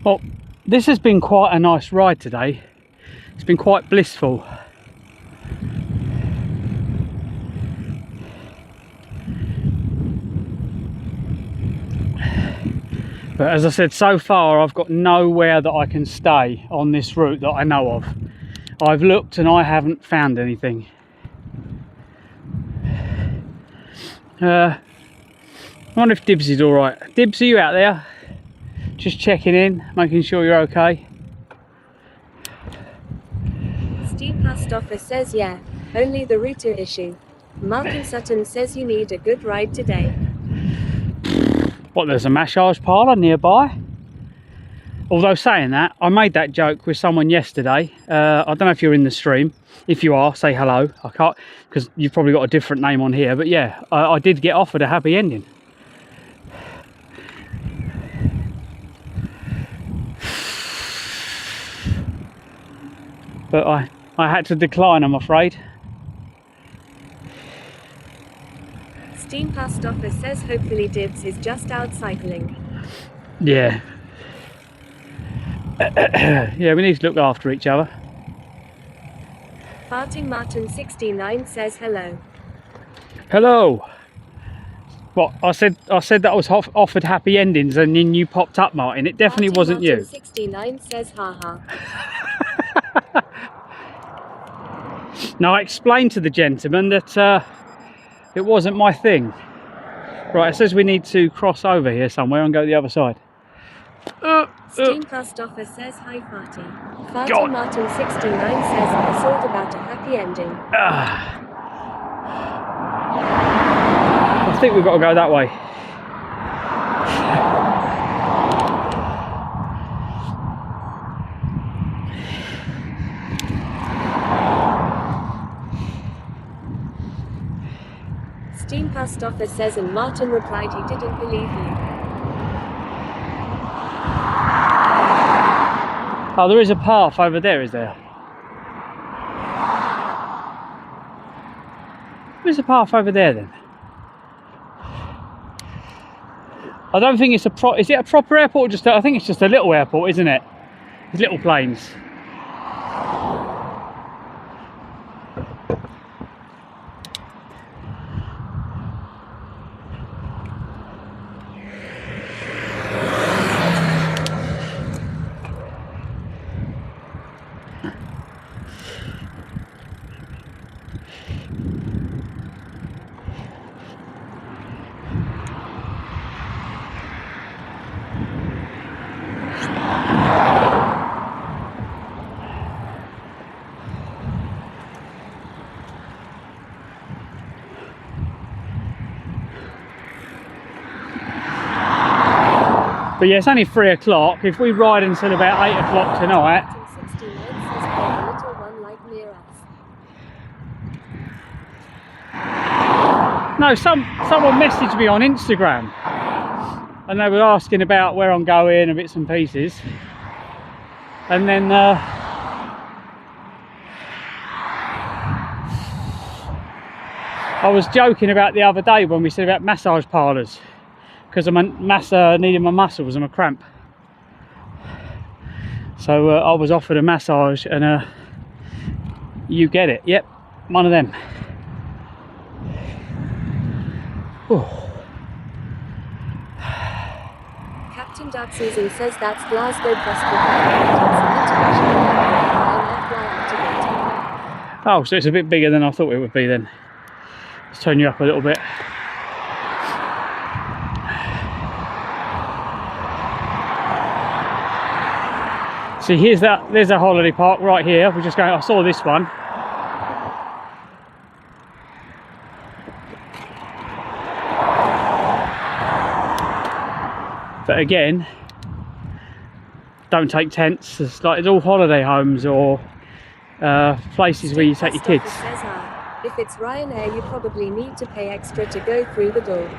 Well, this has been quite a nice ride today. It's been quite blissful. But as I said, so far I've got nowhere that I can stay on this route that I know of. I've looked and I haven't found anything. I wonder if Dibs is alright. Dibs, are you out there? Just checking in, making sure you're okay. Steam Past Offer says yeah, only the router issue. Mark and Sutton says you need a good ride today. What, there's a massage parlour nearby? Although saying that, I made that joke with someone yesterday. I don't know if you're in the stream. If you are, say hello. I can't, because you've probably got a different name on here. But yeah, I did get offered a happy ending. But I had to decline, I'm afraid. Steam Past Offer says hopefully Dibs is just out cycling. Yeah. Yeah, we need to look after each other. Farting Martin 69 says hello. Hello. What, I said that I was offered happy endings and then you popped up, Martin. It definitely wasn't Martin you. 69 says haha. Now I explained to the gentleman that it wasn't my thing. Right, it says we need to cross over here somewhere and go to the other side. Steam Past Offer says hi Farty. God. Farty Martin 69 says I thought about a happy ending. I think we've got to go that way. Steam Past Offer says and Martin replied he didn't believe you. Oh, there is a path over there, is there? Where's the path over there then? I don't think it's a is it a proper airport or just I think it's just a little airport, isn't it? It's little planes. But yeah, it's only 3 o'clock. If we ride until about 8 o'clock tonight. 69 says a little one like near us. No, someone messaged me on Instagram and they were asking about where I'm going and bits and pieces. And then I was joking about the other day when we said about massage parlours. Because I'm needing my muscles and a cramp. So I was offered a massage and you get it. Yep, one of them. Ooh. Captain Dark Season says that's Glasgow Preston. Oh, so it's a bit bigger than I thought it would be then. Let's turn you up a little bit. See, there's a holiday park right here. We're just going, I saw this one. But again, don't take tents. It's all holiday homes or places where you take your kids. If it's Ryanair, you probably need to pay extra to go through the door.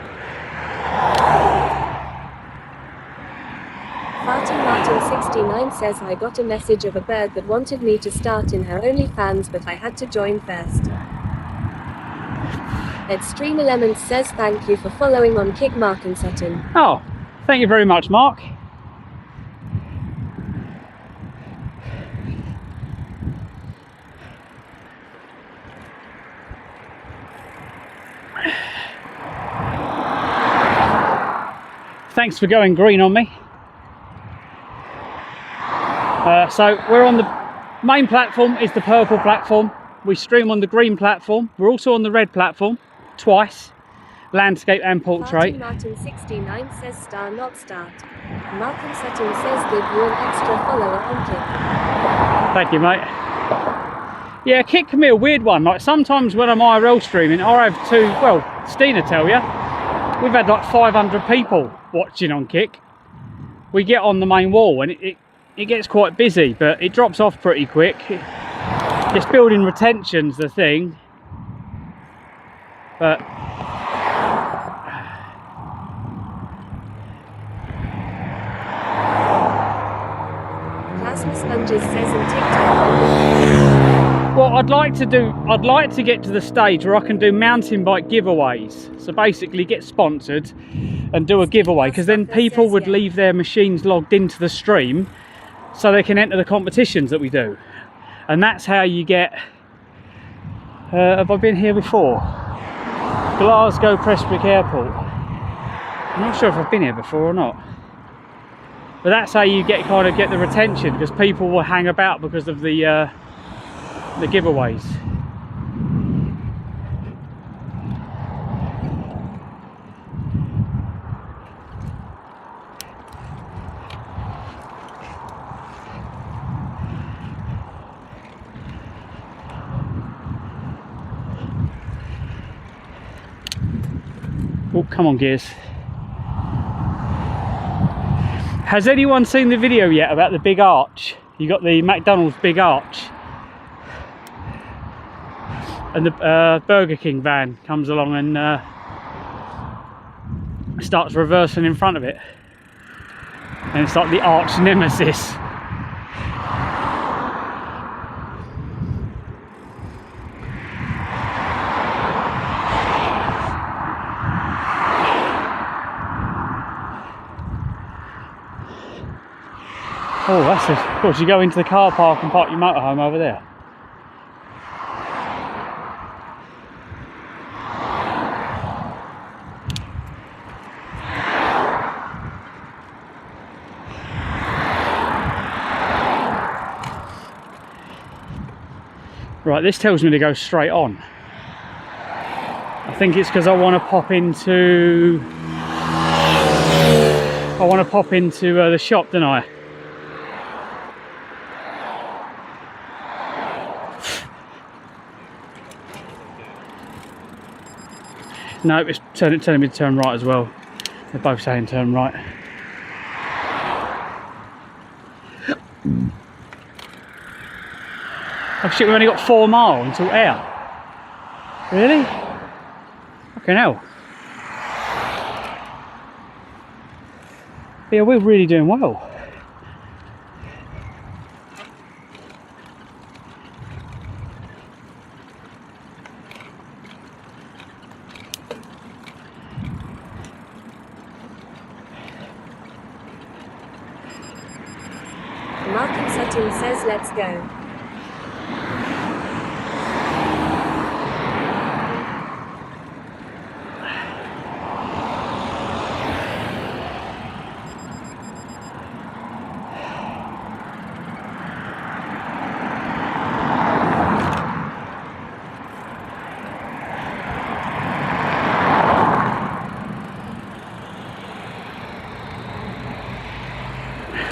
Martin69 says I got a message of a bird that wanted me to start in her OnlyFans, but I had to join first. Extreme Elements says thank you for following on Kick Mark and Sutton. Oh, thank you very much, Mark. Thanks for going green on me. So we're on the main platform, is the purple platform. We stream on the green platform. We're also on the red platform twice, landscape and portrait. Martin69 says star not start. Malcolm Sutton says give you an extra follower on Kick. Thank you, mate. Yeah, Kick can be a weird one. Like sometimes when I'm IRL streaming, I have two, well, Stina tell you, we've had like 500 people watching on Kick. We get on the main wall and it gets quite busy, but it drops off pretty quick. Just building retention's the thing. But Plasma Sponges says in TikTok. what I'd like to get to the stage where I can do mountain bike giveaways. So basically get sponsored and do a giveaway, because then people would leave their machines logged into the stream so they can enter the competitions that we do. And that's how you get, have I been here before? Glasgow Prestwick Airport. I'm not sure if I've been here before or not. But that's how you get the retention, because people will hang about because of the giveaways. Oh, come on, gears. Has anyone seen the video yet about the big arch? You got the McDonald's big arch. And the Burger King van comes along and starts reversing in front of it. And it's like the arch nemesis. Oh, that's it. Of course, you go into the car park and park your motorhome over there. Right, this tells me to go straight on. I think it's because I want to pop into the shop, don't I? No, it's telling me to turn right as well. They're both saying turn right. Oh shit, we've only got 4 miles until Air. Really? Fucking hell. Yeah, we're really doing well. Markham Sutton says let's go.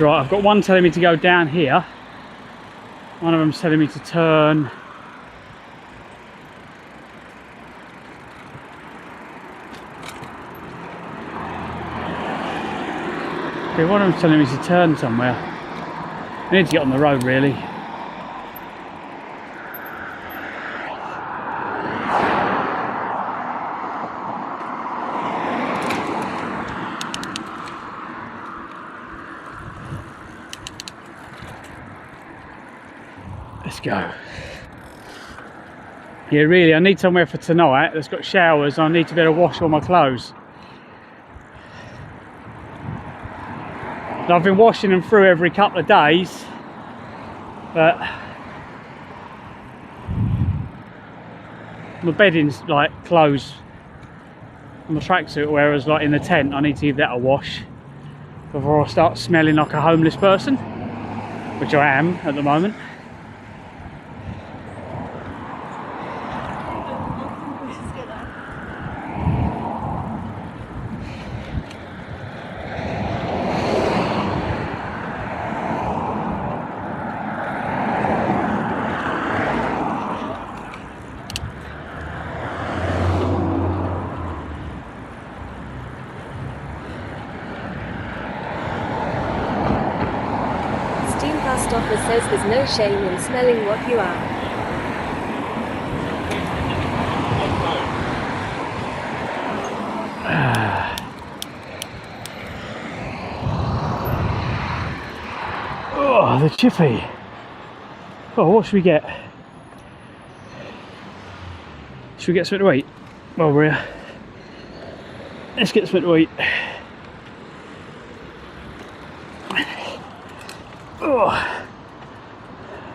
Right, I've got one telling me to go down here. One of them's telling me to turn. Okay, one of them's telling me to turn somewhere. I need to get on the road, really. Let's go. Yeah, really, I need somewhere for tonight that's got showers. I need to be able to wash all my clothes. And I've been washing them through every couple of days, but my bedding's like clothes on my tracksuit, whereas like in the tent I need to give that a wash before I start smelling like a homeless person, which I am at the moment. Stoffer says there's no shame in smelling what you are. Oh, the chippy. Oh, what should we get? Should we get something to eat? Well, we're here. Let's get something to eat. Oh, are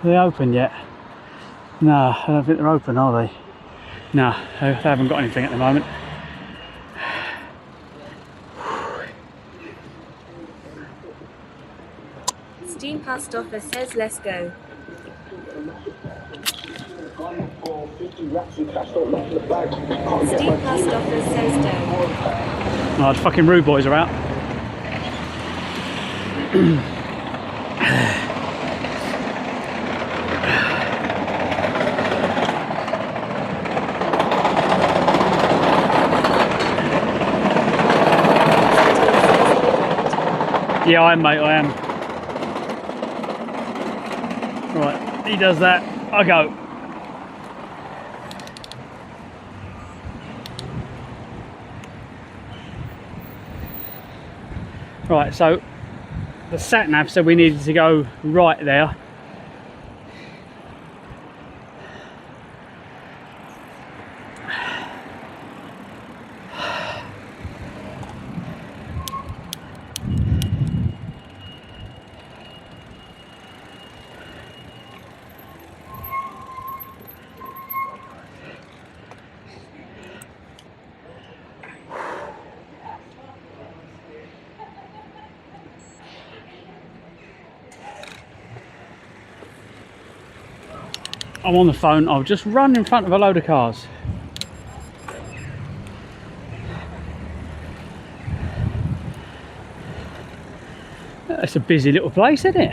they open yet? No, I don't think they're open, are they? No, they haven't got anything at the moment. Steam Past Offer says let's go. Steam Past Offer says don't. Oh, the fucking rude boys are out. Yeah, I am, mate, I am. Right, he does that, I go. Right, so the sat-nav said we needed to go right there. I'm on the phone, I'll just run in front of a load of cars. It's a busy little place, isn't it?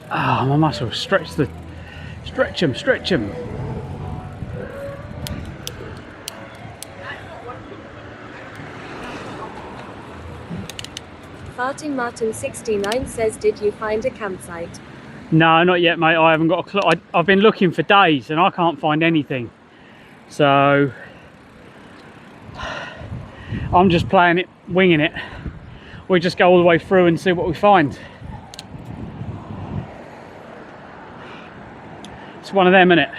Ah, oh, my muscles, stretch them. 'Martin69 says, did you find a campsite? No, not yet, mate. I haven't got a clue. I've been looking for days and I can't find anything. So I'm just playing it, winging it. We just go all the way through and see what we find. It's one of them, isn't it?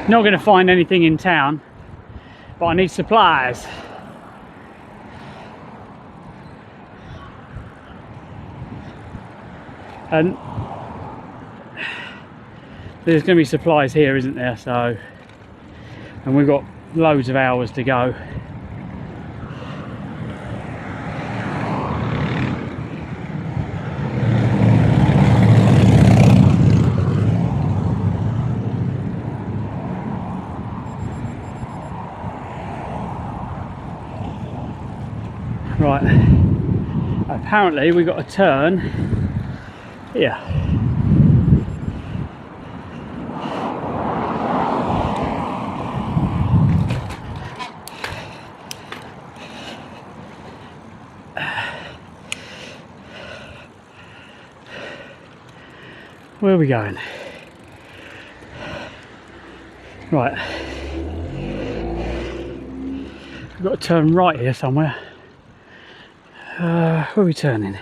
Not going to find anything in town, but I need supplies. And there's going to be supplies here, isn't there? So, and we've got loads of hours to go. Right, apparently we got a turn here. Where are we going? Right, we've got to turn right here somewhere. Where are we turning?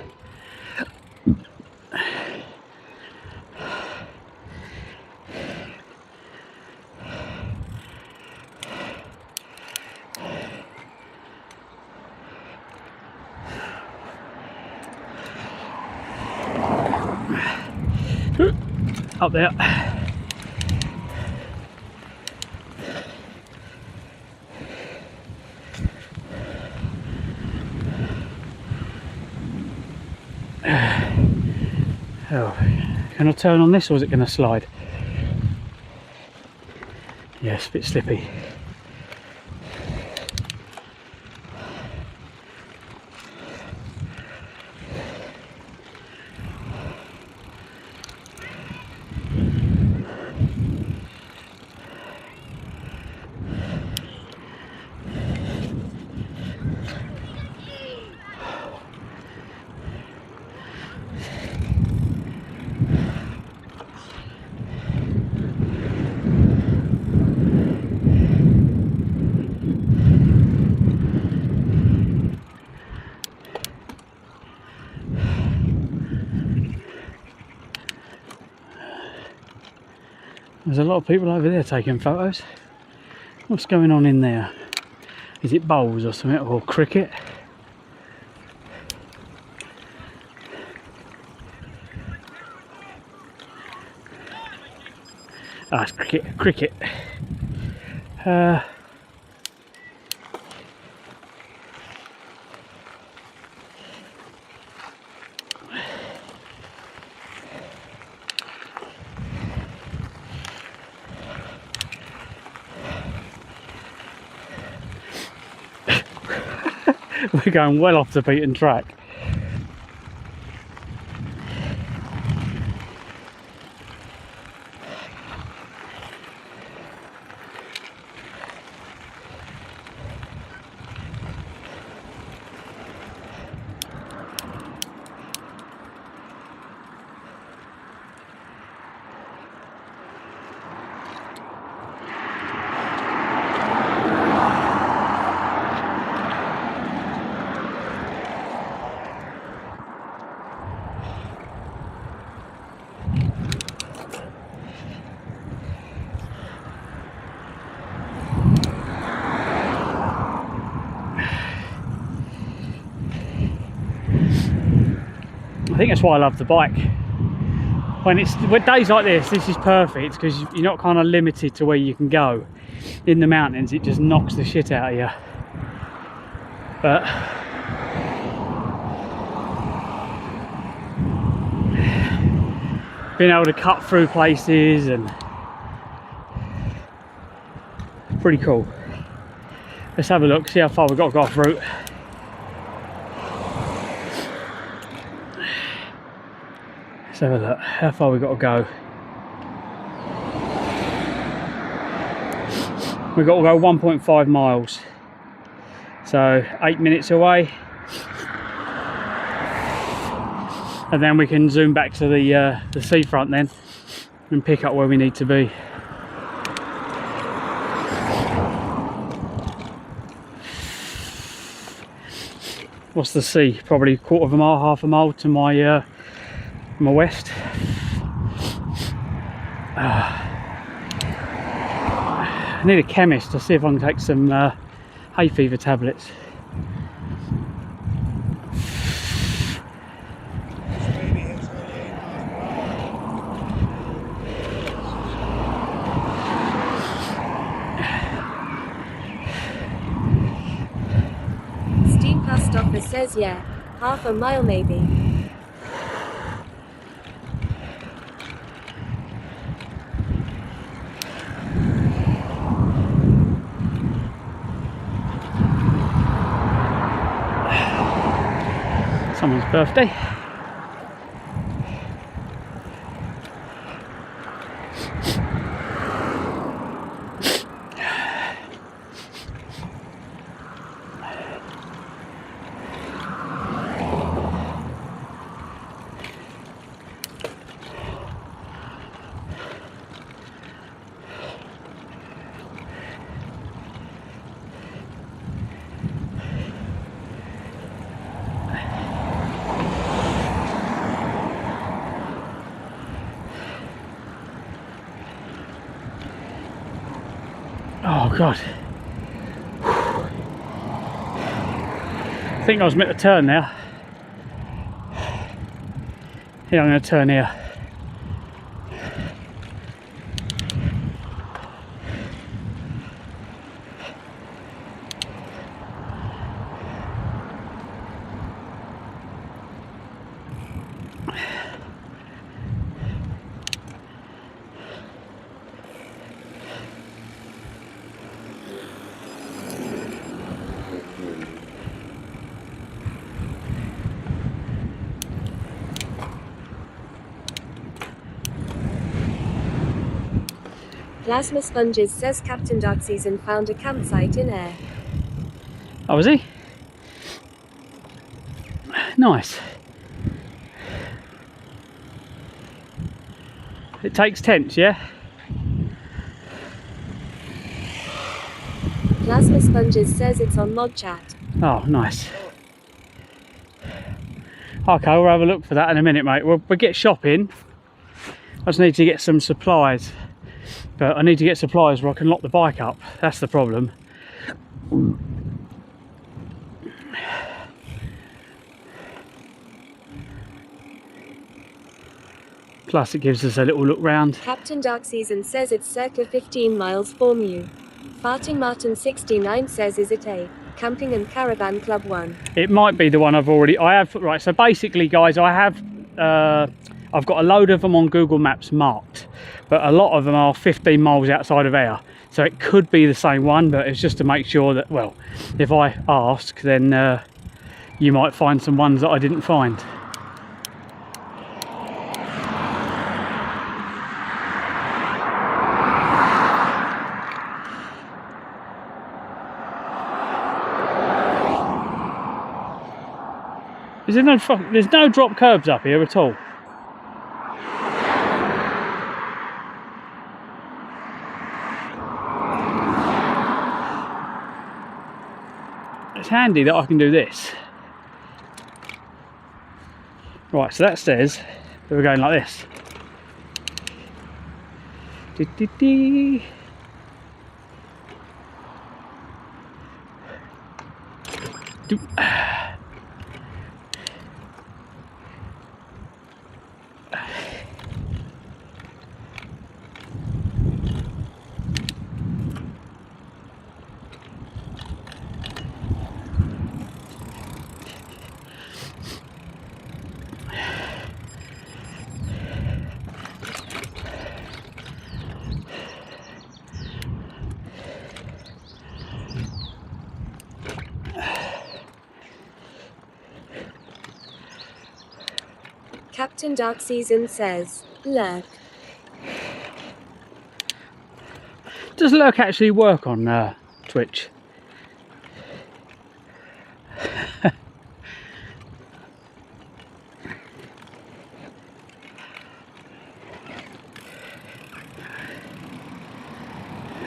Up there. Oh, can I turn on this or is it going to slide? Yeah, it's a bit slippy. There's a lot of people over there taking photos. What's going on in there? Is it bowls or something, or cricket? Ah, it's cricket. We're going well off the beaten track. I think that's why I love the bike. With days like this is perfect because you're not kind of limited to where you can go. In the mountains, it just knocks the shit out of you. But being able to cut through places and pretty cool. Let's have a look, see how far we've got to go off route. Let's have a look, how far we've got to go. We've got to go 1.5 miles. So 8 minutes away. And then we can zoom back to the seafront then and pick up where we need to be. What's the sea? Probably a quarter of a mile, half a mile to my west. I need a chemist to see if I can take some hay fever tablets. Steam bus stopper says yeah, half a mile maybe. Someone's birthday. Oh God. I think I was meant to turn now. Yeah, I'm going to turn here. Plasma Sponges says Captain Dark Season found a campsite in air. Oh, was he? Nice. It takes tents, yeah? Plasma Sponges says it's on Mod Chat. Oh, nice. Okay, we'll have a look for that in a minute, mate. We'll get shopping. I just need to get some supplies. But I need to get supplies where I can lock the bike up. That's the problem. Plus it gives us a little look round. Captain Dark Season says it's circa 15 miles from you. Farting Martin 69 says is it a Camping and Caravan Club 1? It might be the one I have, right, so basically guys, I've got a load of them on Google Maps marked, but a lot of them are 15 miles outside of air. So it could be the same one, but it's just to make sure that, well, if I ask, then you might find some ones that I didn't find. There's no drop curbs up here at all. It's handy that I can do this. Right, so that says that we're going like this. Dee-dee-dee. Captain Dark Season says, lurk. Does lurk actually work on Twitch?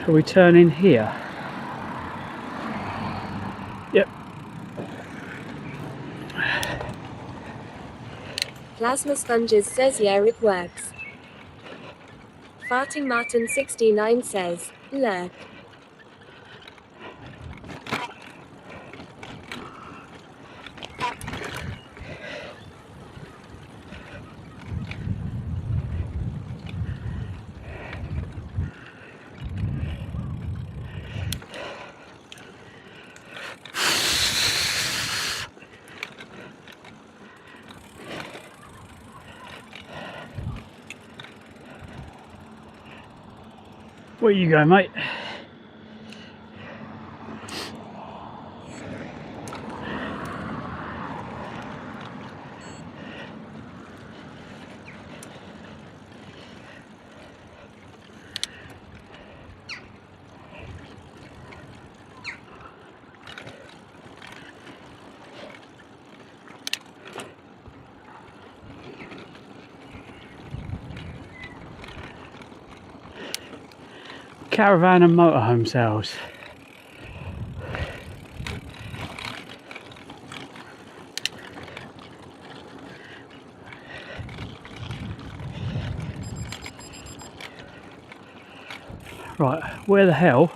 Are we turning here? Yep. Plasma Sponges says yeah it works. Farting Martin 69 says, lurk. Where you go, mate? Caravan and motorhome sales. Right, where the hell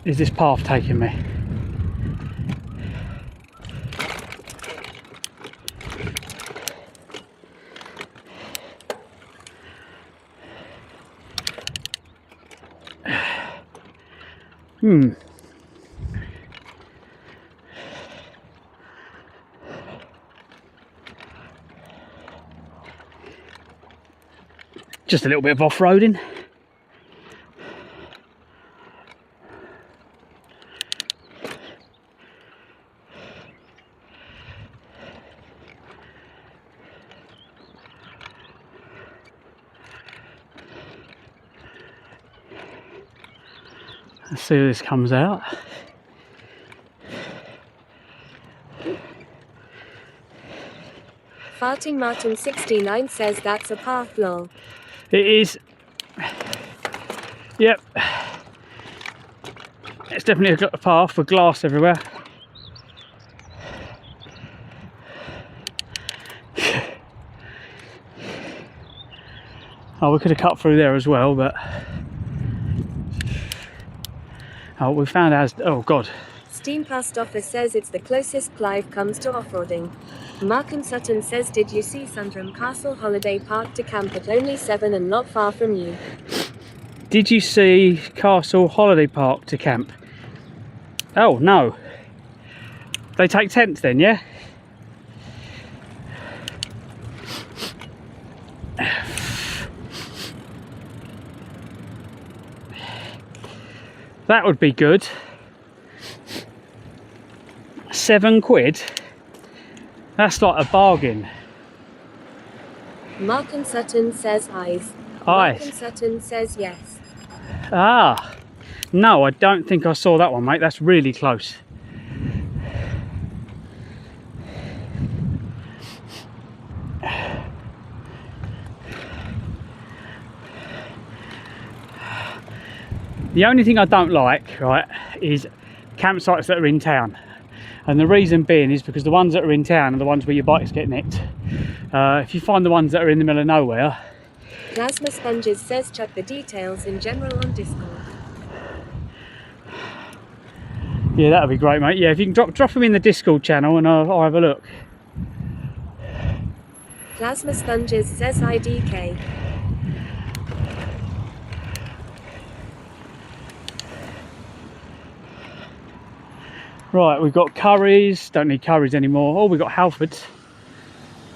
is this path taking me? Just a little bit of off-roading. Let's see how this comes out. Farting Martin 69 says that's a path lol. It is. Yep. It's definitely a path with glass everywhere. Oh, we could have cut through there as well, but oh, we found ours. Oh God. Steam Past Office says it's the closest Clive comes to off-roading. Mark and Sutton says, did you see Sundrum Castle Holiday Park to camp at only 7 and not far from you? Did you see Castle Holiday Park to camp? Oh no. They take tents then, yeah? That would be good. £7. That's like a bargain. Mark and Sutton says eyes. Eyes. Mark and Sutton says yes. Ah. No, I don't think I saw that one, mate. That's really close. The only thing I don't like, right, is campsites that are in town. And the reason being is because the ones that are in town are the ones where your bikes get nicked. If you find the ones that are in the middle of nowhere. Plasma Sponges says check the details in general on Discord. Yeah, that would be great, mate. Yeah, if you can drop them in the Discord channel and I'll have a look. Plasma Sponges says IDK. Right, we've got curries, don't need curries anymore. Oh, we've got Halfords.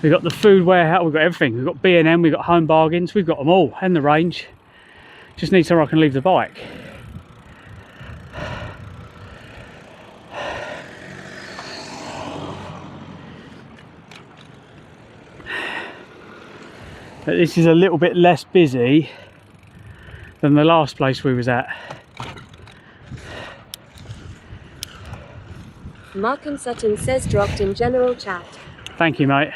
We've got the food warehouse, we've got everything. We've got B&M, we've got Home Bargains, we've got them all, and the range. Just need somewhere I can leave the bike. But this is a little bit less busy than the last place we was at. Markham Sutton says dropped in general chat. Thank you, mate.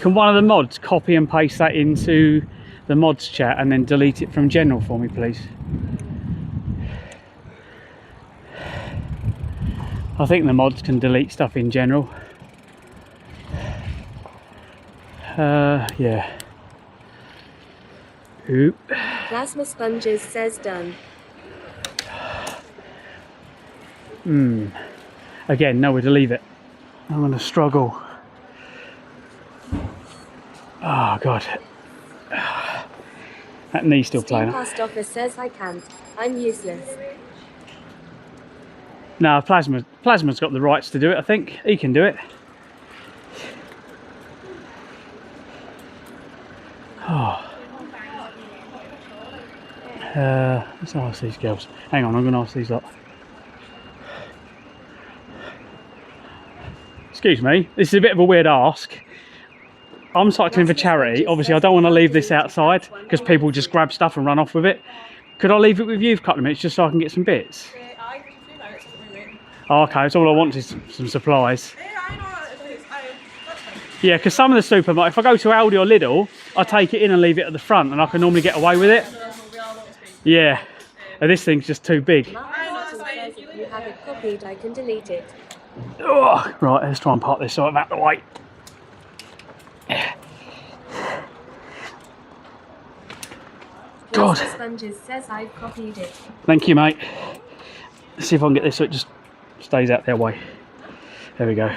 Can one of the mods copy and paste that into the mods chat and then delete it from general for me, please? I think the mods can delete stuff in general. Yeah. Oop. Plasma Sponges says done. Again, nowhere to leave it. I'm gonna struggle. Oh God. That knee's still playing. Steam Past Office says I can't. I'm useless. No, Plasma's got the rights to do it, I think. He can do it. Oh. Let's ask these girls. Hang on, I'm going to ask these lot. Excuse me, this is a bit of a weird ask. I'm cycling for charity. Obviously, I don't want to leave this outside because people just grab stuff and run off with it. Could I leave it with you for a couple of minutes just so I can get some bits? Oh, okay, so all I want is some supplies. Yeah, because some of the supermarkets, if I go to Aldi or Lidl, I take it in and leave it at the front and I can normally get away with it. Yeah, and this thing's just too big. If you have it copied, I can delete it. Oh, right, let's try and park this so I'm out of the way. God. Plasma Sponges says I've copied it. Thank you, mate. Let's see if I can get this so it just stays out their way. There we go.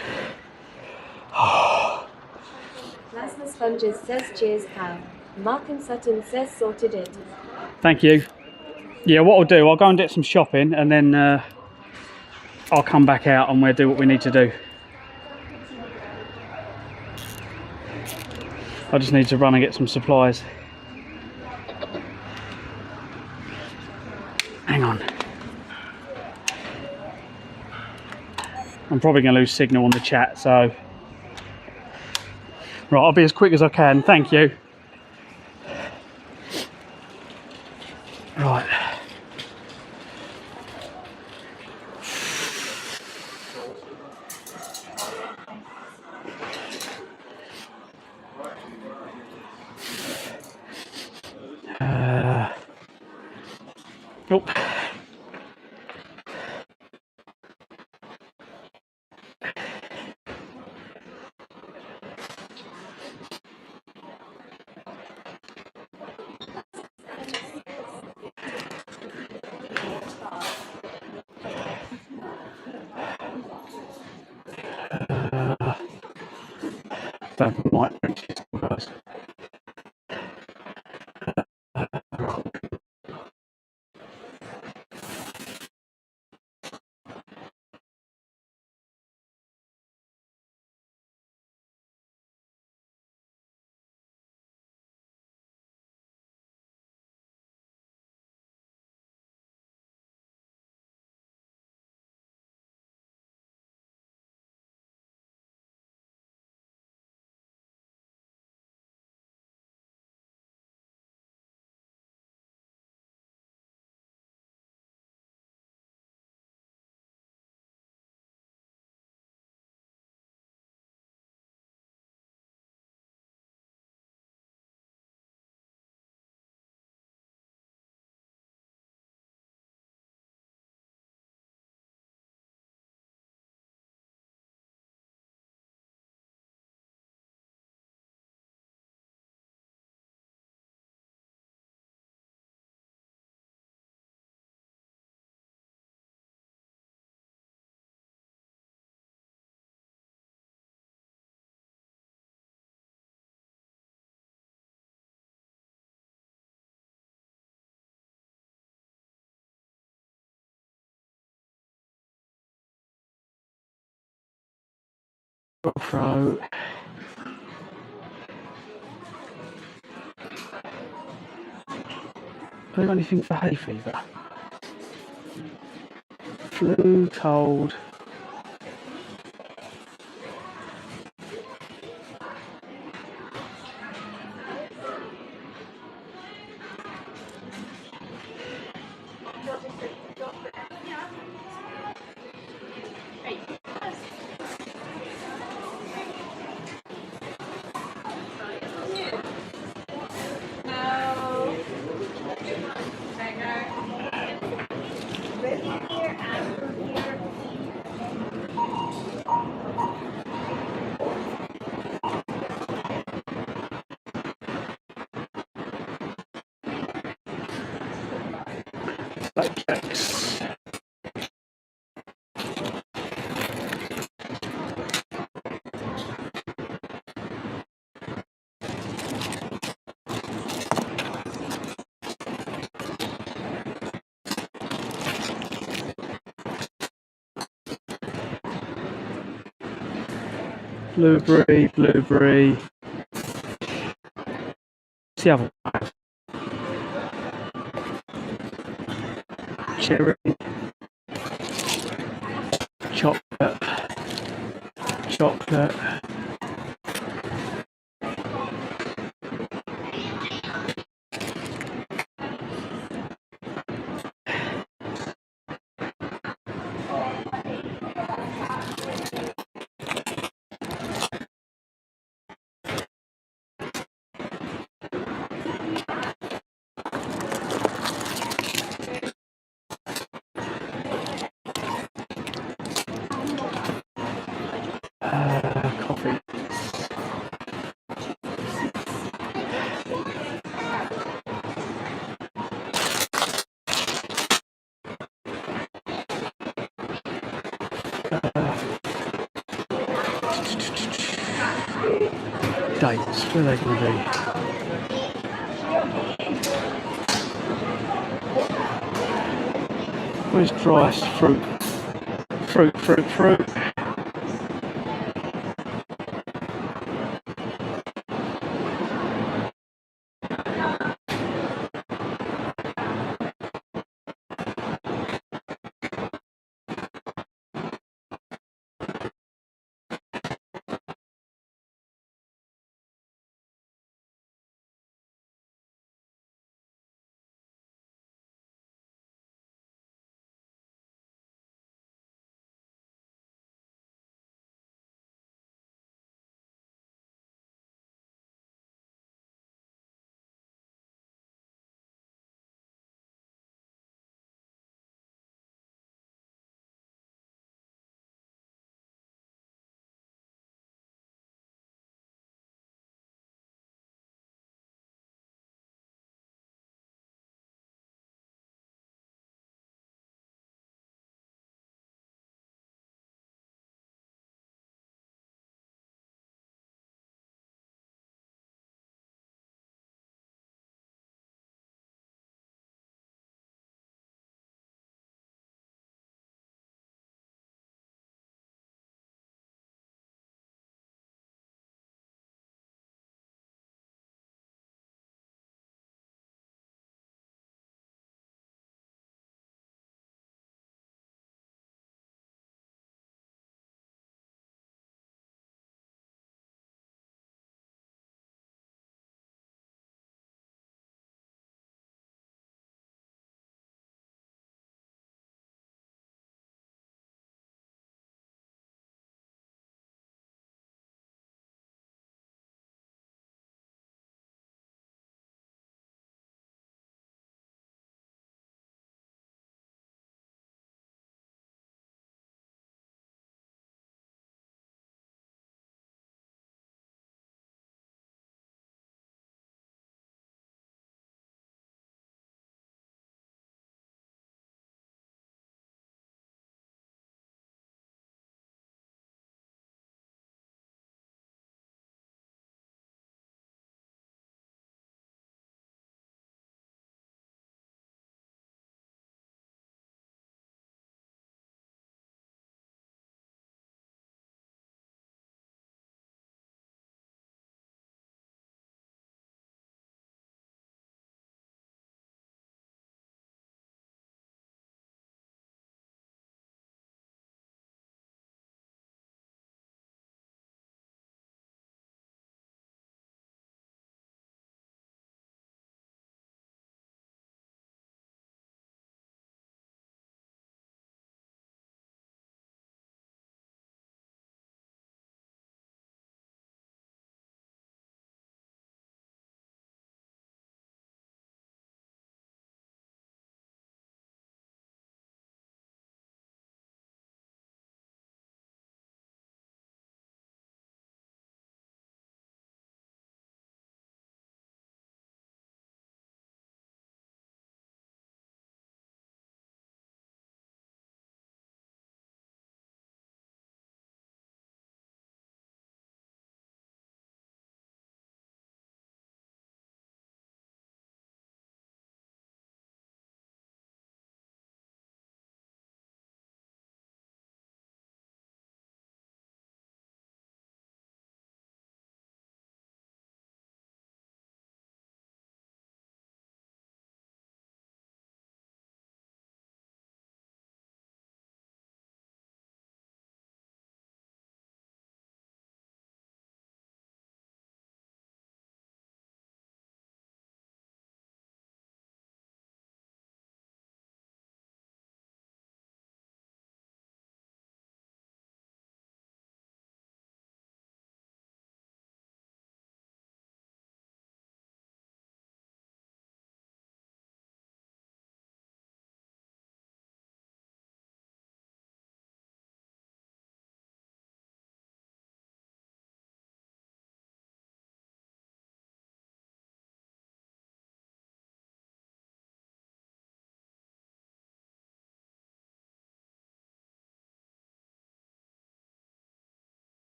Plasma Sponges says cheers, pal. Markham Sutton says sorted it. Thank you. Yeah, what I'll do, I'll go and get some shopping and then I'll come back out and we'll do what we need to do. I just need to run and get some supplies. Hang on. I'm probably going to lose signal on the chat, so... Right, I'll be as quick as I can, thank you. Right. Oh. That might be guys. Throw. Have you got anything for hay fever? Flu, cold. chocolate cakes. Blueberry, blueberry. What's the other one? Cherry. Chocolate. Chocolate. Coffee. Dates, where are they going to be? Where's driest fruit? Fruit, fruit, fruit.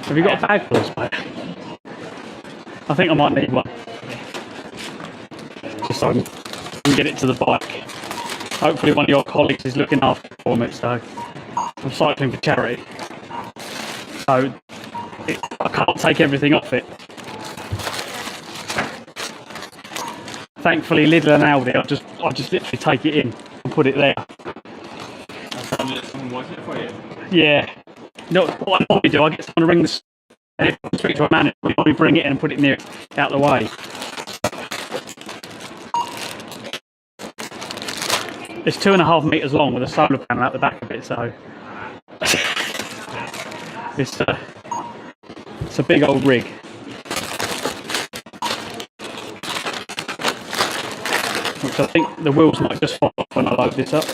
Have you got a bag for us, mate? I think I might need one. Just so I can get it to the bike. Hopefully one of your colleagues is looking after it for me, so I'm cycling for charity. So I can't take everything off it. Thankfully Lidl and Aldi, I just literally take it in and put it there. Someone watch it for you? Yeah. No, what I probably do, I get someone to ring the speak to a manager, we probably bring it in and put it near out the way. It's 2.5 meters long with a solar panel out the back of it, so it's a big old rig. Which I think the wheels might just fall off when I load this up.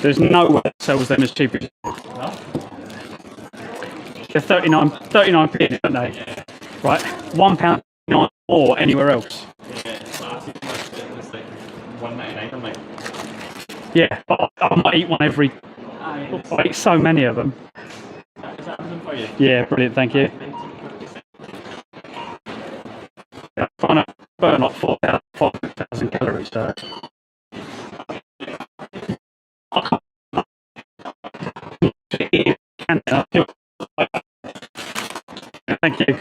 There's nowhere that sells them as cheap as they're 39p, aren't they? Right, £1.99 or anywhere else. Yeah, but I might eat one every. I eat so many of them. Yeah, brilliant, thank you. Yeah, I'm trying to burn like 4,000 calories, so. Thank you.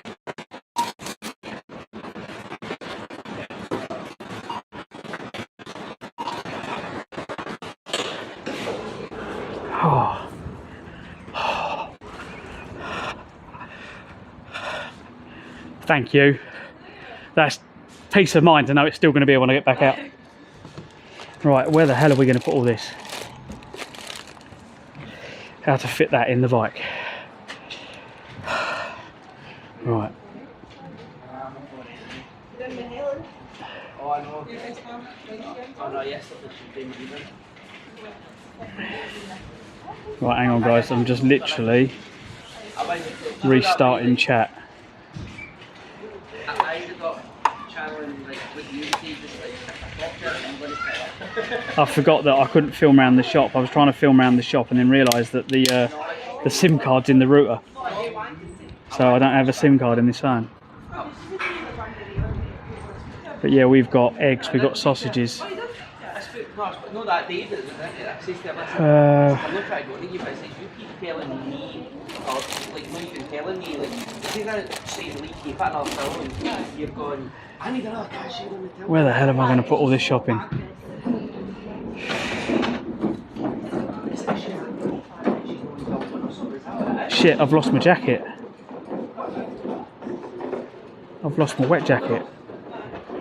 Oh. Thank you. That's peace of mind to know it's still going to be here when I get back out. Right, where the hell are we going to put all this? How to fit that in the bike. Right. Right, hang on guys, I'm just literally restarting chat. I forgot that I couldn't film around the shop. I was trying to film around the shop and then realised that the SIM card's in the router. So I don't have a SIM card in this phone. But yeah, we've got eggs, we've got sausages. Where the hell am I going to put all this shopping? Shit, I've lost my jacket. I've lost my wet jacket.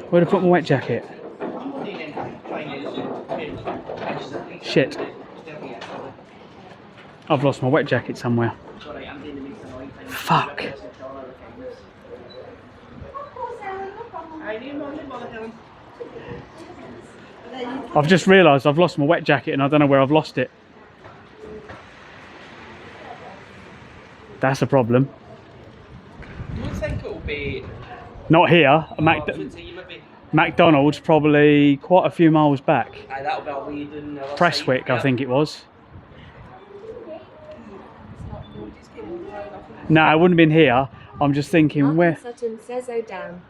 Where did I put my wet jacket? Shit. I've lost my wet jacket somewhere. Fuck. I've just realised I've lost my wet jacket and I don't know where I've lost it. That's a problem. Do you think it'll be... Not here. McDonald's probably quite a few miles back. That'll be all Leiden, Prestwick, I think it was. No, it wouldn't have been here. I'm just thinking where... Sutton says, oh damn.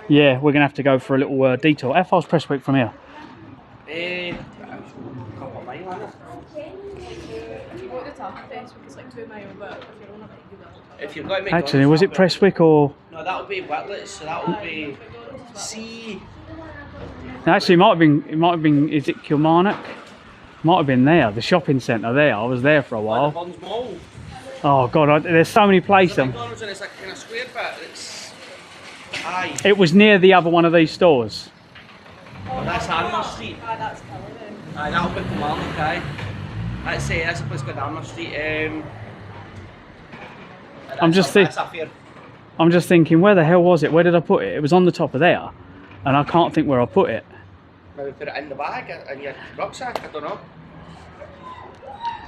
Yeah, we're going to have to go for a little detour. How far's Prestwick from here? A couple of miles. If you go to Prestwick, it's like 2 miles, but if you're on a bike, you will. If you've got McDonald's... Actually, was it Prestwick or... No, that'll be Whitlets, so that'll be... C. Actually, it might have been, is it Kilmarnock? Might have been there, the shopping centre there. I was there for a while. Like the Buns Mall. Oh God, there's so many places. McDonald's and it's like in a square bit. It's... Aye. It was near the other one of these stores. Oh, that's Armour Street. Aye, that's Cullinan. Aye, that'll be Kilmarnock, aye. That's a place called Armour Street. I'm just thinking, where the hell was it? Where did I put it? It was on the top of there, and I can't think where I put it. Maybe put it in the bag, in your rucksack, I don't know.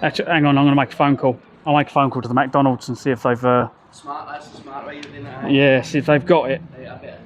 Actually, hang on, I'm going to make a phone call. I'll make a phone call to the McDonald's and see if they've Smart, that's the smart way you're doing it. Yes, if they've got it. Right, I bet.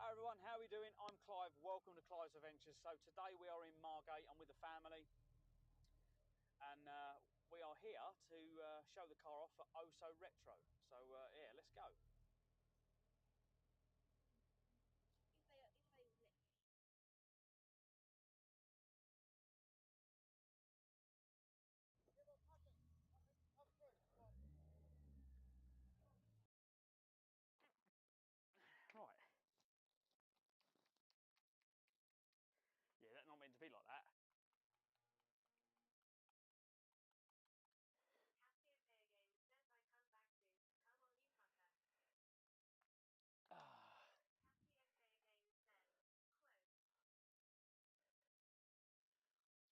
Hi everyone, how are we doing? I'm Clive, welcome to Clive's Adventures. So today we are in Margate, I'm with the family and we are here to show the car off for Oh So Retro. So yeah, let's go. Right. Yeah, that's not meant to be like that.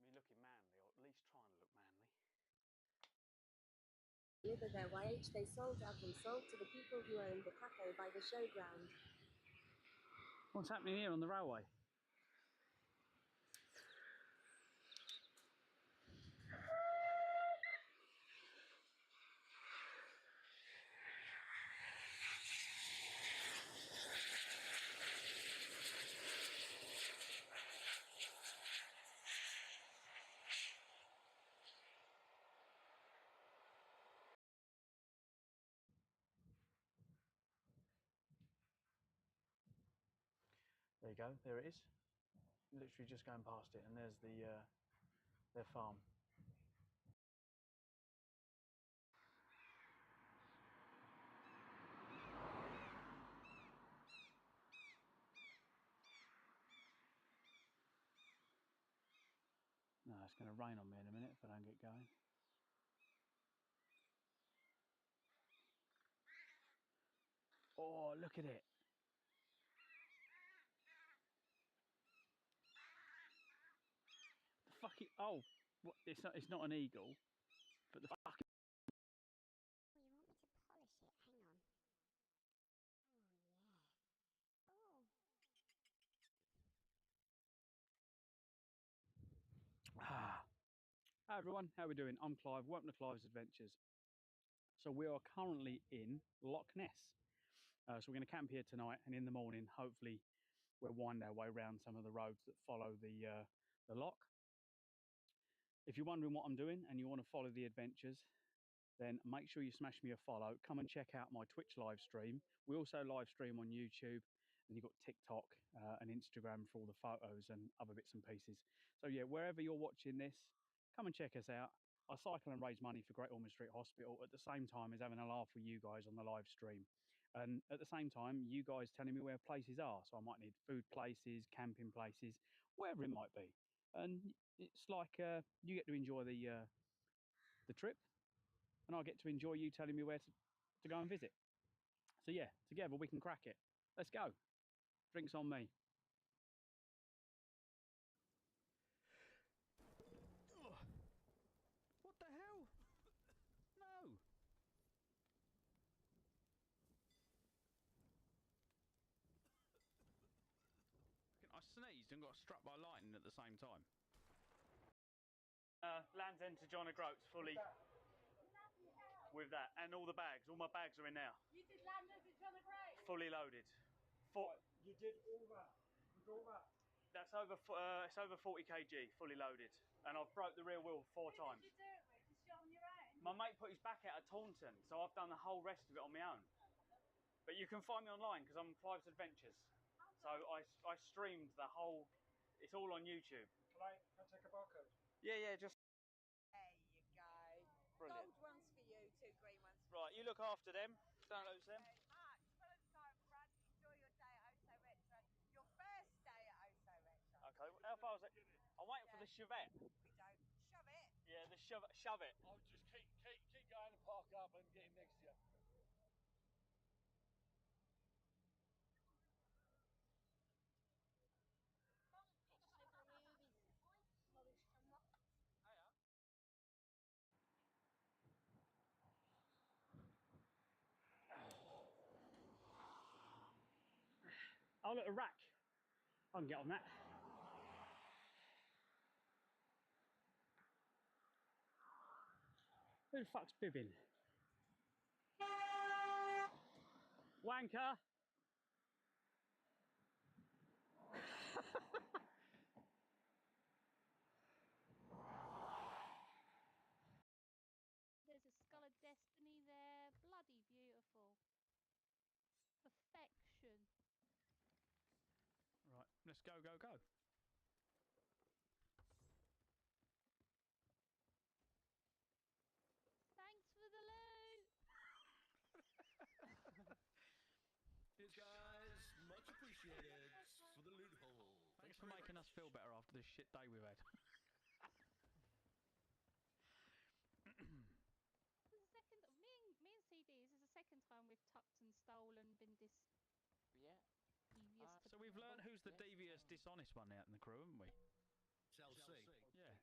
Me looking manly, or at least trying to look manly. Deliver their wage they sold up and sold to the people who owned the cafe by the showground. What's happening here on the railway? There you go, there it is. Literally just going past it, and there's their farm. No, it's going to rain on me in a minute if I don't get going. Oh, look at it. The fucking, oh, what, it's not an eagle, but the fucking... Hi everyone, how are we doing? I'm Clive, welcome to Clive's Adventures. So we are currently in Loch Ness. So we're going to camp here tonight, and in the morning, hopefully, we'll wind our way around some of the roads that follow the loch. If you're wondering what I'm doing and you want to follow the adventures, then make sure you smash me a follow. Come and check out my Twitch live stream. We also live stream on YouTube, and you've got TikTok and Instagram for all the photos and other bits and pieces. So yeah, wherever you're watching this, come and check us out. I cycle and raise money for Great Ormond Street Hospital at the same time as having a laugh with you guys on the live stream. And at the same time, you guys telling me where places are. So I might need food places, camping places, wherever it might be. And it's like you get to enjoy the trip, and I get to enjoy you telling me where to go and visit. So yeah, together we can crack it. Let's go. Drinks on me. What the hell? No. I sneezed and got struck by lightning at the same time. Land's End to John O'Groats fully with that, and all the bags. All my bags are in now. You did Land's End to John O'Groats? Fully loaded. You did all that. You got all that. That's over. It's over 40 kg, fully loaded, and I've broke the rear wheel 4 times. Who did you do it with? Just you on your own? My mate put his back out at Taunton, so I've done the whole rest of it on my own. But you can find me online because I'm Clive's Adventures. So I streamed the whole. It's all on YouTube. Can I take a barcode? Yeah, just. There you go. Brilliant. Gold ones for you, 2 green ones for Right, you look after them. Don't lose them. very much. Full of time, Brad. Enjoy your day at Oh So Retro. Your first day at Oh So Retro. Okay, how far is it? I'm waiting for the Chevette. We don't shove it. Yeah, the shove it. I'll just keep going and park up and get him next to you. Oh look, a rack. I can get on that. Who the fuck's bibbing? Wanker! There's a skull of destiny there. Bloody beautiful. Perfection. Right, let's go, go, go. Thanks for the loot. Cheers, guys. Much appreciated for the loot hole. Thanks for making us feel better after this shit day we've had. This is the second. Me and CDs is the second time we've tucked and stolen, been Yeah. devious. So we've learned who's the devious, dishonest one out in the crew, haven't we? Shall see. Yeah.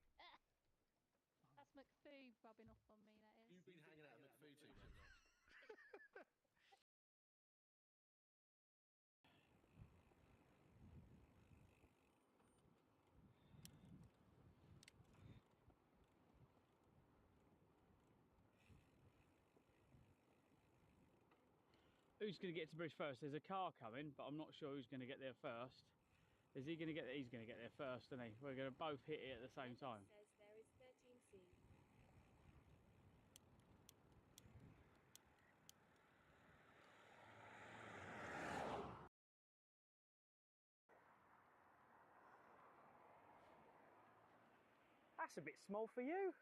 That's McPhoo rubbing off on me. That is. You've been hanging out at McPhoo too much. Who's going to get to Bridge first? There's a car coming, but I'm not sure who's going to get there first. Is he going to get there? He's going to get there first, isn't he? We're going to both hit it at the same time. Says there is 13C. That's a bit small for you.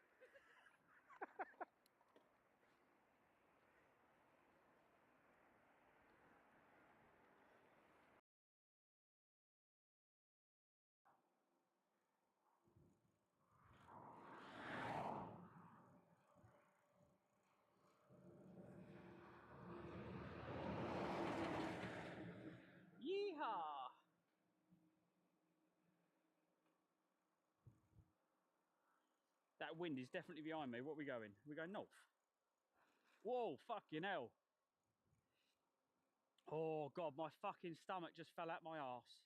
Yeehaw! That wind is definitely behind me. What are we going? We're going north. Whoa, fucking hell. Oh God, my fucking stomach just fell out my arse.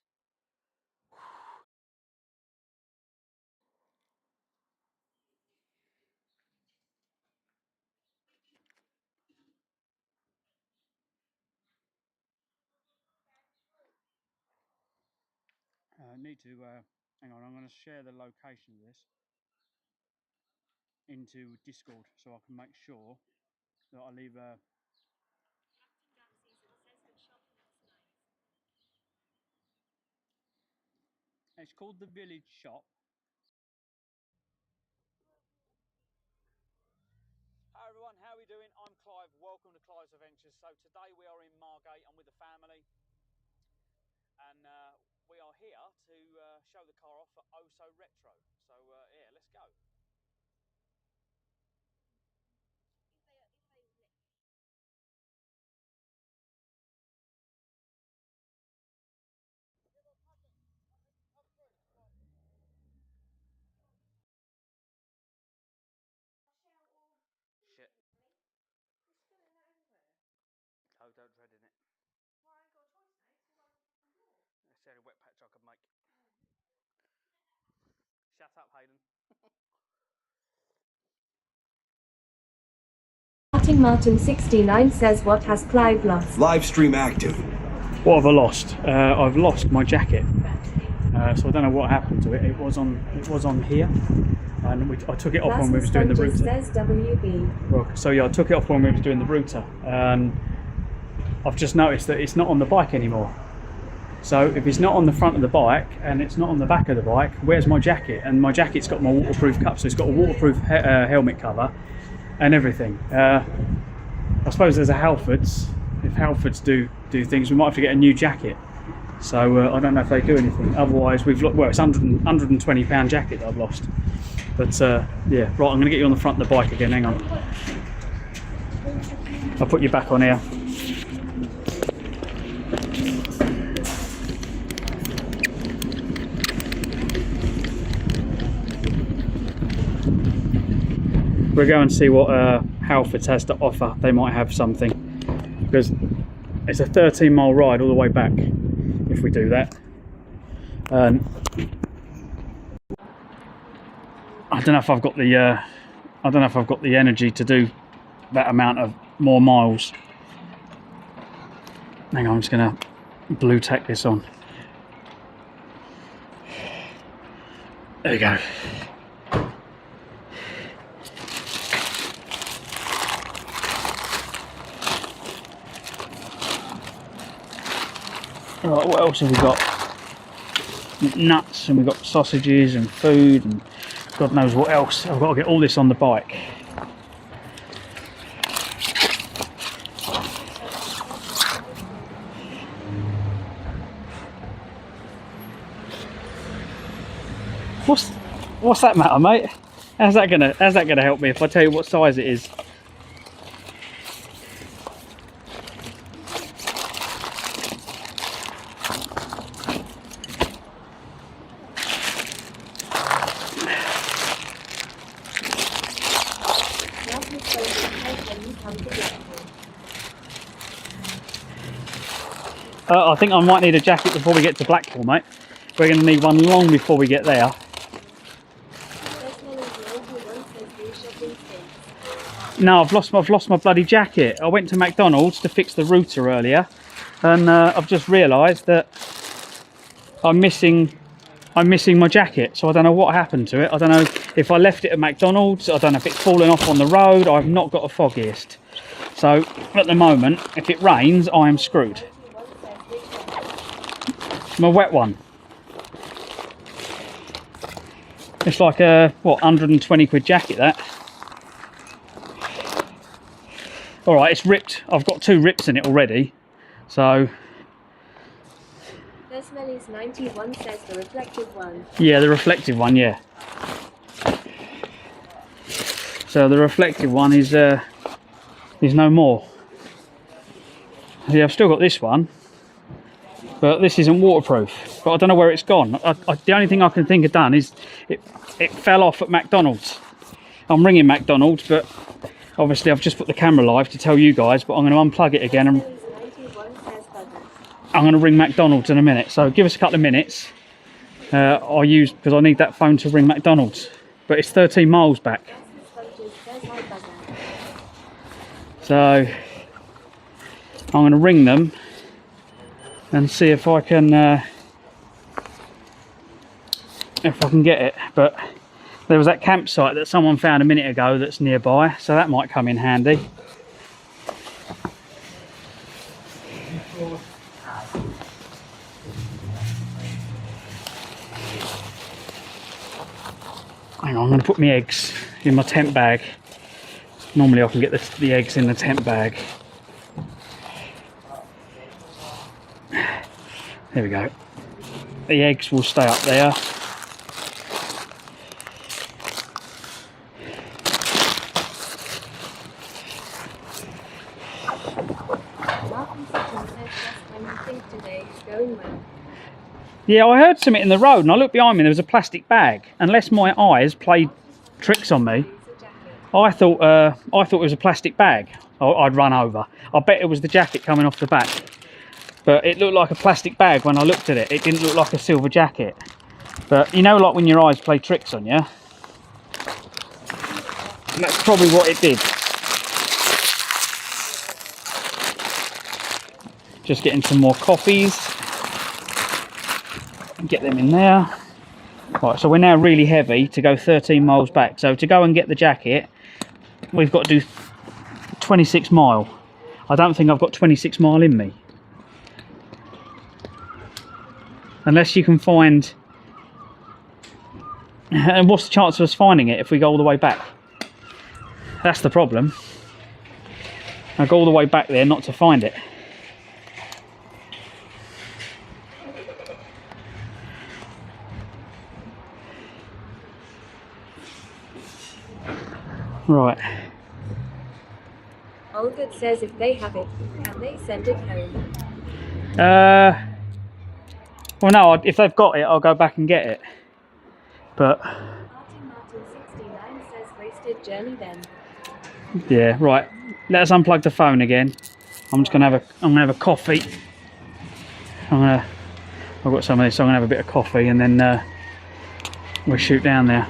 Need to, hang on, I'm going to share the location of this into Discord so I can make sure that I leave a... Captain Duck season says the shop looks nice. It's called the Village Shop. Hi everyone, how are we doing? I'm Clive, welcome to Clive's Adventures. So today we are in Margate, I'm with the family. And we are here to show the car off for Oh So Retro. So yeah, let's go. Shit. You're spilling that everywhere. Oh, don't tread in it. Well, I ain't got a choice now. It's all over the floor. It's the only wet patch I can make. Shut up, Hayden. Martin 69 says what has Clive lost? Live stream active. What have I lost? I've lost my jacket. So I don't know what happened to it. It was on here, and I took it off when we was doing the router. Says WB. Well, so yeah, I took it off when we was doing the router, and I've just noticed that it's not on the bike anymore. So if it's not on the front of the bike and it's not on the back of the bike, where's my jacket? And my jacket's got my waterproof cup, so it's got a waterproof helmet cover and everything. I suppose there's a Halfords. If Halfords do things, we might have to get a new jacket. So I don't know if they do anything. Otherwise, we've looked. Well, it's £120 jacket that I've lost. But yeah, right. I'm going to get you on the front of the bike again. Hang on. I'll put you back on here. We'll go and see what Halfords has to offer. They might have something, because it's a 13-mile ride all the way back. if we do that. I don't know if I've got the energy to do that amount of more miles. Hang on, I'm just gonna blue tack this on. There we go. Right, what else have we got? Nuts, and we've got sausages and food and God knows what else. I've got to get all this on the bike. What's that matter, mate? How's that gonna help me if I tell you what size it is? I think I might need a jacket before we get to Blackpool, mate. We're going to need one long before we get there. No, I've lost my bloody jacket. I went to McDonald's to fix the router earlier, and I've just realised that I'm missing my jacket. So I don't know what happened to it. I don't know if I left it at McDonald's. I don't know if it's fallen off on the road. I've not got a foggiest. So at the moment, if it rains, I am screwed. My wet one. It's like a, what, 120 quid jacket, that. Alright, it's ripped. I've got 2 rips in it already. So... Smelly's 91 says the reflective one. Yeah, the reflective one, yeah. So the reflective one is no more. Yeah, I've still got this one. But this isn't waterproof. But I don't know where it's gone. The only thing I can think of done is it fell off at McDonald's. I'm ringing McDonald's, but obviously I've just put the camera live to tell you guys, but I'm going to unplug it again and I'm going to ring McDonald's in a minute. So give us a couple of minutes. Because I need that phone to ring McDonald's. But it's 13 miles back. So I'm going to ring them and see if I can get it. But there was that campsite that someone found a minute ago that's nearby, so that might come in handy. Hang on, I'm going to put my eggs in my tent bag. Normally I can get the eggs in the tent bag. There we go. The eggs will stay up there. Yeah, I heard something in the road and I looked behind me and there was a plastic bag. Unless my eyes played tricks on me, I thought it was a plastic bag I'd run over. I bet it was the jacket coming off the back. But it looked like a plastic bag when I looked at it. It didn't look like a silver jacket. But you know, like when your eyes play tricks on you? And that's probably what it did. Just getting some more coffees. Get them in there. Right, so we're now really heavy to go 13 miles back. So to go and get the jacket, we've got to do 26 mile. I don't think I've got 26 mile in me. Unless you can find... And what's the chance of us finding it if we go all the way back? That's the problem. I go all the way back there not to find it. Right. Olga says if they have it, can they send it home? Well, no, if they've got it, I'll go back and get it. But Martin 69 says wasted journey then. Yeah, right. Let us unplug the phone again. I'm just gonna have a coffee. I'm gonna I've got some of this, so I'm going to have a bit of coffee and then we'll shoot down there.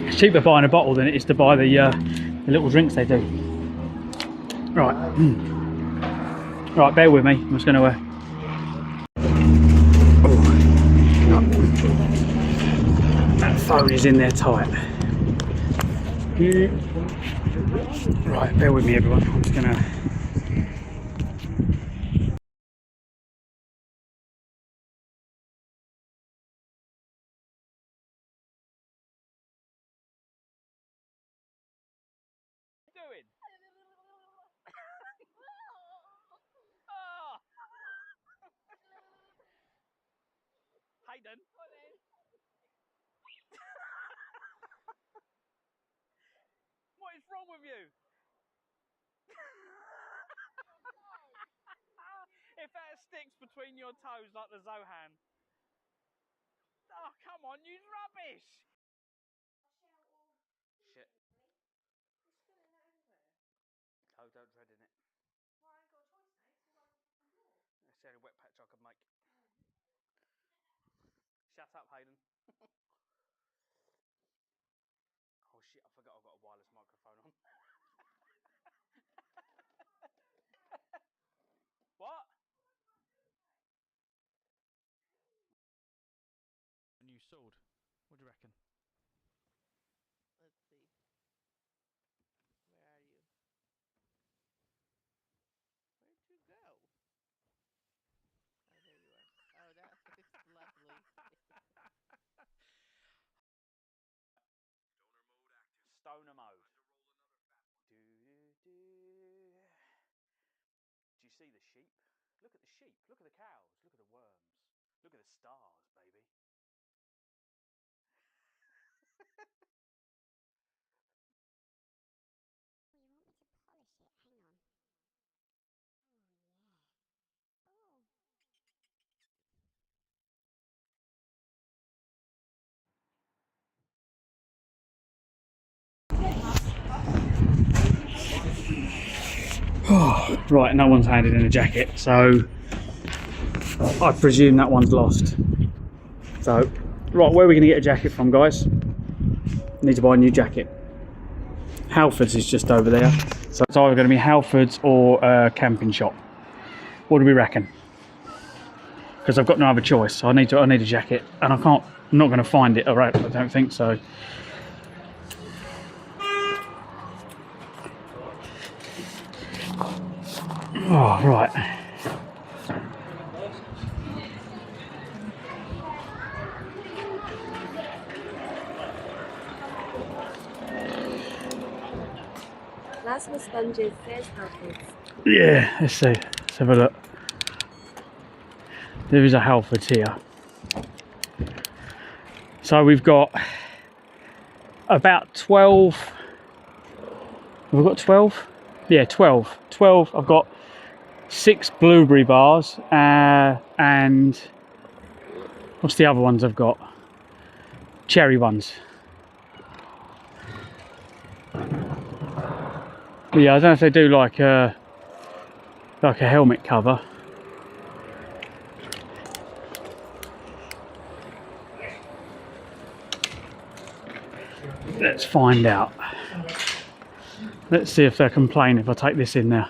It's cheaper buying a bottle than it is to buy the little drinks they do. Right, right, bear with me. I'm just going to. That phone is in there tight. Right, bear with me, everyone. I'm just going to. Doing? Oh. Hayden. What is wrong with you? If that sticks between your toes like the Zohan. Oh, come on, use rubbish. Shit. Oh, don't dread in it. It's the only wet patch I could make. Shut up, Hayden. Oh shit, I forgot I've got a wireless microphone on. What? A new sword. What do you reckon? Let's see. Where are you? Where'd you go? Oh, there you are. Oh, that looks lovely. Stoner mode. Do, do, do. Do you see the sheep? Look at the sheep. Look at the cows. Look at the worms. Look at the stars, baby. You want me to polish it? Hang on. Oh, yeah. Oh, right, no one's handed in a jacket, so I presume that one's lost. So, right, where are we going to get a jacket from, guys? Need to buy a new jacket. Halfords is just over there, so it's either going to be Halfords or a camping shop. What do we reckon? Because I've got no other choice. So I need a jacket, and I'm not going to find it. All right, I don't think so. Oh, right. Plasma sponges, says Halfords. Yeah, let's see. Let's have a look. There is a Halfords here. So we've got about 12. We've got 12? Yeah, 12. 12. I've got 6 blueberry bars and what's the other ones I've got? Cherry ones. But yeah, I don't know if they do like a helmet cover. Let's find out. Let's see if they complain if I take this in there.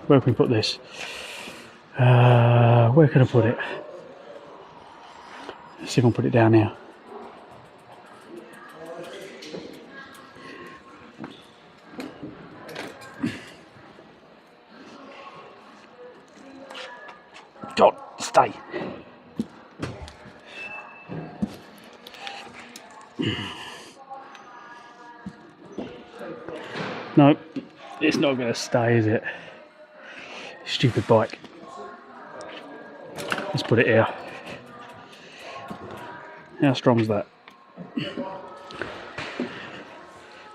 Where can we put this? Where can I put it? Let's see if I can put it down here. God, stay. No, it's not going to stay, is it? Stupid bike. Let's put it here. How strong is that?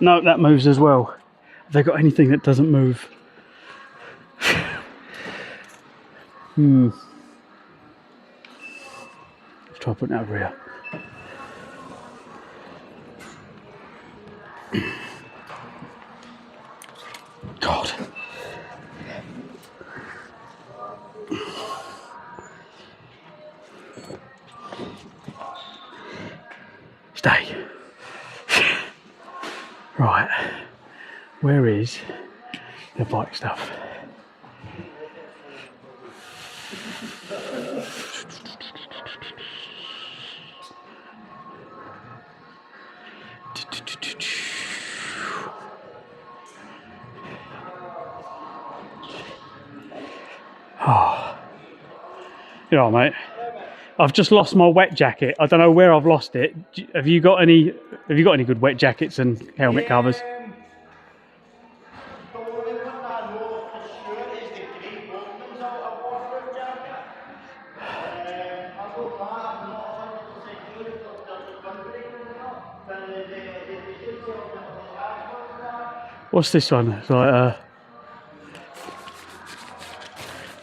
No, that moves as well. Have they got anything that doesn't move? Let's try putting it over here. God. Stay. Right. Where is the bike stuff? Oh. You know, mate. I've just lost my wet jacket. I don't know where I've lost it. Have you got any? Have you got any good wet jackets and helmet covers? The only one that I know for sure is the Great Ormond waterproof jacket. Other than that, I'm not 100% sure if they're country or not, but they should sell them on the passport. What's this one? It's like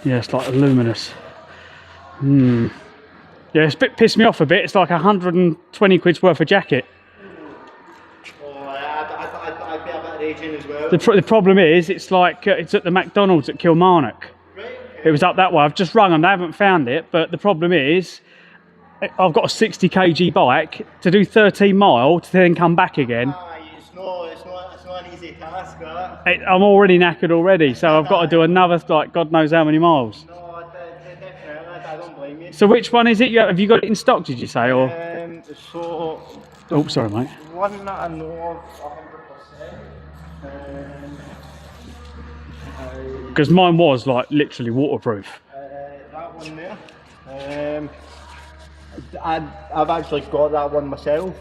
yeah, it's like luminous. Yeah, it's a bit pissed me off a bit. It's like 120 quid's worth of jacket. Oh, I'd be a bit raging as well. The problem is, it's like it's at the McDonald's at Kilmarnock. Right, okay. It was up that way. I've just rung them. They haven't found it. But the problem is, I've got a 60 kg bike to do 13 miles to then come back again. It's not an easy task, that. I'm already knackered already, so I've got to do another, like, God knows how many miles. No, definitely, I don't blame you. So which one is it? Have you got it in stock, did you say? Or So, oh, sorry, mate. one that I know of 100%. Because mine was like literally waterproof. That one there. I've actually got that one myself.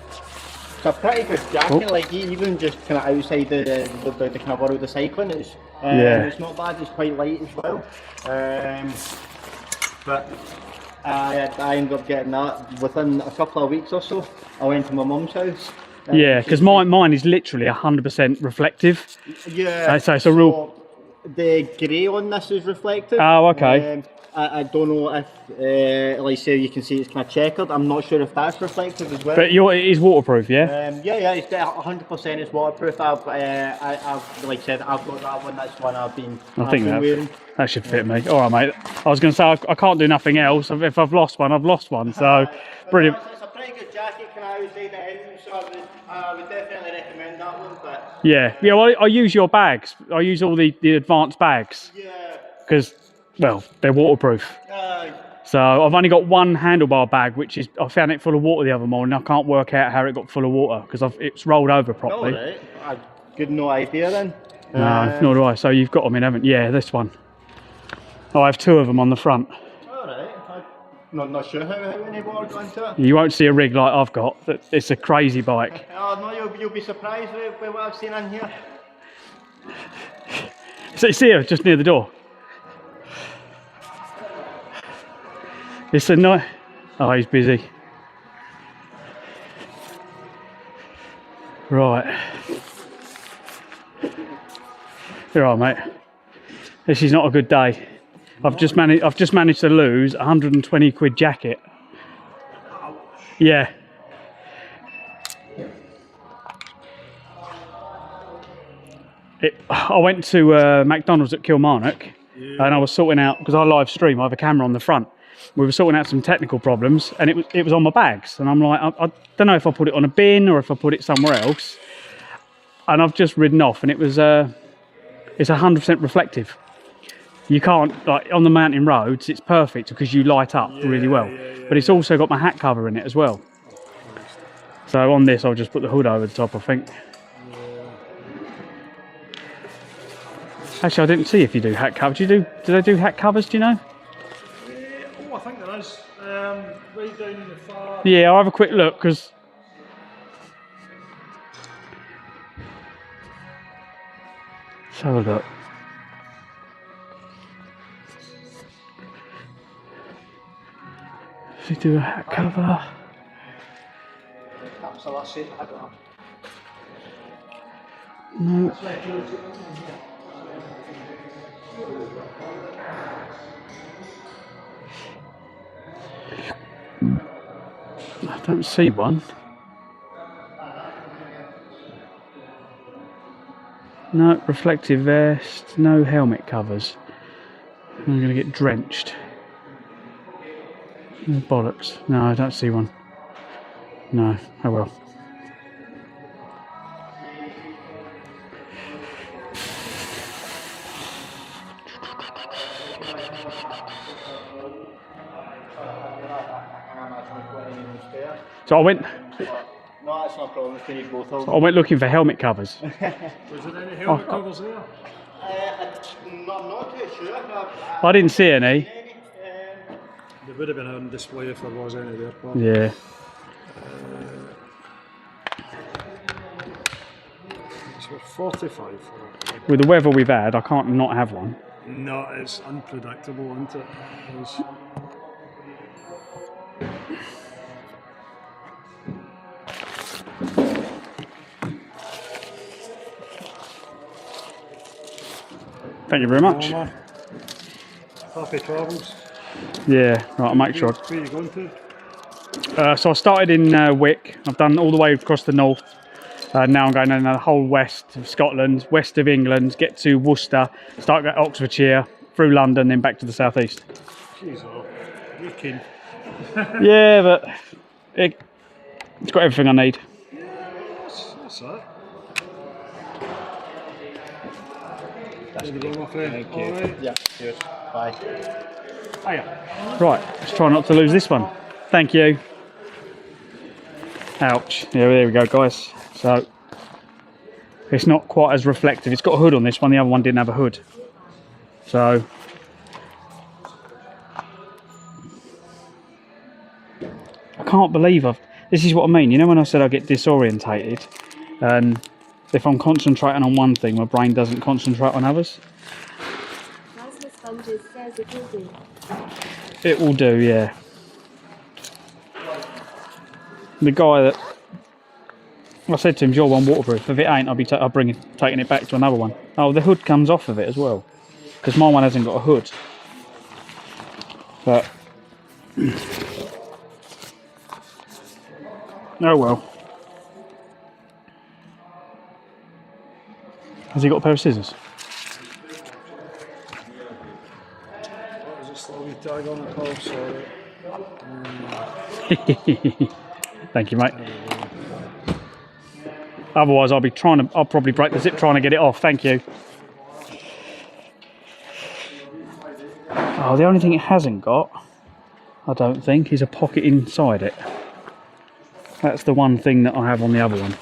It's a pretty good jacket, like even just kind of outside the kind of world of cycling, it's not bad. It's quite light as well. But I ended up getting that within a couple of weeks or so. I went to my mum's house. Yeah, because mine is literally 100% reflective. Yeah. So it's a real. The grey on this is reflective. Oh, okay. I don't know if, like say you can see it's kind of checkered. I'm not sure if that's reflective as well. But it is waterproof, yeah? Yeah, it's 100% it's waterproof. I've like I said, I've got that one. That's one I've been wearing. That should fit me. All right, mate. I was going to say I can't do nothing else. If I've lost one, I've lost one. So brilliant. It's a pretty good jacket. Can I outside the engine? So I would definitely recommend that one. But yeah. Well, I use your bags. I use all the advanced bags. Yeah. Because, well, they're waterproof. So I've only got one handlebar bag, which is I found it full of water the other morning. I can't work out how it got full of water because it's rolled over properly. All right. I've got no idea then. No, nor do I. So you've got them in, haven't you? Yeah, this one. Oh, I have two of them on the front. All right. I'm not sure how many water got into it. You won't see a rig like I've got. It's a crazy bike. Oh no, you'll be surprised with what I've seen in here. So it's here, just near the door. It's a nice. Oh, he's busy. Right. You're all right, mate. This is not a good day. I've just managed to lose 120 quid jacket. Yeah. I went to McDonald's at Kilmarnock and I was sorting out, because I live stream, I have a camera on the front. We were sorting out some technical problems and it was on my bags, and I'm like, I don't know if I put it on a bin or if I put it somewhere else, and I've just ridden off, and it's 100% reflective. You can't, like on the mountain roads, it's perfect because you light up really well, but it's also got my hat cover in it as well. So on this I'll just put the hood over the top, I think. Actually, I didn't see if you do hat covers. Do they do hat covers, do you know? I think there is. Right down in the far. Yeah, I'll have a quick look because. Let's have a look. Does he do a hat cover? That's the last seat I got. No. Don't see one. No reflective vest, no helmet covers. I'm going to get drenched. Oh, bollocks. No, I don't see one. No, oh well. So I went. No, that's not a problem. We need both of them. I went looking for helmet covers. Was there any helmet covers there? I'm not too sure. I didn't see any. They would have been on display if there was any there. But Yeah. so 45 for it. With the weather we've had, I can't not have one. No, it's unpredictable, isn't it? It's, Thank you very much. happy travels. Yeah, right, I'll make sure. Where are you going to? So I started in Wick. I've done all the way across the north. Now I'm going in the whole west of Scotland, west of England, get to Worcester, start at Oxfordshire, through London, then back to the southeast. Jeez, you're keen. Yeah, but it's got everything I need. That's that. There you go, my friend. Thank you. Alright. Yeah, cheers. Bye. Hiya. Right, let's try not to lose this one. Thank you. Ouch. Yeah, there we go, guys. So, it's not quite as reflective. It's got a hood on this one. The other one didn't have a hood. So, I can't believe this is what I mean. You know when I said I get disorientated? And if I'm concentrating on one thing, my brain doesn't concentrate on others. Plasma Sponges says it will do. It will do, yeah. The guy that I said to him, "Your one waterproof. If it ain't, I'll be taking it back to another one." Oh, the hood comes off of it as well, because my one hasn't got a hood. But oh well. Has he got a pair of scissors? There's a slowly tag on it, Paul, sorry. Thank you, mate. Otherwise, I'll probably break the zip trying to get it off. Thank you. Oh, the only thing it hasn't got, I don't think, is a pocket inside it. That's the one thing that I have on the other one.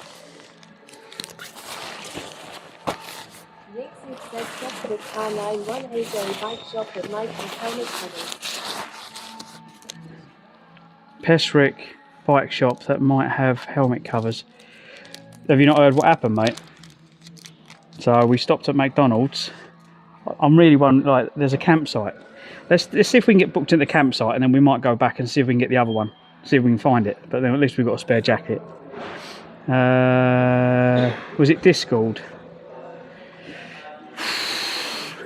Nick says just with car 9180 bike shop with Mike and helmet covers. Pesrick bike shop that might have helmet covers. Have you not heard what happened, mate? So we stopped at McDonald's. I'm really wondering, like, there's a campsite. Let's see if we can get booked at the campsite, and then we might go back and see if we can get the other one. See if we can find it. But then at least we've got a spare jacket. Was it Discord?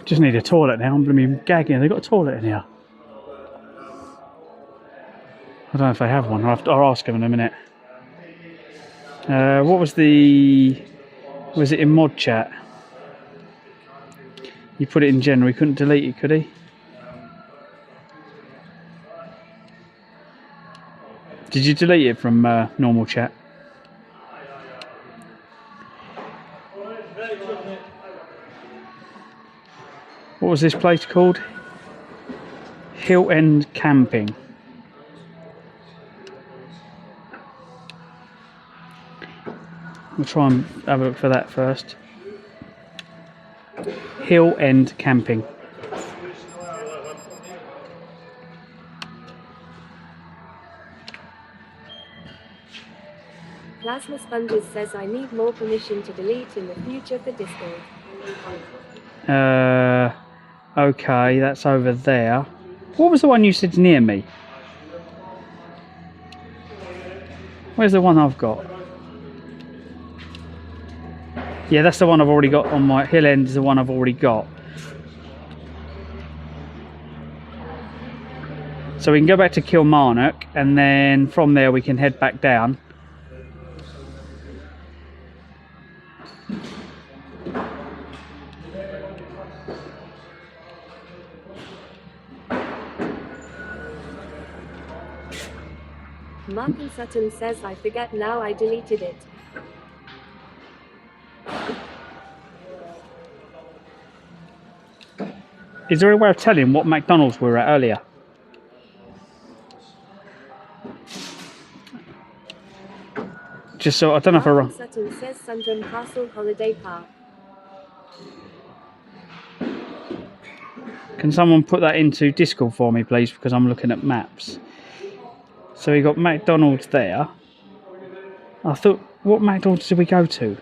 Just need a toilet now. I'm blooming gagging. They've got a toilet in here. I don't know if they have one. I'll ask them in a minute. What was was it in mod chat? You put it in general, he couldn't delete it, could he? Did you delete it from normal chat? What was this place called? Hill End Camping. We'll try and have a look for that first. Hill End Camping. Plasma Sponges says I need more permission to delete in the future for Discord. Okay, that's over there. What was the one you said near me? Where's the one I've got? Yeah, that's the one I've already got on my Hill End, is the one I've already got. So we can go back to Kilmarnock, and then from there we can head back down. Martin Sutton says, I forget now, I deleted it. Is there a way of telling what McDonald's we were at earlier? Just so I don't know if I'm wrong. Martin Sutton says Sundrum Castle Holiday Park. Can someone put that into Discord for me, please? Because I'm looking at maps. So we got McDonald's there. I thought, what McDonald's did we go to?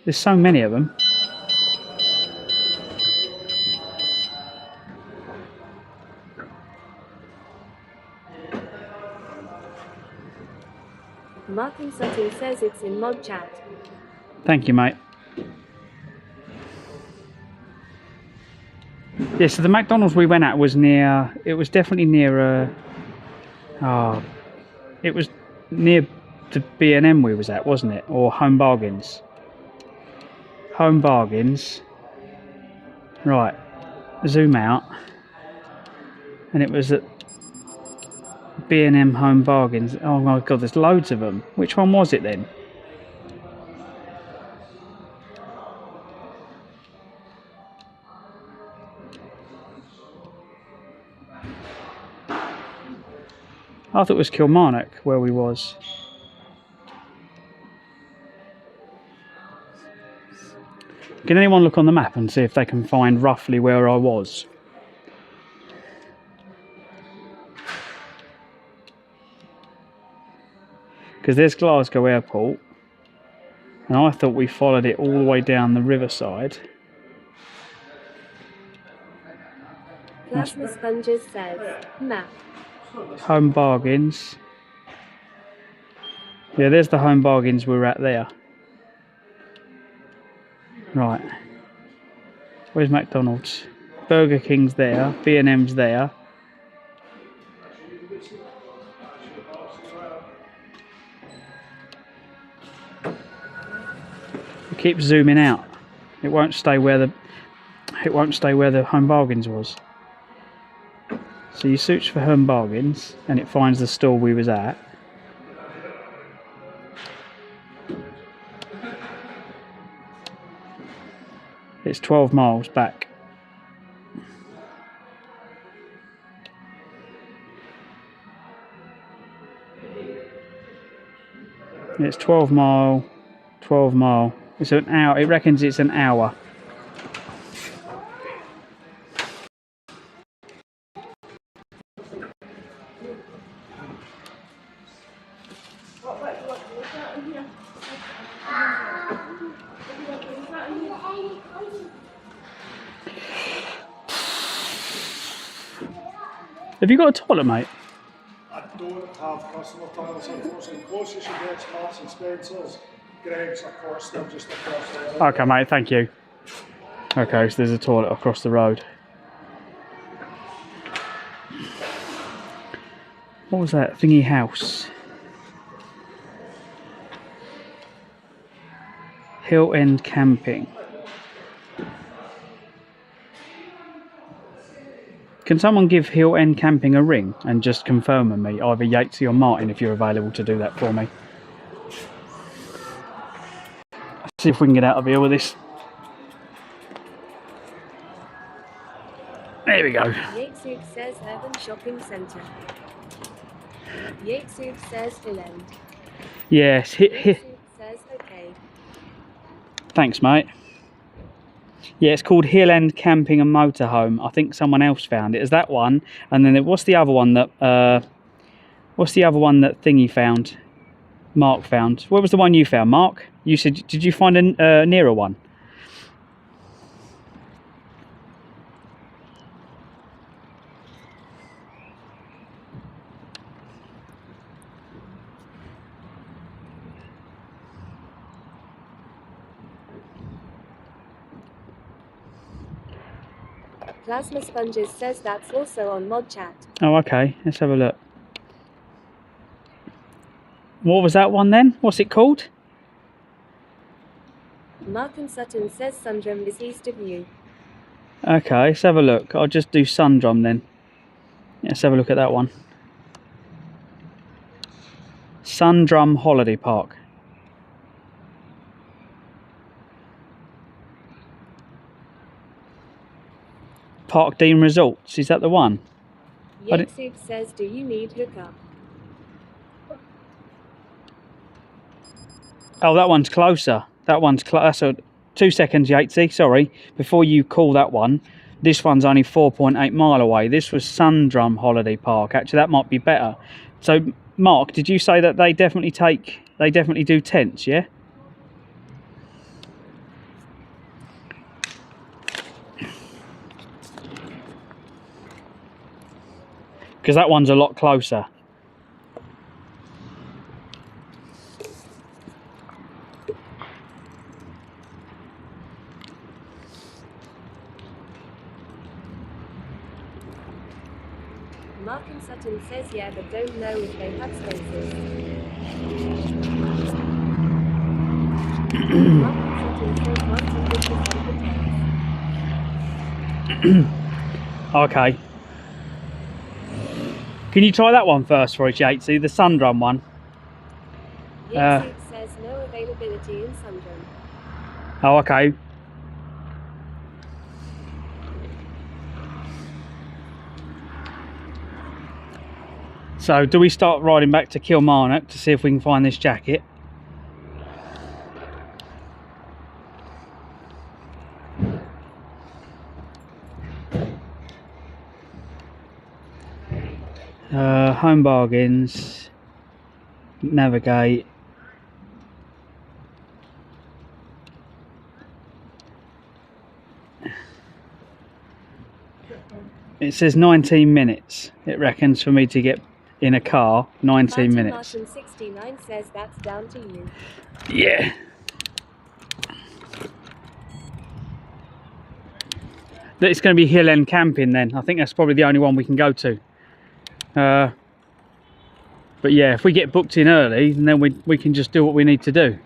There's so many of them. Martin Sutton says it's in mod chat. Thank you, mate. Yeah, so the McDonald's we went at was near, it was definitely near, it was near the B&M we was at, wasn't it? Or Home Bargains. Home Bargains. Right, zoom out. And it was at B&M Home Bargains. Oh my god, there's loads of them. Which one was it then? I thought it was Kilmarnock where we was. Can anyone look on the map and see if they can find roughly where I was? Because there's Glasgow Airport, and I thought we followed it all the way down the riverside. Plasma Sponges says, map. Home Bargains. Yeah, there's the Home Bargains we were at there. Right. Where's McDonald's? Burger King's there. B&M's there. It keeps zooming out. It won't stay where the Home Bargains was. So you search for Home Bargains and it finds the store we was at. It's 12 miles back. It's 12 mile. It's an hour. It reckons it's an hour. Have you got a toilet, mate? I don't have personal toilets, unfortunately. Closest you get to Marks and Spencer's, Greg's, of course, they're just across the road. Okay, mate, thank you. Okay, so there's a toilet across the road. What was that? Thingy house. Hill End Camping. Can someone give Hill End Camping a ring and just confirm with me, either Yatesy or Martin, if you're available to do that for me? Let's see if we can get out of here with this. There we go. Yatesy says Urban Shopping Centre. Yatesy says Hill End. Yes, Yatesy says okay. Thanks, mate. Yeah, it's called Hill End Camping and Motorhome. I think someone else found it. Is that one? And then what's the other one that Thingy found? Mark found. What was the one you found, Mark? You said, did you find a nearer one? Plasma Sponges says that's also on Mod Chat. Oh, okay. Let's have a look. What was that one then? What's it called? Mark and Sutton says Sundrum is east of you. Okay, let's have a look. I'll just do Sundrum then. Let's have a look at that one. Sundrum Holiday Park. Park Dean Resorts, is that the one? Yatesub says, do you need hookup? Oh, that one's closer. That one's closer. 2 seconds, Yatesy, sorry. Before you call that one, this one's only 4.8 mile away. This was Sundrum Holiday Park. Actually, that might be better. So, Mark, did you say that they definitely do tents, yeah? Because that one's a lot closer. Mark and Sutton says yeah, but don't know if they have spaces. Mark and Sutton says 150% Okay. Can you try that one first for us, Yatesy? The Sundrum one. Yatesub says no availability in Sundrum. Oh, okay. So, do we start riding back to Kilmarnock to see if we can find this jacket? Home bargains, navigate. It says 19 minutes, it reckons, for me to get in a car. 19 minutes. Martin 69 says that's down to you. Yeah. It's going to be Hill End camping then. I think that's probably the only one we can go to. But yeah, if we get booked in early, then we can just do what we need to do.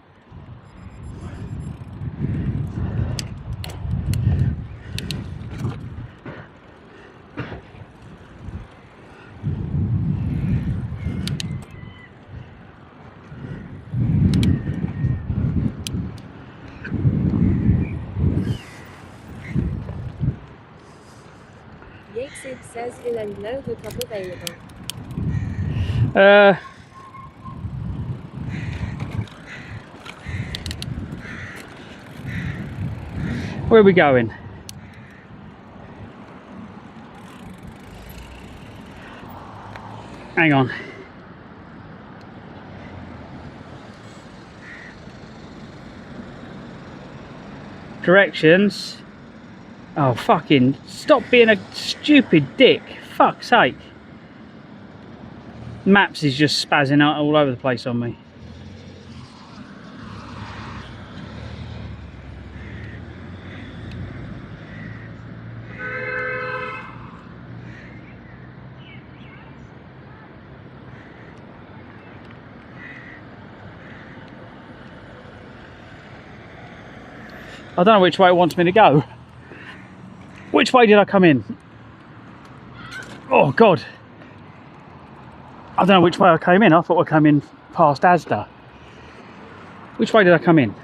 Yatesub says Hill and no hookup available. Where are we going? Hang on. Directions. Oh, fucking stop being a stupid dick. Fuck's sake. Maps is just spazzing out all over the place on me. I don't know which way it wants me to go. Which way did I come in? Oh God. I don't know which way I came in. I thought I came in past Asda. Which way did I come in?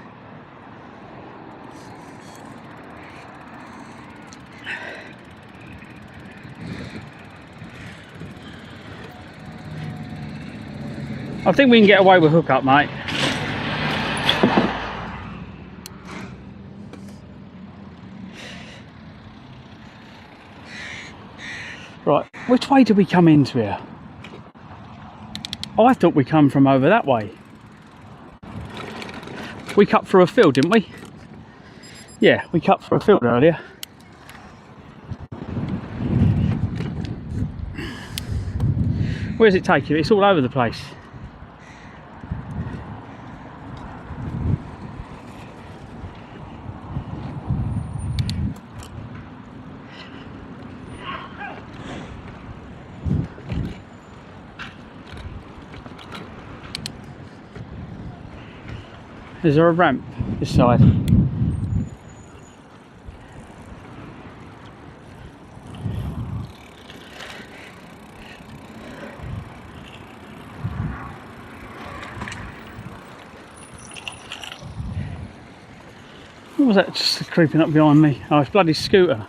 I think we can get away with hookup, mate. Right, which way did we come into here? Oh, I thought we come from over that way. We cut through a field, didn't we? Yeah, we cut through a field earlier. Where does it take you? It's all over the place. Is there a ramp this side? What was that just creeping up behind me? Oh, it's a bloody scooter.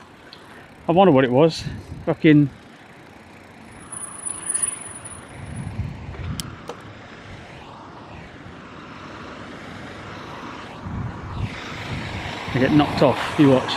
I wonder what it was. Fucking... I get knocked off, you watch.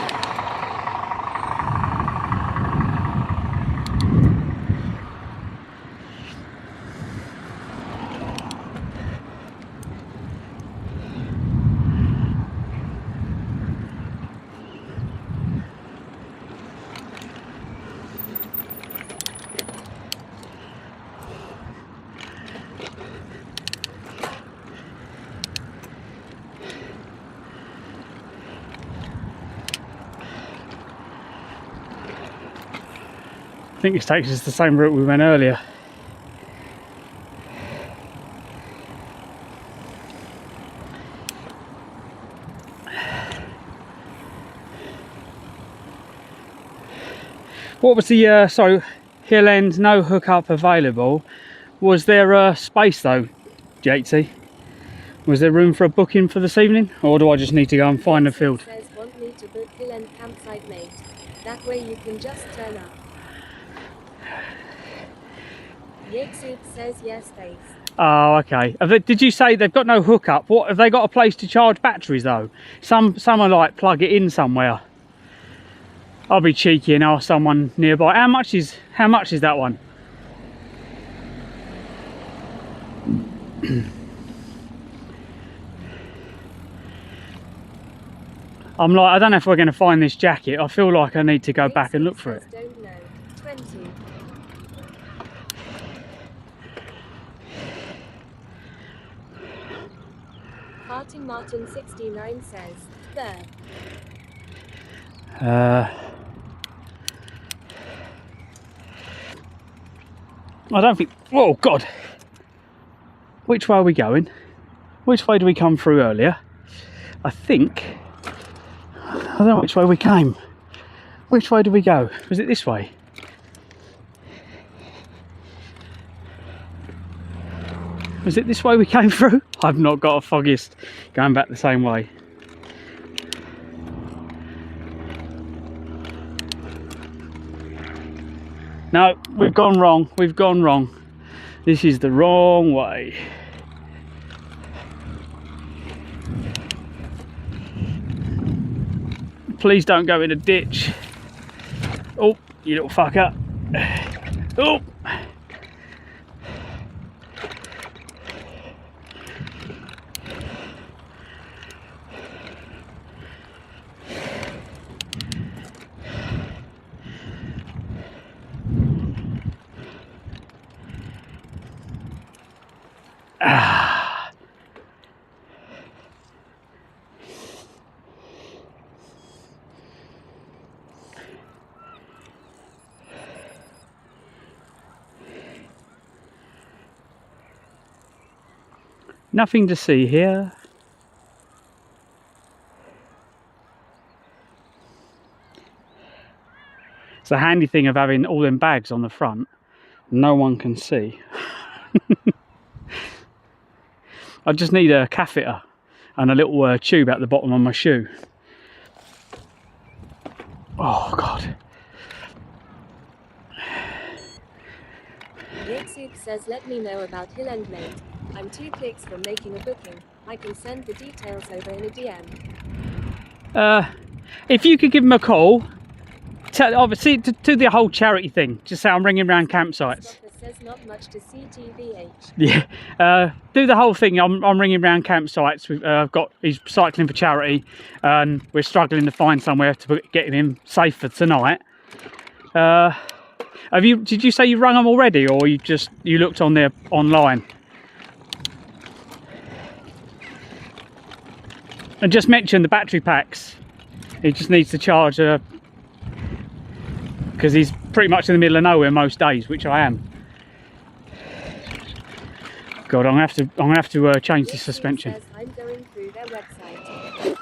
I think this takes us the same route we went earlier. What was the, so hill end, no hookup available. Was there a space though, JT? Was there room for a booking for this evening? Or do I just need to go and find a field? It says want me to book hill end campsite mate. That way you can just turn up. Yexup says yes, thanks. Oh, okay. Did you say they've got no hookup? What have they got a place to charge batteries though? Some are like plug it in somewhere. I'll be cheeky and ask someone nearby. How much is that one? I'm like, I don't know if we're going to find this jacket. I feel like I need to go back and look for it. Don't know. 20. Martin Martin 69 says, there. I don't think, oh God. Which way are we going? Which way did we come through earlier? I think, I don't know which way we came. Which way did we go? Was it this way? Was it this way we came through? I've not got a foggiest going back the same way. No, we've gone wrong. We've gone wrong. This is the wrong way. Please don't go in a ditch. Oh, you little fucker. Oh. Nothing to see here. It's the handy thing of having all them bags on the front. No one can see. I just need a catheter and a little tube at the bottom of my shoe. Oh God. Yexup says let me know about Hill End mate. I'm 2 clicks from making a booking. I can send the details over in a DM. If you could give them a call, obviously to the whole charity thing, just say I'm ringing around campsites. Says not much to CTVH. Yeah, do the whole thing. I'm ringing around campsites. He's cycling for charity, and we're struggling to find somewhere to get him safe for tonight. Did you say you rung them already, or you looked on there online? And just mention the battery packs. He just needs to charge because he's pretty much in the middle of nowhere most days, which I am. God, I'm gonna have to change the suspension. Says I'm going through their website.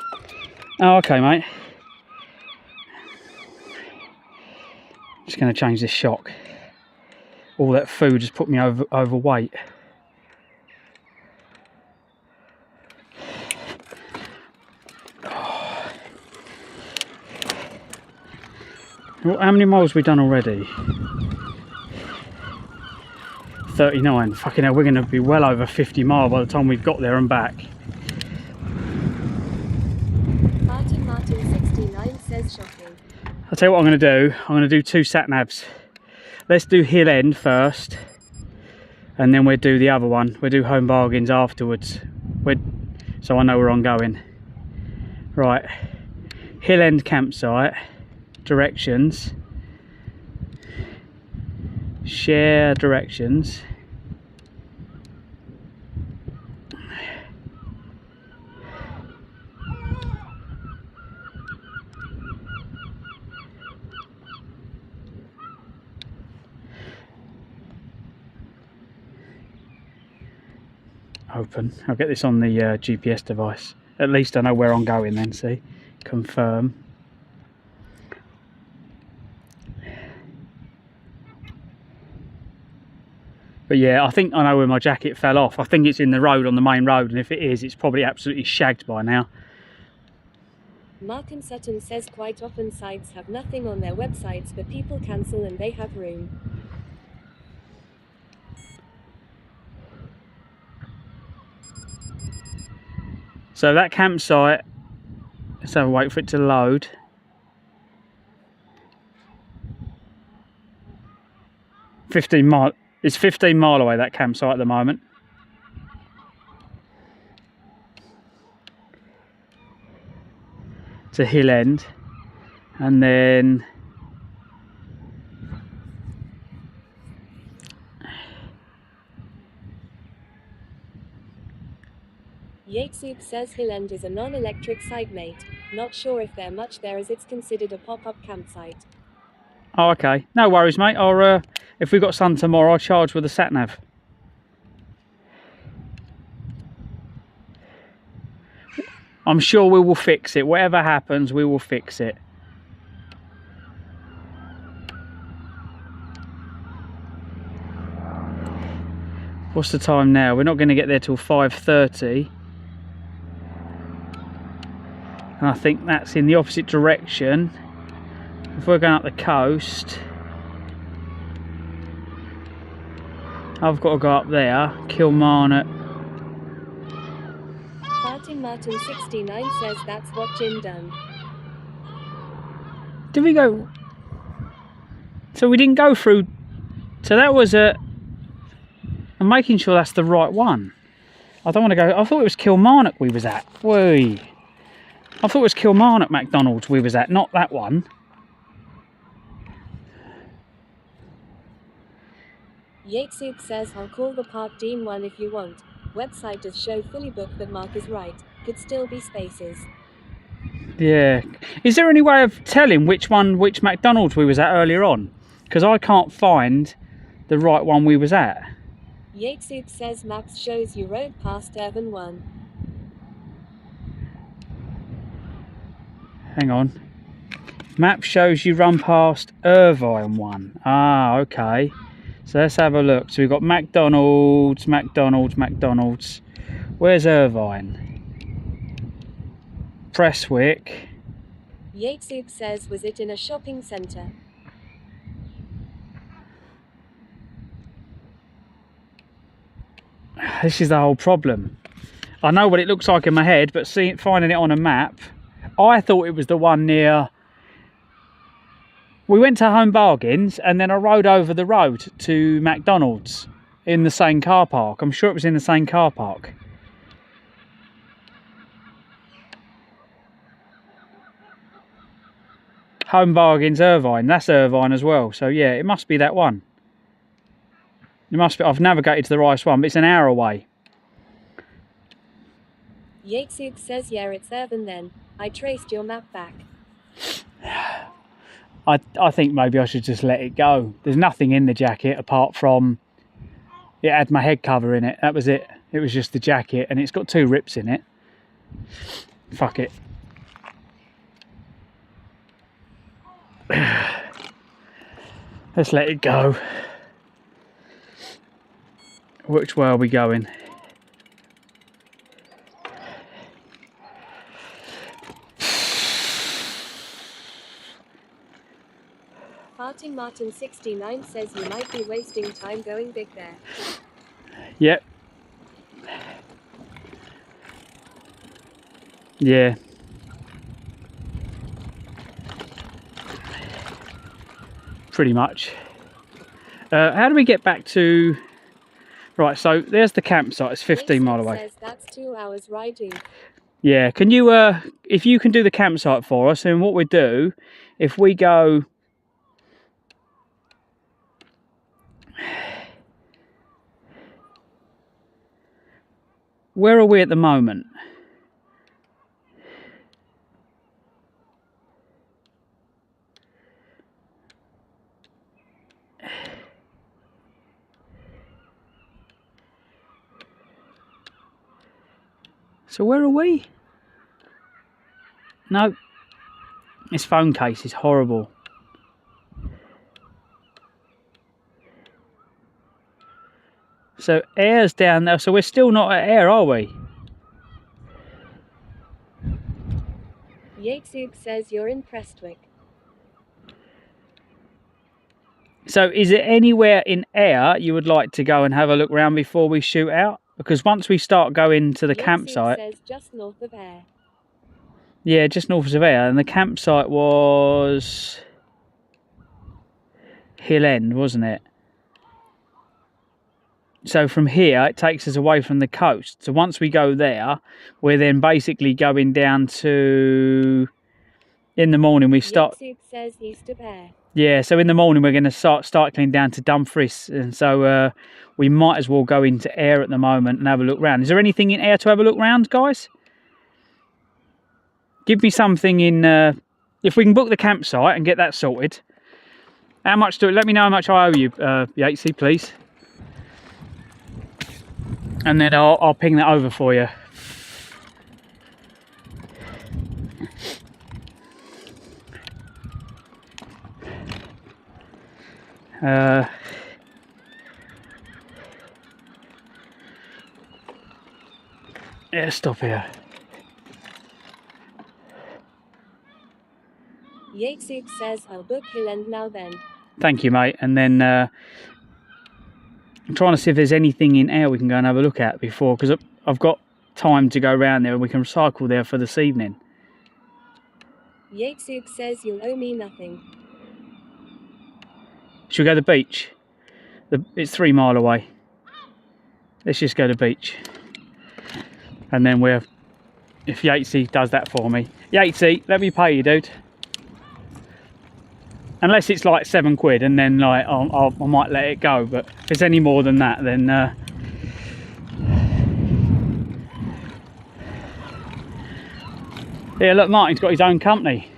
Oh, okay, mate. Just gonna change this shock. All that food has put me overweight. Well, how many miles have we done already? 39. Fucking hell, we're going to be well over 50 miles by the time we've got there and back. Martin 69 says shocking. I'll tell you what I'm going to do. I'm going to do 2 sat-navs. Let's do Hill End first, and then we'll do the other one. We'll do Home Bargains afterwards, so I know where I'm going. Right, Hill End campsite, directions, share directions. Open. I'll get this on the GPS device. At least I know where I'm going then, see? Confirm. But yeah, I think I know where my jacket fell off. I think it's in the road, on the main road, and if it is, it's probably absolutely shagged by now. Mark and Sutton says quite often sites have nothing on their websites, but people cancel and they have room. So that campsite, let's have a wait for it to load. It's 15 mile away, that campsite at the moment. To Hill End, and then Yatesoup says Hill End is a non-electric site, mate. Not sure if they're much there, as it's considered a pop-up campsite. oh, okay, no worries, mate. Or if we've got sun tomorrow, I'll charge with a sat nav. I'm sure we will fix it. Whatever happens, we will fix it. What's the time now? We're not going to get there till 5:30. And I think that's in the opposite direction. If we're going up the coast, I've got to go up there, Kilmarnock. Martin 69 says that's what Jim done. Did we go? So we didn't go through. So that was a. I'm making sure that's the right one. I don't want to go. I thought it was Kilmarnock we was at. Whee. I thought it was Kilmarnock McDonald's we was at, not that one. Yatesoup says I'll call the Park Dean one if you want. Website does show fully booked, but Mark is right. Could still be spaces. Yeah. Is there any way of telling which McDonald's we was at earlier on? Because I can't find the right one we was at. Yatesoup says maps shows you rode past Irvine 1. Hang on. Map shows you run past Irvine 1. Ah, okay. So let's have a look. So we've got McDonald's. Where's Irvine? Prestwick. Yatesoup says, was it in a shopping centre? This is the whole problem. I know what it looks like in my head, but finding it on a map, I thought it was the one near. We went to Home Bargains and then I rode over the road to McDonald's in the same car park. I'm sure it was in the same car park. Home Bargains Irvine, that's Irvine as well. So yeah, it must be that one. It must be. I've navigated to the right one, but it's an hour away. Yatesoup says, yeah, it's Irvine then. I traced your map back. I think maybe I should just let it go. There's nothing in the jacket apart from it had my head cover in it. That was it. It was just the jacket, and it's got 2 rips in it. Fuck it. Let's let it go. Which way are we going? Farting Martin 69 says you might be wasting time going big there. Yep. Yeah. Pretty much. How do we get back to... Right, so there's the campsite. It's 15 mile away. Says that's 2 hours riding. Yeah, can you, if you can do the campsite for us, and what we do, if we go... Where are we at the moment? So where are we? No. This phone case is horrible. So air's down there, so we're still not at air, are we? Yatesuk says you're in Prestwick. So is there anywhere in air you would like to go and have a look around before we shoot out? Because once we start going to the campsite... says just north of air. Yeah, just north of air, and the campsite was... Hill End, wasn't it? So from here, it takes us away from the coast. So once we go there, we're then basically going down to... In the morning, we start... Yatesuk says east of air. Yeah, so in the morning, we're going to start cycling down to Dumfries. And so we might as well go into air at the moment and have a look round. Is there anything in air to have a look round, guys? Give me something in... if we can book the campsite and get that sorted. How much do... Let me know how much I owe you, Yatesy, please. And then I'll ping that over for you. Yeah, stop here. Yatesuk says I'll book Hill End now then. Thank you, mate. And then I'm trying to see if there's anything in air we can go and have a look at before, because I've got time to go around there and we can cycle there for this evening. Yatesuk says you'll owe me nothing. Should we go to the beach? It's 3 mile away. Let's just go to the beach. And then if Yatesy does that for me. Yatesy, let me pay you, dude. Unless it's like £7, and then like I might let it go. But if it's any more than that, then yeah, look, Martin's got his own company.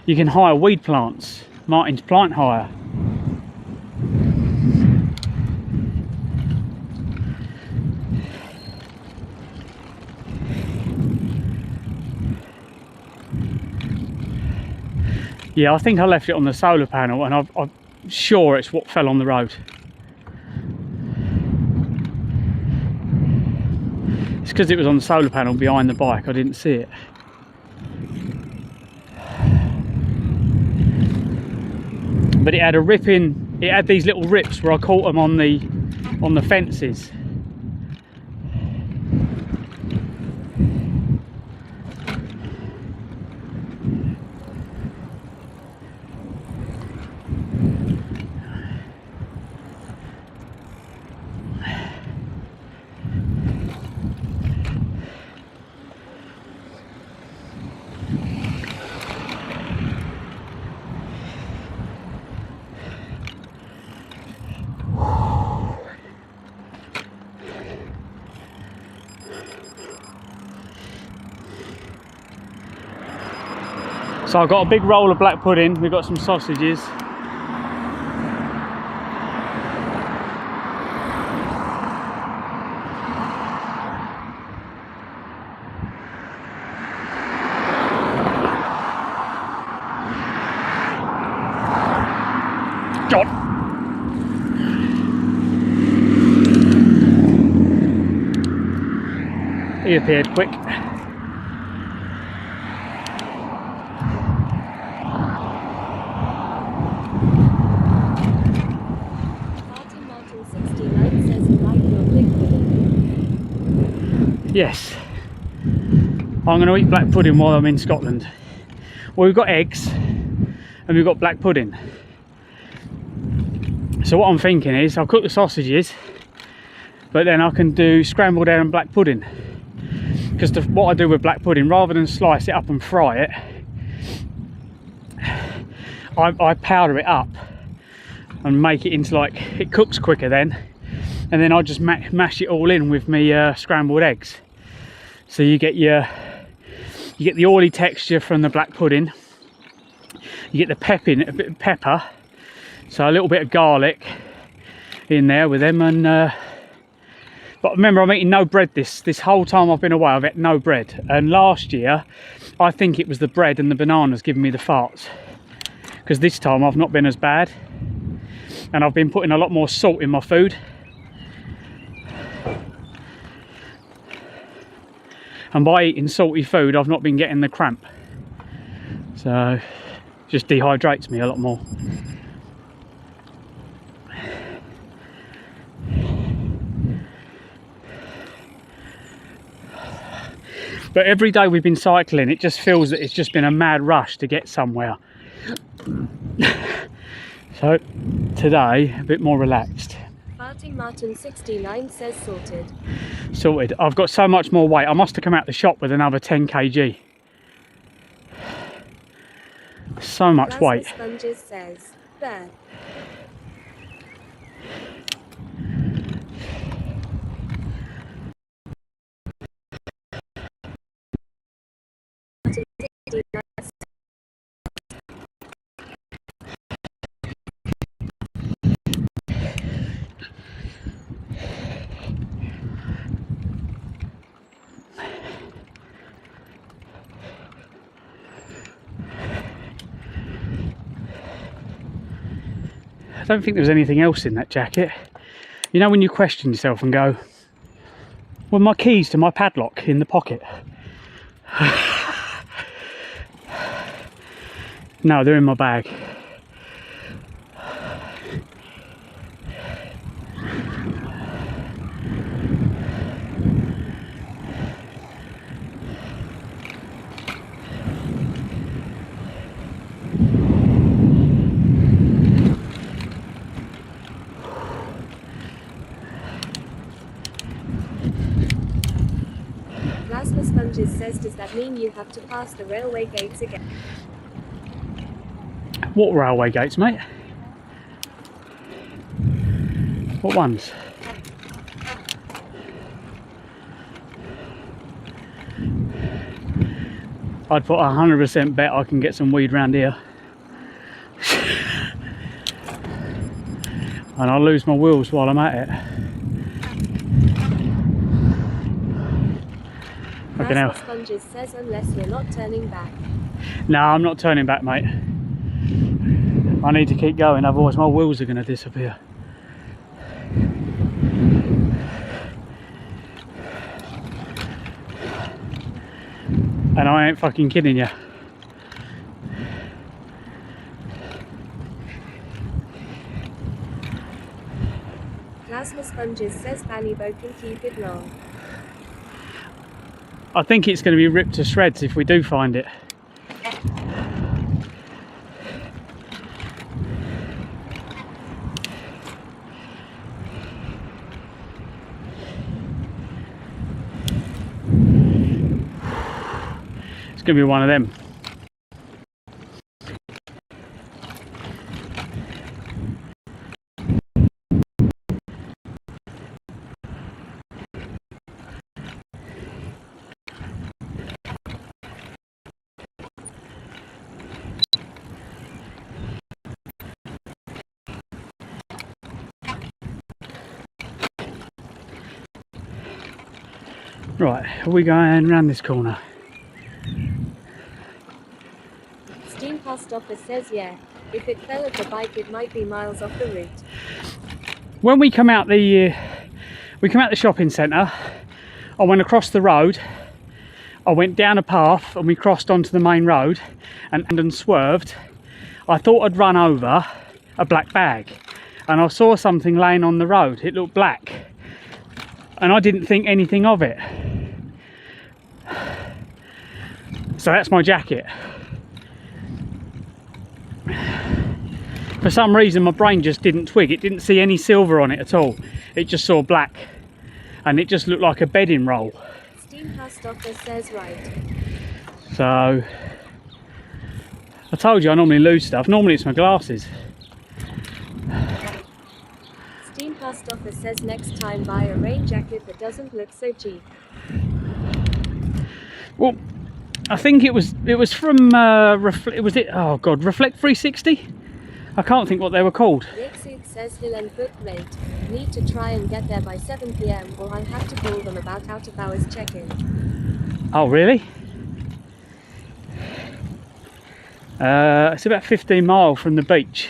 You can hire weed plants. Martin's Plant Hire. Yeah, I think I left it on the solar panel, and I'm sure it's what fell on the road. It's because it was on the solar panel behind the bike, I didn't see it. But it had a rip in, it had these little rips where I caught them on the fences. So I've got a big roll of black pudding, we've got some sausages. She appeared quick. Yes, I'm going to eat black pudding while I'm in Scotland. Well, we've got eggs and we've got black pudding. So what I'm thinking is I'll cook the sausages, but then I can do scrambled egg and black pudding. Because what I do with black pudding, rather than slice it up and fry it, I powder it up and make it into, like, it cooks quicker then, and then I just mash it all in with me scrambled eggs. So you get the oily texture from the black pudding, you get the a bit of pepper, so a little bit of garlic in there with them, and but remember, I'm eating no bread this whole time I've been away. I've had no bread, and last year I think it was the bread and the bananas giving me the farts, because this time I've not been as bad, and I've been putting a lot more salt in my food. And by eating salty food, I've not been getting the cramp. So, it just dehydrates me a lot more. But every day we've been cycling, it just feels that it's just been a mad rush to get somewhere. So, today, a bit more relaxed. Martin 69 says sorted. Sorted. I've got so much more weight. I must have come out the shop with another 10 kg. So much weight. Sponges says there. I don't think there was anything else in that jacket. You know when you question yourself and go, well, my keys to my padlock in the pocket? No, they're in my bag. Sponges says, does that mean you have to pass the railway gates again? What railway gates, mate? What ones? I'd put 100% bet I can get some weed round here. And I'll lose my wheels while I'm at it. Sponges says, unless you're not turning back. No, I'm not turning back, mate. I need to keep going, otherwise my wheels are going to disappear. And I ain't fucking kidding you. Plasma Sponges says Ballybo can keep it long. I think it's going to be ripped to shreds if we do find it. It's going to be one of them. Right, are we going round this corner? Steam Post Office says yeah. If it fell at the bike, it might be miles off the route. When we come out the shopping centre, I went across the road, I went down a path and we crossed onto the main road and swerved. I thought I'd run over a black bag and I saw something laying on the road. It looked black and I didn't think anything of it. So that's my jacket. For some reason my brain just didn't twig. It didn't see any silver on it at all. It just saw black and it just looked like a bedding roll. Steamhouse Doctor says right. So I told you I normally lose stuff. Normally it's my glasses. Steamhouse Doctor says next time buy a rain jacket that doesn't look so cheap. Well, I think it was from oh god, Reflect 360. I can't think what they were called. Yexuk says Hill and book late. Need to try and get there by 7 PM or I'll have to call them about out of hours check-in. Oh really? It's about 15 miles from the beach.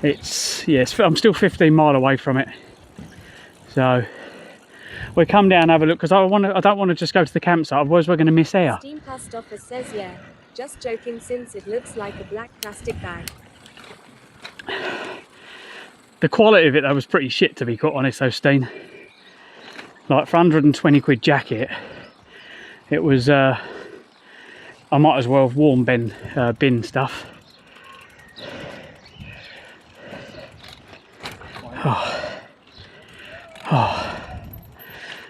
Yes, I'm still 15 miles away from it. So we'll come down and have a look because I don't want to just go to the campsite, otherwise we're going to miss out. Steamhouse Doctor says yeah. Just joking since it looks like a black plastic bag. The quality of it though was pretty shit, to be quite honest though, Steen. Like for 120 quid jacket, it was I might as well have worn bin stuff.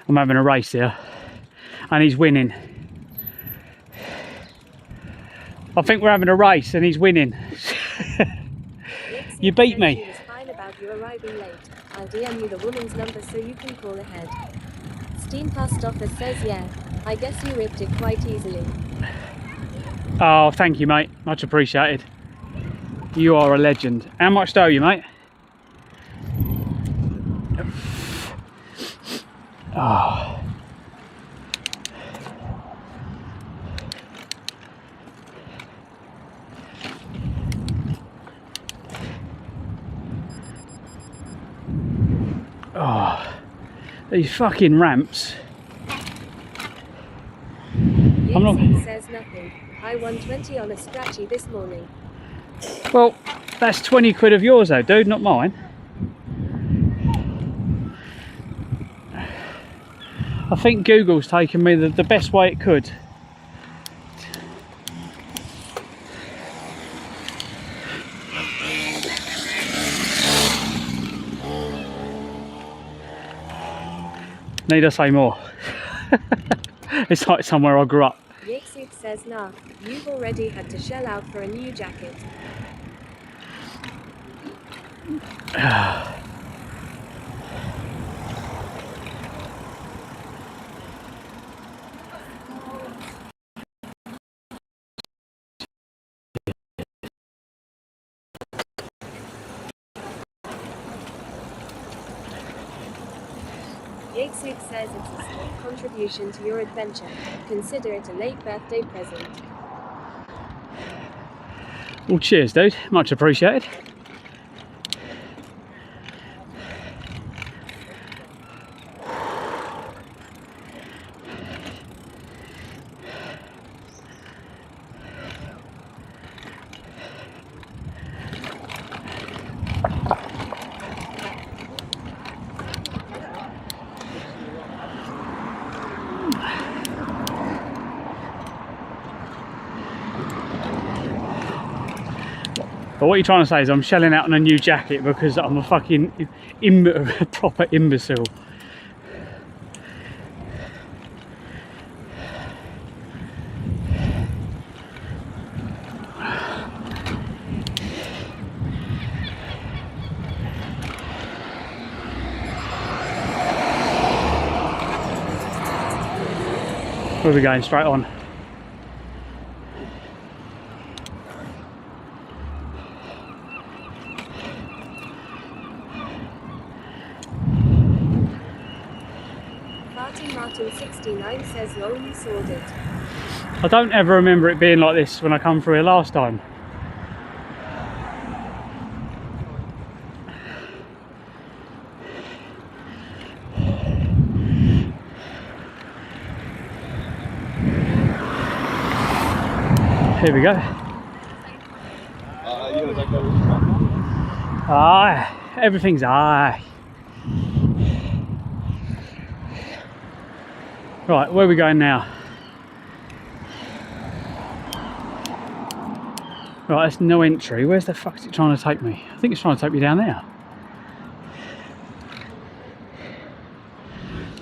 I'm having a race here and he's winning. I think we're having a race and he's winning. You beat me. She was fine about you arriving late. I'll DM you the woman's number so you can call ahead. Steamhouse Doctor says yeah. I guess you ripped it quite easily. Oh, thank you, mate. Much appreciated. You are a legend. How much do you, mate? Oh. Oh, these fucking ramps. I'm not. Says nothing. I won 20 on a scratchy this morning. Well, that's 20 quid of yours though, dude, not mine. I think Google's taken me the best way it could. Need I say more? It's like somewhere I grew up. Yexuk says nah, you've already had to shell out for a new jacket. Yexuk says it's a small contribution to your adventure. Consider it a late birthday present. Well, cheers, dude. Much appreciated. But what you're trying to say is I'm shelling out on a new jacket because I'm a fucking proper imbecile. Where are we going? Straight on. Martin 69 says lol, you sold it. I don't ever remember it being like this when I come through here last time. Here we go. Aye, everything's aye. Right, where are we going now? Right, there's no entry. Where's the fuck is it trying to take me? I think it's trying to take me down there.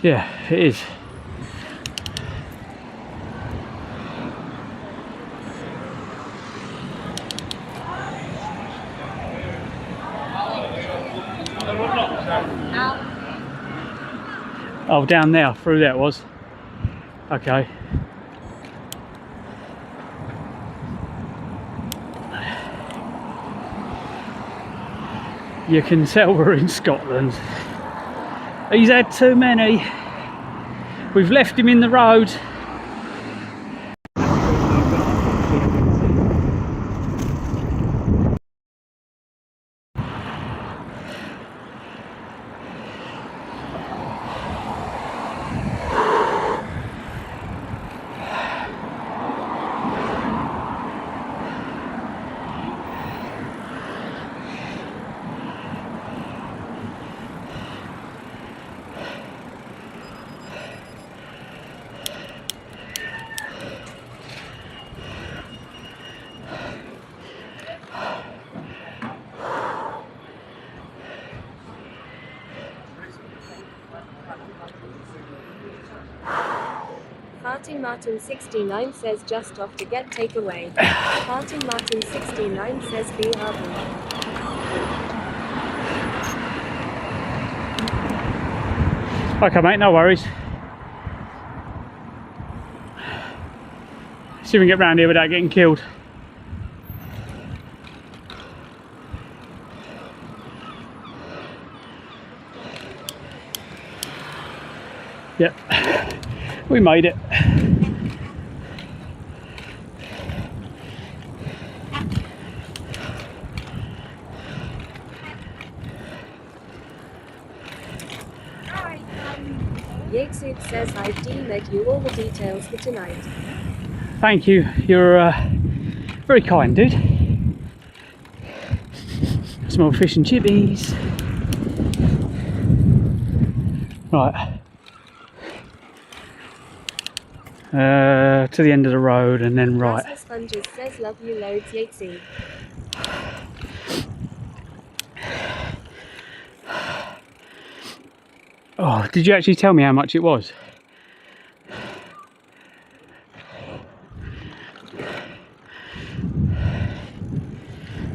Yeah, it is. Oh, down there, through there it was. Okay. You can tell we're in Scotland. He's had too many. We've left him in the road. Farting Martin 69 says just off to get takeaway. Farting Martin 69 says be happy. Okay mate, no worries. See if we can get round here without getting killed. Yep, we made it. Yatesud says I've emailed you all the details for tonight. Thank you, you're very kind, dude. Some more fish and chippies. Right. To the end of the road and then right. Rasmus Sponges says love you loads, Yatesud. Oh, did you actually tell me how much it was?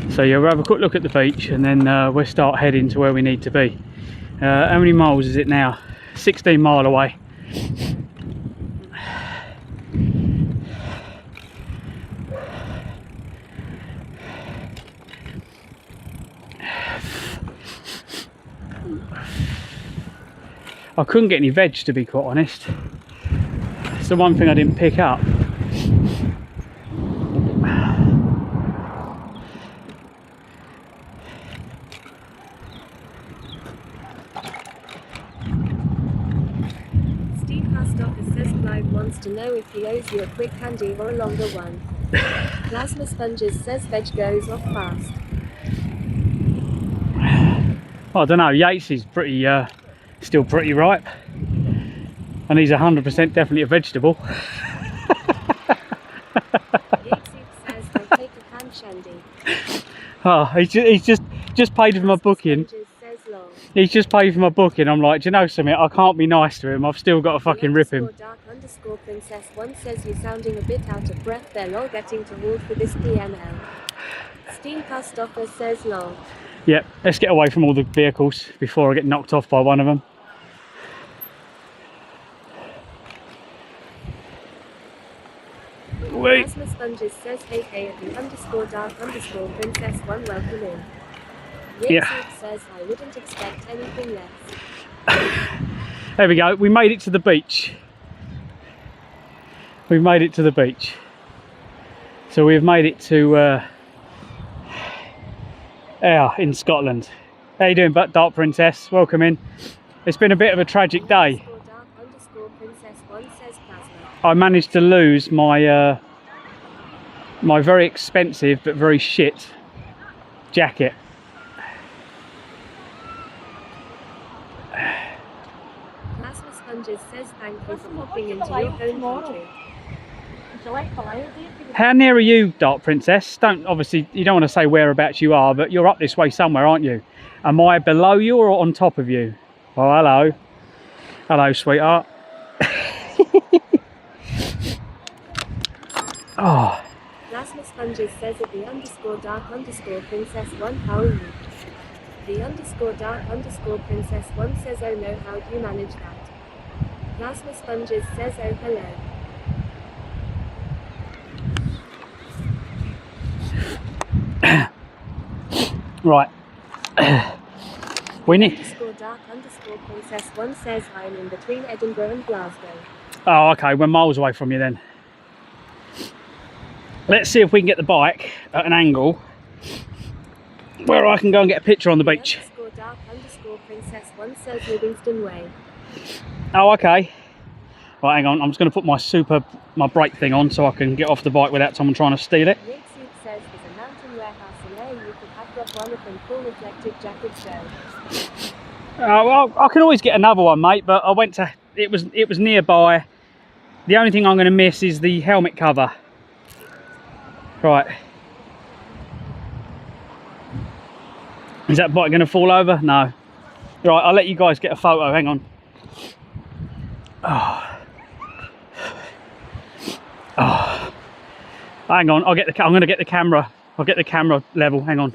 So yeah, we'll have a quick look at the beach and then we'll start heading to where we need to be. How many miles is it now? 16 mile away. I couldn't get any veg, to be quite honest. It's the one thing I didn't pick up. Steve Hastoffer says Clive wants to know if he owes you a quick handy or a longer one. Plasma Sponges says veg goes off fast. I don't know, Yates is pretty, still pretty ripe. And he's 100% definitely a vegetable. Yatesud says I take a hand shandy. Oh, he's just paid for my booking. Sponges says lol. He's just paid for my booking. I'm like, do you know something? I can't be nice to him. I've still got to fucking rip him. _dark_princess 1 says you're sounding a bit out of breath there lol, getting too old for this PNL. Steve Hastoffer says lol. Yep, let's get away from all the vehicles before I get knocked off by one of them. Wait. Rasmus Sponges says hey at the _dark_princess 1 welcome in. Yatesud Yeah. says I wouldn't expect anything less. There we go, we made it to the beach. We've made it to the beach. So we've made it to in Scotland. How you doing, Dark Princess? Welcome in. It's been a bit of a tragic day. _dark_princess 1 says plasma. I managed to lose my my very expensive but very shit jacket. Plasma Sponges says thank you for popping into your home country. How near are you, Dark Princess? Don't, obviously, you don't want to say whereabouts you are, but you're up this way somewhere, aren't you? Am I below you or on top of you? Oh, hello. Hello, sweetheart. Oh. Plasma Sponges says at the _dark_princess1, how are you? The _dark_princess1 says, oh no, how do you manage that? Plasma Sponges says, oh hello. Right. We need. _dark_princess1 says, I'm in between Edinburgh and Glasgow. Oh, okay. We're miles away from you then. Let's see if we can get the bike at an angle where I can go and get a picture on the beach. _dark_princess1 says Livingston Way. Oh, okay. Right, hang on. I'm just going to put my brake thing on so I can get off the bike without someone trying to steal it. Rick Soup says there's a mountain warehouse in there. You could have got one of them full reflective jackets show. Well, I can always get another one, mate. But I went to. It was nearby. The only thing I'm going to miss is the helmet cover. Right. Is that bike going to fall over? No. Right, I'll let you guys get a photo. Hang on. Oh. Oh. Hang on. I'm going to get the camera. I'll get the camera level. Hang on.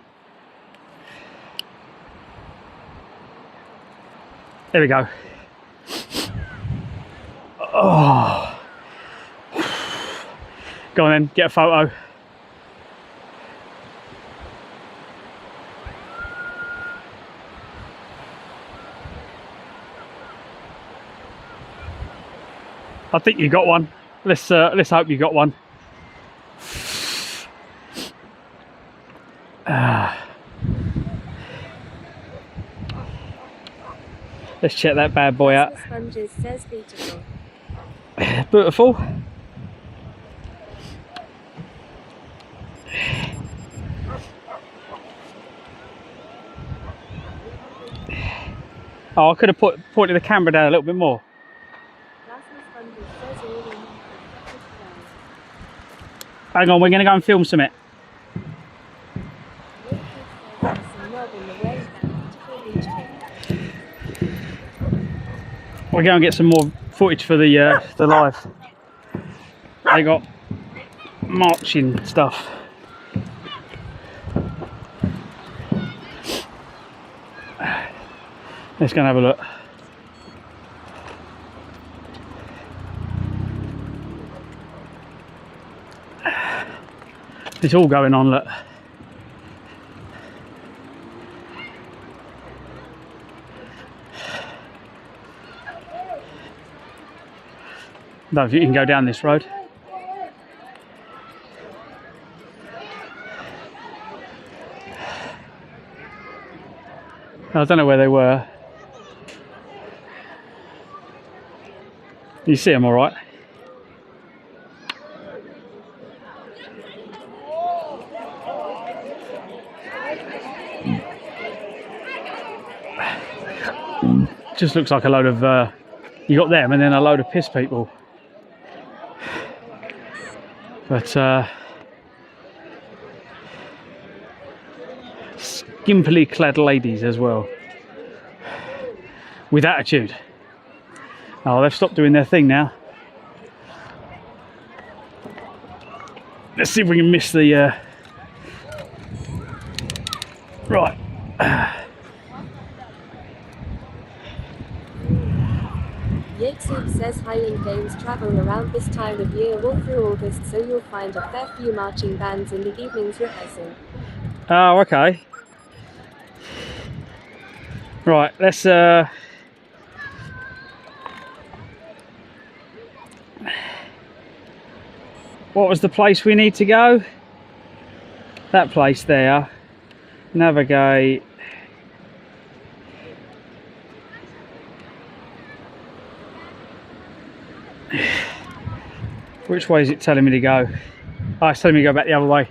There we go. Oh. Go on then. Get a photo. I think you got one. Let's hope you got one. Let's check that bad boy out. Sponges says beautiful. Beautiful. Oh, I could have pointed the camera down a little bit more. Hang on, we're going to go and film some it. We're going to get some more footage for the live. They got marching stuff. Let's go and have a look. It's all going on, look. I don't know if you can go down this road. I don't know where they were. You see them all right? Just looks like a load of you got them and then a load of piss people, but skimpily clad ladies as well, with attitude. Oh, they've stopped doing their thing now. Let's see if we can miss the right. Soup says Highland Games travel around this time of year all through August, so you'll find a fair few marching bands in the evenings rehearsing. Oh, okay. Right, let's what was the place we need to go? That place there. Navigate. Which way is it telling me to go? I so let me go back the other way.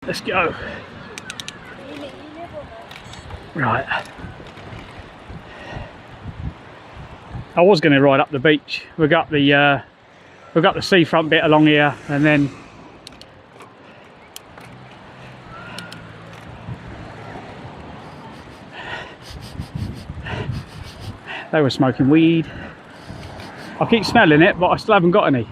Let's go. Right. I was going to ride up the beach. We've got the seafront bit along here, and then they were smoking weed. I keep smelling it, but I still haven't got any.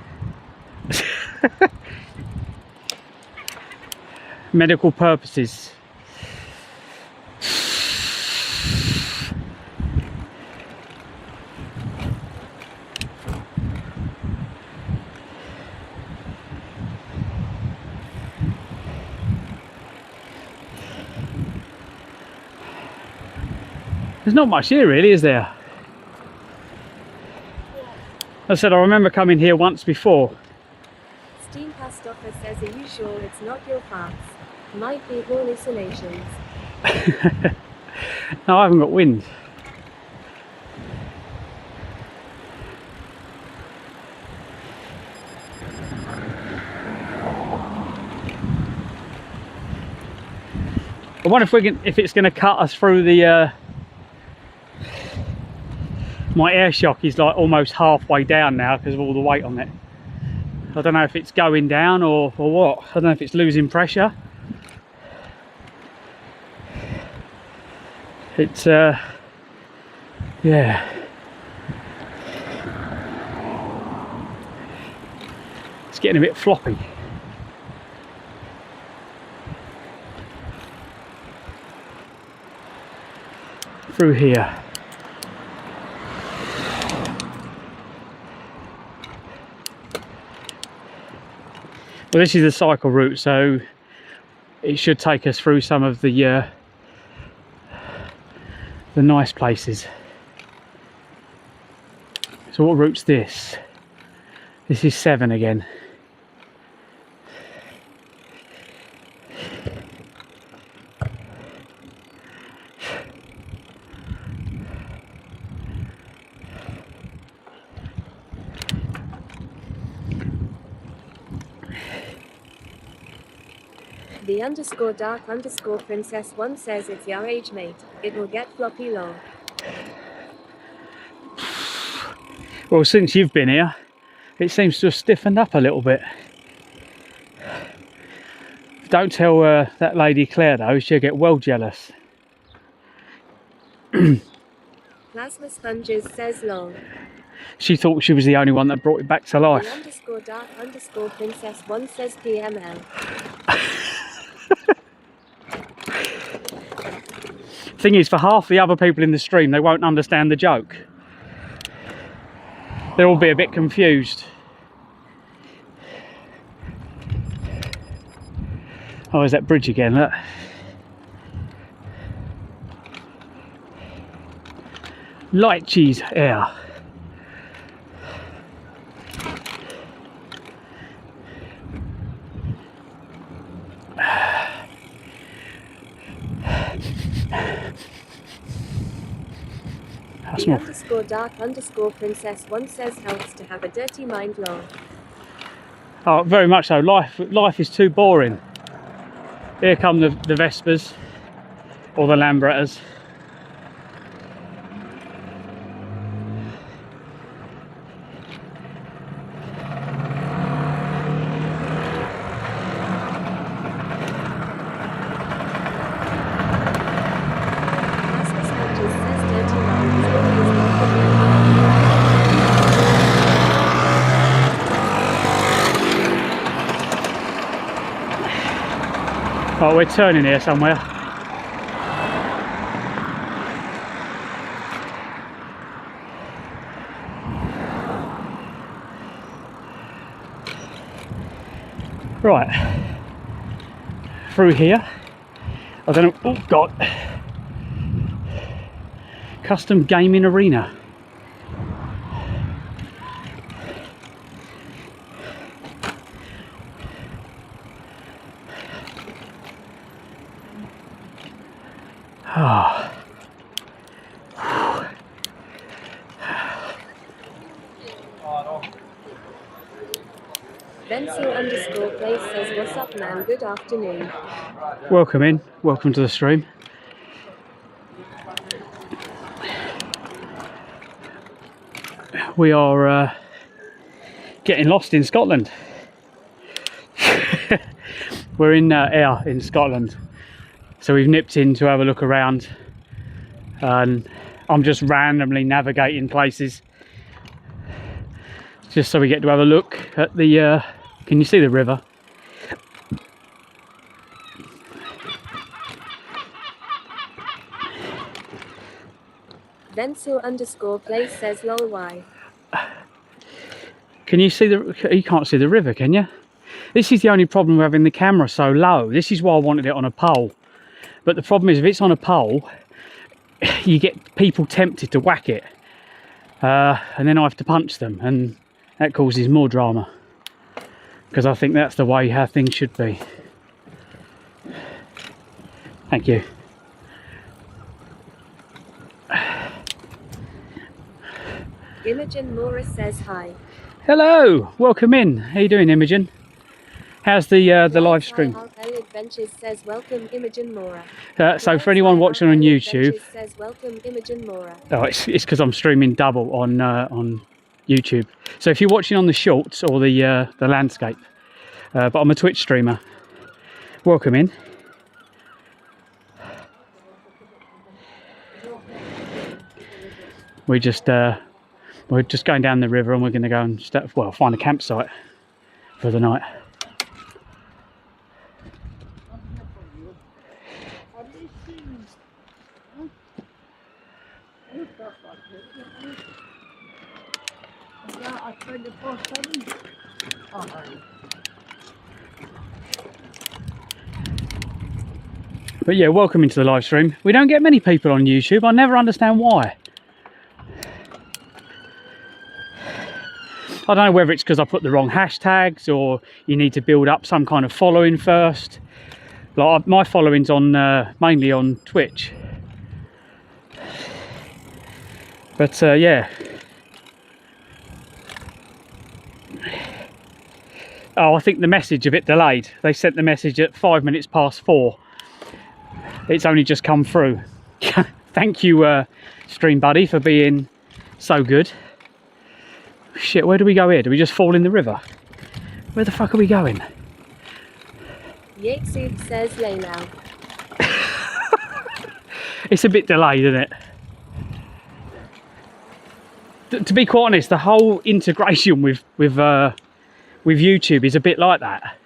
Medical purposes. There's not much here really, is there? As I said, I remember coming here once before. Steam Pastoffer says, are you sure it's not your farts? Might be hallucinations. No, I haven't got wind. I wonder if it's going to cut us through the my air shock is like almost halfway down now because of all the weight on it. I don't know if it's going down or what. I don't know if it's losing pressure. It's yeah, it's getting a bit floppy. Through here. Well, this is the cycle route, so it should take us through some of the nice places. So what route's this? This is 7 again. The _dark_princess1 says it's your age, mate. It will get floppy long. Well, since you've been here, it seems to have stiffened up a little bit. Don't tell that lady Claire though, she'll get well jealous. Plasma Sponges says long. She thought she was the only one that brought it back to life. The _dark_princess1 says PML. Thing is, for half the other people in the stream, they won't understand the joke. They'll all be a bit confused. Oh, there's that bridge again, look. Light cheese air. The _dark_princess1 says helps to have a dirty mind long. Oh, very much so. Life is too boring. Here come the Vespers or the Lambrettas. Oh, we're turning here somewhere. Right. Through here. I don't know. Oh, God. Custom gaming arena. Ah. Vensil_place says, what's up, man? Good afternoon. Welcome in. Welcome to the stream. We are getting lost in Scotland. We're in Ayr in Scotland, so we've nipped in to have a look around, and I'm just randomly navigating places just so we get to have a look at the can you see the river? Vensil_place says, lol, why? Can you see the, you can't see the river, can you? This is the only problem with having the camera so low. This is why I wanted it on a pole. But the problem is, if it's on a pole, you get people tempted to whack it. And then I have to punch them, and that causes more drama. Because I think that's the way how things should be. Thank you. Imogen Morris says hi. Hello, welcome in. How you doing, Imogen? How's the live stream? Adventures says, welcome, Imogen Mora. So for anyone watching on YouTube, says, welcome, Imogen Mora. oh, it's because I'm streaming double on YouTube. So if you're watching on the shorts or the landscape, but I'm a Twitch streamer. Welcome in. We're just going down the river, and we're going to go and find a campsite for the night. But yeah, welcome into the live stream. We don't get many people on YouTube. I never understand why. I don't know whether it's because I put the wrong hashtags, or you need to build up some kind of following first. Like my following's on mainly on Twitch. But yeah. Oh, I think the message a bit delayed. They sent the message at 4 minutes past. It's only just come through. Thank you, Stream Buddy, for being so good. Shit, where do we go here? Do we just fall in the river? Where the fuck are we going? Yexib says, lay now. It's a bit delayed, isn't it? To be quite honest, the whole integration with YouTube is a bit like that.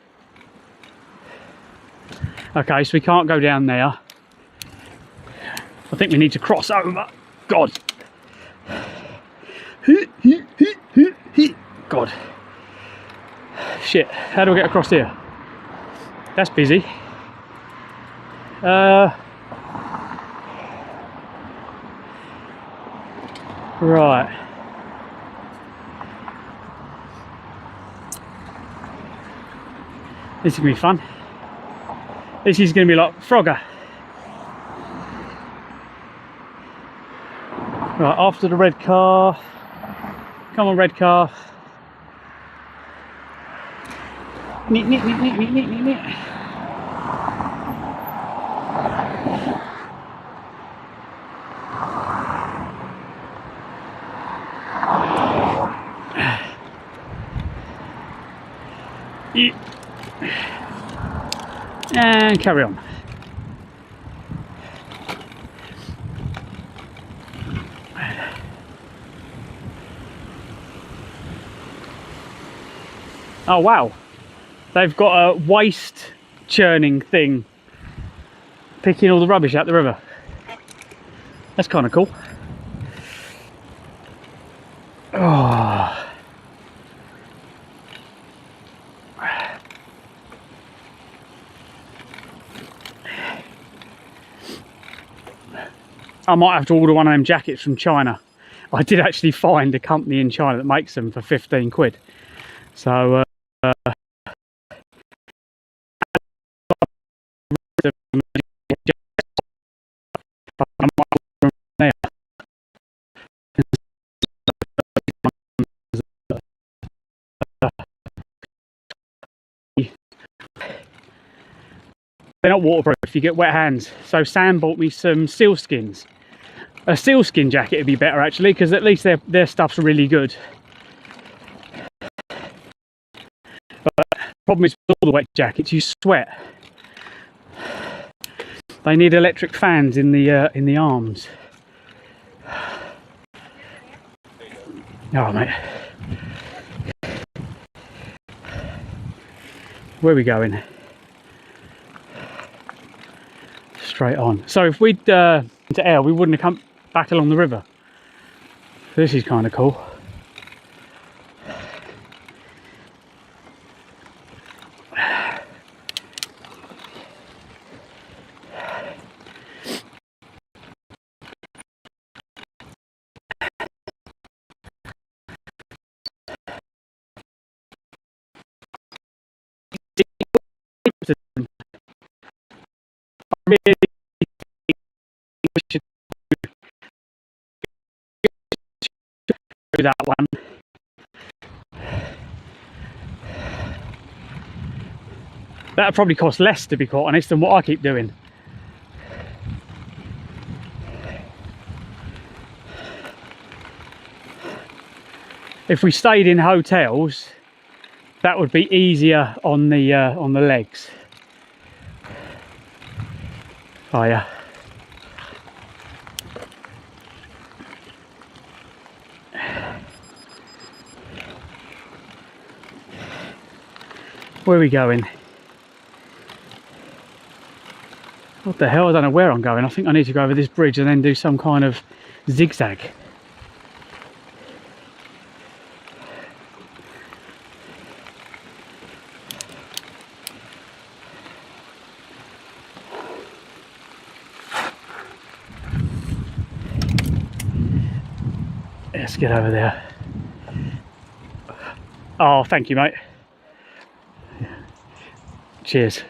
Okay, so we can't go down there. I think we need to cross over. God. God. Shit, how do I get across here? That's busy. Right. This is going to be fun. This is going to be like Frogger. Right, after the red car. Come on, red car. Neat, neat, neat, neat, neat, neat, neat, neat. And carry on. Oh wow, they've got a waste churning thing picking all the rubbish out the river. That's kind of cool. Oh. I might have to order one of them jackets from China. I did actually find a company in China that makes them for 15 quid. So they're not waterproof, you get wet hands. So Sam bought me some sealskins. A sealskin jacket would be better actually, because at least their stuff's really good. But the problem is with all the wet jackets, you sweat. They need electric fans in the arms. Oh mate. Where are we going? Straight on. So if we'd into air, we wouldn't have come back along the river. This is kind of cool. That one. That'd probably cost less, to be quite honest, than what I keep doing. If we stayed in hotels, that would be easier on the legs. Oh yeah. Where are we going? What the hell? I don't know where I'm going. I think I need to go over this bridge and then do some kind of zigzag. Let's get over there. Oh, thank you, mate. Cheers.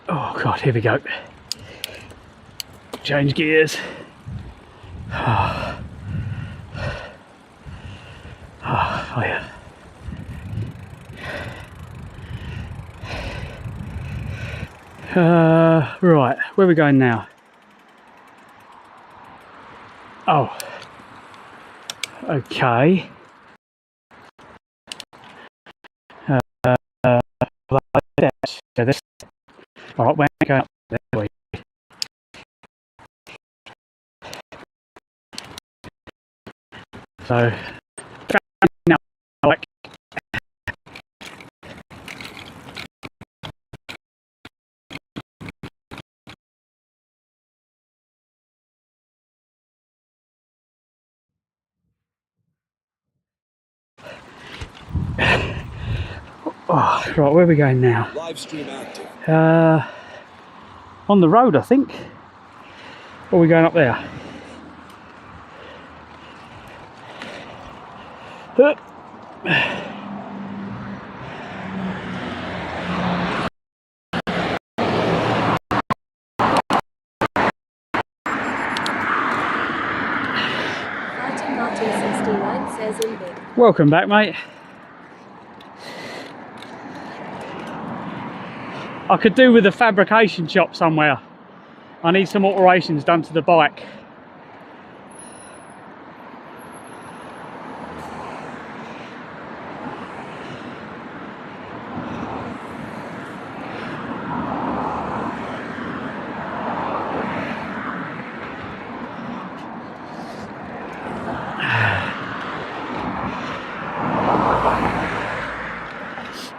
Oh God, here we go. Change gears. Oh, yeah. Right, where are we going now? Oh, okay. This. All right, we're going up there. So, now, like. Oh, right, where are we going now? Live stream active. On the road, I think. Or are we going up there? Welcome back, mate. I could do with a fabrication shop somewhere. I need some alterations done to the bike.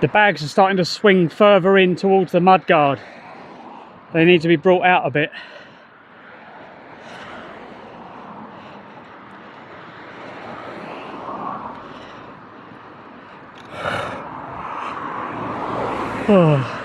The bags are starting to swing further in towards the mudguard. They need to be brought out a bit. Oh.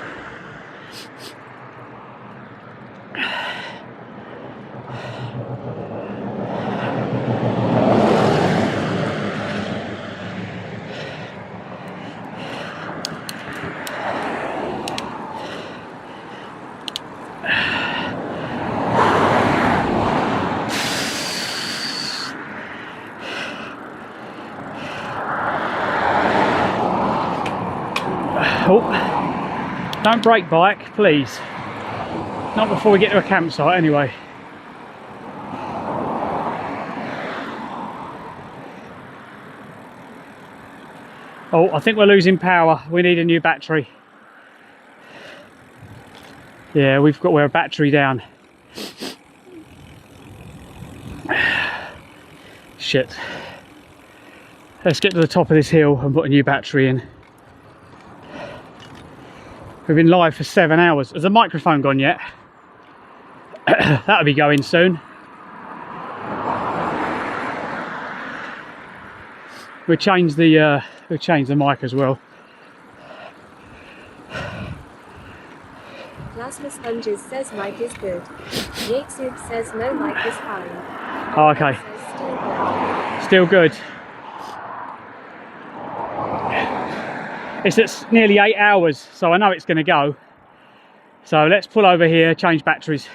Oh, don't brake bike, please. Not before we get to a campsite, anyway. Oh, I think we're losing power. We need a new battery. Yeah, we're a battery down. Shit. Let's get to the top of this hill and put a new battery in. We've been live for 7 hours. Has the microphone gone yet? That'll be going soon. We'll change the mic as well. Plasma Sponges says mic is good. Yatesub says no, mic is fine. Oh, okay. Still good. It's at nearly 8 hours, so I know it's going to go. So let's pull over here, change batteries.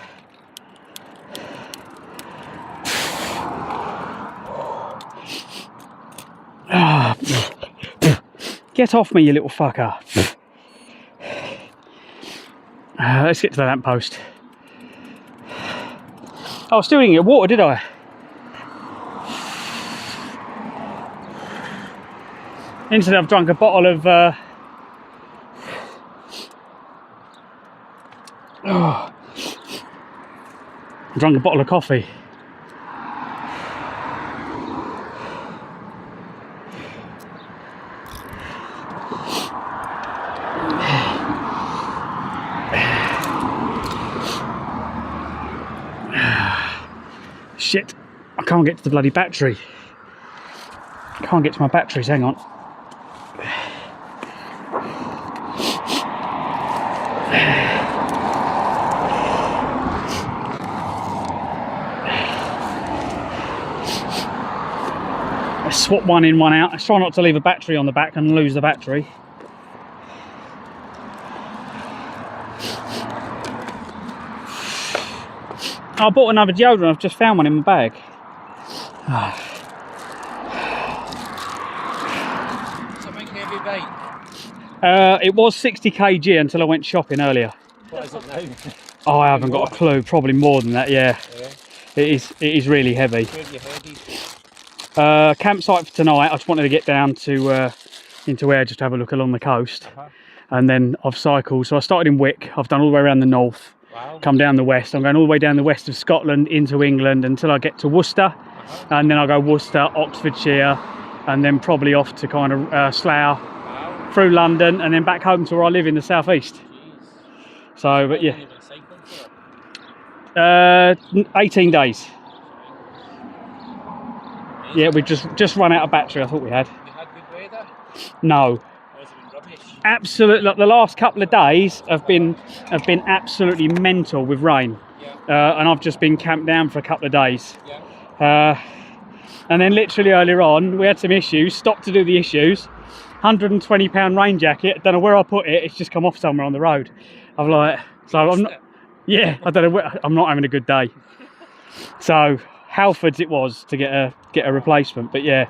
Get off me, you little fucker. Let's get to the lamppost. Oh, I still didn't get water, did I? Instead, I've drunk a bottle of drunk a bottle of coffee. Shit, I can't get to the bloody battery. I can't get to my batteries, hang on. Let's swap one in, one out. Let's try not to leave a battery on the back and lose the battery. I bought another deodorant, I've just found one in my bag. Is it making heavy bike? It was 60 kg until I went shopping earlier. What is it now? Oh, I haven't got a clue, probably more than that, yeah. It is really heavy. Where are you headed? Campsite for tonight. I just wanted to get down to into Ayr just to have a look along the coast. And then I've cycled, so I started in Wick, I've done all the way around the north. Wow. Come down the west. I'm going all the way down the west of Scotland into England until I get to Worcester, and then I'll go Worcester, Oxfordshire, and then probably off to kind of Slough, through London, and then back home to where I live in the southeast. So, but yeah, 18 days. Yeah, we just run out of battery. I thought we had. You had good weather? No. Absolutely, like the last couple of days have been absolutely mental with rain, and I've just been camped down for a couple of days. And then literally earlier on we had some issues, stopped to do the issues, £120 rain jacket, don't know where I put it, it's just come off somewhere on the road. I'm like, so I'm not, yeah, I don't know where, I'm not having a good day. So Halfords it was to get a replacement, but yeah,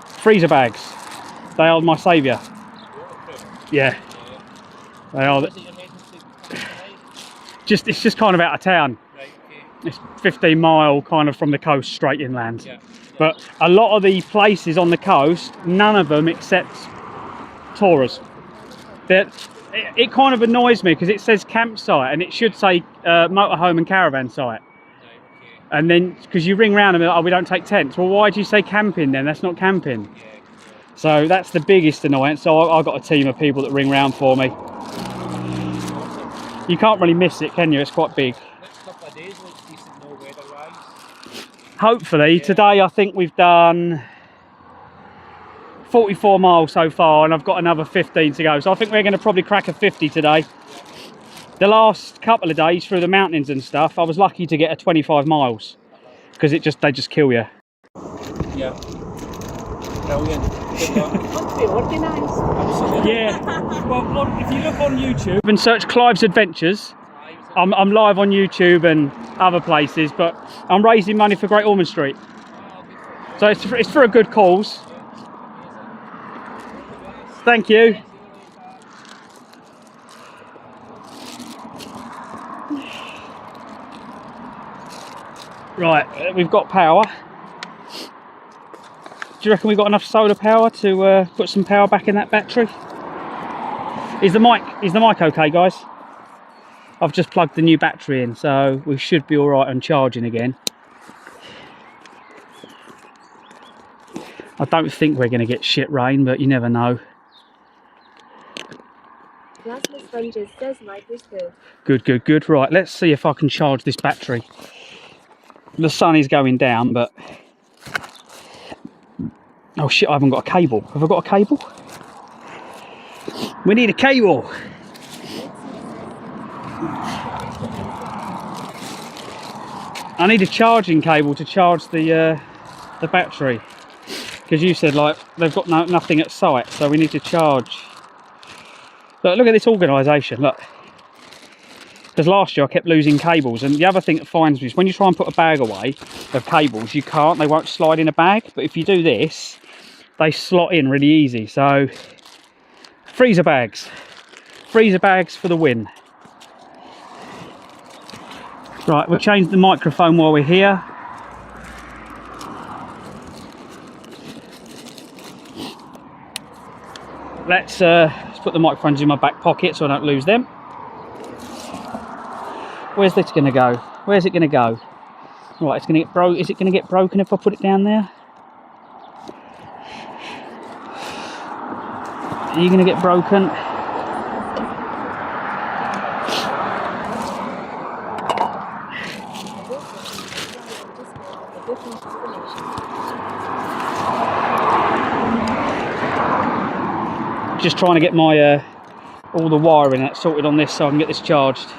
freezer bags, they are my saviour. Yeah, they are. It's just kind of out of town. Right, okay. It's 15 mile kind of from the coast straight inland. Yeah. But a lot of the places on the coast, none of them except tourers. It kind of annoys me because it says campsite and it should say motorhome and caravan site. Right, okay. And then because you ring round and they're like, oh, we don't take tents. Well, why do you say camping then? That's not camping. Yeah. So that's the biggest annoyance. So I've got a team of people that ring round for me. You can't really miss it, can you? It's quite big. Next couple of days looks decent, no weather-wise. Hopefully. Yeah. Today I think we've done 44 miles so far, and I've got another 15 to go. So I think we're going to probably crack a 50 today. The last couple of days through the mountains and stuff, I was lucky to get a 25 miles because they just kill you. Yeah. Brilliant. Good luck. Must be organised. Absolutely. Yeah. Well, if you look on YouTube and search Clive's Adventures, I'm live on YouTube and other places, but I'm raising money for Great Ormond Street. So it's for a good cause. Thank you. Right, we've got power. Do you reckon we've got enough solar power to put some power back in that battery? Is the mic okay, guys? I've just plugged the new battery in, so we should be all right on charging again. I don't think we're going to get shit rain, but you never know. Plasma sponges says light was good. Good, good, good. Right, let's see if I can charge this battery. The sun is going down, but... Oh shit, I haven't got a cable. Have I got a cable? We need a cable. I need a charging cable to charge the battery. Because you said, like, they've got nothing at site, so we need to charge. Look at this organisation, look. Because last year I kept losing cables, and the other thing that finds me is when you try and put a bag away of cables, you can't, they won't slide in a bag. But if you do this, they slot in really easy. So, freezer bags for the win. Right, we'll change the microphone while we're here. Let's put the microphones in my back pocket so I don't lose them. Where's this going to go? Where's it going to go? Right, it's going to get broke. Is it going to get broken if I put it down there? Are you going to get broken? Just trying to get my all the wiring sorted on this so I can get this charged.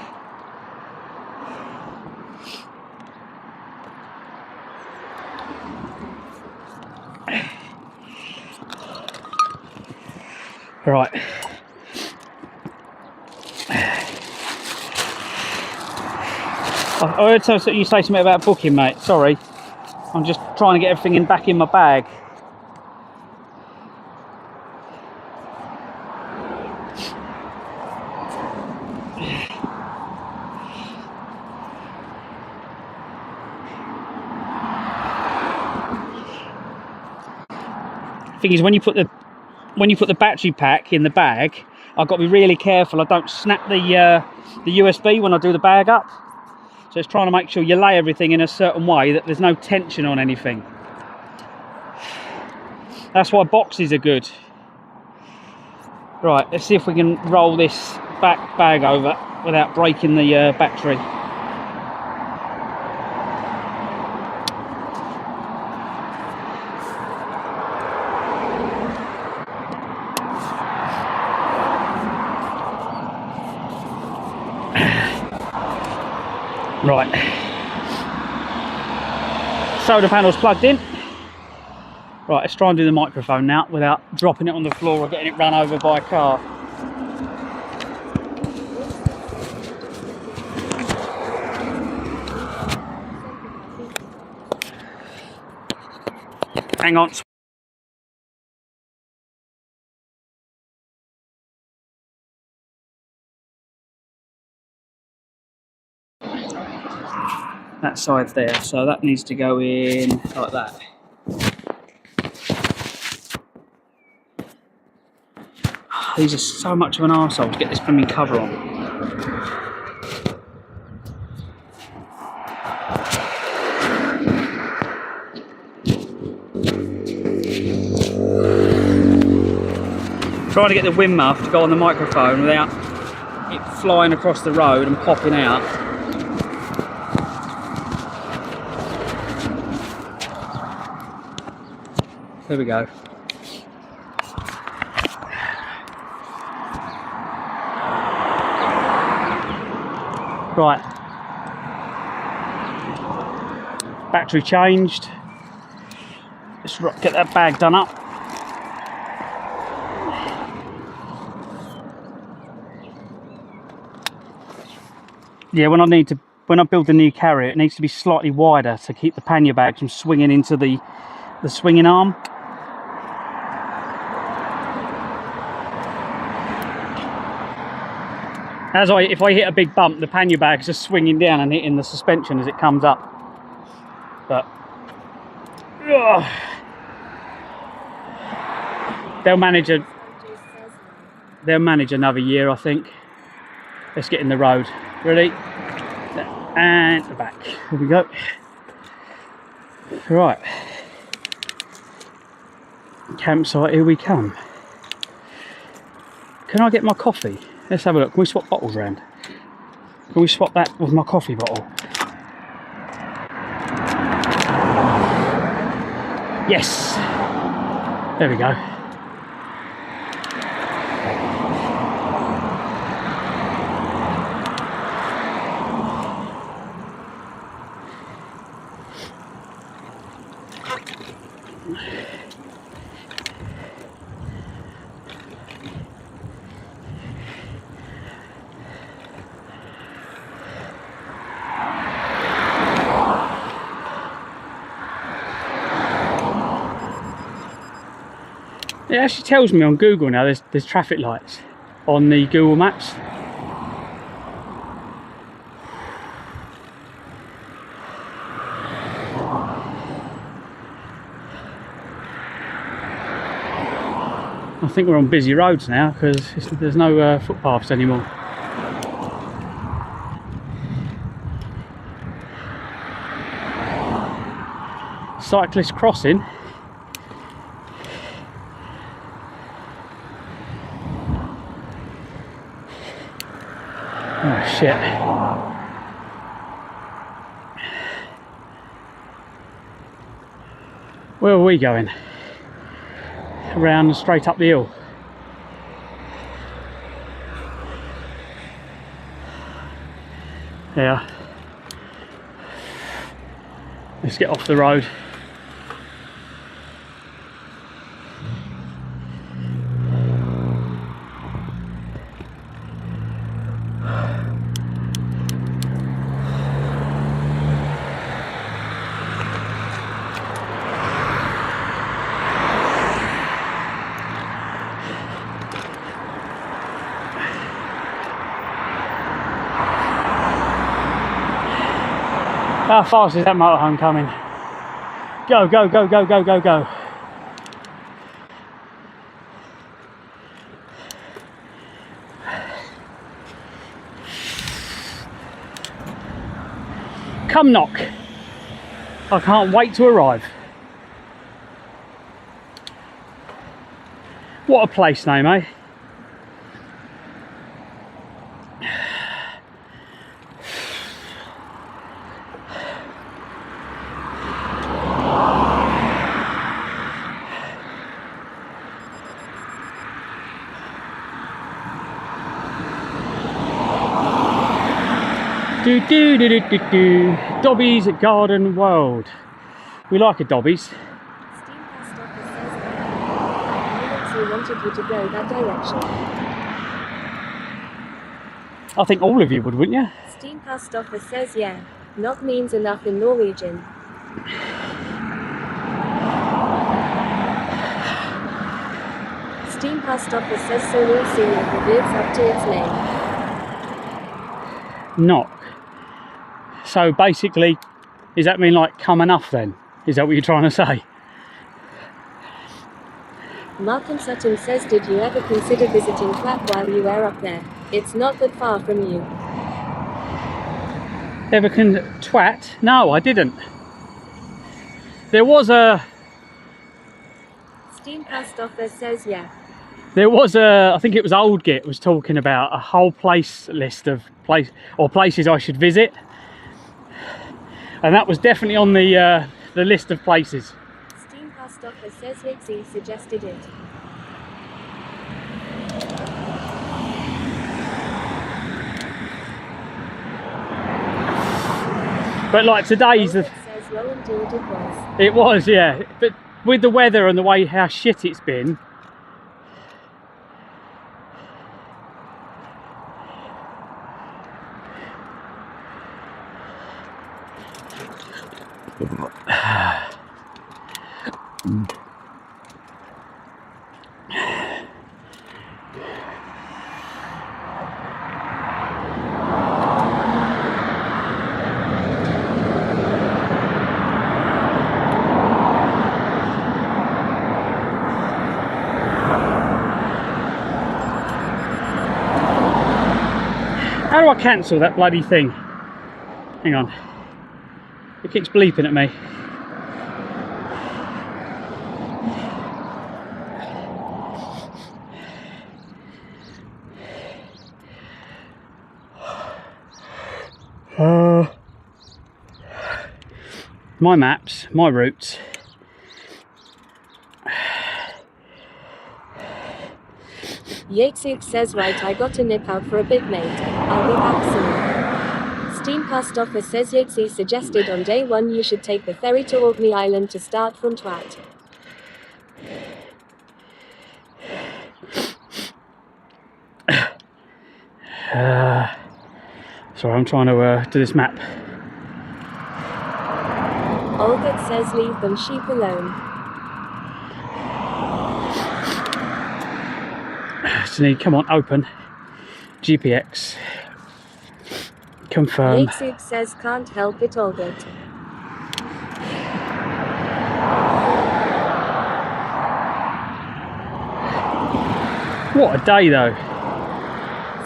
Right. I heard you say something about booking, mate. Sorry. I'm just trying to get everything back in my bag. Thing is, when you put the battery pack in the bag, I've got to be really careful I don't snap the USB when I do the bag up. So it's trying to make sure you lay everything in a certain way that there's no tension on anything. That's why boxes are good. Right, let's see if we can roll this back bag over without breaking the battery. Right, solar panel's plugged in. Right, let's try and do the microphone now without dropping it on the floor or getting it run over by a car. Hang on. That side there, so that needs to go in like that. These are so much of an arsehole to get this blooming cover on. Trying to get the wind muff to go on the microphone without it flying across the road and popping out. There we go. Right. Battery changed. Let's get that bag done up. Yeah, when I build the new carrier, it needs to be slightly wider to keep the pannier bags from swinging into the swinging arm. If I hit a big bump, the pannier bag's just swinging down and hitting the suspension as it comes up. But they'll manage another year, I think. Let's get in the road. Ready? And the back. Here we go. Right. Campsite, here we come. Can I get my coffee? Let's have a look. Can we swap bottles around? Can we swap that with my coffee bottle? Yes! There we go. It actually tells me on Google now there's traffic lights on the Google Maps. I think we're on busy roads now because there's no footpaths anymore. Cyclist crossing. Oh shit. Where are we going? Around and straight up the hill. Yeah. Let's get off the road. How fast is that motorhome coming? Go, go, go, go, go, go, go. Come knock. I can't wait to arrive. What a place name, eh? Do do do do do do. Dobby's Garden World. We like a Dobby's. Steam wanted you to go that direction. I think all of you would, wouldn't you? Steam post office says yeah. Nog means enough in Norwegian. Steam post office says so we'll see if it lives up to its name. Not. So basically, does that mean like come enough then? Is that what you're trying to say? Malcolm Sutton says, did you ever consider visiting Clap while you were up there? It's not that far from you. Ever twat? No, I didn't. There was a... Steam post office says yeah. There was a, I think it was Oldgit was talking about a whole place list of places I should visit. And that was definitely on the list of places. Steam post office says Hixie suggested it. But like today's the... Says well indeed it was. It was, yeah. But with the weather and the way how shit it's been, how do I cancel that bloody thing? Hang on. It keeps bleeping at me. My maps, my routes. Yatesuk says right, I got to nip out for a bit mate. I'll be back soon. Steam Past Office says Yatesuk suggested on day 1 you should take the ferry to Orkney Island to start from Twat. Sorry, I'm trying to do this map. Olga says leave them sheep alone. So need, come on, open. GPX. Confirm. Yatesuk says can't help it Olga. What a day though.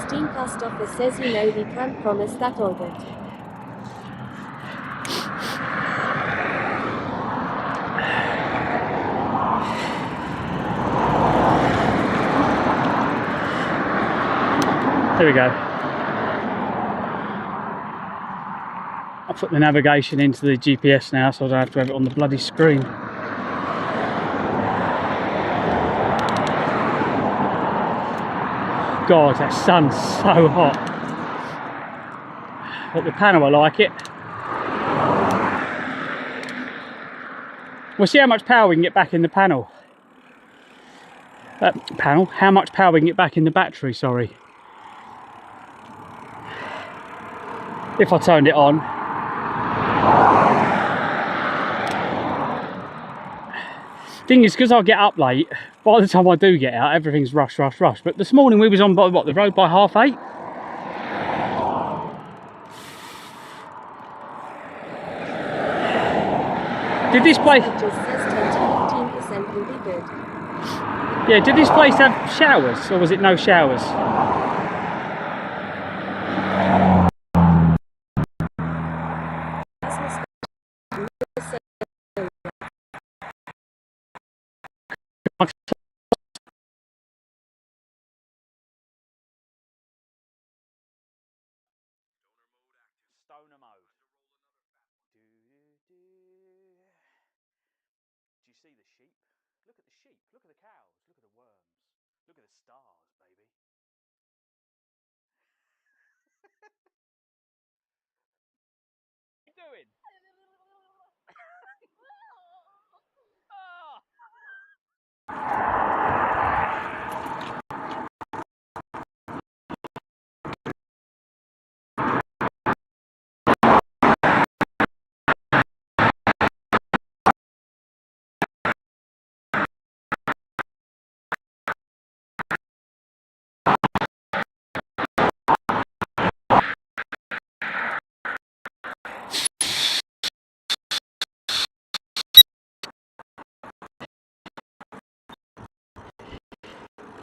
Steam Past Office says you know he can't promise that Olga. There we go. I'll put the navigation into the GPS now so I don't have to have it on the bloody screen. God, that sun's so hot. But the panel, I like it. We'll see how much power we can get back in the panel. How much power we can get back in the battery, sorry. If I turned it on. Thing is, because I get up late, by the time I do get out, everything's rush. But this morning we was on by, what, the road by 8:30? Did this place... Just says 10 to 15% will be good. Yeah, did this place have showers, or was it no showers? Stoner mode. Do you see the sheep? Look at the sheep. Look at the cows. Look at the worms. Look at the stars, baby. What are you doing? Oh.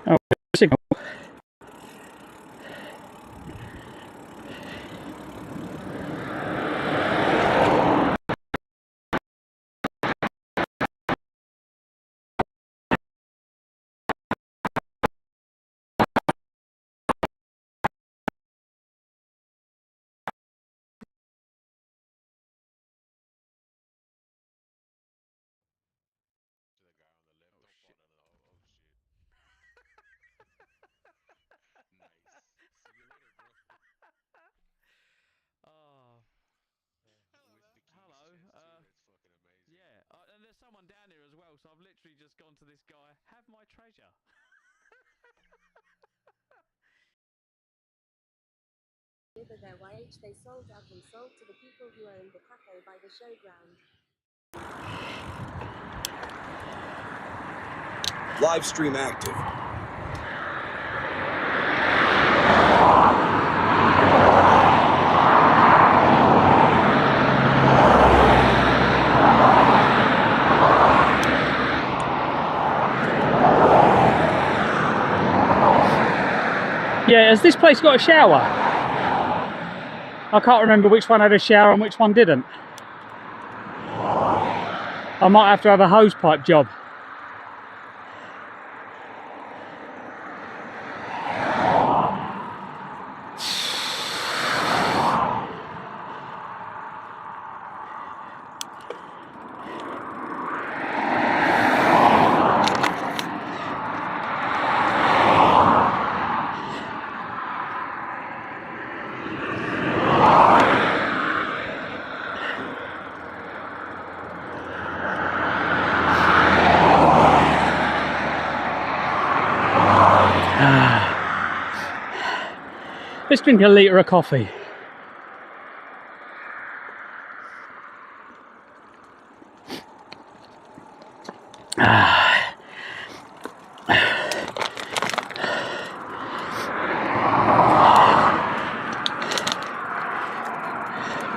Oh, signal. So I've literally just gone to this guy, have my treasure. Over their YH they sold out and sold to the people who owned the cafe by the showground. Live stream active. Yeah, has this place got a shower? I can't remember which one had a shower and which one didn't. I might have to have a hose pipe job. Let's drink a litre of coffee.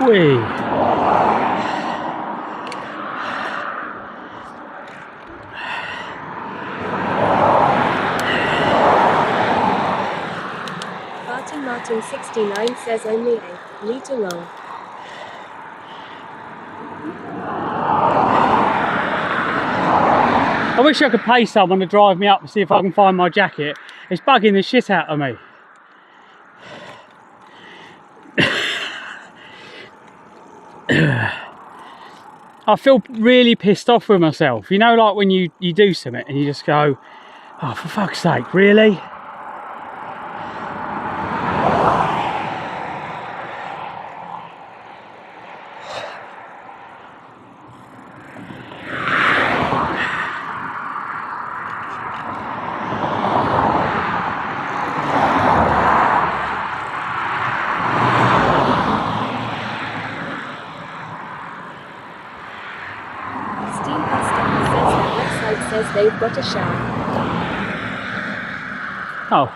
Whee! Martin 69 says only a litre long. I wish I could pay someone to drive me up and see if I can find my jacket. It's bugging the shit out of me. I feel really pissed off with myself. You know, like when you do something and you just go, oh, for fuck's sake, really? Says they've got a shower. Oh.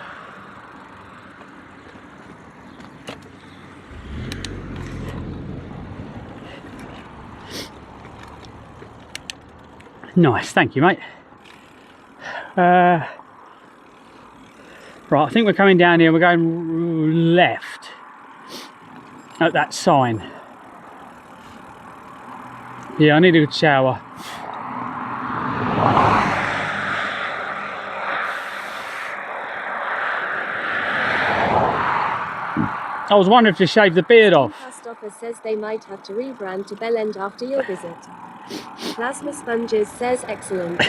Nice, thank you, mate. Right, I think we're coming down here, we're going left at that sign. Yeah, I need a good shower. I was wondering if to shave the beard off. Stopper says they might have to rebrand to Bell End after your visit. Plasma Sponges says excellent.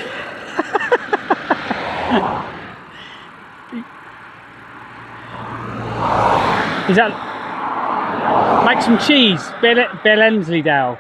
Is that... Make some cheese, Bell Ensleydale.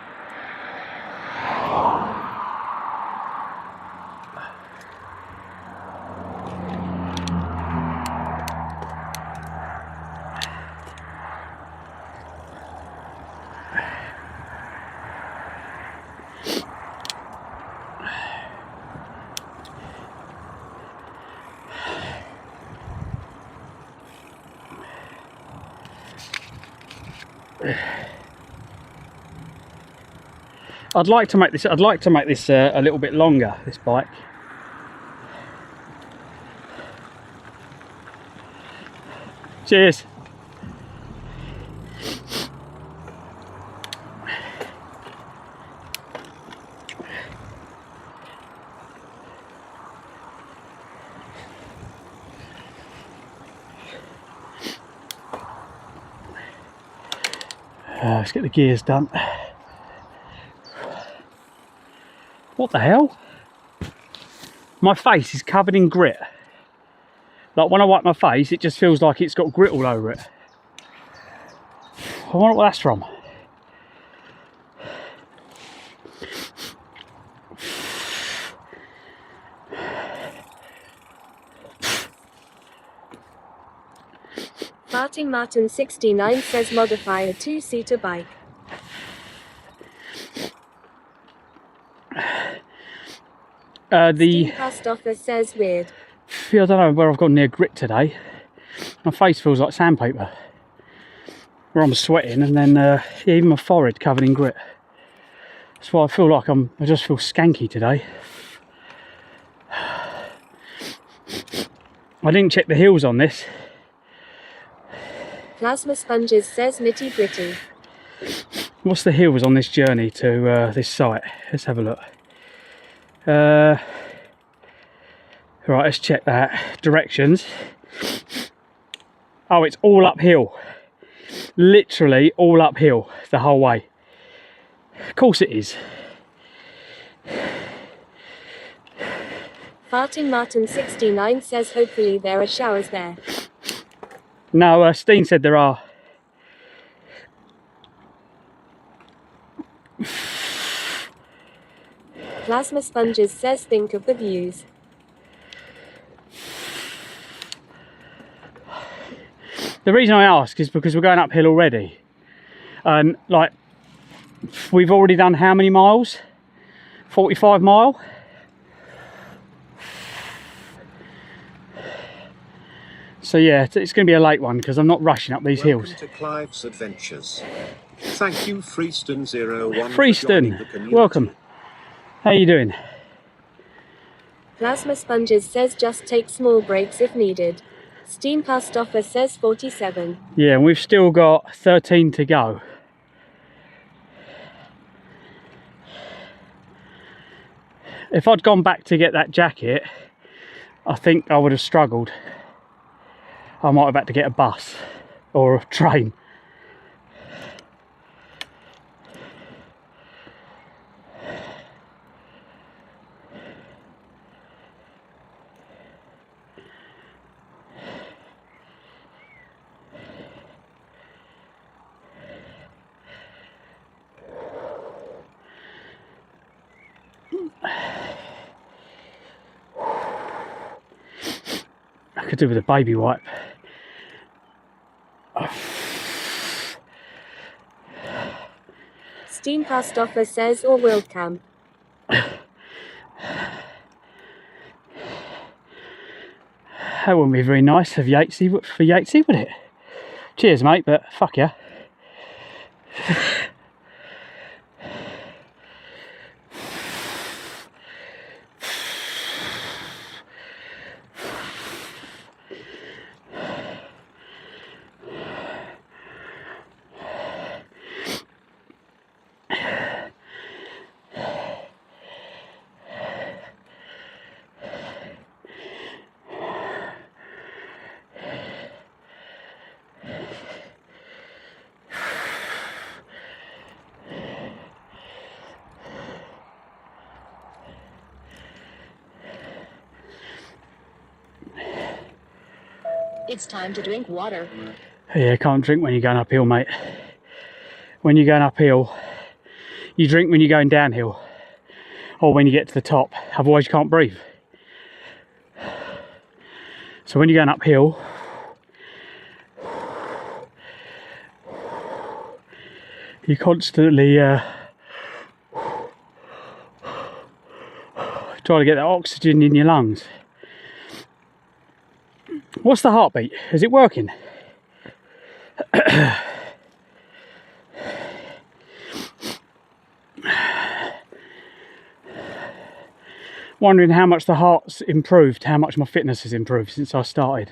I'd like to make this a little bit longer, this bike. Cheers. Let's get the gears done. What the hell? My face is covered in grit. Like when I wipe my face, it just feels like it's got grit all over it. I wonder what that's from. Farting Martin 69 says modify a 2-seater bike. The Steam past offer says weird. I don't know where I've got near grit today. My face feels like sandpaper. Where I'm sweating, and then yeah, even my forehead covered in grit. That's why I feel like I just feel skanky today. I didn't check the hills on this. Plasma Sponges says nitty gritty. What's the hills on this journey to this site? Let's have a look. Right, let's check that. Directions. Oh, it's all uphill. Literally all uphill the whole way. Of course it is. Farting Martin 69 says hopefully there are showers there. No, Steen said there are. Plasma Sponges says think of the views. The reason I ask is because we're going uphill already. And like, we've already done how many miles? 45 mile? So yeah, it's going to be a late one because I'm not rushing up these hills. Welcome to Clive's Adventures. Thank you, Freeston01. Freeston, welcome. How you doing? Plasma Sponges says just take small breaks if needed. Steam past offer says 47. Yeah, and we've still got 13 to go. If I'd gone back to get that jacket, I think I would have struggled. I might have had to get a bus or a train. I could do with a baby wipe. Steam past offer says or will camp. That wouldn't be very nice of Yatesy, for Yatesy, would it? Cheers, mate, but fuck ya. It's time to drink water. Yeah, can't drink when you're going uphill, mate. When you're going uphill, you drink when you're going downhill, or when you get to the top, otherwise you can't breathe. So when you're going uphill, you constantly try to get that oxygen in your lungs. What's the heartbeat? Is it working? Wondering how much the heart's improved, how much my fitness has improved since I started.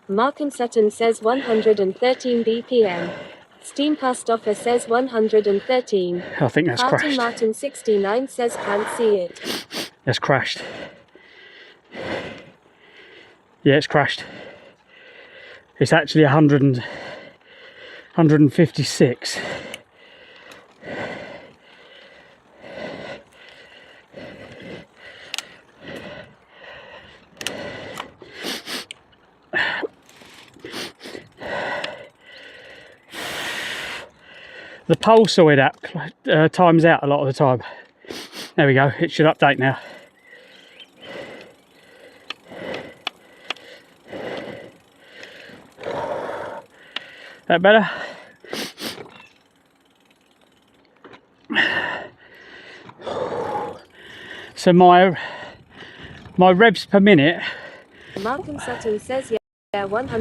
Mark and Sutton says 113 BPM. Steam past offer says 113. I think that's Farting crashed. Martin 69 says can't see it. That's crashed. Yeah, it's crashed. It's actually 156. The Pulsoid app times out a lot of the time. There we go, it should update now. That better? So my revs per minute. Malcolm Sutton says yeah, 100.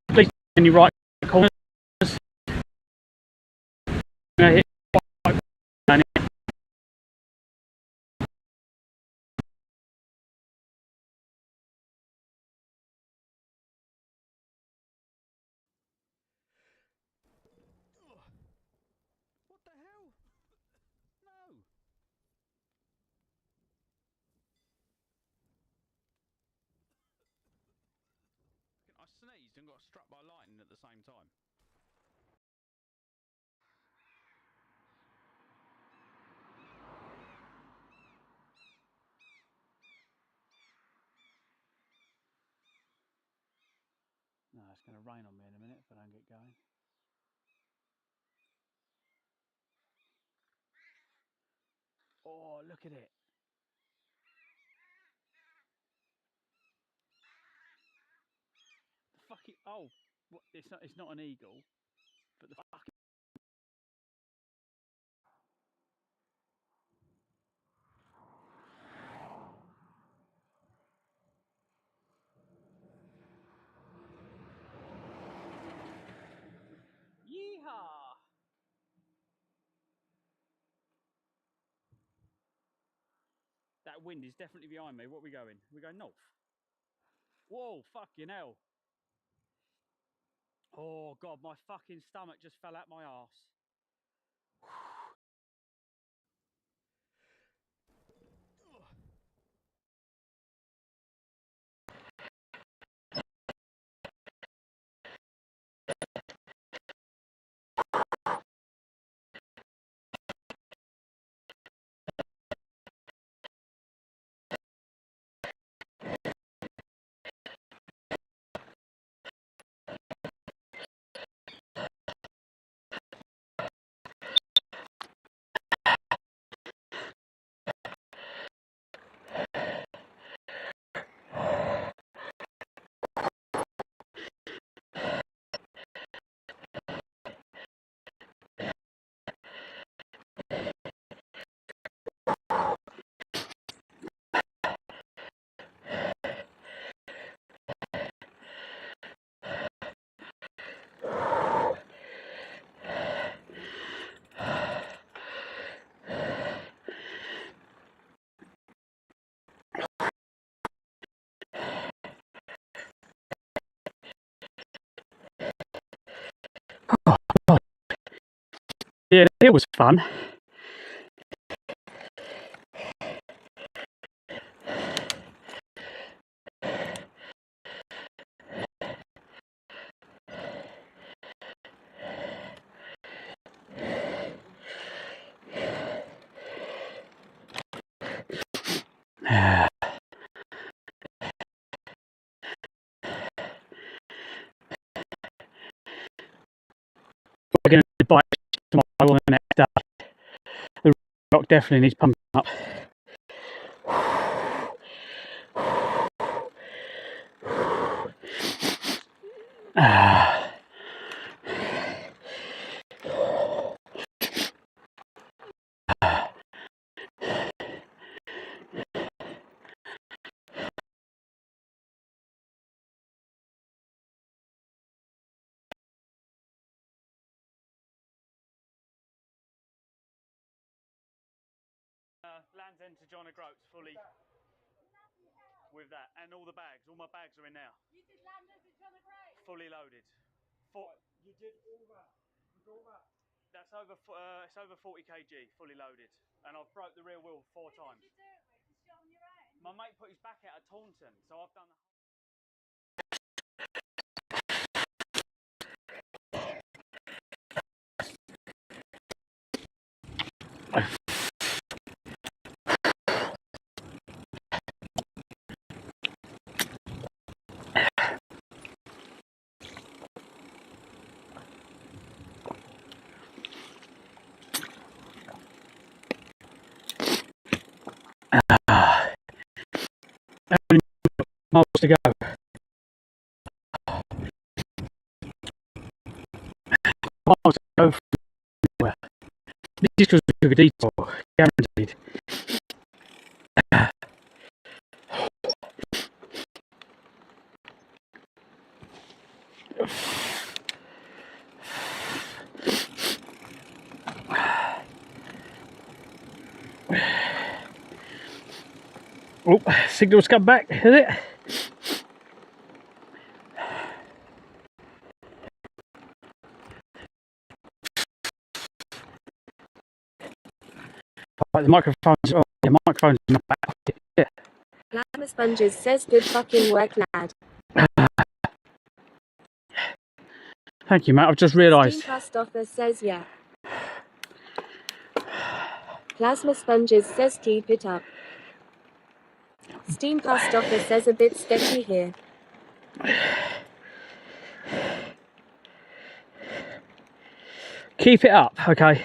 At least when you right corners, hit What the hell? No. I sneezed and got struck by lightning at the same time. No, it's going to rain on me in a minute if I don't get going. Oh, look at it. The fucking, oh, what, it's not an eagle, but the fucking... Yeehaw! That wind is definitely behind me. What are we going? We go north. Whoa, fucking hell. Oh, God, my fucking stomach just fell out my arse. Yeah, it was fun. We're going to bike tomorrow the next day. The rock definitely needs pumping up. Land's End to John O'Groats fully with that, and all the bags. All my bags are in now. You did Land's End to John O'Groats? Fully loaded. You did all that. You got that. That's over. It's over 40 kg, fully loaded, and I've broke the rear wheel 4 times. Who did you do it with? Just you on your own? My mate put his back out at Taunton, so I've done the miles to go from anywhere. This is because we took a detour, guaranteed. Oh, signal's come back, is it? Right, the microphone's, oh, the microphone's in the back. Yeah. Plasma Sponges says good fucking work, lad. Thank you, Matt. I've just realised. Steam Pastoffer says yeah. Plasma Sponges says keep it up. Steam Pastoffer says a bit sketchy here. Keep it up, okay.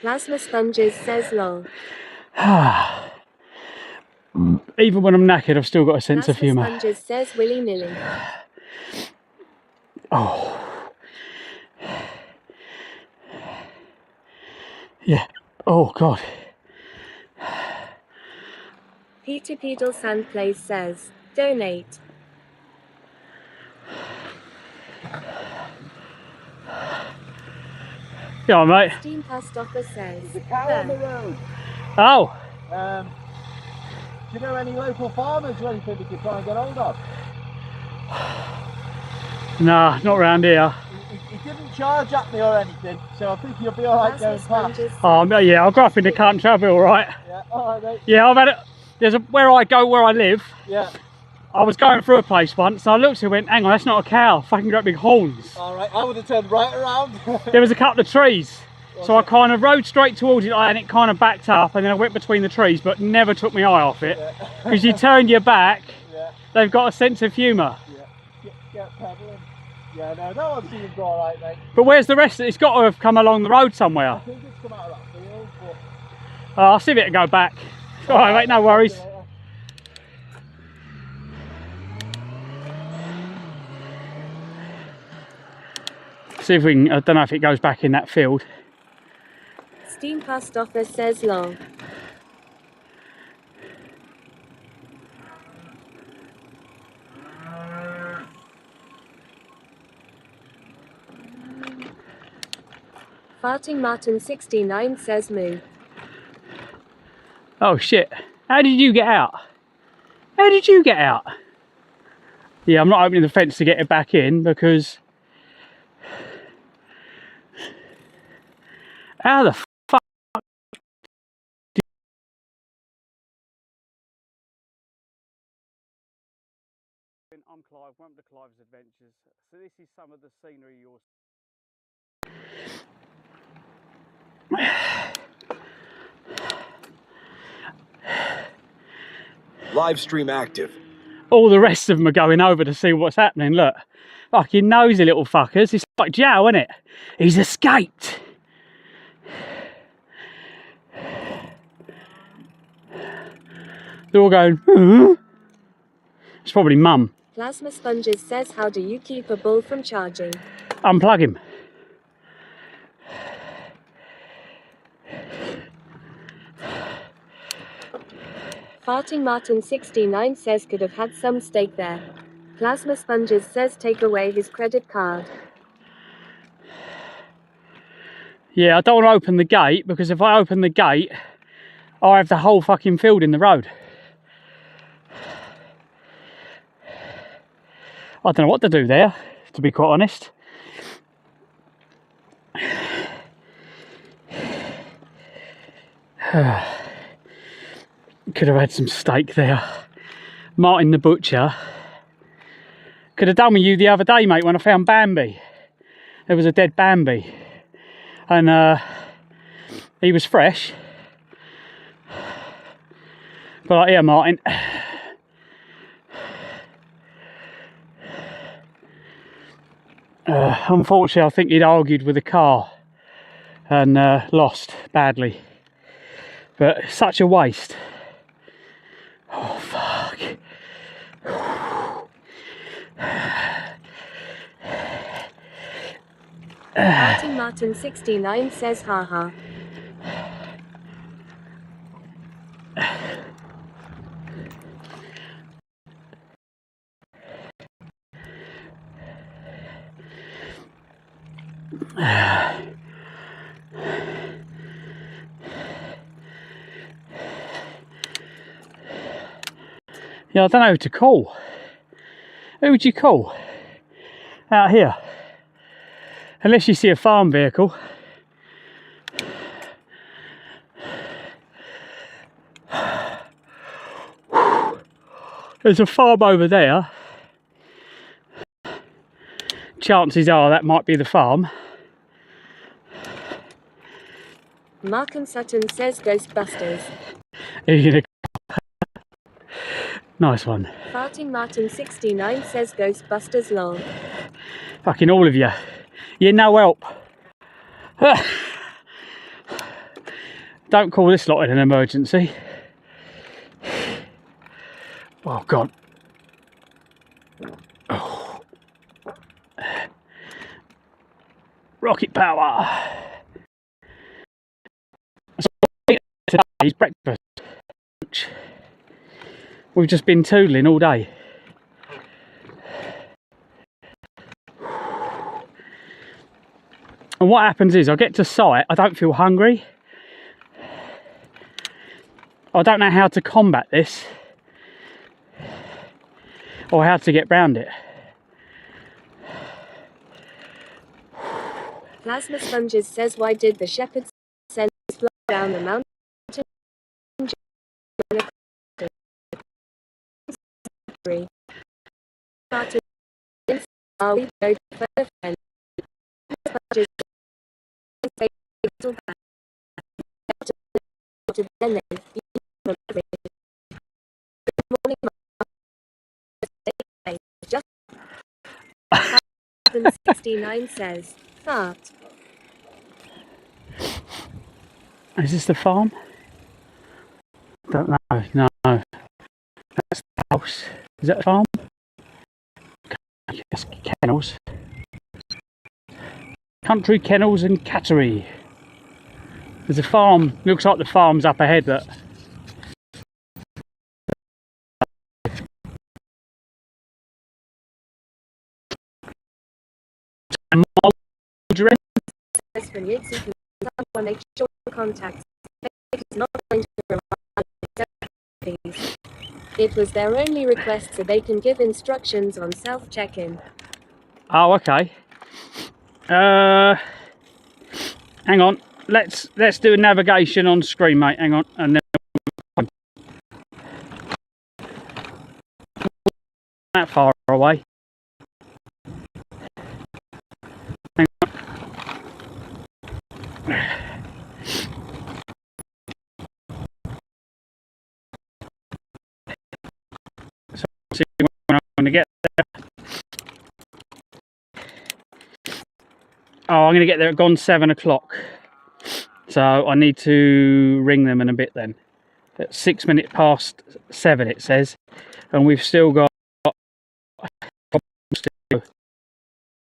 Plasma Sponges says lol. Even when I'm knackered, I've still got a sense of humour. Plasma Sponges says willy nilly. Oh. Yeah. Oh, God. Peter Pedal Sandplace says donate. Yeah, mate. Steam Pastoffer says There's a cow on the road. Oh. Do you know any local farmers or anything we could try and get hold of? Nah, not round here. He didn't charge at me or anything, so I think you'll be alright going past. Oh, yeah, I'll go up in the country, I'll be alright. Yeah, alright mate. Yeah, I've had it. There's a, where I live. Yeah. I was going through a place once, and I looked and went, hang on, that's not a cow. Fucking got big horns. Alright, I would have turned right around. There was a couple of trees. So I kind of rode straight towards it and it kind of backed up, and then I went between the trees, but never took my eye off it. Because you turn your back, they've got a sense of humour. Yeah, get pedaling. Yeah, no, that one seems alright, mate. But where's the rest? It's got to have come along the road somewhere. I think it's come out of that field, but... I'll see if it can go back. Alright, mate, no worries. See if we can, I don't know if it goes back in that field. Steam Pastoffer says lol. Farting Martin 69 says moo. Oh shit, how did you get out? How did you get out? Yeah, I'm not opening the fence to get it back in because... How the fuck? I'm Clive, welcome to Clive's Adventures. So this is some of the scenery you'll Live stream active. all the rest of them are going over to see what's happening. Look, fucking nosy little fuckers. It's like Joe, isn't it? He's escaped. They're all going, It's probably mum. Plasma Sponges says how do you keep a bull from charging? Unplug him. Farting Martin 69 says could have had some steak there. Plasma Sponges says take away his credit card. Yeah, I don't want to open the gate because if I open the gate, I have the whole fucking field in the road. I don't know what to do there, to be quite honest. Could have had some steak there. Martin the butcher. Could have done with you the other day, mate, when I found Bambi. There was a dead Bambi. And he was fresh. But like, here, Martin. Unfortunately, I think he'd argued with the car and lost badly. But such a waste. Martin Martin 69 says haha. Yeah, I don't know who to call. Who would you call out here? Unless you see a farm vehicle. There's a farm over there. Chances are that might be the farm. Markham Sutton says Ghostbusters. Nice one. Farting Martin 69 says Ghostbusters lol. Fucking all of you. You're no help. Don't call this lot in an emergency. Oh God. Oh. Rocket power. Today's breakfast. We've just been toodling all day. And what happens is I get to site, I don't feel hungry. I don't know how to combat this or how to get round it. Plasma Sponges says why did the shepherds send fly down the mountain? Martin, are we go further friend? Sponges just 69 says fart. Is this the farm? Don't know. No. That's the house. Is that a farm? Yes, kennels. Country Kennels and Cattery. There's a farm. Looks like the farm's up ahead. That. It was their only request so they can give instructions on self-check-in. Oh, okay. Hang on. Let's do a navigation on screen, mate. Hang on, and then that far away. Hang on. So see when I'm going to get there. Oh, I'm going to get there at gone 7 o'clock. So I need to ring them in a bit then. At 6 minutes past 7 it says. And we've still got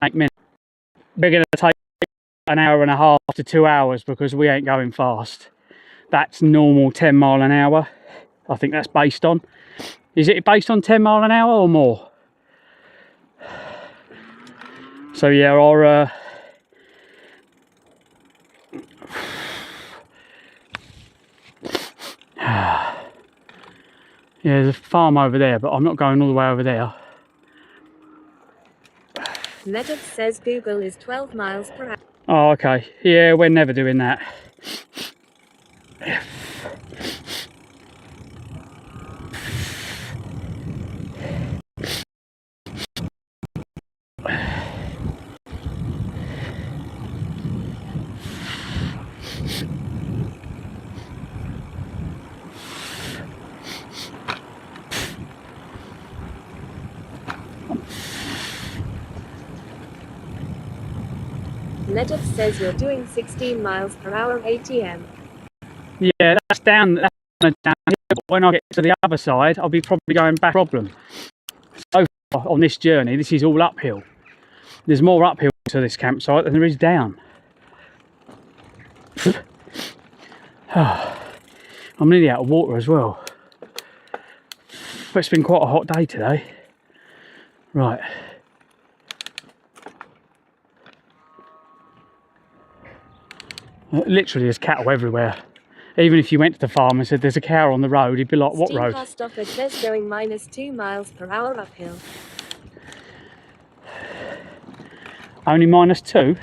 8 minutes. We're going to take an hour and a half to 2 hours because we ain't going fast. That's normal 10 mile an hour. I think that's based on. Is it based on 10 mile an hour or more? So yeah, our yeah, there's a farm over there, but I'm not going all the way over there. Meadows says Google is 12 miles per hour. Oh, okay. Yeah, we're never doing that. Meadows says you're doing 16 miles per hour ATM. Yeah, that's down here, but when I get to the other side, I'll be probably going back problem. So far on this journey, this is all uphill. There's more uphill to this campsite than there is down. I'm nearly out of water as well. But it's been quite a hot day today. Right. Literally there's cattle everywhere. Even if you went to the farm and said there's a cow on the road, he'd be like, what road? Steam stop at says going -2 miles per hour uphill. Only -2?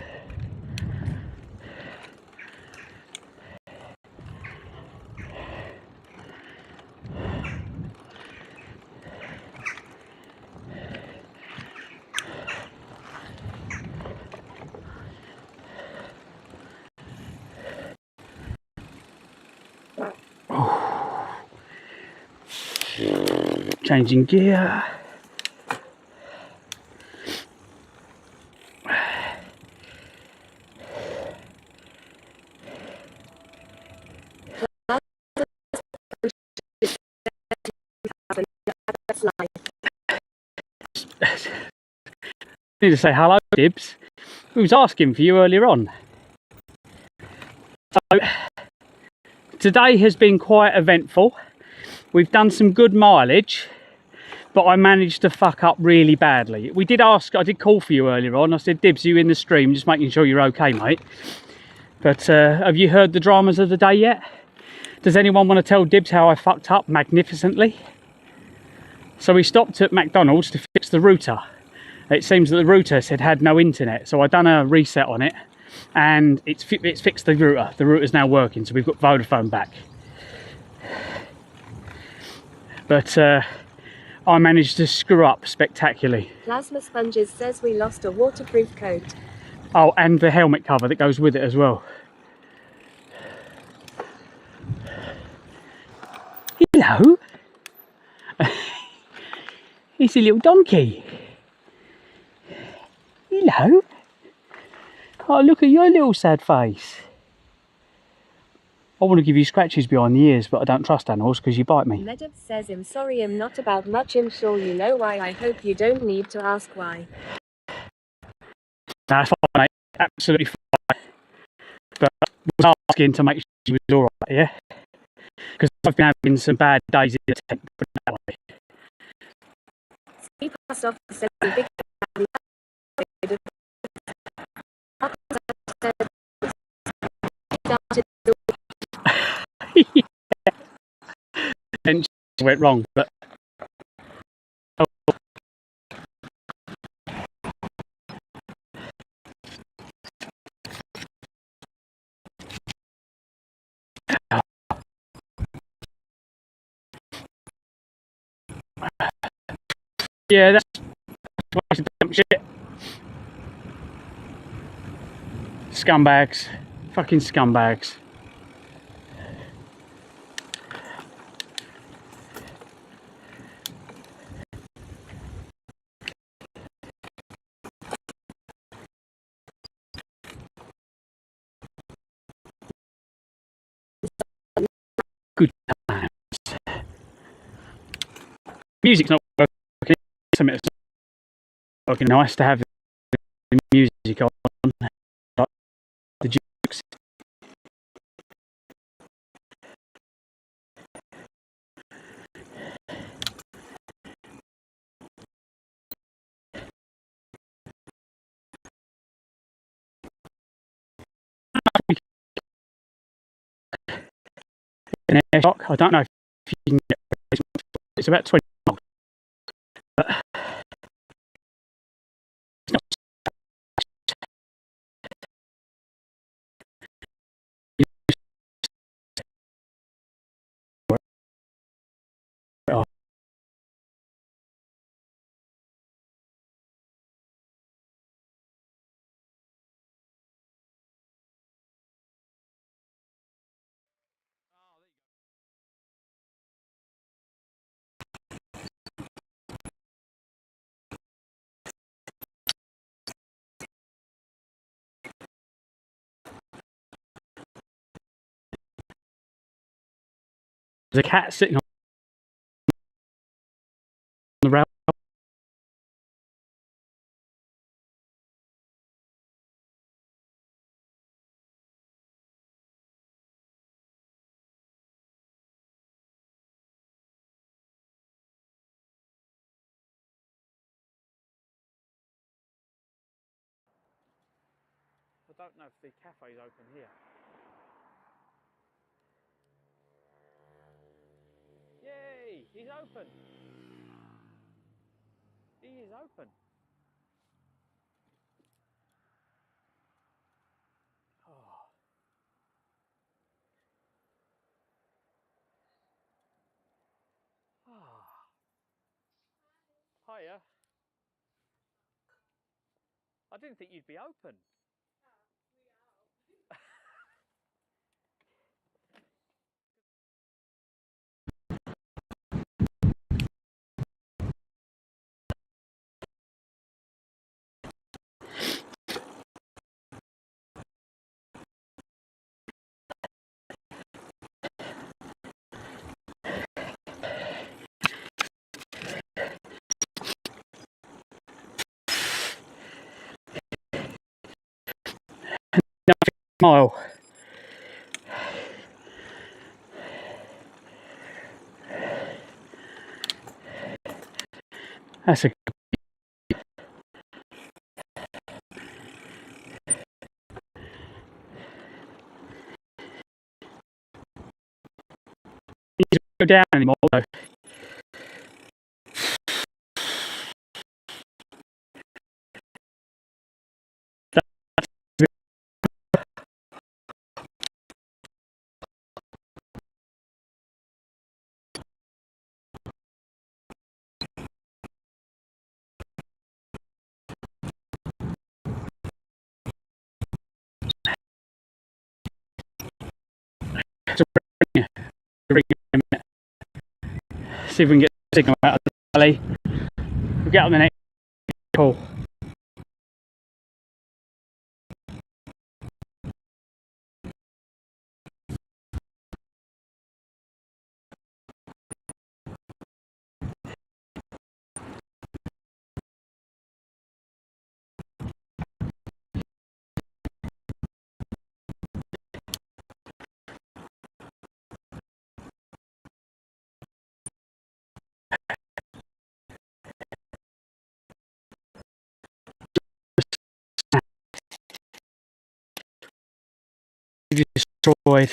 Changing gear. Need to say hello, Dibs. We was asking for you earlier on. So, today has been quite eventful. We've done some good mileage, but I managed to fuck up really badly. We did ask, I did call for you earlier on. I said, Dibs, are you in the stream? Just making sure you're okay, mate. But have you heard the dramas of the day yet? Does anyone want to tell Dibs how I fucked up magnificently? So we stopped at McDonald's to fix the router. It seems that the router had no internet, so I done a reset on it, and it's fixed the router. The router's now working, so we've got Vodafone back. But I managed to screw up spectacularly. Plasma Sponges says we lost a waterproof coat. Oh, and the helmet cover that goes with it as well. Hello. It's a little donkey. Hello. Oh, look at your little sad face. I want to give you scratches behind the ears, but I don't trust animals because you bite me. Medev says I'm sorry, I'm not about much, I'm sure you know why. I hope you don't need to ask why. No, it's fine, mate. Absolutely fine. But I was asking to make sure she was alright, yeah? Because I've been having some bad days in the tent, put it that way. And she went wrong, but yeah, that's why I should dump shit. Scumbags. Fucking scumbags. Good times. Music's not working. It's fucking nice to have the music on. Like the jukes. An air shock. I don't know if you can get it's about 20 miles. But it's not there's a cat sitting on the rail. don't know if the cafe's open here. Yay! He's open! He is open. Oh. Ah. Hiya. I didn't think you'd be open. Smile. That's a go down anymore though. See if we can get the signal out of the valley. We'll get on the next call. Destroyed.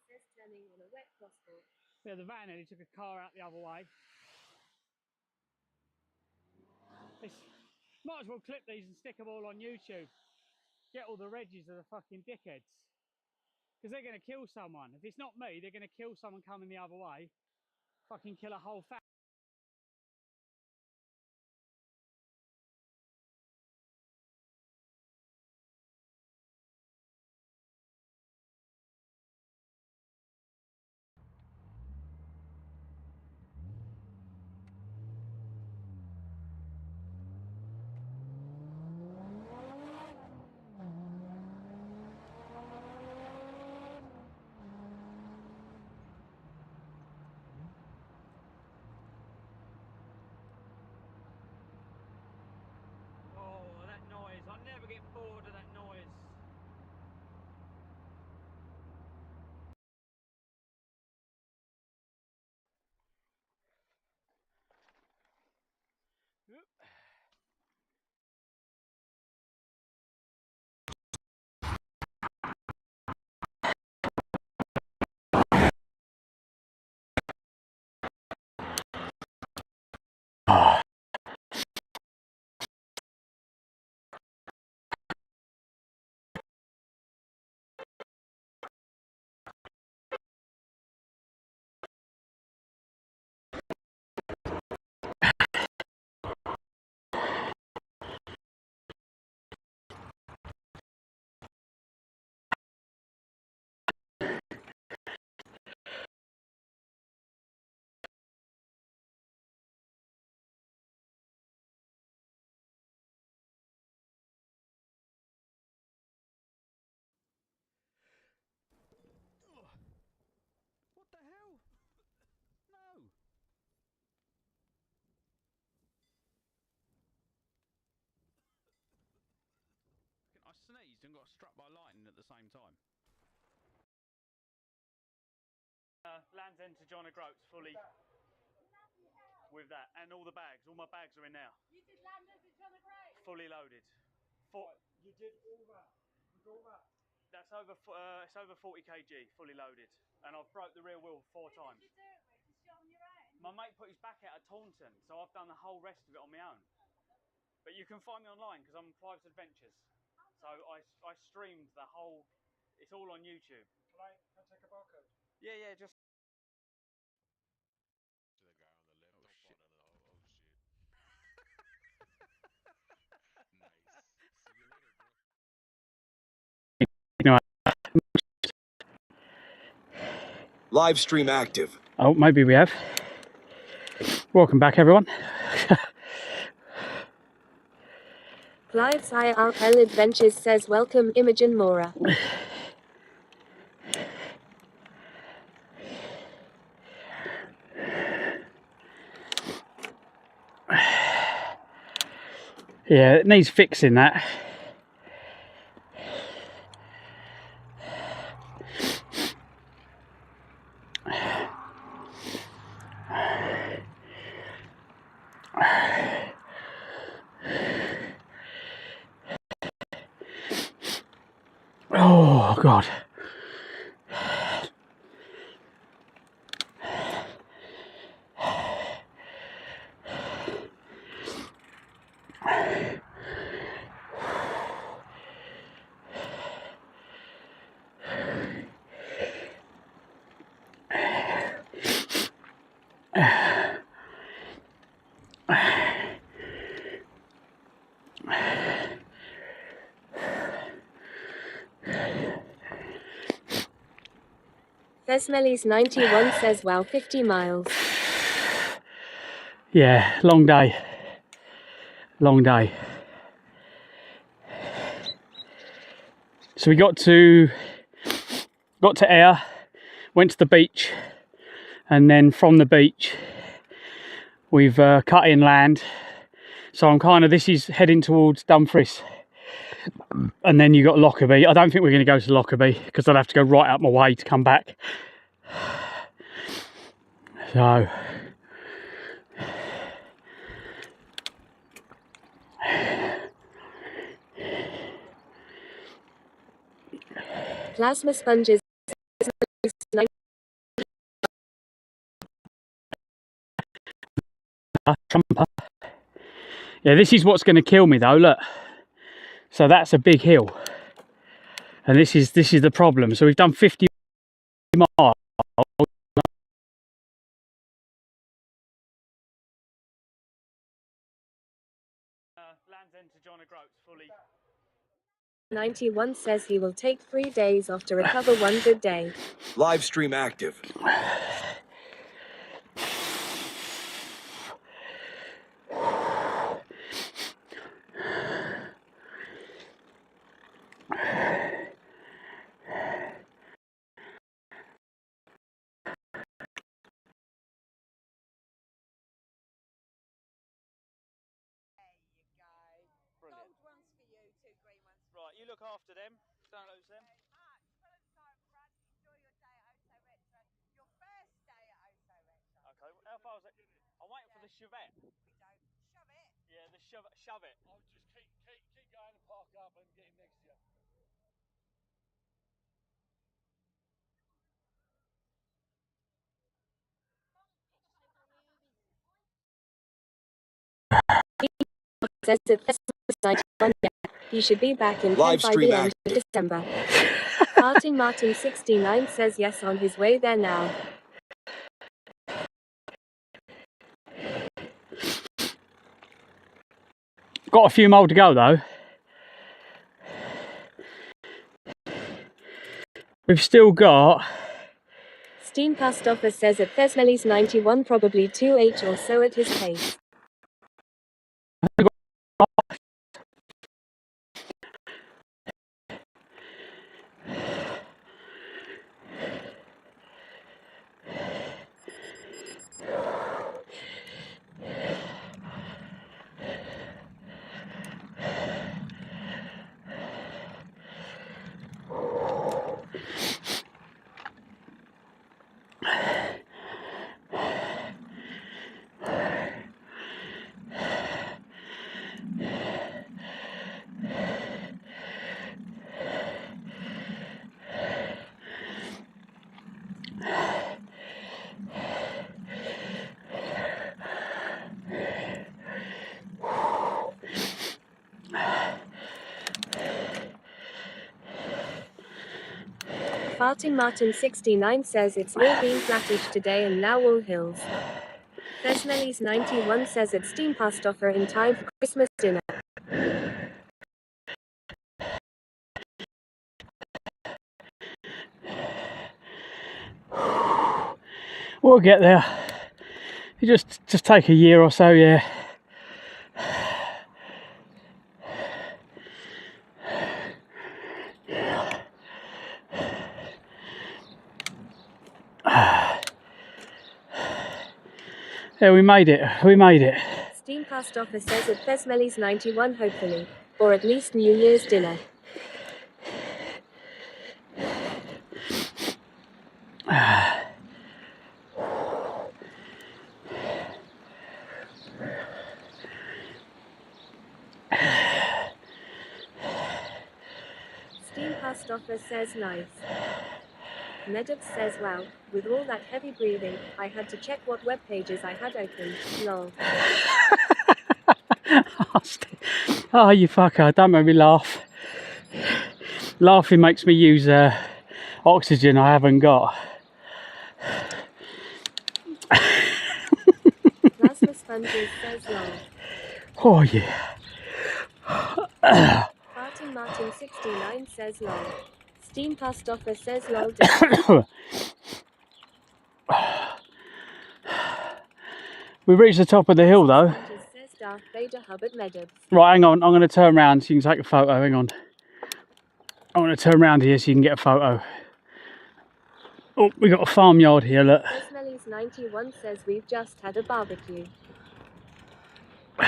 Says turning on a wet crosswalk. Yeah, the van nearly took a car out the other way. Might as well clip these and stick them all on YouTube. Get all the reggies of the fucking dickheads. Because they're going to kill someone. If it's not me, they're going to kill someone coming the other way. Fucking kill a whole family. Oh, that noise. I'll never get bored of that noise. got struck by lightning at the same time. Land's End to John O'Groats fully with that, and all the bags. All my bags are in now. You did Land's End to John O'Groats? Fully loaded. You did all that. You got that. That's over. It's over 40 kg, fully loaded, and I've broke the rear wheel 4 times. Who did you do it with? Just you on your own? My mate put his back out at Taunton, so I've done the whole rest of it on my own. But you can find me online because I'm Clive's Adventures. So I streamed the whole. It's all on YouTube. Can I take a barcode? Yeah, just. To the guy on the left. Oh shit. Nice. See you later, bro. Live stream active. Oh, maybe we have. Welcome back, everyone. Clive's IRL Adventures says welcome Imogen Mora. Yeah, it needs fixing that. Oh God. Fesmelly's 91 says wow 50 miles. Yeah, long day. Long day. So we got to Ayr, went to the beach, and then from the beach we've cut inland. So I'm kind of, this is heading towards Dumfries, and then you got Lockerbie. I don't think we're going to go to Lockerbie because I'd have to go right up my way to come back. So Plasma sponges. yeah, this is what's going to kill me though, look. So that's a big hill, and this is the problem. So we've done 50 miles. Land's End to John O'Groats fully. 91 says he will take 3 days off to recover one good day. Live stream active. Gold ones for you, 2 green ones. Right, you look after them. Don't lose them. Enjoy your day at Oso Retro. Your first day at Oso Retro. Okay, how far is it? I'm waiting for the Chevette. We don't shove it. Yeah, the shove it. I'll just keep going and park up and get him next to you. Says that Fesmelly's 91. He should be back in Live 10 by stream the end of December. Martin 69 says yes, on his way there now. Got a few more to go though. We've still got. Steen Pastoffer says at Fesmelly's 91 probably 2H or so at his pace. Farting Martin 69 says it's all been flattish today and now all hills. Fesmellies 91 says it's steam past offer in time for Christmas dinner. We'll get there. You just take a year or so, yeah. Yeah, we made it. We made it. Steam past offer says at Fesmellies 91 hopefully, or at least New Year's dinner. Steam past offer says nice. Medux says wow, with all that heavy breathing, I had to check what web pages I had open. Lol. Oh, you fucker, don't make me laugh. Laughing makes me use oxygen I haven't got. Plasma sponges says lol. Oh yeah. Farting Martin 69 says lol. Steam past offer says lol. We reached the top of the hill though. Says Darth Vader Hubbard Medux. Right, hang on, I'm going to turn around so you can take a photo, hang on. I'm going to turn around here so you can get a photo. Oh, we got a farmyard here, look. Fesmellies 91 says we've just had a barbecue. It's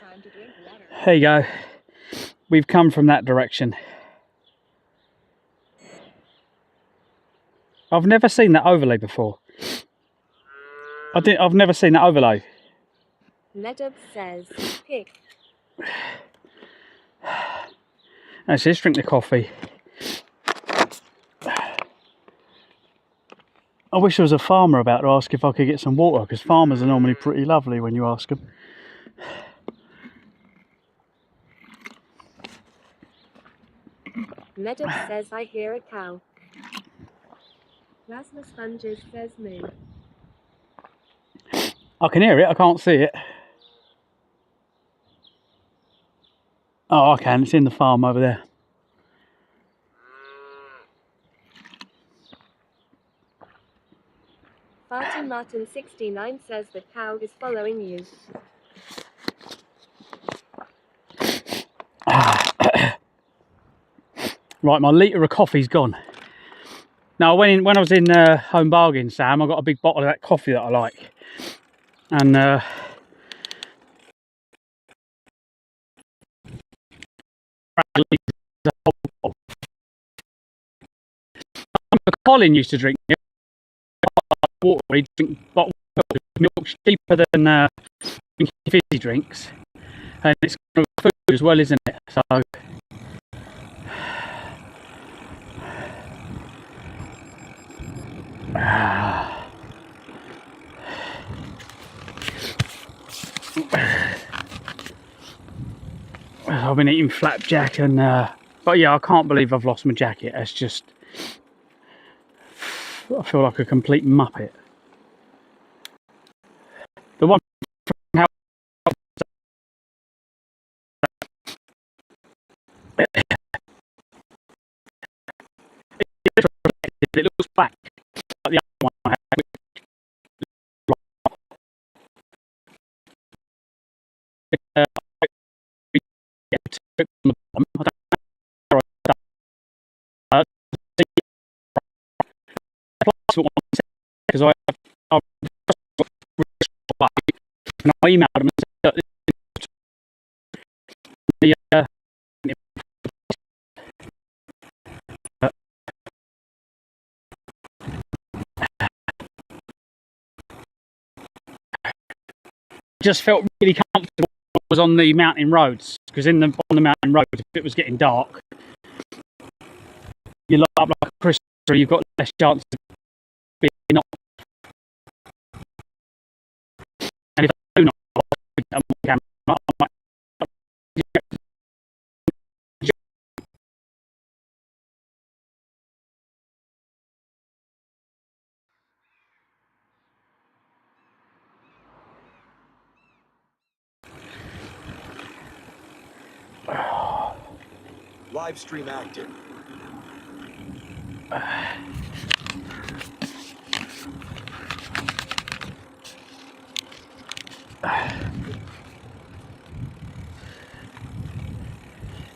time to drink water. There you go. We've come from that direction. I've never seen that overlay before. I've never seen that overlay. Medux says pick. Let's just drink the coffee. I wish there was a farmer about to ask if I could get some water, because farmers are normally pretty lovely when you ask them. Medux says I hear a cow. Plasma sponges says moo. I can hear it, I can't see it. Oh, I can, it's in the farm over there. Farting Martin 69 says the cow is following you. Right, my litre of coffee's gone. Now, when I was in Home Bargain, Sam, I got a big bottle of that coffee that I like. And Colin used to drink it. Water, he'd drink bottled milk's cheaper than fizzy drinks. And it's kind of food as well, isn't it? So I've been eating flapjack and but yeah, I can't believe I've lost my jacket. It's just, I feel like a complete muppet. The one from how it looks back like the other one I had. Because I emailed them and said that just felt really comfortable when I was on the mountain roads, because on the mountain road, if it was getting dark, you light up like a Christmas tree, you've got less chance of being knocked. And if I do not, I might Live stream active.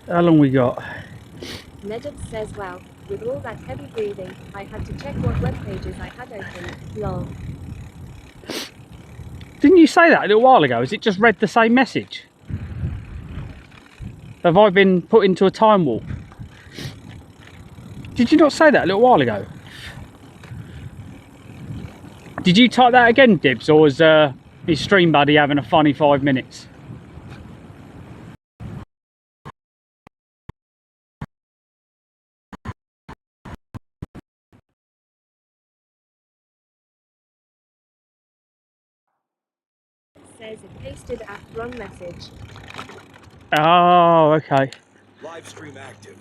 How long we got? Nedjed says, wow, with all that heavy breathing, I had to check what web pages I had open. Lol. Didn't you say that a little while ago? Has it just read the same message? Have I been put into a time warp? Did you not say that a little while ago? Did you type that again, Dibs, or was his stream buddy having a funny 5 minutes? Says it pasted at wrong message. Oh, okay. Live stream active.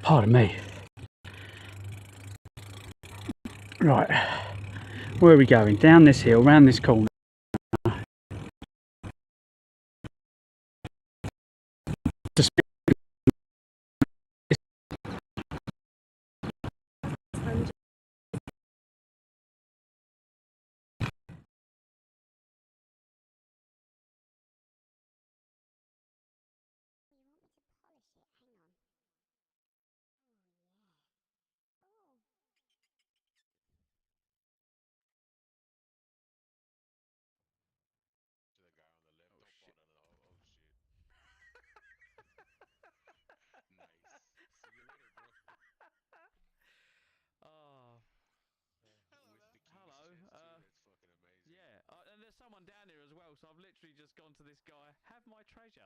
Pardon me. Right, where are we going? Down this hill, round this corner. Oh. Hello. Yeah, and there's someone down here as well, so I've literally just gone to this guy. Have my treasure.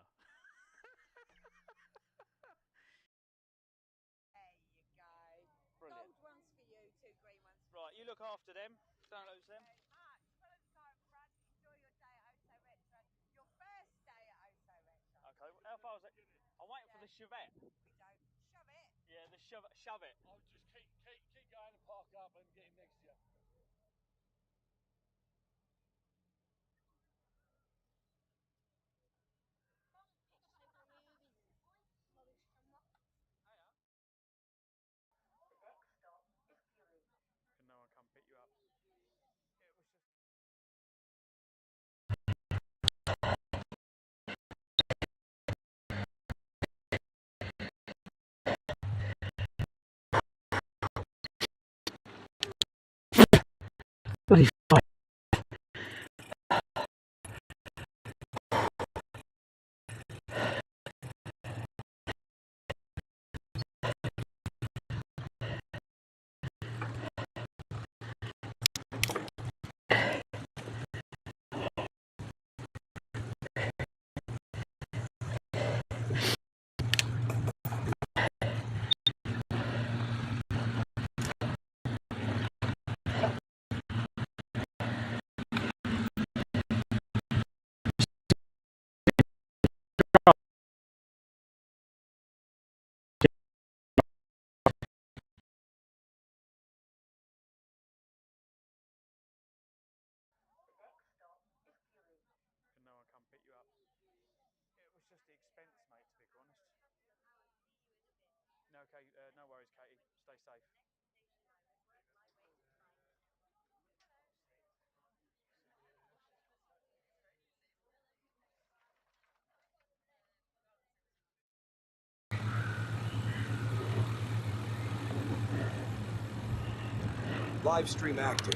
There you go. Brilliant. Gold ones for you, 2 green ones for Right, you look after them. Don't lose them. you. Much. Full of time, Brad. Enjoy your day at Oso Retro. Your first day at Oso Retro. Okay, how far is it? I'm waiting for the Chevette. We don't shove it. Yeah, the shove it. I'll just keep going and park up and get him next to you. Can no one come pick you up? It was just... Bloody fuck. Can no one come pick you up? It was just the expense, mate, to be honest. No, okay, no worries, Katie. Stay safe. Live stream active.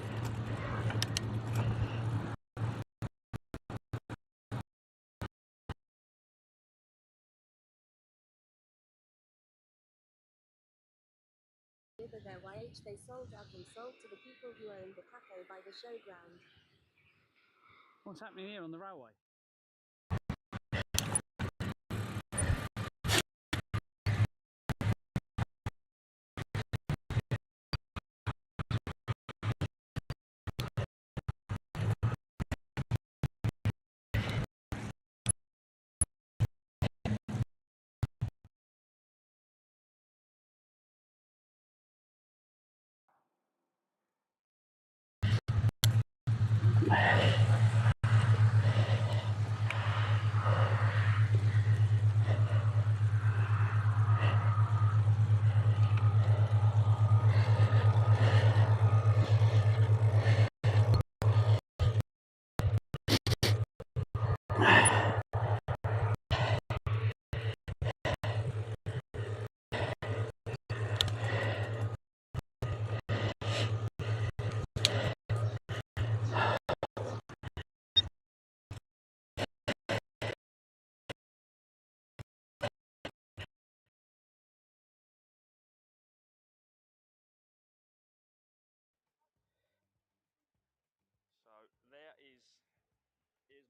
Deliver their YH they sold up and sold to the people who owned the cafe by the showground. What's happening here on the railway?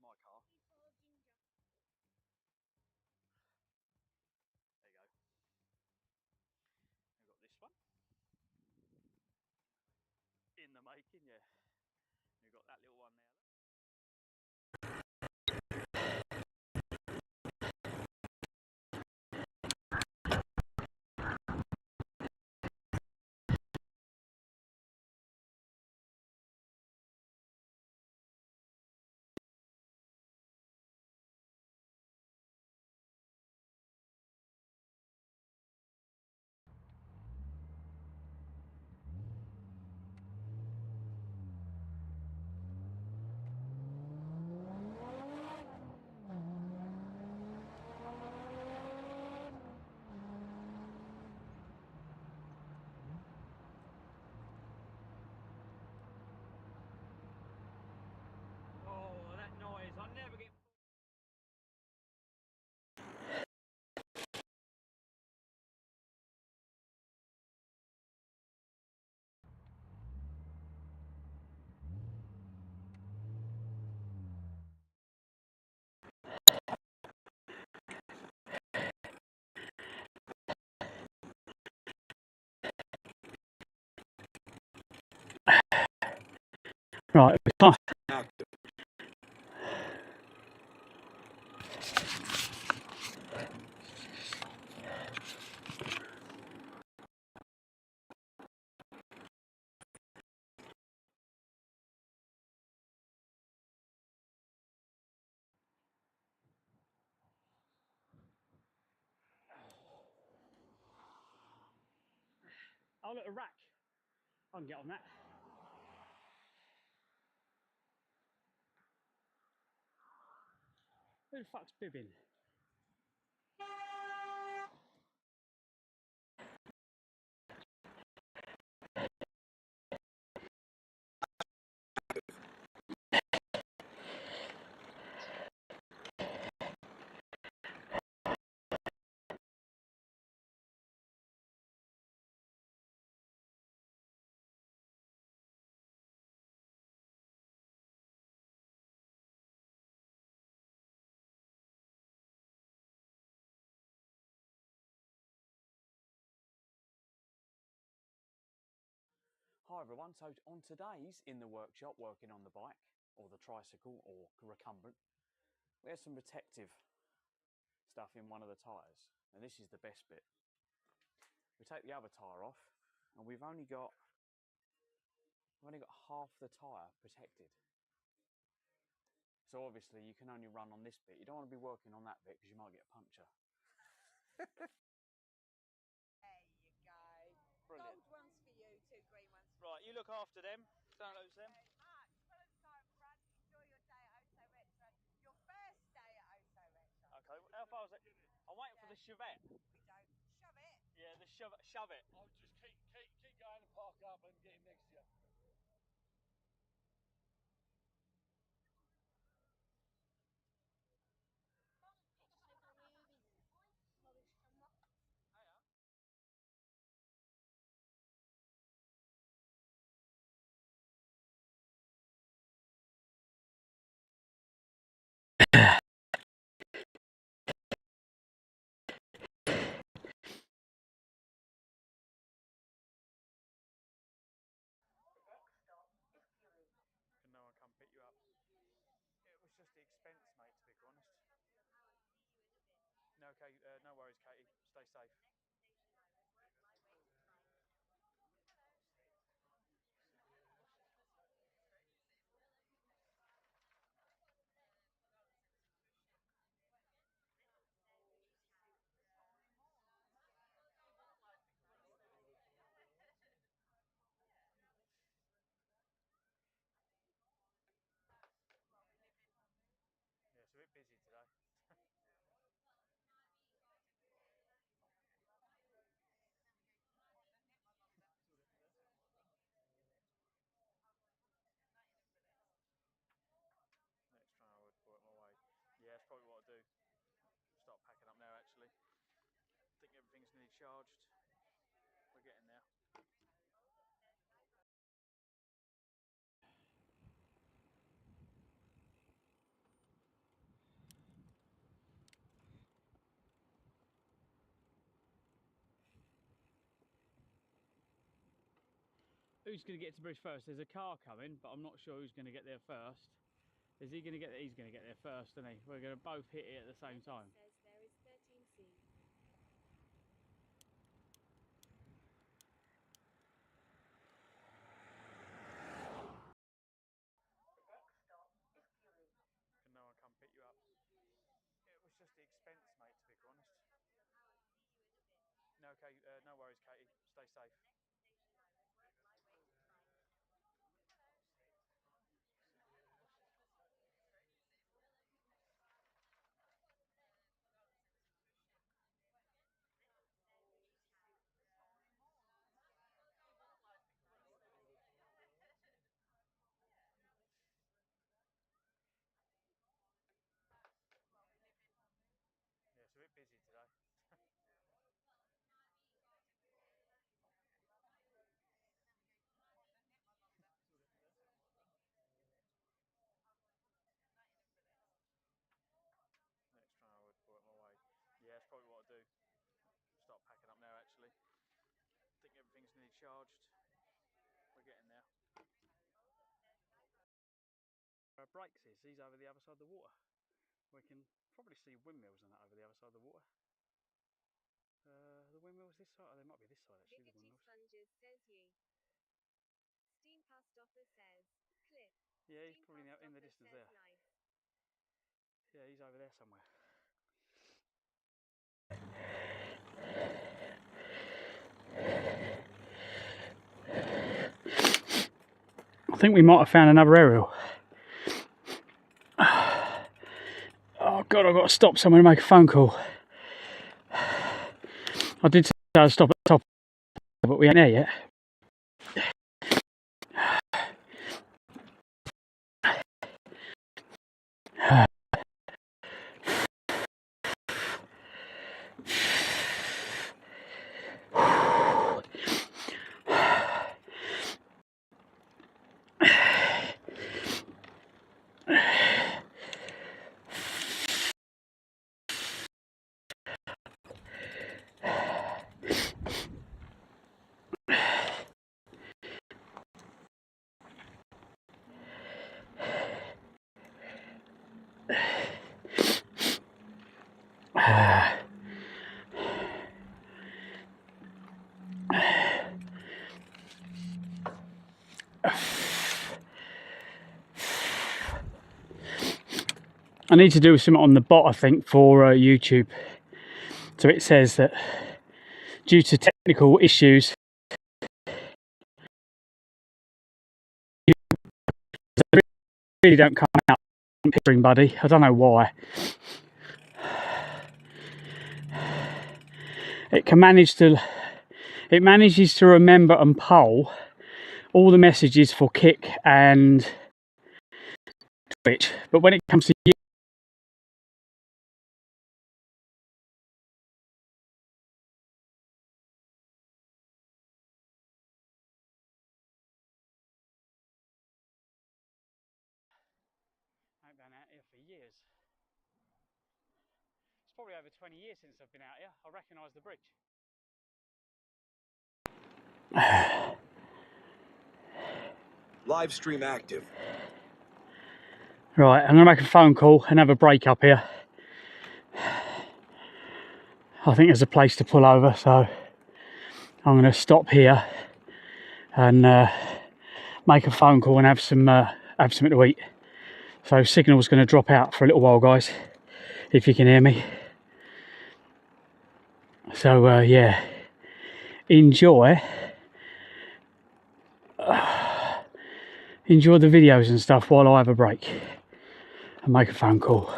my car. There you go. We've got this one. In the making, yeah. We've got that little one there. Look. Oh, that noise! I never get. Right, it's time. Oh, look, a rack. I can get on that. Who the fuck's bibbing? Hi everyone, so on today's In the Workshop working on the bike, or the tricycle, or recumbent, we have some protective stuff in one of the tyres, and this is the best bit. We take the other tyre off, and we've only got half the tyre protected. So obviously you can only run on this bit. You don't want to be working on that bit because you might get a puncture. There you go. Brilliant. Gold ones for you, 2 green ones for Right, you look after them. Don't lose them. you. Mark, full of time, Brad. Enjoy your day at Oso Retro. Your first day at Oso Retro. Okay, how far is it? I'm waiting for the Chevette. We don't shove it. Yeah, the shove it. I'll just keep going and park up and get him next to you. Can no one come pick you up? It was just the expense, mate, to be honest. No, okay, no worries, Katie. Stay safe. Yeah, it's a bit busy today. Next time I would work my way. Yeah, that's probably what I'll do. Start packing up now, actually. I think everything's nearly charged. We're getting there. who's going to get to the bridge first? There's a car coming, but I'm not sure who's going to get there first. Is he going to get there? He's going to get there first, isn't he? We're going to both hit it at the same time. Says there is 13C. Can no one come pick you up? It was just the expense, mate, to be honest. No, okay, no worries, Katie. Stay safe. Yeah, it's a bit busy today. Next time I would work my way. Yeah, that's probably what I'll do. Start packing up now, actually. I think everything's nearly charged. We're getting there. Where Brakes is, he's over the other side of the water. We can probably see windmills and that over the other side of the water. The windmills this side? Oh, they might be this side actually, the windmills. Sponges says ye. Steam past offer says Cliff. Yeah, he's probably in the distance there. Nice. Yeah, he's over there somewhere. I think we might have found another aerial. Oh God, I've got to stop somewhere to make a phone call. I did say I'd stop at the top, but we ain't there yet. I need to do something on the bot, I think, for YouTube. So it says that due to technical issues, really don't come out picturing, buddy. I don't know why. It manages to remember and poll all the messages for Kick and Twitch, but when it comes to you, I've been out here for years. It's probably over 20 years since I've been out here. I recognise the bridge. Live stream active. Right, I'm going to make a phone call and have a break up here. I think there's a place to pull over, so I'm going to stop here and make a phone call and have something to eat. So signal's going to drop out for a little while, guys, if you can hear me. So yeah, enjoy the videos and stuff while I have a break and make a phone call.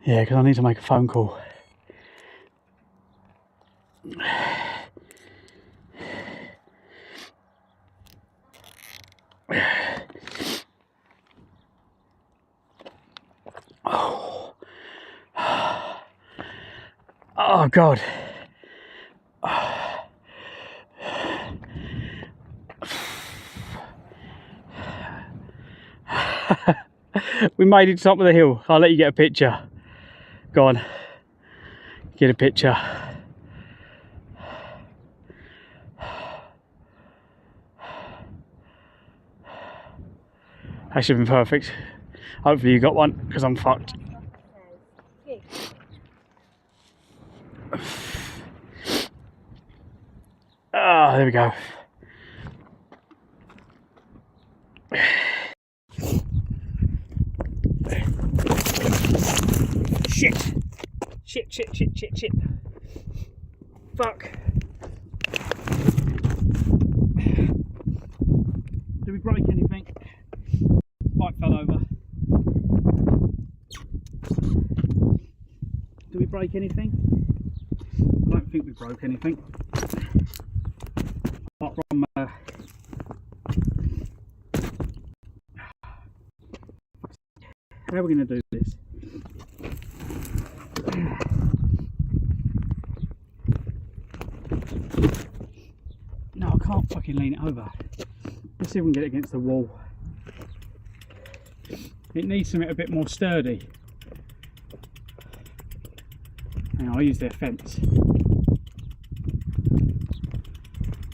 Yeah, because I need to make a phone call. Oh God. We made it to the top of the hill. I'll let you get a picture. Go on. Get a picture. That should have been perfect. Hopefully you got one, because I'm fucked. Ah, there we go. Shit! Shit, shit, shit, shit, shit. Fuck. Did we break anything? Bike fell over. Did we break anything? I don't think we broke anything. Apart from how are we going to do this? No, I can't fucking lean it over. Let's see if we can get it against the wall. It needs something a bit more sturdy. Hang on, I'll use their fence.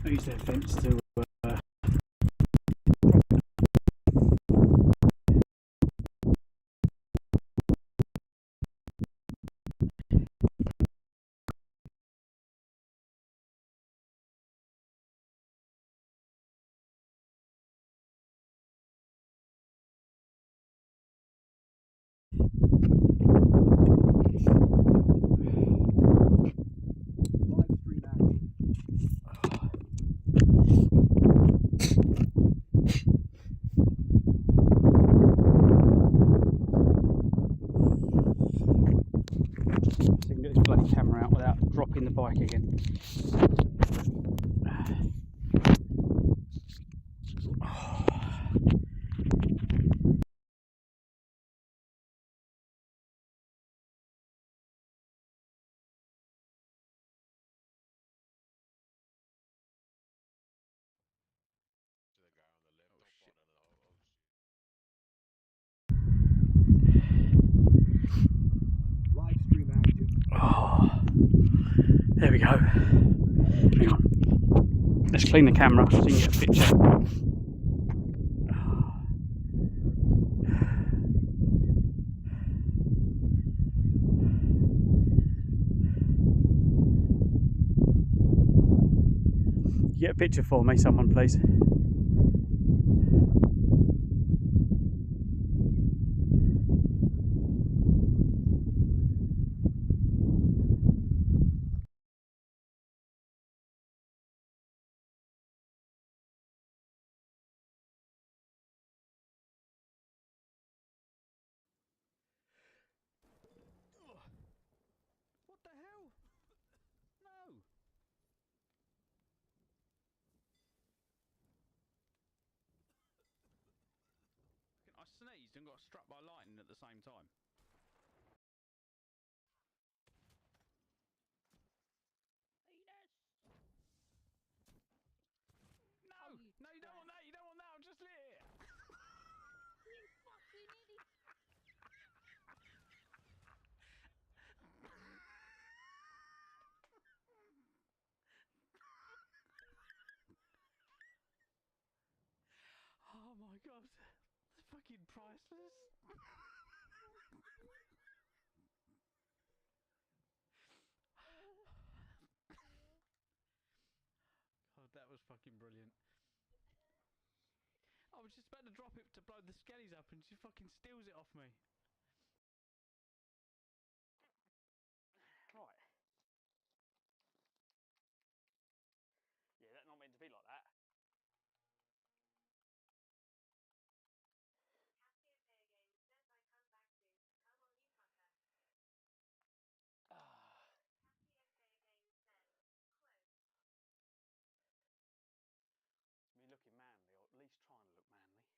I'll use their fence to get this bloody camera out without dropping the bike again. Oh, there we go. Hang on. Let's clean the camera so you can get a picture. Get a picture for me, someone, please. What the hell? No. I sneezed and got struck by lightning at the same time. No! No, you don't want that! You don't want that! I'm just lit it! Oh my god! It's fucking priceless! God, that was fucking brilliant. I was just about to drop it to blow the skellies up and she fucking steals it off me. Right. Yeah, that's not meant to be like that. It's me looking manly, or at least trying to look manly.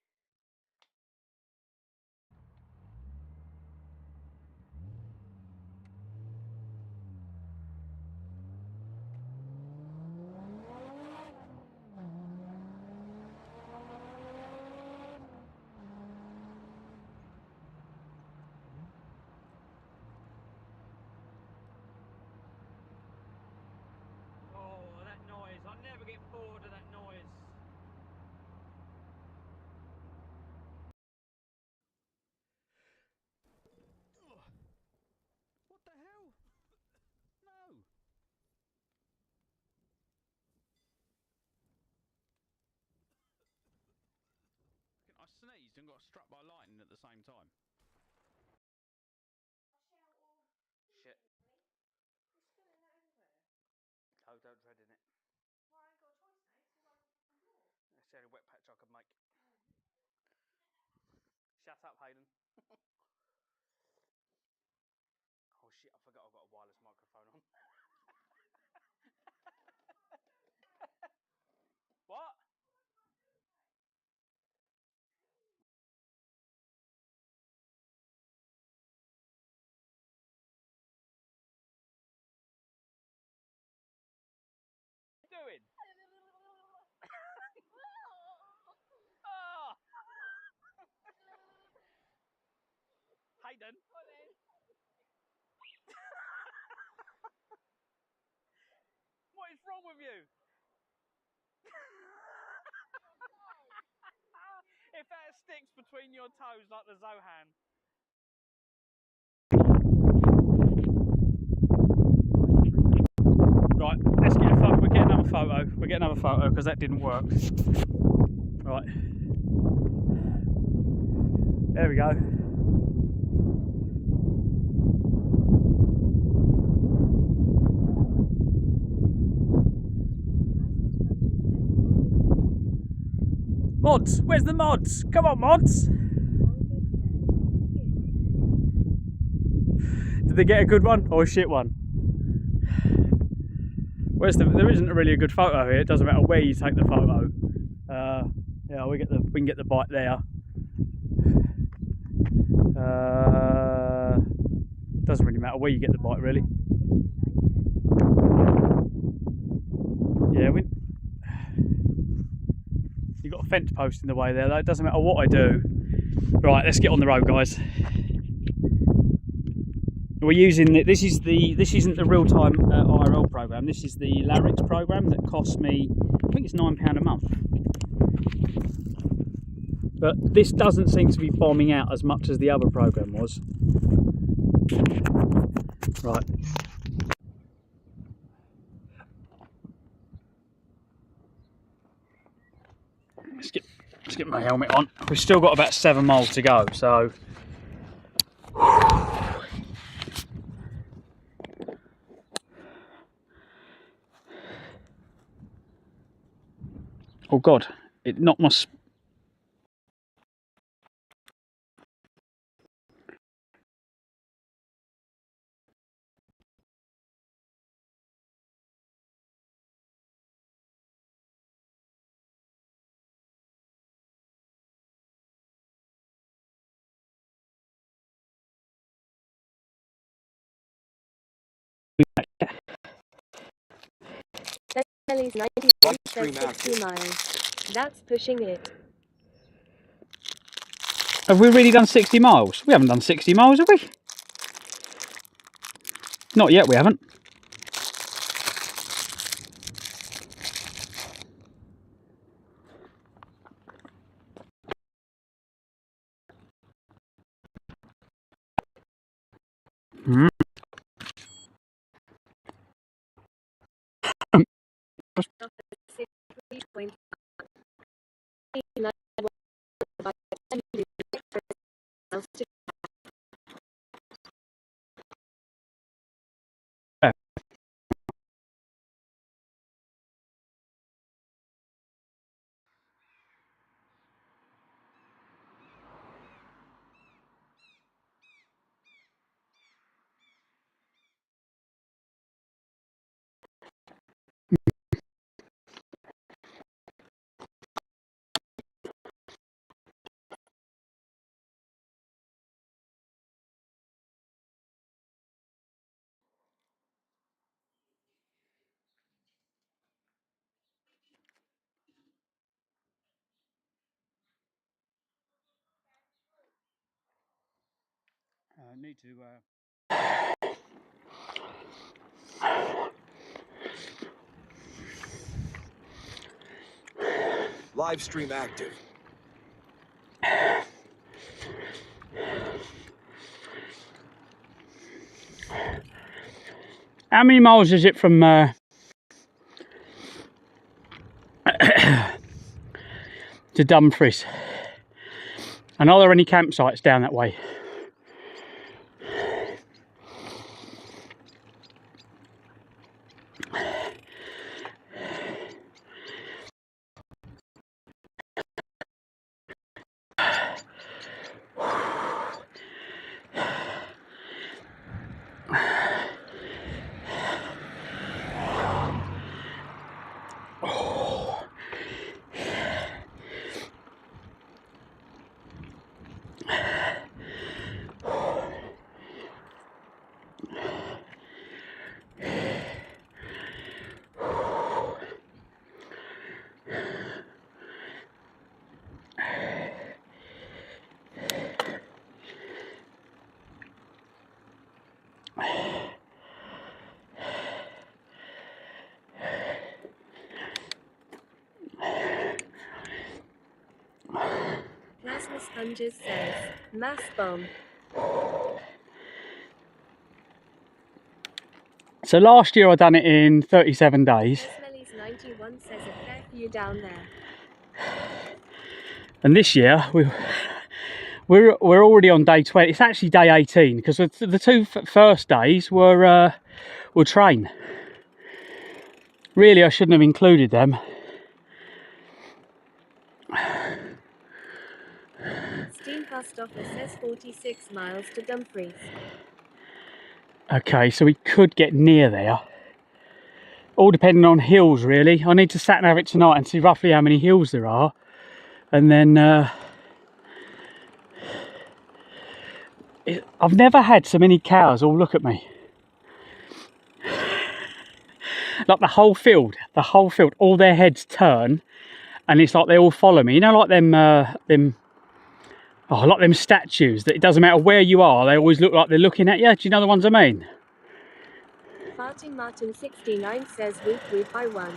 got struck by lightning at the same time. Shit. Oh, don't dread in it. It's the only wet patch I could make. Shut up, Hayden. Oh shit, I forgot I've got a wireless microphone on. What? What are you doing? Oh. Hayden. What is wrong with you? If that sticks between your toes like the Zohan. Right, let's get a photo. We'll get another photo. We'll get another photo because that didn't work. Right. There we go. Mods, where's the mods? Come on, mods. Did they get a good one or a shit one? Where's there isn't really a good photo here. It doesn't matter where you take the photo. Yeah, we can get the bite there. Doesn't really matter where you get the bite, really. Yeah, you've got a fence post in the way there, though. It doesn't matter what I do. Right, let's get on the road, guys. We're using this isn't the real-time IRL program. This is the Larryx program that costs me, I think it's £9 a month. But this doesn't seem to be bombing out as much as the other program was. Right. Let's get my helmet on. We've still got about 7 miles to go, so. Oh God, it knocked my. Kelly's 91 says 60 miles. That's pushing it. Have we really done 60 miles? We haven't done 60 miles, have we? Not yet, we haven't. Hmm. Need to. Live stream active. How many miles is it from to Dumfries? And are there any campsites down that way? Plasma Sponges says, mass bomb. So last year I done it in 37 days. Smelly's 91 says a fair few down there. And this year we're already on day 20. It's actually day 18 because the two first days were train. Really, I shouldn't have included them. Steam Fast Offer says 46 miles to Dumfries. Okay, so we could get near there. All depending on hills, really. I need to sat nav it tonight and see roughly how many hills there are. And then I've never had so many cows all look at me. Like the whole field, all their heads turn, and it's like they all follow me. You know, like them statues that it doesn't matter where you are, they always look like they're looking at you. Do you know the ones I mean? Farting Martin 69 says week 3 by 1.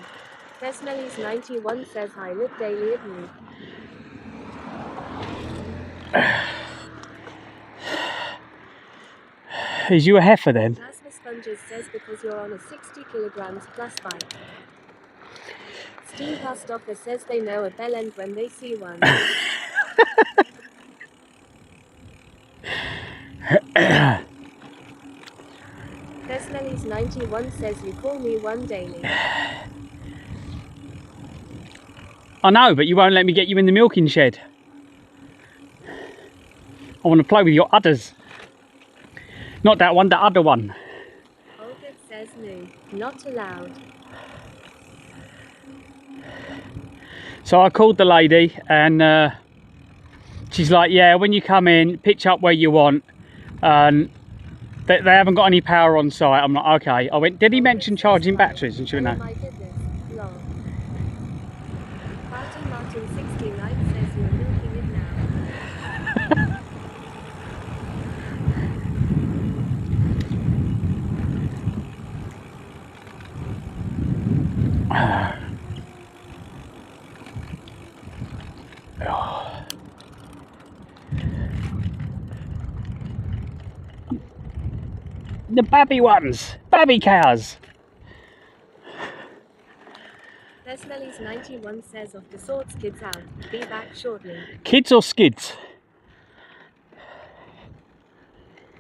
Smelly's 91 says hi, look daily at me. Is you a heifer then? Plasma Sponges says because you're on a 60 kilograms plus bike. Steam Fast Offer says they know a bell end when they see one. Smelly's 91 says you call me one daily. I know, but you won't let me get you in the milking shed. I want to play with your udders. Not that one, the other one. Olga says no, not allowed. So I called the lady and she's like, yeah, when you come in, pitch up where you want. They haven't got any power on site. I'm like, okay. I went, did he mention charging batteries? And she went, Oh no. my goodness, lol. Farting Martin 69 says you're milking it now. The babby ones, babby cows. Smelly's 91 says off the sorts, kids out. Be back shortly. Kids or skids?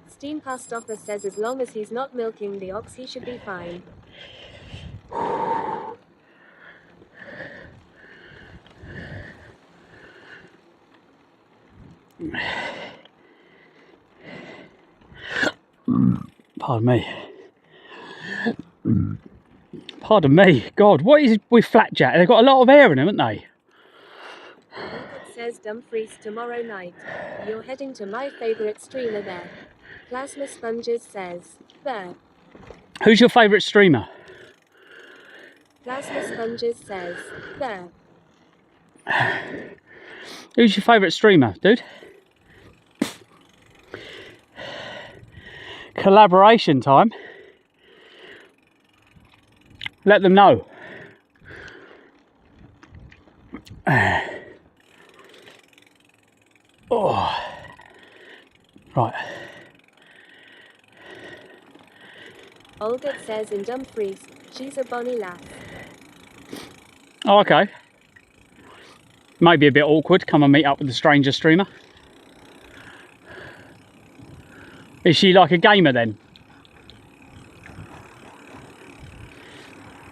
Steam Fast Offer says as long as he's not milking the ox, he should be fine. Pardon me. Pardon me. God, what is it with Flatjack? They've got a lot of air in them, haven't they? It says Dumfries tomorrow night. You're heading to my favourite streamer there. Plasma Sponges says, there. Who's your favourite streamer? Plasma Sponges says, there. Who's your favourite streamer, dude? Collaboration time. Let them know. Oh. Right. Olga says in Dumfries, she's a bonny lass. Oh, okay. Maybe a bit awkward. Come and meet up with the stranger streamer. Is she like a gamer then?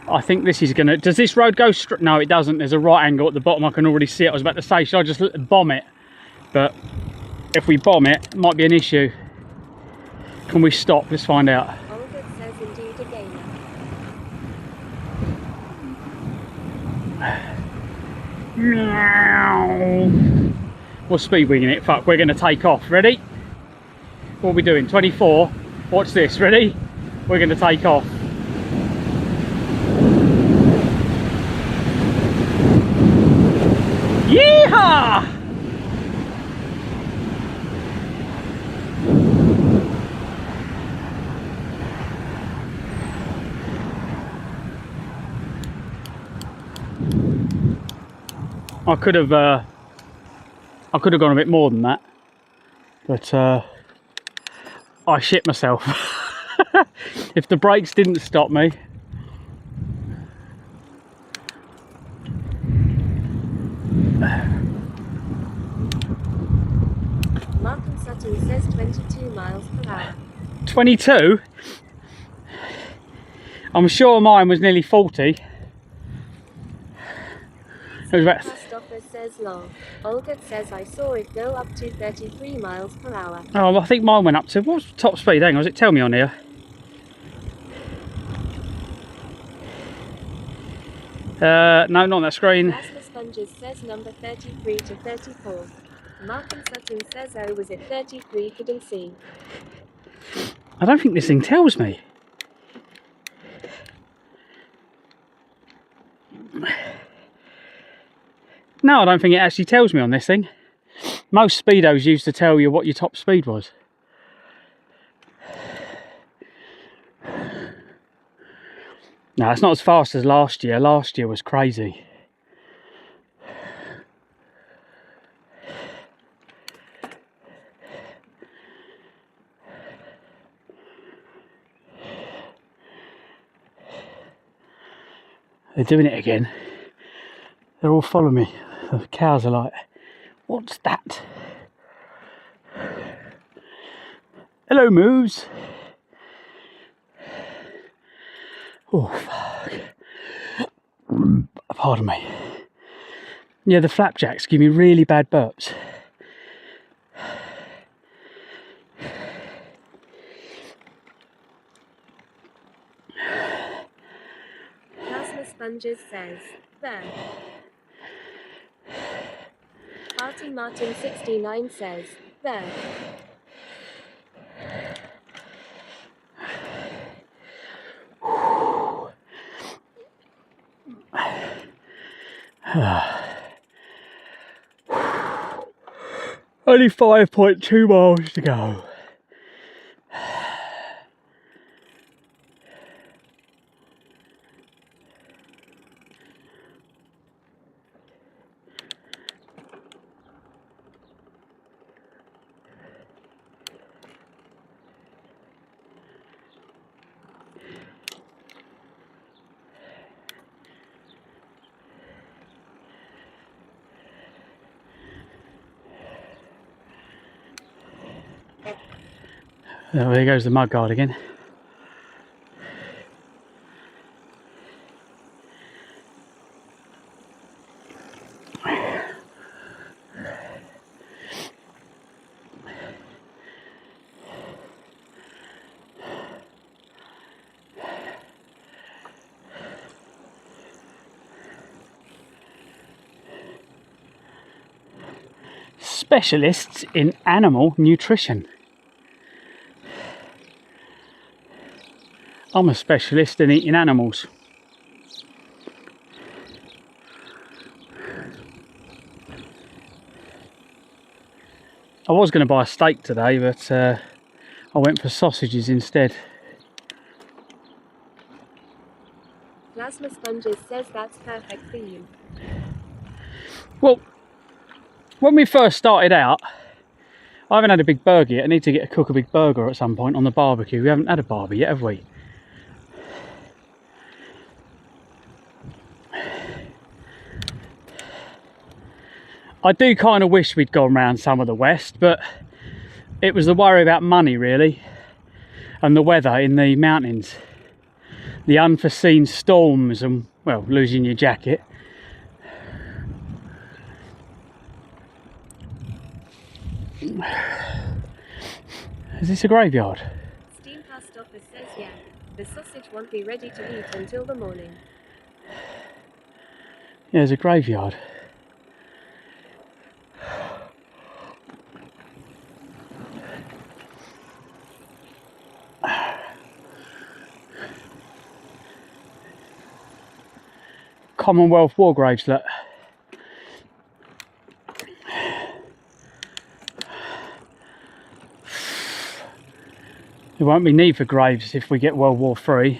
I think this is gonna, does this road go straight? No, it doesn't. There's a right angle at the bottom. I can already see it. I was about to say, should I just bomb it? But if we bomb it, it might be an issue. Can we stop? Let's find out. Olga says indeed a gamer. What speed we in it? Fuck, we're gonna take off. Ready? What are we doing? 24. Watch this. Ready? We're gonna take off. Yeehaw! I could have gone a bit more than that, but I shit myself. If the brakes didn't stop me. Martin Sutton says 22 miles per hour. 22? I'm sure mine was nearly 40. It was about... Christopher says long. Olga says I saw it go up to 33 miles per hour. Oh, I think mine went up to, what's top speed? Hang on, does it tell me on here? No, not on that screen. Rasmus Sponges says number 33 to 34. Martin Sutton says I was at 33, couldn't see. I don't think this thing tells me. No, I don't think it actually tells me on this thing. Most speedos used to tell you what your top speed was. No, it's not as fast as last year. Last year was crazy. They're doing it again. They're all following me. The cows are like, what's that? Hello, moose. Oh, fuck. Pardon me. Yeah, the flapjacks give me really bad burps. Rasmus Sponges says, there. Party Martin 69 says, there. Only 5.2 miles to go. Oh, there goes the mudguard again. Specialists in animal nutrition. I'm a specialist in eating animals. I was going to buy a steak today, but I went for sausages instead. Rasmus Sponges says that's perfect for you. Well, when we first started out, I haven't had a big burger yet. I need to cook a big burger at some point on the barbecue. We haven't had a barbie yet, have we? I do kind of wish we'd gone round some of the west, but It was the worry about money really, and the weather in the mountains. The unforeseen storms and, well, losing your jacket. Is this a graveyard? Steam Post Office says yeah. The sausage won't be ready to eat until the morning. Yeah, there's a graveyard. Commonwealth war graves, look. There won't be need for graves if we get World War III.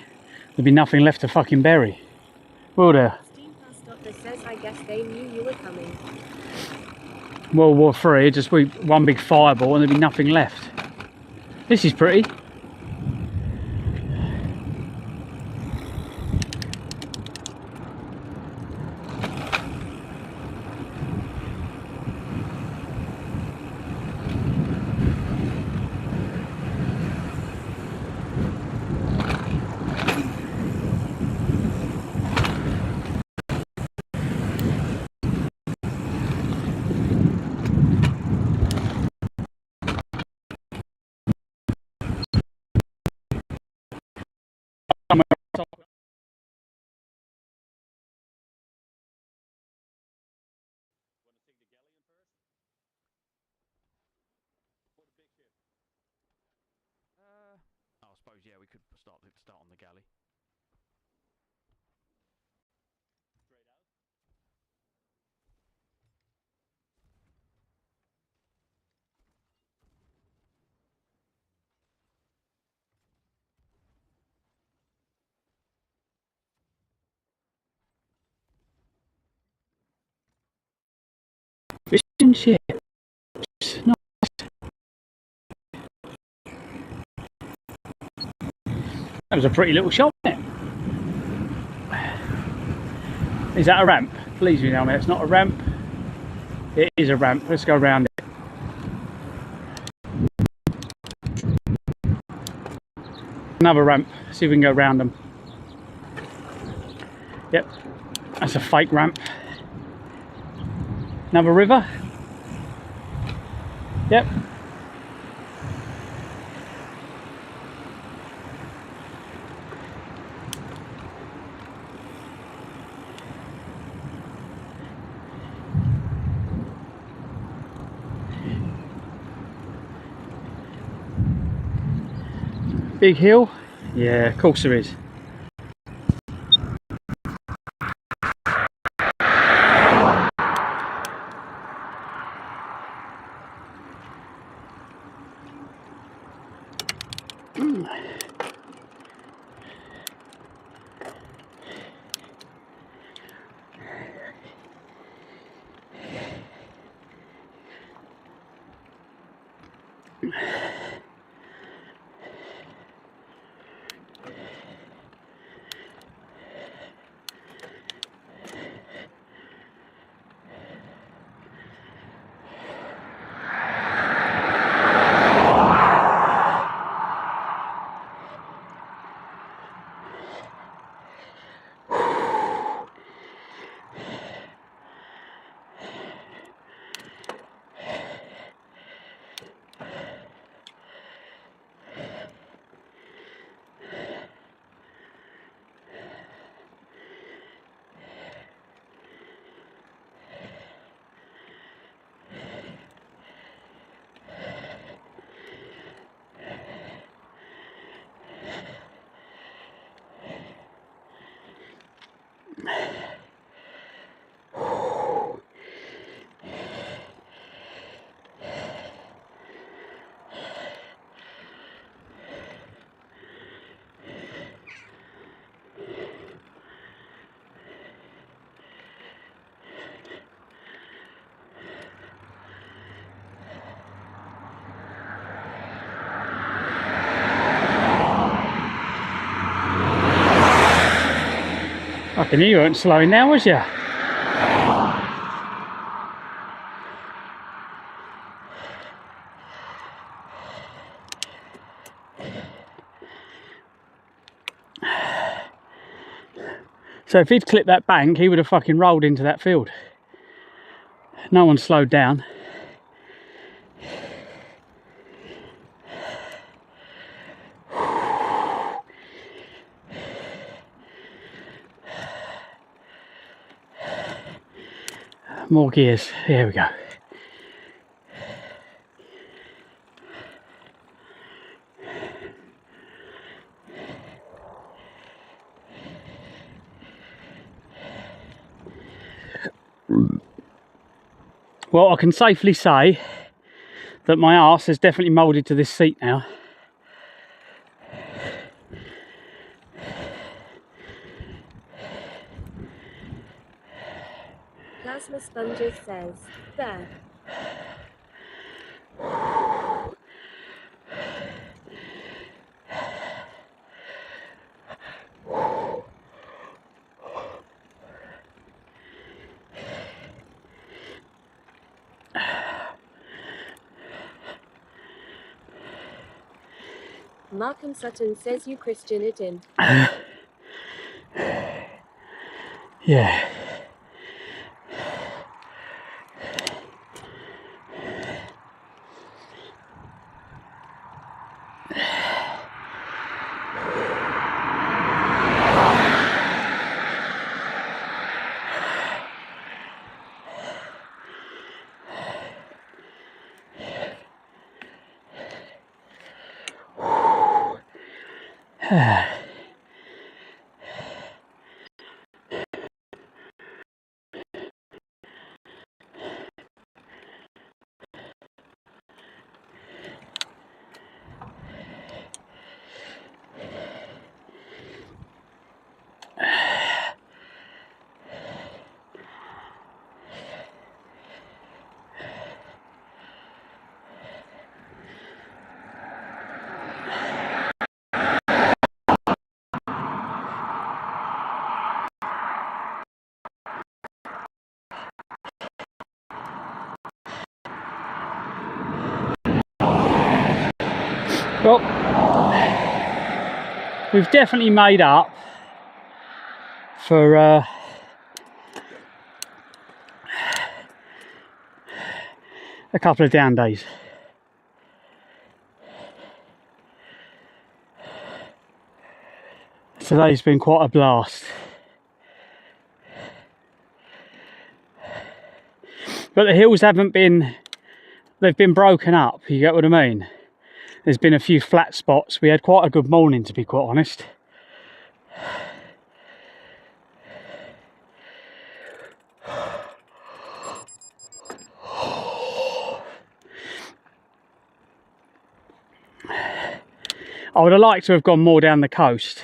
There'll be nothing left to fucking bury. Will there? Steam Post Office says I guess they knew you were coming. World War III, just one big fireball and there'll be nothing left. This is pretty. I suppose, yeah, we could start on the galley. Fishing shit. Nice. That was a pretty little shot, wasn't it? Is that a ramp? Please me tell me it's not a ramp. It is a ramp. Let's go around it. Another ramp. See if we can go around them. Yep. That's a fake ramp. Another river. Yep. Big hill? Yeah, of course there is. Fucking you weren't slowing down, was you? So if he'd clipped that bank, he would have fucking rolled into that field. No one slowed down. More gears. Here we go. Well, I can safely say that my arse has definitely moulded to this seat now. Plasma Sponges says, there. Markham Sutton says you Christian it in. Yeah. Well, we've definitely made up for a couple of down days. Today's been quite a blast. But the hills haven't been, they've been broken up, you get what I mean? There's been a few flat spots. We had quite a good morning, to be quite honest. I would have liked to have gone more down the coast.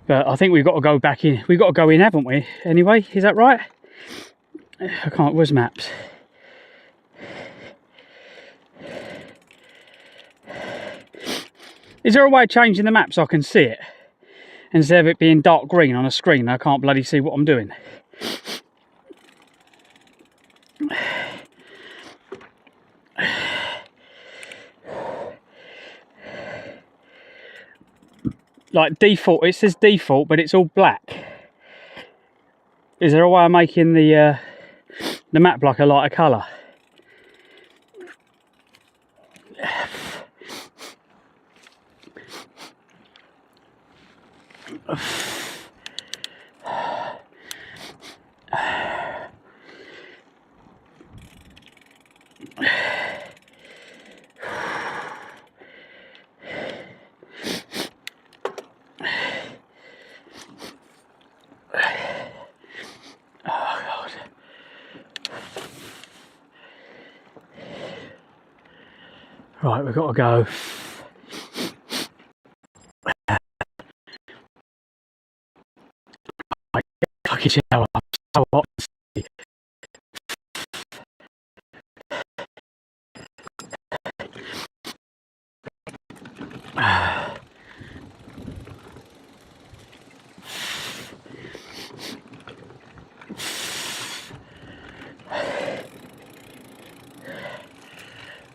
But I think we've got to go back in. We've got to go in, haven't we? Anyway, is that right? I can't, where's maps? Is there a way of changing the map so I can see it? Instead of it being dark green on a screen, I can't bloody see what I'm doing. Like default, it says default, but it's all black. Is there a way of making the map like a lighter colour? Right, we've got to go. Fucking shower. I'm so hot.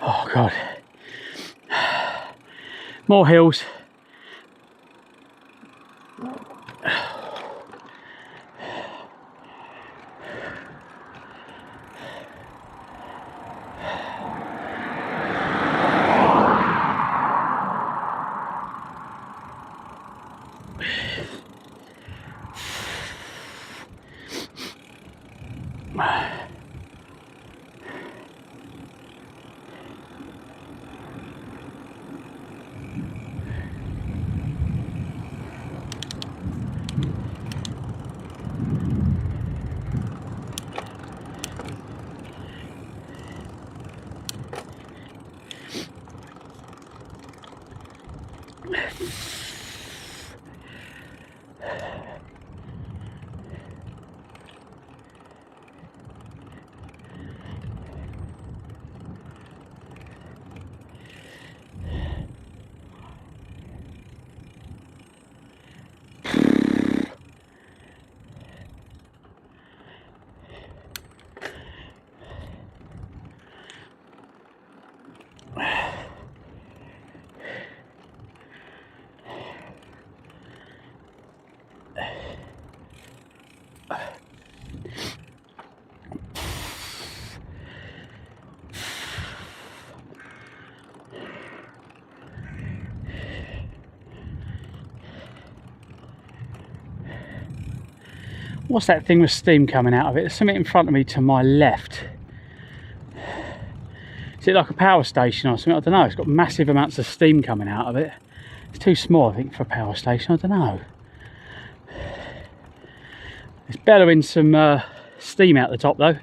Oh God. More hills, What's that thing with steam coming out of it? There's something in front of me to my left. Is it like a power station or something? I don't know. It's got massive amounts of steam coming out of it. It's too small, I think, for a power station. I don't know. It's bellowing some steam out the top though.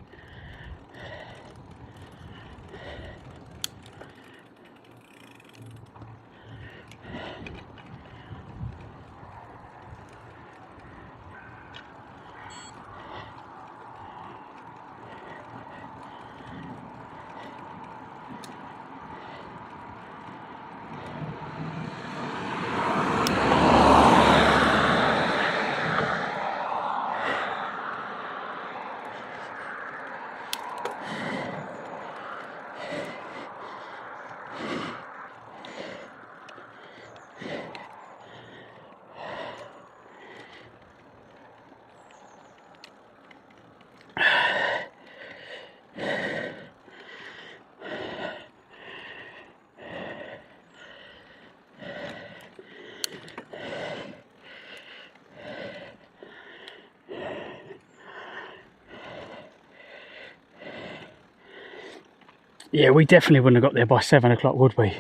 Yeah, we definitely wouldn't have got there by 7 o'clock, would we?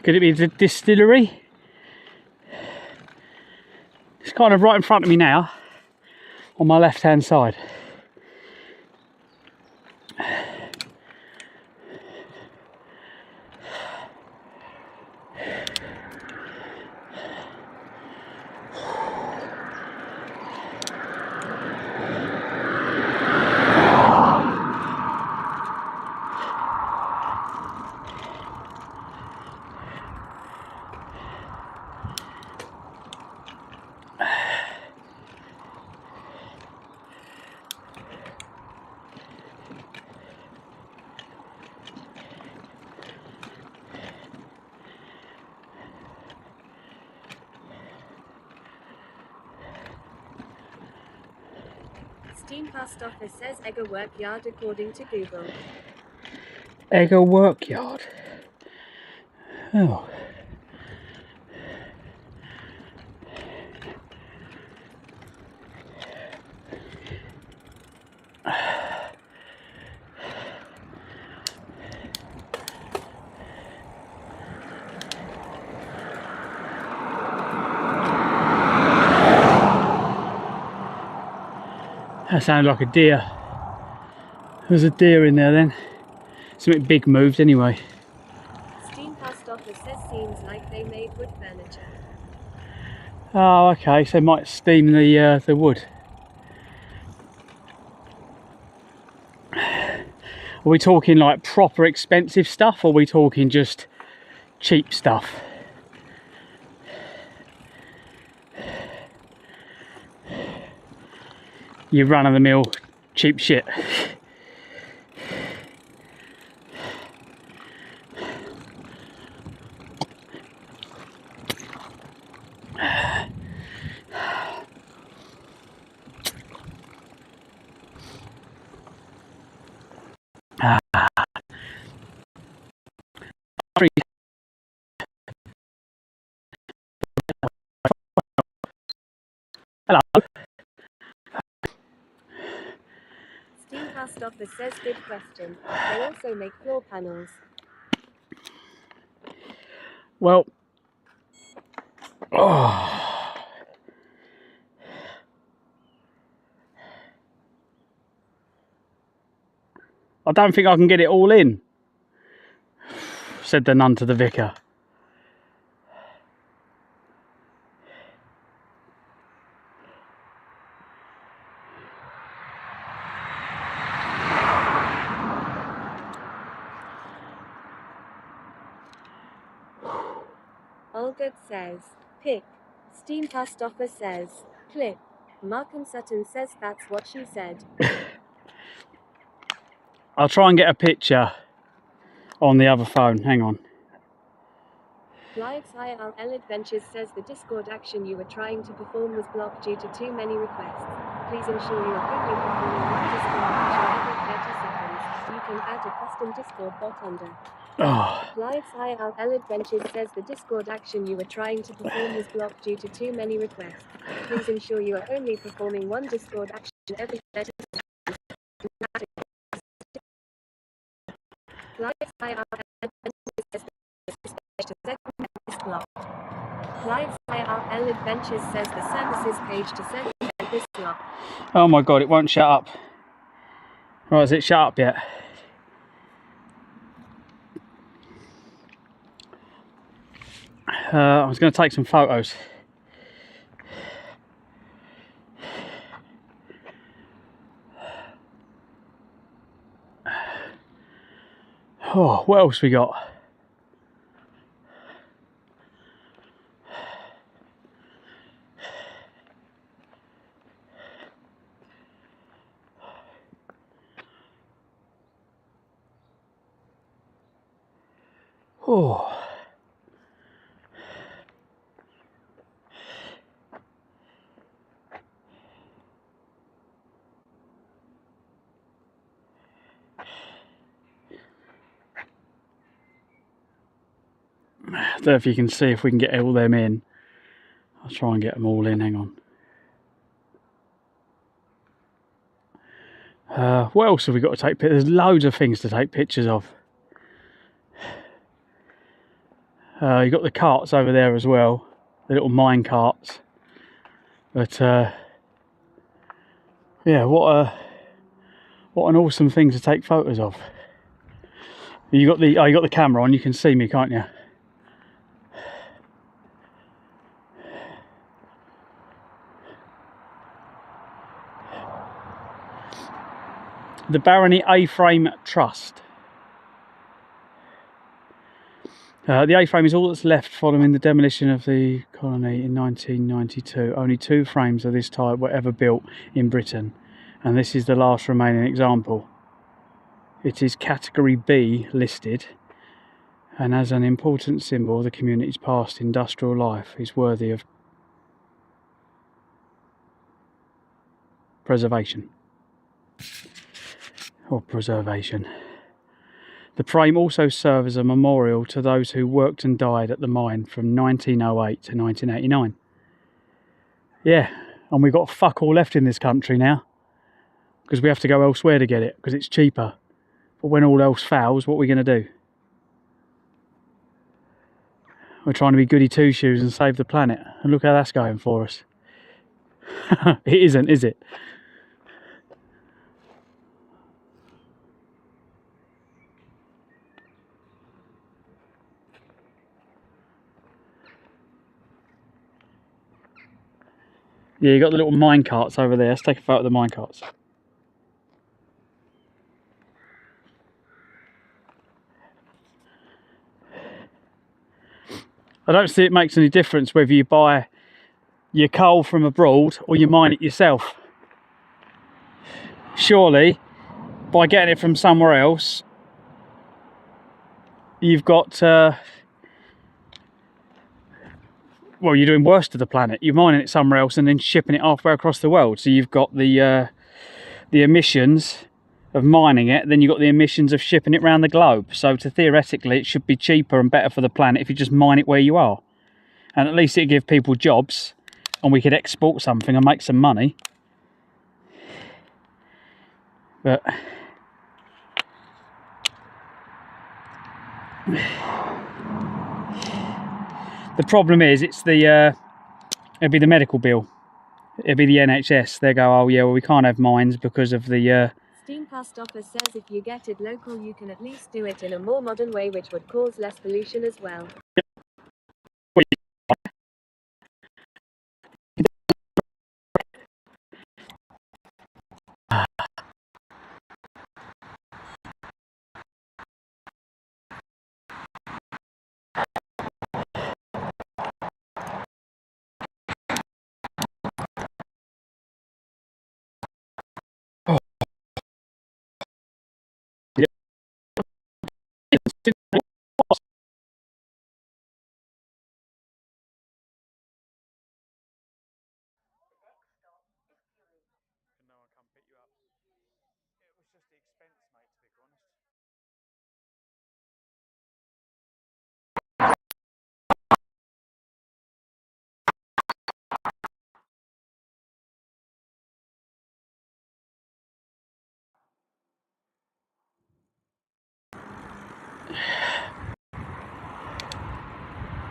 Could it be the distillery? It's kind of right in front of me now, on my left hand side. Steam Post Office says Egger Workyard according to Google. Egger Workyard. Oh. That sounded like a deer. There's a deer in there then. Something big moved anyway. Steam Post Office says seems like they made wood furniture. Oh, okay, so they might steam the wood. Are we talking like proper expensive stuff, or are we talking just cheap stuff? You run-of-the-mill cheap shit. Hello. Stoffer says good question. They also make floor panels. Well, oh. I don't think I can get it all in, said the nun to the vicar. Olgert says, pick. Steampa Stoffer says, clip. Markham Sutton says that's what she said. I'll try and get a picture on the other phone. Hang on. Clive's IRL Adventures says the Discord action you were trying to perform was blocked due to too many requests. Please ensure you are only performing one Discord action every 30 seconds. You can add a custom Discord bot under. Oh. Clive's IRL Adventures says the Discord action you were trying to perform was blocked due to too many requests. Please ensure you are only performing one Discord action every 30 seconds. Clive's IRL Adventures says the blocked. Clive's IRL Adventures says the services page to circumvent this block. Oh my god, it won't shut up. Right, has it shut up yet? I was going to take some photos. Oh, what else we got? Oh. I don't know if you can see if we can get all them in. I'll try and get them all in, hang on. What else have we got to take pictures? There's loads of things to take pictures of. You've got the carts over there as well, the little mine carts. But yeah, what an awesome thing to take photos of. You got the camera on, you can see me, can't you? The Barony A-frame Trust. The A-frame is all that's left following the demolition of the colony in 1992. Only 2 frames of this type were ever built in Britain, and this is the last remaining example. It is category B listed, and as an important symbol of the community's past industrial life is worthy of preservation. Or preservation. The frame also serves as a memorial to those who worked and died at the mine from 1908 to 1989. Yeah, and we've got fuck all left in this country now, because we have to go elsewhere to get it, because it's cheaper. But when all else fails, what are we going to do? We're trying to be goody two-shoes and save the planet, and look how that's going for us. It isn't, is it? Yeah, you got the little mine carts over there. Let's take a photo of the mine carts. I don't see it makes any difference whether you buy your coal from abroad or you mine it yourself. Surely, by getting it from somewhere else, you've got well, you're doing worse to the planet. You're mining it somewhere else and then shipping it halfway across the world. So you've got the emissions of mining it, then you've got the emissions of shipping it around the globe. So theoretically, it should be cheaper and better for the planet if you just mine it where you are. And at least it'd give people jobs, and we could export something and make some money. But The problem is, it's the it'll be the medical bill. It'll be the NHS. They go, oh yeah, well we can't have mines because of the. Steam Past Office says if you get it local, you can at least do it in a more modern way, which would cause less pollution as well. Can no one come pick you up? It was just the expense, mate, to be honest.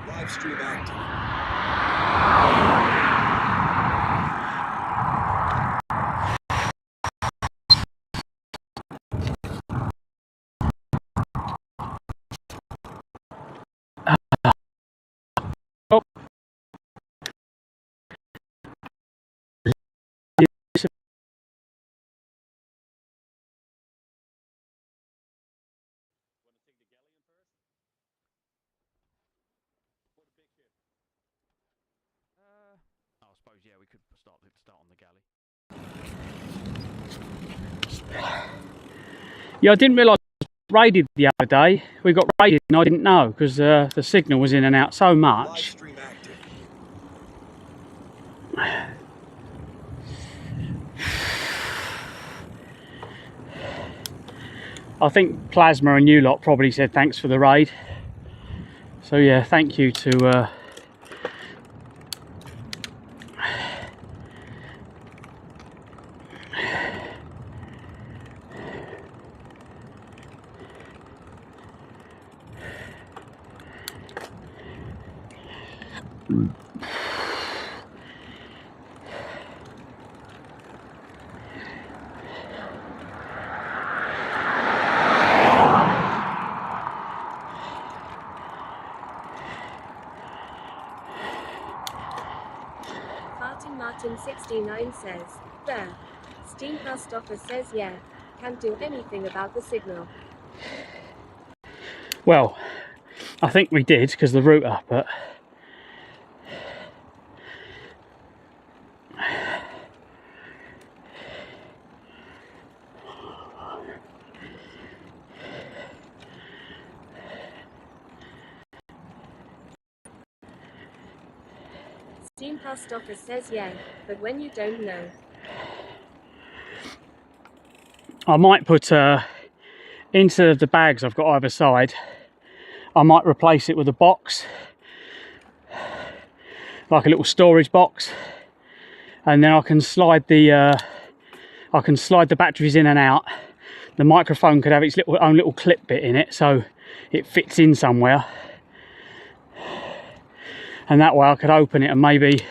Live stream active. Oh. I suppose, yeah, we could start on the galley. Yeah, I didn't realise it was raided the other day. We got raided and I didn't know because the signal was in and out so much. I think Plasma and you lot probably said thanks for the raid. So yeah, thank you to Martin 69 says, there. Steam Past Office says yeah, can't do anything about the signal. well, I think we did because the router, but Steam Past Office says yeah, but when you don't know. I might put into the bags I've got either side, I might replace it with a box, like a little storage box, and then I can slide the batteries in and out. The microphone could have its own little clip bit in it, so it fits in somewhere, and that way I could open it and maybe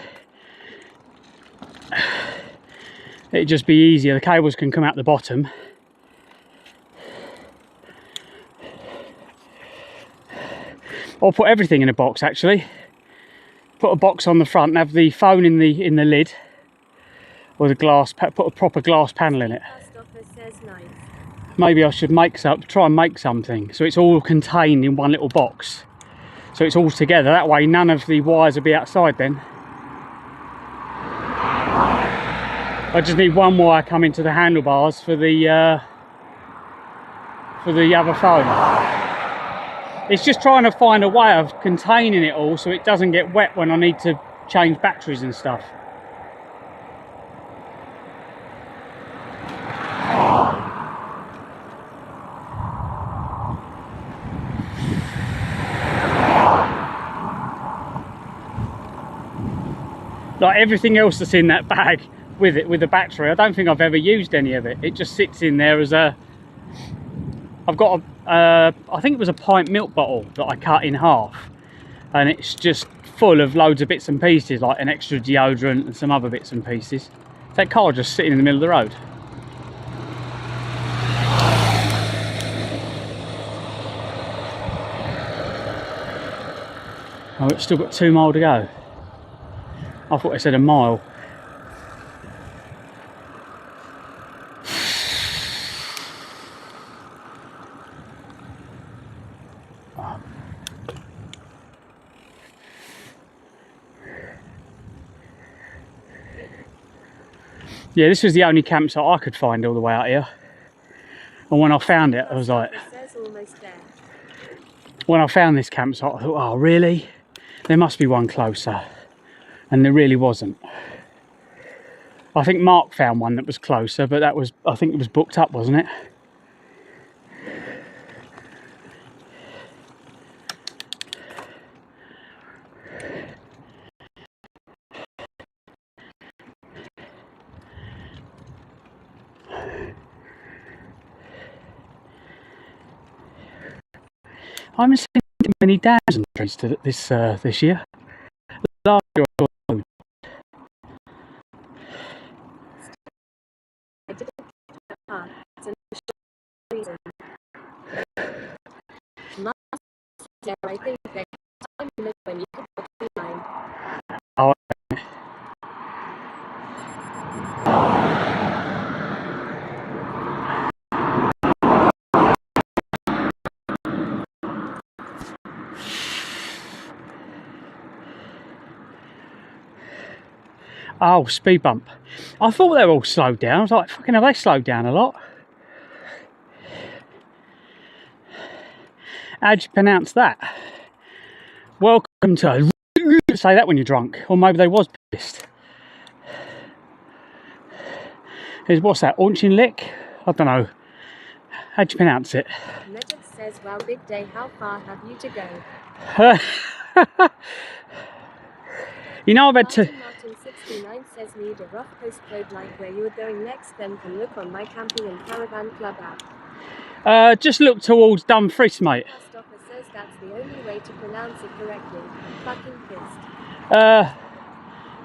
it'd just be easier. The cables can come out the bottom. I'll put everything in a box actually. Put a box on the front and have the phone in the lid, or the glass. Put a proper glass panel in it. Maybe I should try and make something so it's all contained in one little box, so it's all together. That way none of the wires will be outside then. I just need one wire coming to the handlebars for the other phone. It's just trying to find a way of containing it all so it doesn't get wet when I need to change batteries and stuff. Like everything else that's in that bag with the battery, I don't think I've ever used any of it. It just sits in there as a I've got a, I think it was a pint milk bottle that I cut in half, and it's just full of loads of bits and pieces, like an extra deodorant and some other bits and pieces. That car just sitting in the middle of the road. Oh, it's still got 2 miles to go. I thought it said a mile. Yeah, this was the only campsite I could find all the way out here. And when I found it, I was like, when I found this campsite, I thought, oh really? There must be one closer. And there really wasn't. I think Mark found one that was closer, but that was, I think it was booked up, wasn't it? I haven't seen many dams and trees to this year. Last year I saw loads. I think that time limit when you could book online. Oh. Oh, speed bump. I thought they were all slowed down. I was like, fucking hell, they slowed down a lot. How'd you pronounce that? Welcome to... Say that when you're drunk. Or maybe they was pissed. What's that? Aunchin Lick? I don't know. How'd you pronounce it? Metal says, well, big day, how far have you to go? You know, I've had to... Martin 69 says, need a rough postcode like where you were going next, then can look on my camping and caravan club app. Just look towards Dumfries, mate. Stopper says that's the only way to pronounce it correctly. Fucking pissed.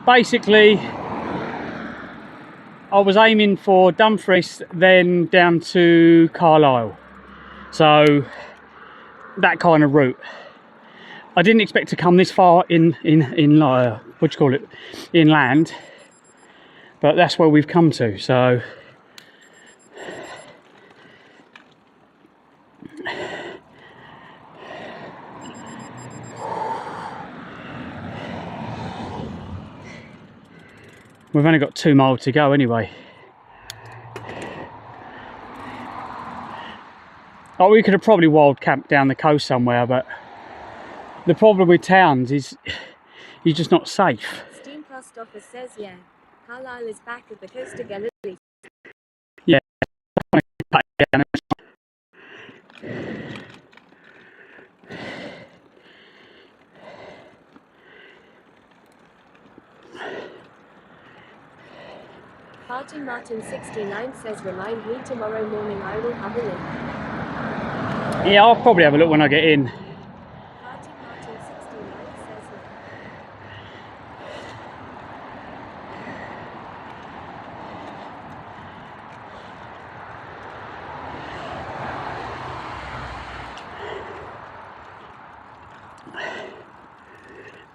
Basically, I was aiming for Dumfries, then down to Carlisle. So, that kind of route. I didn't expect to come this far in what do you call it, inland, but that's where we've come to. So we've only got 2 miles to go anyway. Oh, we could have probably wild camped down the coast somewhere, but the problem with towns is you're just not safe. Steam Cast Office says, yeah, Carlisle is back at the coast again at least. Yeah. Party Martin 69 says, remind me tomorrow morning I will have a look. Yeah, I'll probably have a look when I get in. Party Martin 69 says,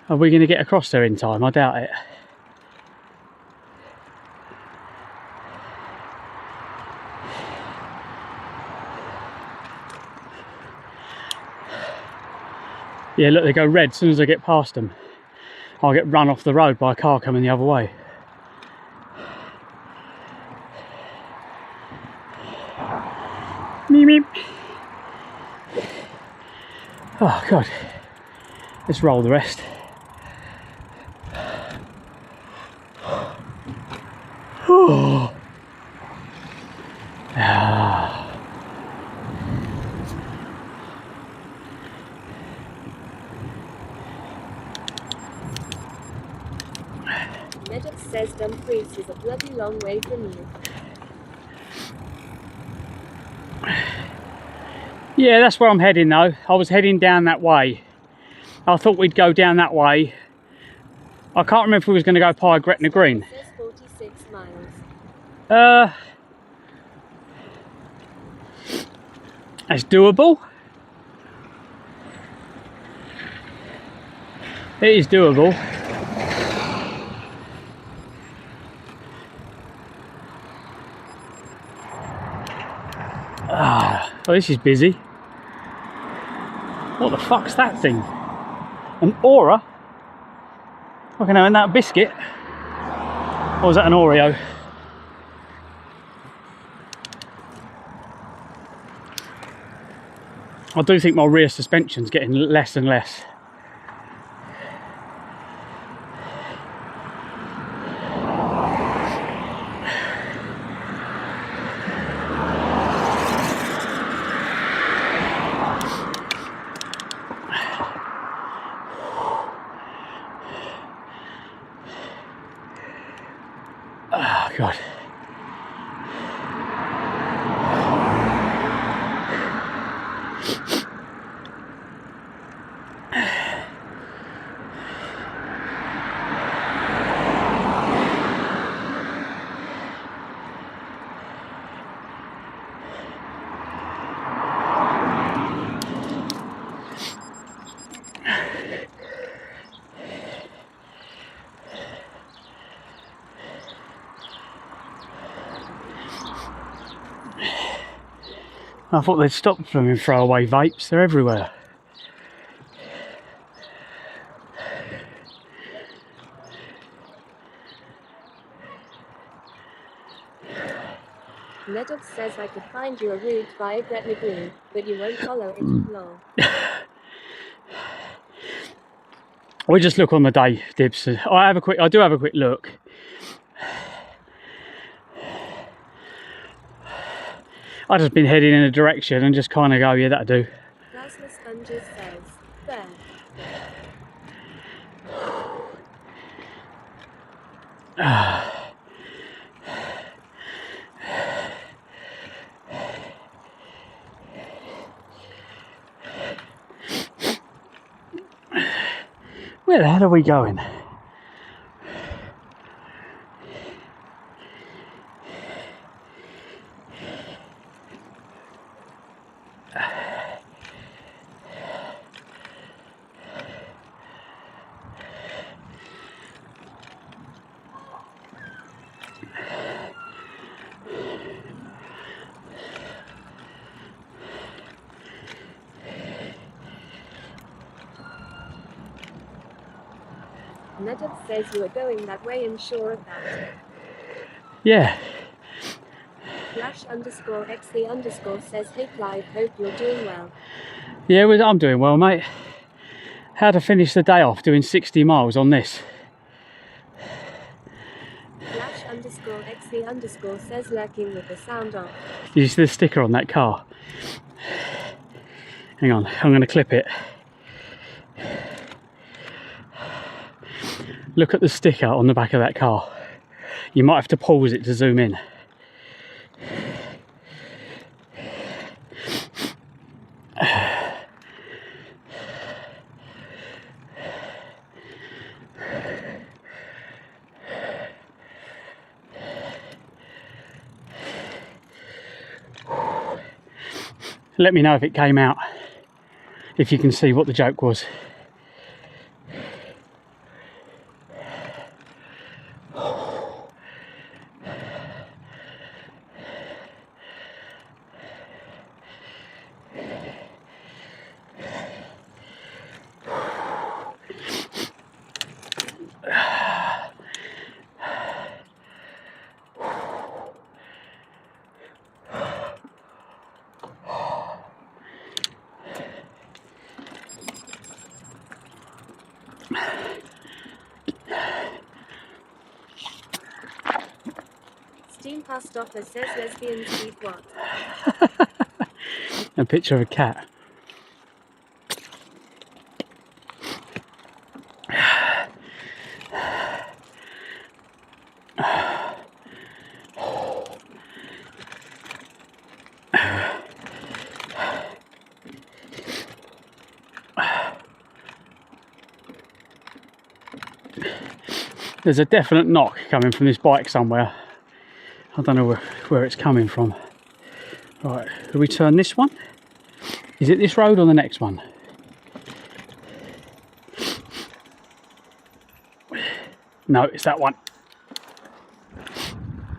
Are we going to get across there in time? I doubt it. Yeah, look, they go red as soon as I get past them. I'll get run off the road by a car coming the other way. Meep, meep. Oh, God. Let's roll the rest. Oh. Ah. Medic says Dumfries is a bloody long way from you. Yeah, that's where I'm heading though. I was heading down that way. I thought we'd go down that way. I can't remember if we was going to go by Gretna Green. It says 46 miles. That's doable. It is doable. Oh, this is busy. What the fuck's that thing? An aura? Fucking hell, isn't that a biscuit? Or was that an Oreo? I do think my rear suspension's getting less and less. Oh God. I thought they'd stop them and throw away vapes, they're everywhere. Neddox says I could find you a route via Gretna Green, but you won't follow it. Lol. We just look on the day, Dibs. I do have a quick look. I've just been heading in a direction and just kind of go, yeah, that'll do. Clivesadventures says, there. Where the hell are we going? Neddox says you are going that way and sure of that. Yeah. Flash_XD_ says, hey Clive, hope you're doing well. Yeah, I'm doing well, mate. How to finish the day off doing 60 miles on this? Flash_XD_ says, lurking with the sound off. Did you see the sticker on that car? Hang on, I'm going to clip it. Look at the sticker on the back of that car. You might have to pause it to zoom in. Let me know if it came out, if you can see what the joke was. Steam past offer says lesbians eat what? A picture of a cat. There's a definite knock coming from this bike somewhere. I don't know where it's coming from. Right, do we turn this one? Is it this road or the next one? No, it's that one.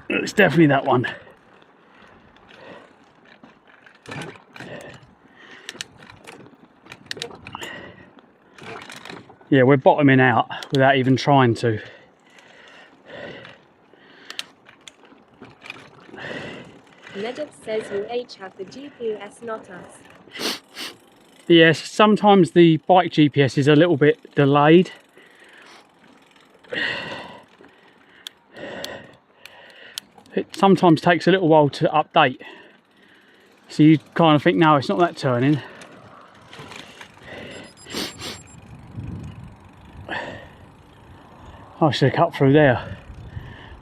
It's definitely that one. Yeah, we're bottoming out without even trying to. Nedip says you H have the GPS, not us. Yes, sometimes the bike GPS is a little bit delayed. It sometimes takes a little while to update. So you kind of think, no, it's not that turning. I should have cut through there.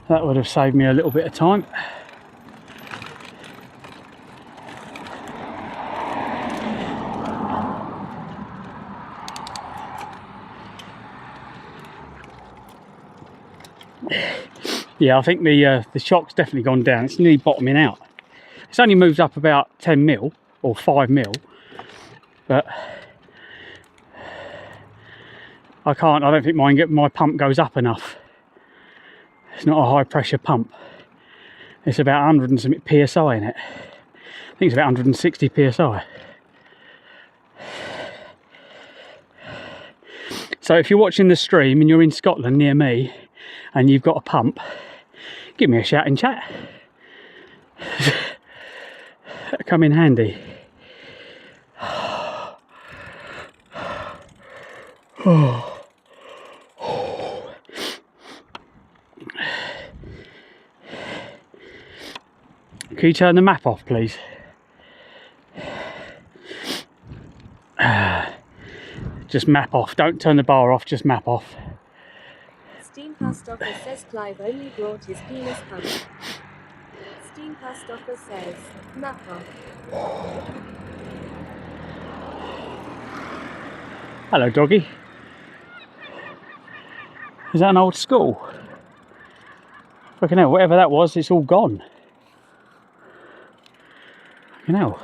That would have saved me a little bit of time. Yeah, I think the shock's definitely gone down. It's nearly bottoming out. It's only moved up about 10 mil or 5 mil, but I don't think my pump goes up enough. It's not a high pressure pump. It's about 100 and something psi in it. I think it's about 160 psi. So if you're watching the stream and you're in Scotland near me and you've got a pump, give me a shout in chat. That'll come in handy. Can you turn the map off, please? Just map off. Don't turn the bar off, just map off. Steam Pastoffer says Clive only brought his penis pump. Steam Pastoffer says, map off. Hello, doggy. Is that an old school? Fucking hell, whatever that was, it's all gone. Fucking hell.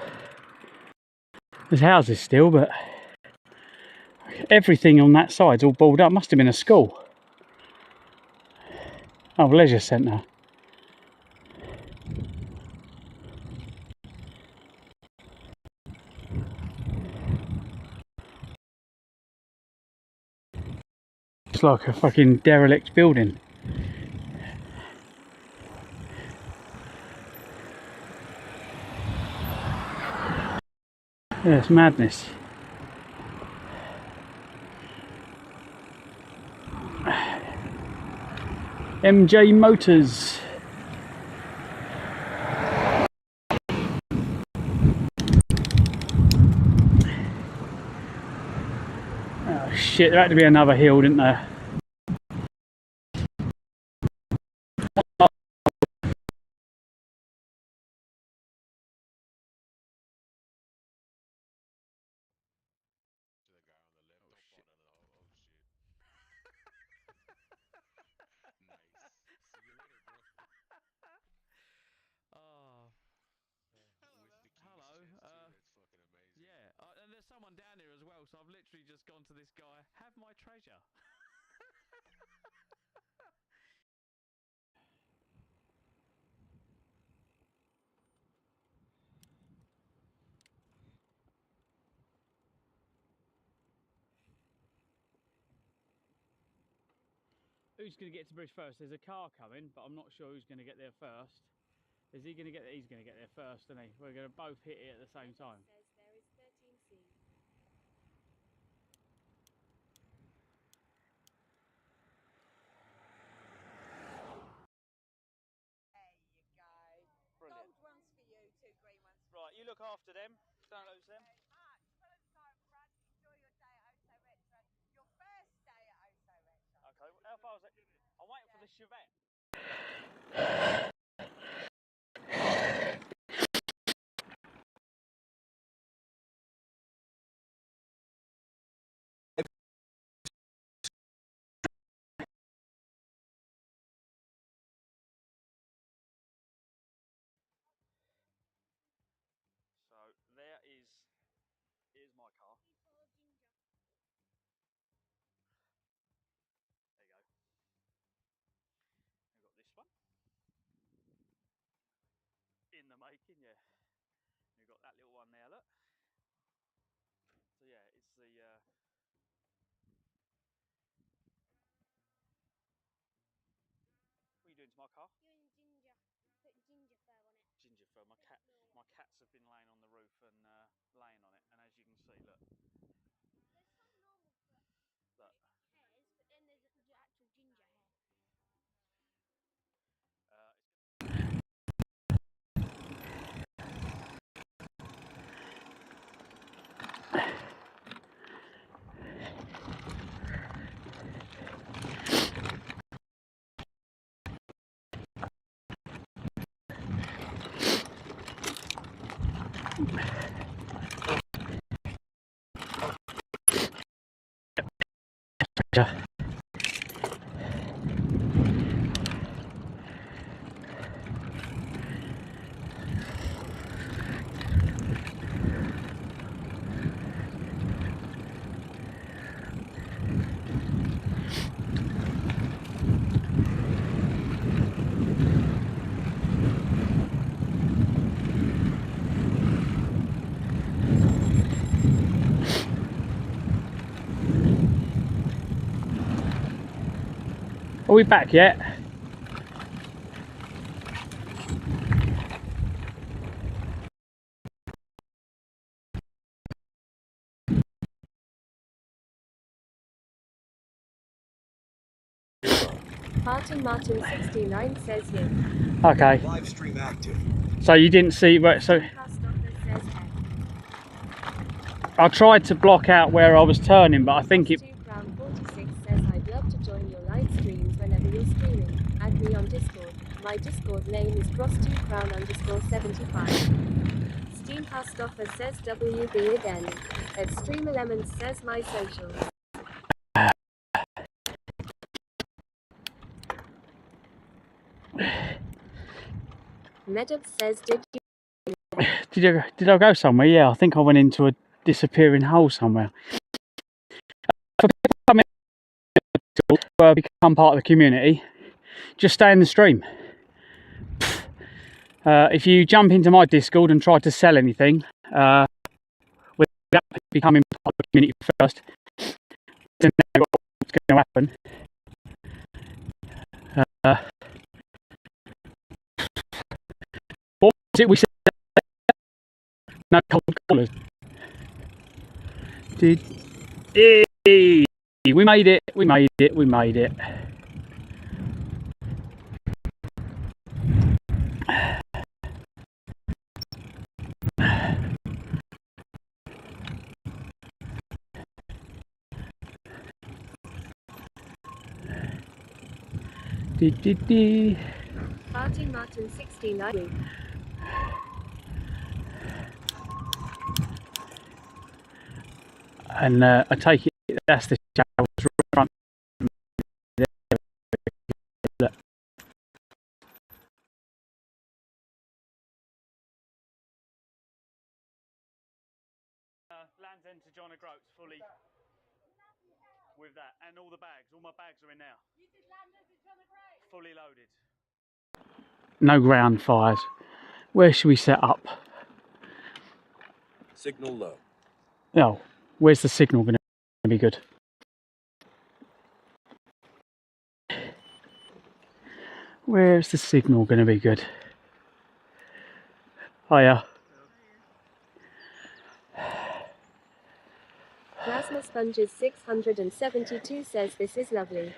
There's houses still, but everything on that side's all balled up. Must have been a school. Oh, leisure centre. It's like a fucking derelict building. Yeah, it's madness. MJ Motors. Oh shit, there had to be another hill, didn't there? Oh. Hello. Yeah, and there's someone down here as well, so I've literally just gone to this guy. Have my treasure. Who's going to get to bridge first? There's a car coming, but I'm not sure who's going to get there first. Is he going to get there? He's going to get there first, isn't he? We're going to both hit it at the same time. Brilliant. Gold ones for you, 2 green ones. Right, you look after them. Don't lose them. Okay, how far is it? I'm waiting for the Chevette. my car. There you go. We've got this one. In the making, yeah. We've got that little one there, look. So yeah, it's the what are you doing to my car? Doing ginger. Put ginger fur on it. Ginger fur. My cats have been laying on the roof and laying on it, and as you can see, look. There's some normal fur. Look. Hairs, but then there's the actual ginger hair. Yeah. Are we back yet? Martin 69 says here. Okay. Live stream active. So you didn't see where, so I tried to block out where I was turning, but I think it. Crown 46 says I'd love to join your live streams whenever you're streaming. Add me on Discord. My Discord name is cross2crown_75. Steam Hastoffer says WB again. Extreme Elements says my socials. Medob says Did I go somewhere? Yeah, I think I went into a disappearing hole somewhere. For people coming to become part of the community, just stay in the stream. If you jump into my Discord and try to sell anything, without becoming part of the community first, then what's going to happen. What was it we said? No cold callers. We made it. We made it. We made it. Martin 69. And I take it that's the shower's front. Land's End to John O'Groats fully with that, and all the bags. All my bags are in now. You did Land's End to John O'Groats? Fully loaded. No ground fires. Where should we set up? Signal low. Oh, where's the signal going to be good? Where's the signal going to be good? Hiya. Plasma Sponges 672 says this is lovely.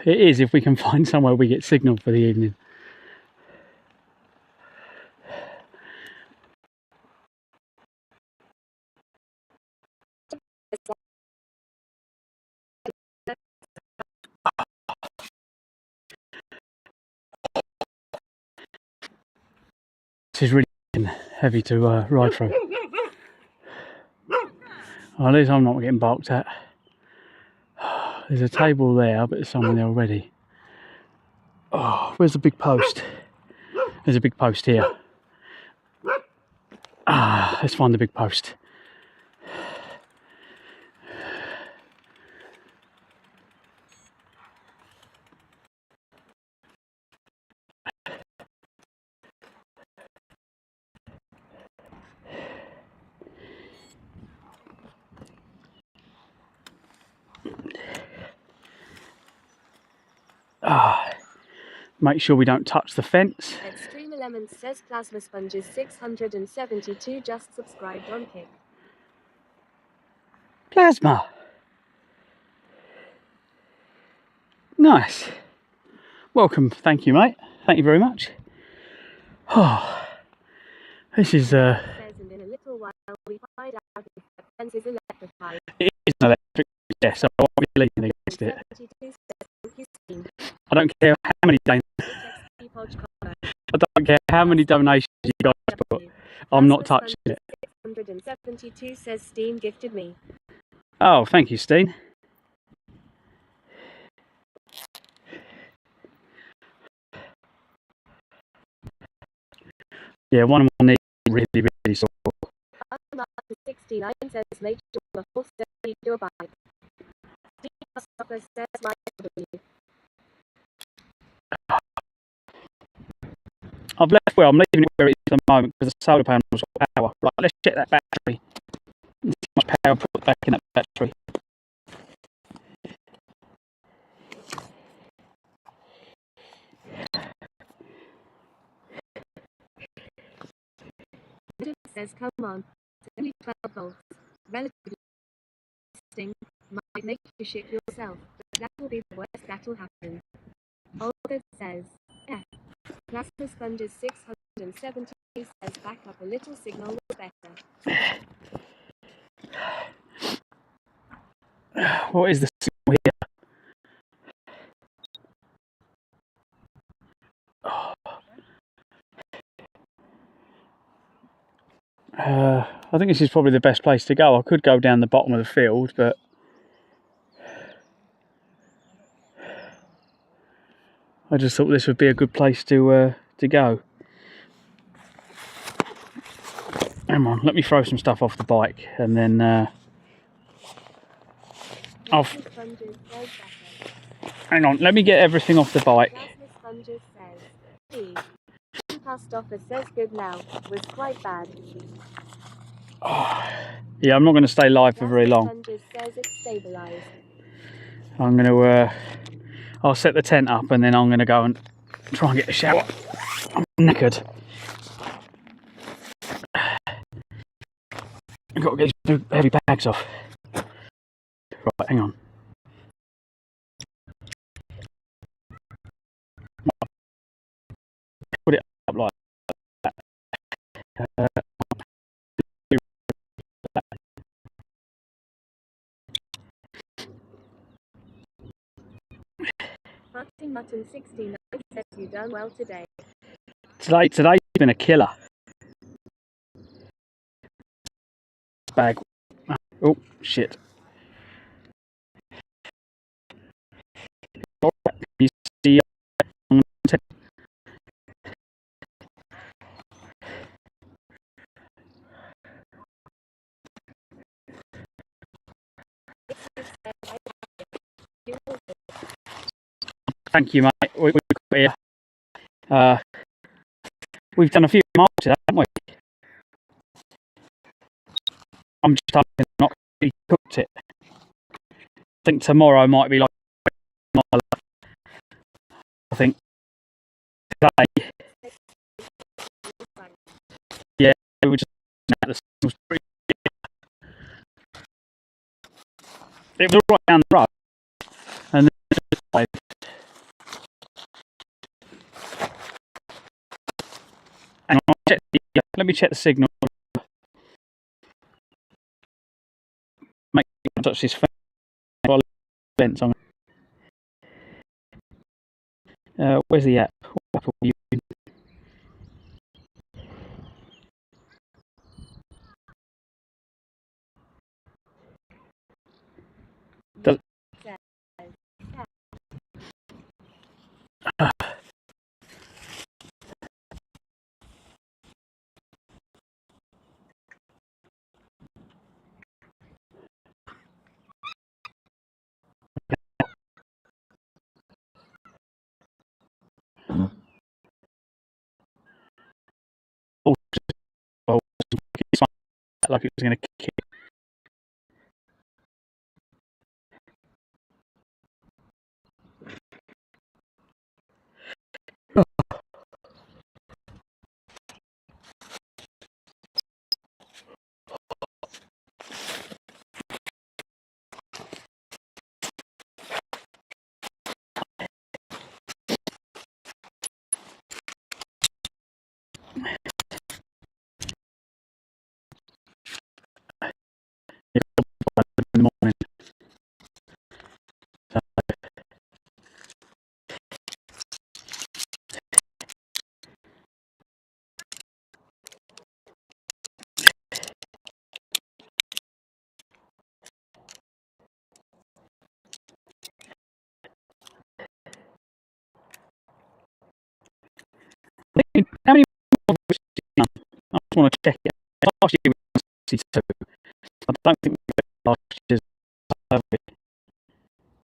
It is if we can find somewhere we get signal for the evening. This is really heavy to ride through. Well, at least I'm not getting barked at. There's a table there, but there's someone there already. Oh, where's the big post? There's a big post here. Let's find the big post. Make sure we don't touch the fence. Extreme Elements says Plasma Sponges 672 just subscribed on Kick. Plasma. Nice. Welcome. Thank you, mate. Thank you very much. Oh, this is Says, and in a little while we find out if the fence is electrified. it is an electric, yes, so I won't be leaning against it. 72 says, "Thank you, Steve." I don't care how many I don't care how many donations you guys put. I'm not touching it. 672 says Steen gifted me. Oh, thank you, Steen. Yeah, one of my knees is really sore. Mark 69 says make sure the horse doesn't eat your bike. Steve Stopper says my W. I'm leaving it where it is at the moment because the solar panel's got power. Right, let's check that battery. Let's see how much power I put back in that battery. It says come on, it's only 12 volts. Relatively interesting. Might make you shit yourself, but that will be the worst that'll happen. Olga says, F. Plasma Sponges 670 says back up a little signal was better. What is the signal here? I think this is probably the best place to go. I could go down the bottom of the field, but I just thought this would be a good place to go. Hang on, let me throw some stuff off the bike, and then hang on, let me get everything off the bike. Plasma Sponges says, Steve. Past offer says good now, was quite bad. Yeah, I'm not going to stay live for very long. Sponges says it's stabilized. I'm going to, I'll set the tent up and then I'm going to go and try and get a shower. I'm knackered. I've got to get these heavy bags off. Right, hang on. Put it up like that. Hunting Mutton 69 says you done well today. Today's been a killer. Bag. Oh shit. You see, thank you, mate. We've got here. We've done a few miles today, haven't we? I'm just hoping not really cooked it. I think tomorrow might be like I think today. Yeah, we were just it was all right down the road, and then hang on, let me check the signal. Make sure I touch this fence on. Where's the app? What app are we using? Does like it was going to kick. just want to check it. Last year we won 62. I don't think we got last year's survey.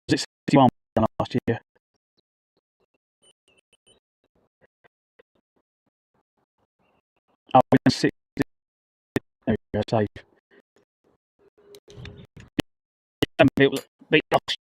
Was it 61 last year? Oh, we won 60. There we go, save. It was beat last year.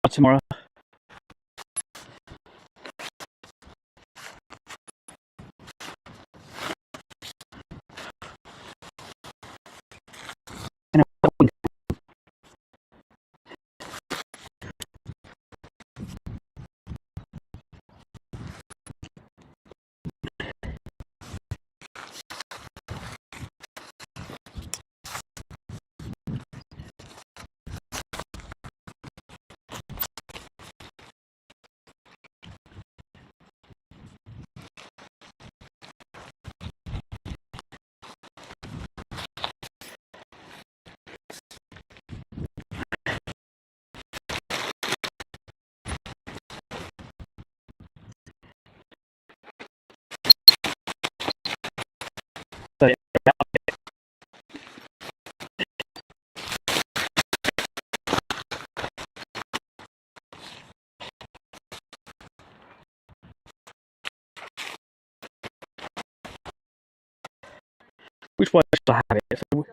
Tomorrow. Which way should I have it? So,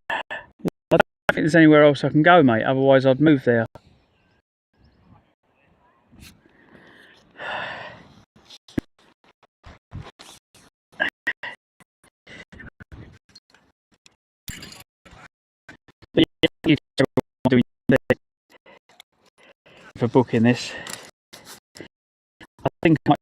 I don't think there's anywhere else I can go, mate. Otherwise, I'd move there. But yeah, I'm doing for booking this. I think I might.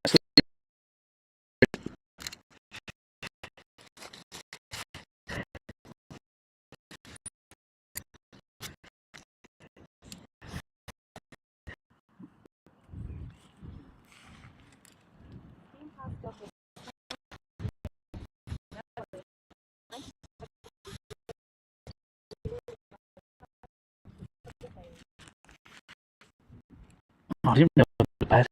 I didn't know it was bad.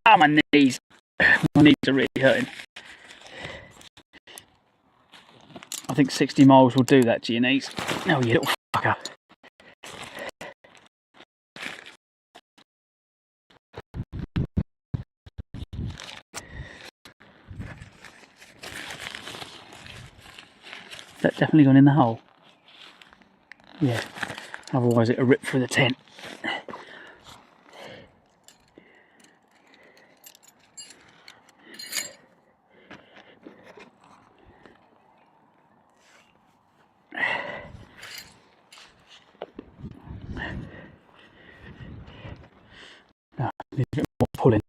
Ah, my knees. My knees are really hurting. I think 60 miles will do that to your knees. Oh, you little fucker. Is that definitely gone in the hole? Yeah. Otherwise it'll rip through the tent. No, need a bit more pulling.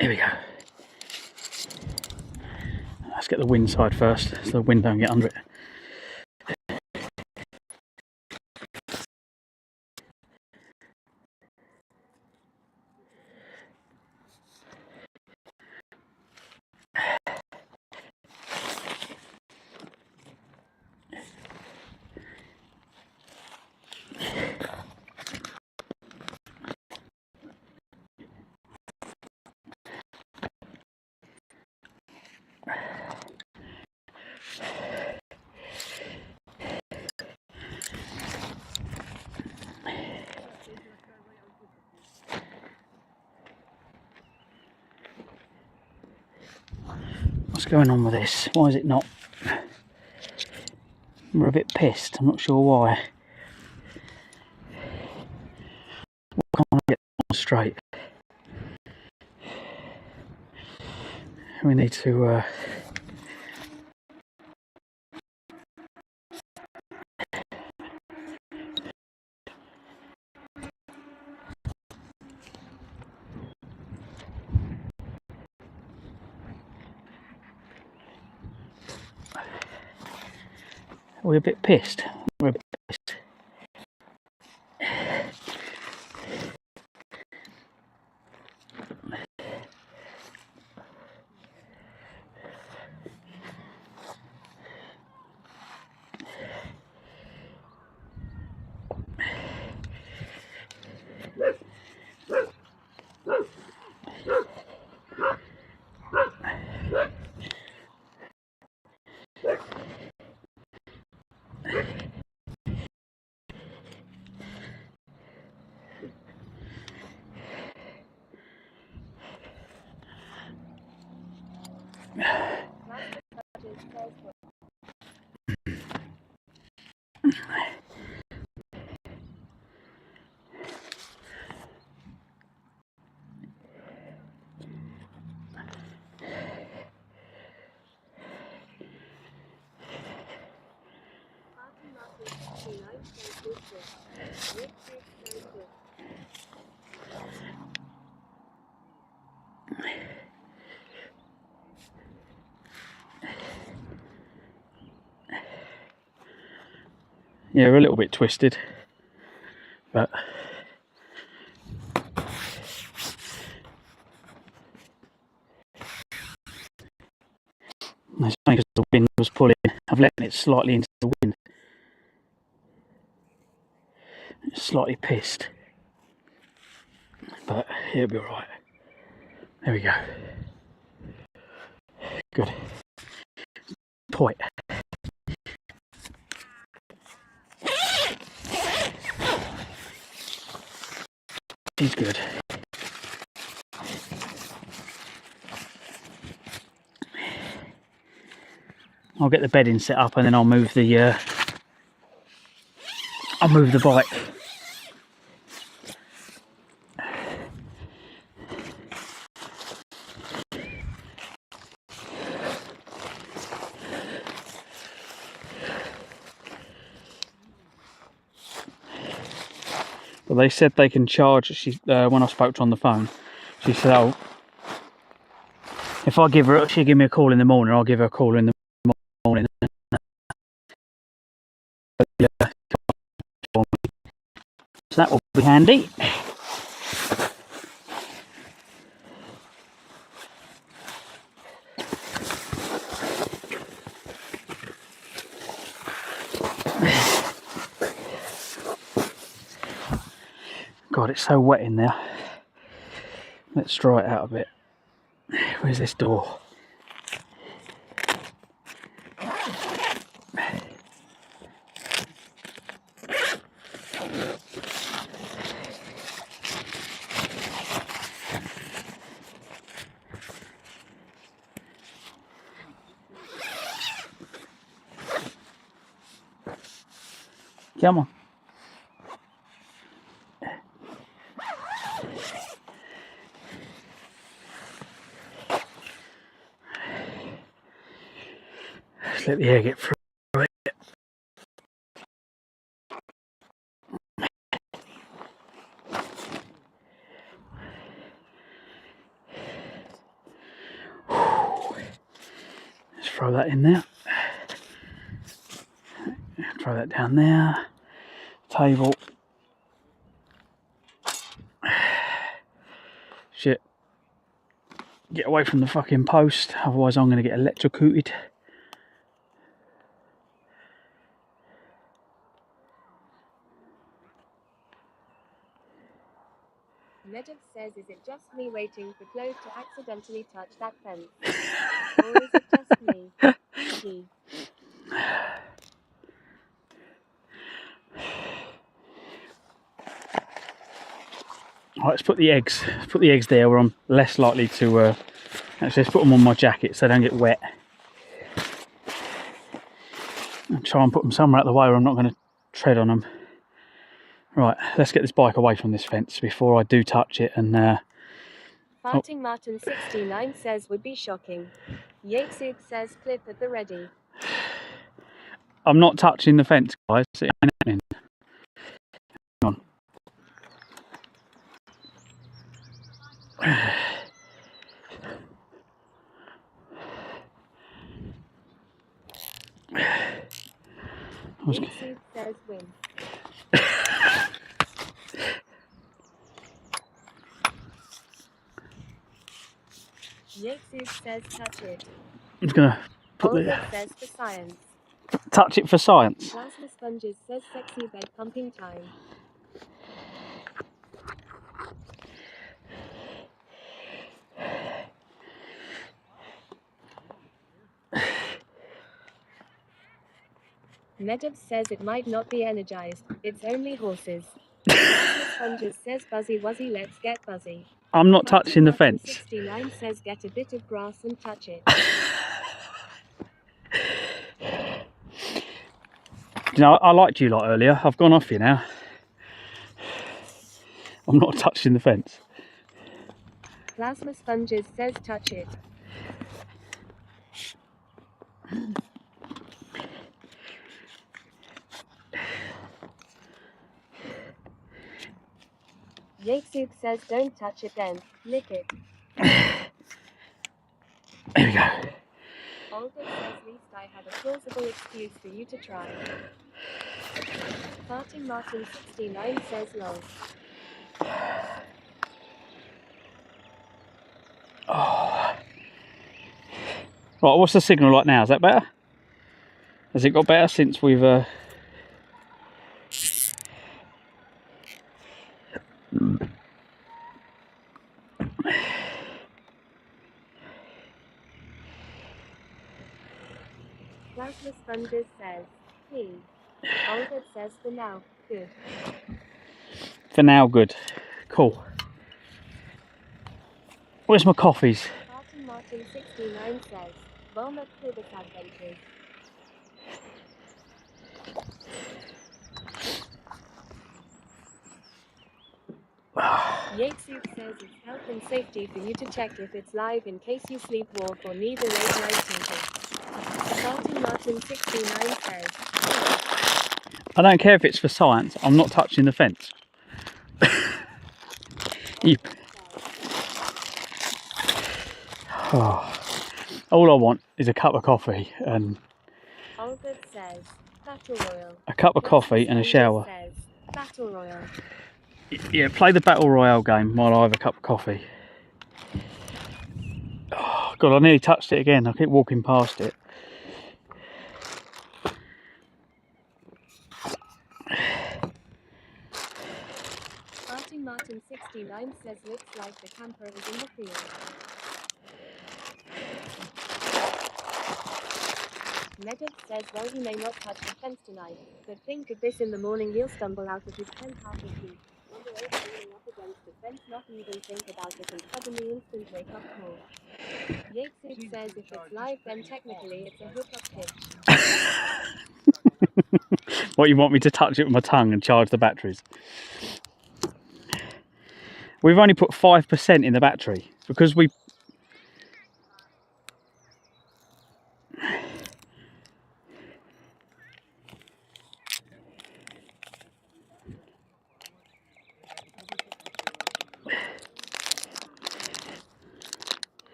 Here we go. Let's get the wind side first, so the wind don't get under it. What's going on with this? Why is it not? We're a bit pissed. I'm not sure why. Why can't I get on straight? We need to we're a bit pissed. We're a bit pissed. Yeah, we're a little bit twisted, but it's only because the wind was pulling. I've let it slightly into the wind. It's slightly pissed, but it'll be alright. There we go. Good. Point. She's good. I'll get the bedding set up and then I'll move the bike. But they said they can charge. When I spoke to her on the phone, she said, "Oh, if I give her, she'll give me a call in the morning. I'll give her a call in the morning." So that will be handy. God, it's so wet in there. Let's dry it out a bit. Where's this door? Come on. Just let the air get through it. Let's throw that in there. Throw that down there. Table. Shit. Get away from the fucking post, otherwise I'm going to get electrocuted. Medov says, is it just me waiting for Chloe to accidentally touch that fence? Or is it just me? Gee. Alright, let's put the eggs there where I'm less likely to Actually, let's put them on my jacket so they don't get wet. And try and put them somewhere out of the way where I'm not going to tread on them. Right, let's get this bike away from this fence before I do touch it. And Farting Martin 69 says would be shocking. Yatesud says clip at the ready. I'm not touching the fence, guys. It ain't happening. Hang on. Yatesud says win. Yatesud says touch it. I'm just going to put Olga says for science. touch it for science. Plasma Sponges says sexy bed pumping time. Meadows says it might not be energized, it's only horses. Plasma Sponges says buzzy wuzzy, let's get buzzy. I'm not touching the Martin fence. 69 says get a bit of grass and touch it. You know, I liked you lot earlier. I've gone off you now. I'm not touching the fence. Plasma Sponges says touch it. Yatesud says don't touch it then, lick it. There we go. Olga says at least I had a plausible excuse for you to try. Farting Martin 69 says lol. Oh. Right, what's the signal like now? Is that better? Has it got better since we've Plasma Sponges says, P. Olga says for now, good. for now good. Cool. Where's my coffees? Farting Martin 69 says, Bulma clivesadventures. Yatesud says it's health and safety for you to check if it's live in case you sleepwalk or need a late night tinkle. Farting Martin 69 says, I don't care if it's for science. I'm not touching the fence. Oh. All I want is a cup of coffee and Olga says, Battle Royal. a cup of coffee and a shower. Says, Battle Royal. Yeah, play the Battle Royale game while I have a cup of coffee. Oh, God, I nearly touched it again. I keep walking past it. Farting Martin 69 says looks like the camper is in the field. Meadows says well he may not touch the fence tonight, but think of this in the morning he'll stumble out of his penthouse and sleep. Wonder if leaning up against the fence, not even think about it and suddenly instant wake up call. Yatesud says if it's live then technically it's a hookup pitch. What, you want me to touch it with my tongue and charge the batteries? We've only put 5% in the battery because we...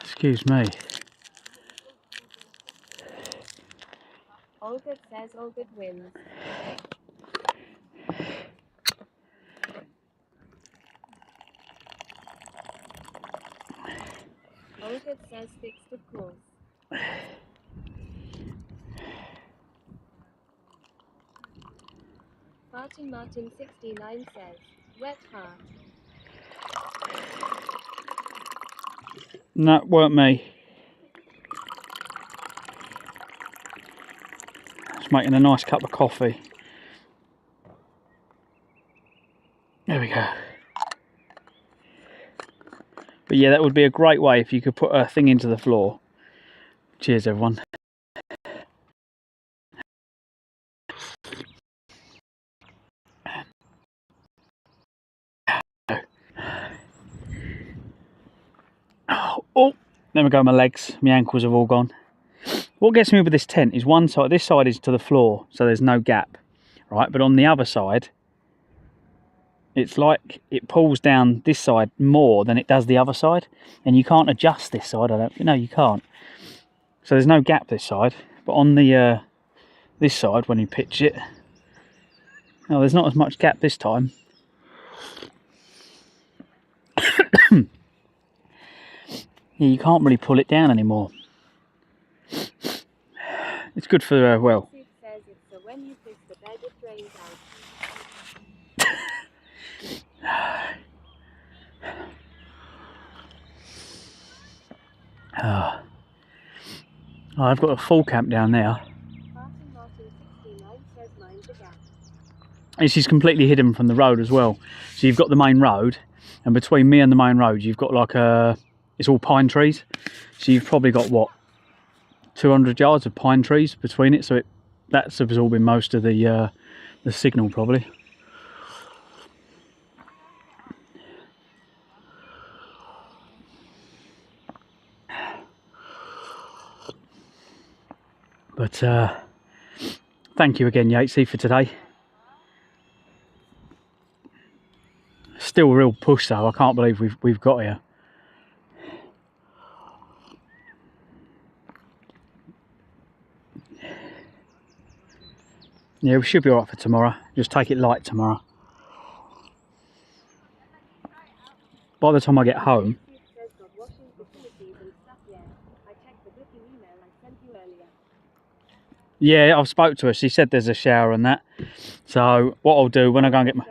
Excuse me. All good says all good wins. All good says fixed of course. Farting Martin 69 says, wet heart. No, weren't me. Just making a nice cup of coffee. There we go. But yeah, that would be a great way if you could put a thing into the floor. Cheers, everyone. Oh, there we go, my legs, my ankles have all gone. What gets me with this tent is one side, this side is to the floor, so there's no gap, right? But on the other side, it's like it pulls down this side more than it does the other side, and you can't adjust this side. I don't, no, you can't. So there's no gap this side, but on the this side, when you pitch it, oh, there's not as much gap this time. Yeah, you can't really pull it down anymore. It's good for well. It says it's so when you push the bed it drains out. Oh, I've got a full camp down there. This is completely hidden from the road as well. So you've got the main road, and between me and the main road, you've got like it's all pine trees. So you've probably got what, 200 yards of pine trees between it. So that's absorbing most of the signal probably. But thank you again, Yatesy, for today. Still a real push though. I can't believe we've got here. Yeah, we should be alright for tomorrow. Just take it light tomorrow. By the time I get home. Yeah, I've spoke to her. She said there's a shower and that. So what I'll do when I go and get my...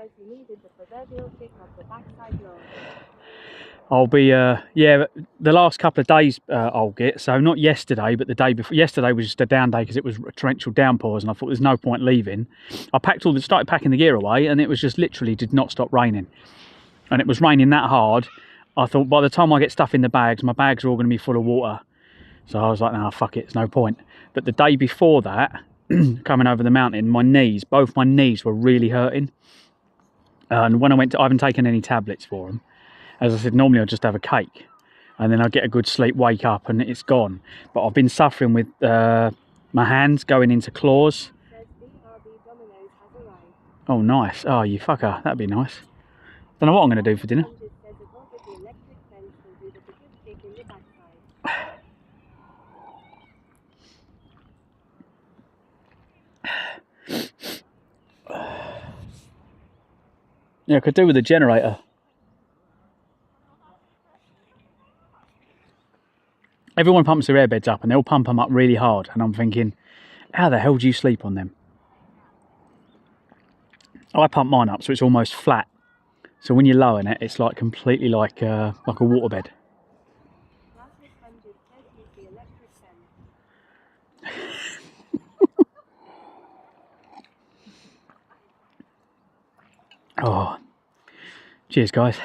I'll be, yeah, the last couple of days I'll get. So not yesterday, but the day before. Yesterday was just a down day because it was torrential downpours and I thought there's no point leaving. I started packing the gear away and it was just literally did not stop raining. And it was raining that hard. I thought by the time I get stuff in the bags, my bags are all going to be full of water. So I was like, nah, fuck it, it's no point. But the day before that, coming over the mountain, both my knees were really hurting. And when I went to, I haven't taken any tablets for them. As I said, normally I just have a cake. And then I get a good sleep, wake up, and it's gone. But I've been suffering with my hands going into claws. Oh, nice. Oh, you fucker. That'd be nice. Don't know what I'm going to do for dinner. Yeah, I could do with a generator. Everyone pumps their airbeds up and they'll pump them up really hard. And I'm thinking, how the hell do you sleep on them? I pump mine up so it's almost flat. So when you're low in it, it's like completely like a waterbed. Oh, cheers, guys.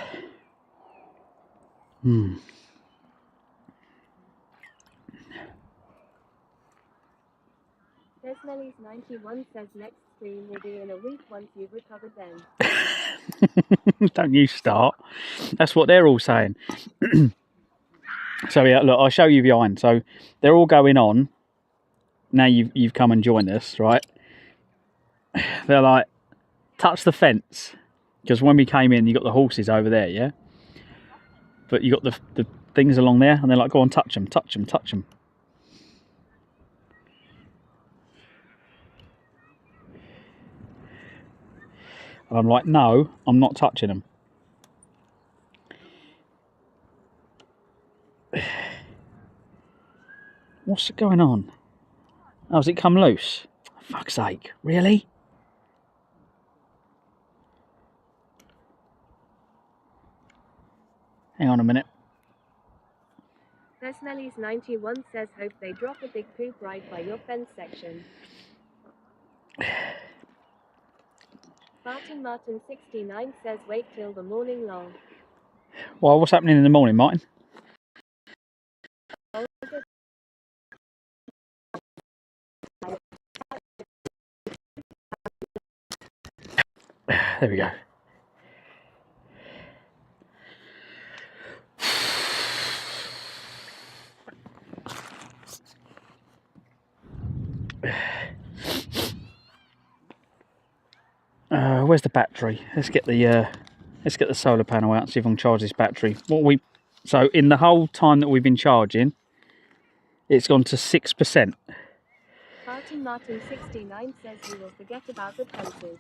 Desmelly's 91 says next stream will be in a week once you've recovered then. Don't you start. That's what they're all saying. So yeah, look, I'll show you behind. So they're all going on. Now you've come and joined us, right? They're like, touch the fence. Because when we came in, you got the horses over there, yeah? But you got the things along there, and they're like, go on, touch them, touch them, touch them. And I'm like, no, I'm not touching them. What's going on? Oh, has it come loose? For fuck's sake, really? Hang on a minute. Desmelly's 91 says hope they drop a big poop right by your fence section. Martin 69 says wait till the morning long. Well, what's happening in the morning, Martin? There we go. Where's the battery? Let's get the solar panel out and see if I can charge this battery. So in the whole time that we've been charging, it's gone to 6%. Martin 69 says he will forget about the fences.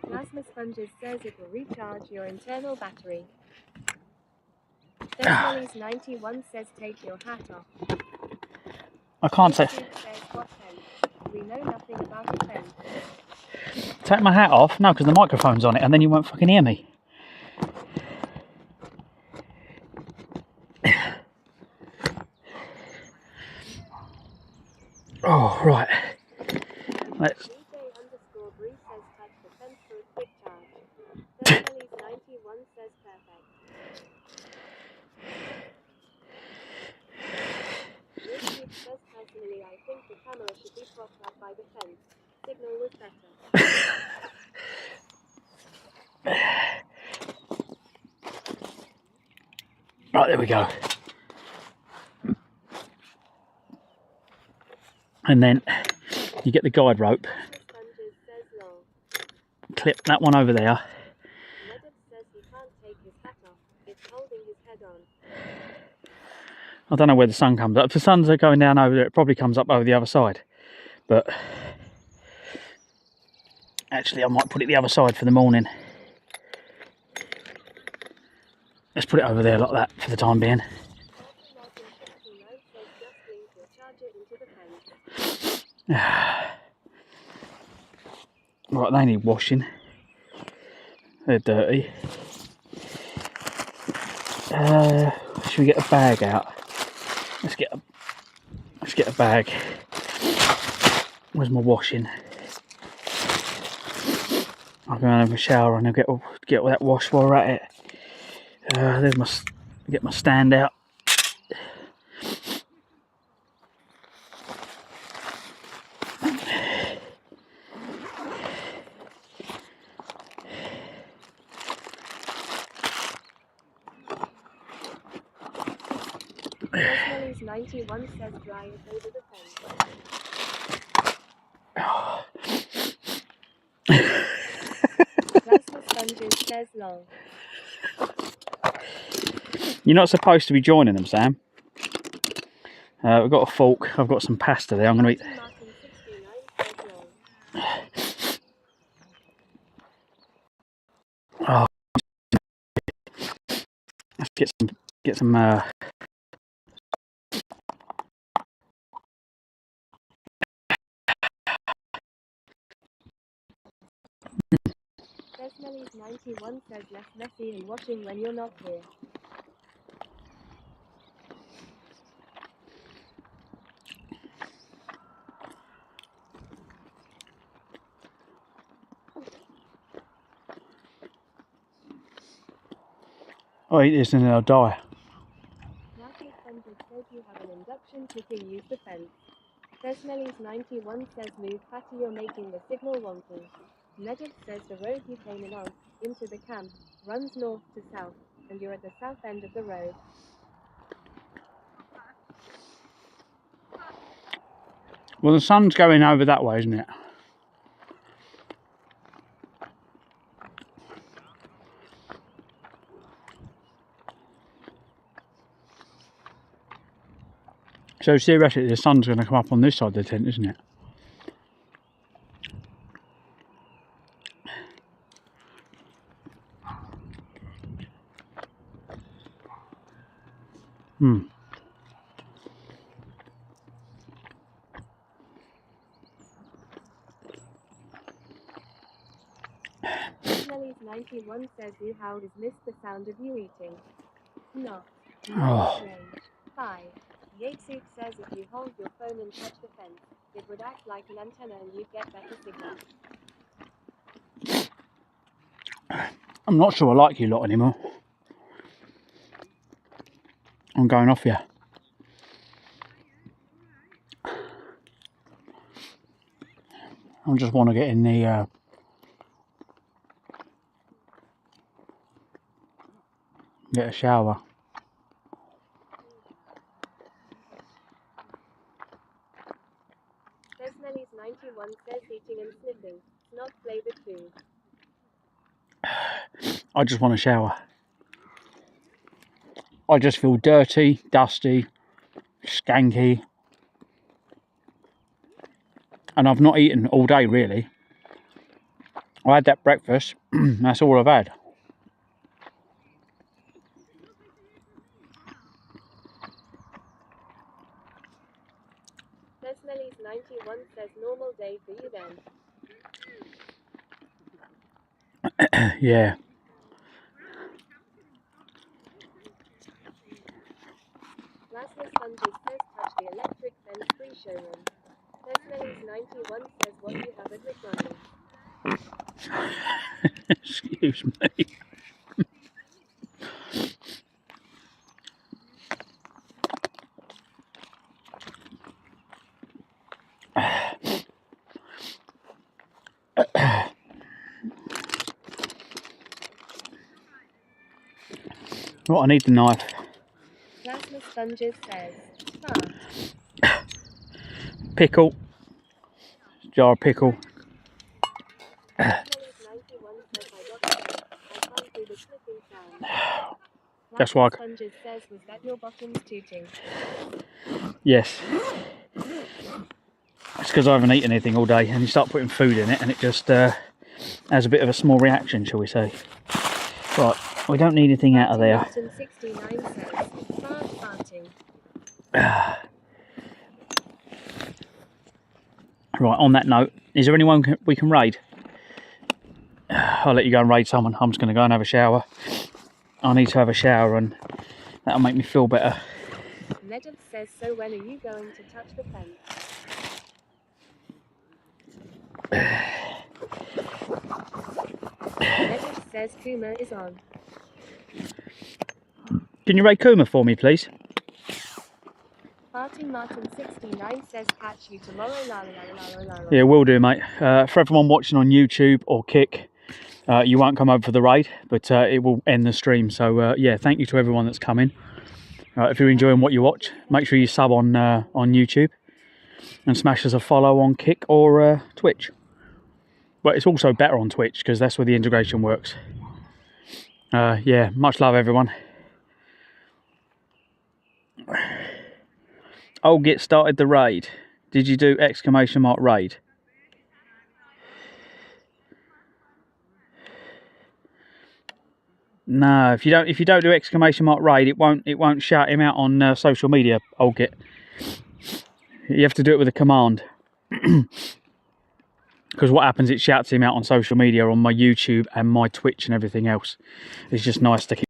Plasma Sponges says it will recharge your internal battery. Desmolly's 91 says take your hat off. I can't say. Says, what fence? We know nothing about a fence. Take my hat off? No, because the microphone's on it and then you won't fucking hear me. Oh, right. Let's. Bruce says touch the fence for a quick charge. Desmolly's 91 says perfect. Richard says personally I think the camera should be propped up by the fence. Signal was better. Right, there we go. And then you get the guide rope, clip that one over there. Says he can't take his hat off. It's holding his head on. I don't know where the sun comes up. If the sun's going down over there, it probably comes up over the other side. But actually, I might put it the other side for the morning. Let's put it over there like that for the time being. Right, they need washing. They're dirty. Should we get a bag out? Let's get a bag. Where's my washing? I'll go and have a shower and I'll get all that wash while we're at it. There's my get my stand out. Desmolly's 91 says dry it over the fence. Plasma Sponges says long. You're not supposed to be joining them, Sam. We've got a fork. I've got some pasta there. I'm going to eat. Oh, let's get some. Desmolly's 91 says less messy and washing when you're not here. I'll eat this and then I'll die. Plasma Sponges says you have an induction cooker, use the fence. Desmolly's 91 says move fatty, you're making the signal wonky. Nedip says the road you came in on, into the camp, runs north to south, and you're at the south end of the road. Well, the sun's going over that way, isn't it? So theoretically, the sun's going to come up on this side of the tent, isn't it? Desmolly's 91 says you howlers missed the sound of you eating. Not Oh. strange. 5. Yatesuk says if you hold your phone and touch the fence, it would act like an antenna and you'd get better signal. I'm not sure I like you lot anymore. I'm going off here. I just want to get in the get a shower. Smelly's 91 says eating and sniffing, not flavoured food. I just want a shower. I just feel dirty, dusty, skanky. And I've not eaten all day really. I had that breakfast, that's all I've had. Smelly's 91 says normal day for you then. Yeah. Glassless Sponges says touch the electric fence free showroom. Smelly's 91 says what you have at McDonald's. Excuse me. Right, I need the knife. Glassless Sponges says fart. Pickle. Jar of pickle. That's why. Sponges says was that your bottom's tooting? Yes. It's because I haven't eaten anything all day, and you start putting food in it, and it just has a bit of a small reaction, shall we say? Right, we don't need anything out of there. Martin 69 says farting. Right, on that note, is there anyone we can raid? I'll let you go and raid someone. I'm just going to go and have a shower. I need to have a shower, and that'll make me feel better. Legend says, so when are you going to touch the fence? Legend says Kuma is on. Can you raid Kuma for me, please? Martin 69 says catch you tomorrow. Yeah, will do, mate. For everyone watching on YouTube or Kick, you won't come over for the raid, but it will end the stream. So yeah, thank you to everyone that's coming. If you're enjoying what you watch, make sure you sub on YouTube and smash us a follow on Kick or Twitch. But it's also better on Twitch because that's where the integration works. Yeah, much love, everyone. Oh, get started the raid. Did you do exclamation mark raid? No, if you don't do exclamation mark raid, it won't shout him out on social media. Old git. You have to do it with a command. Because what happens, it shouts him out on social media, on my YouTube and my Twitch and everything else. It's just nice to keep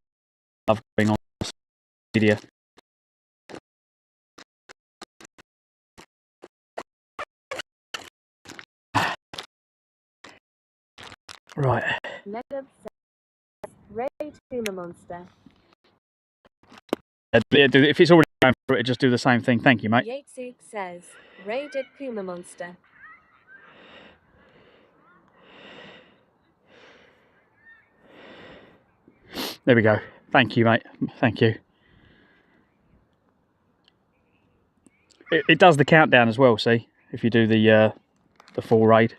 love going on social media. Right. Legend says raid Kuma monster. If it's already going through it, just do the same thing. Thank you, mate. Yatesuk says raided Kuma monster. There we go. Thank you, mate. Thank you. It does the countdown as well, see? If you do the full raid.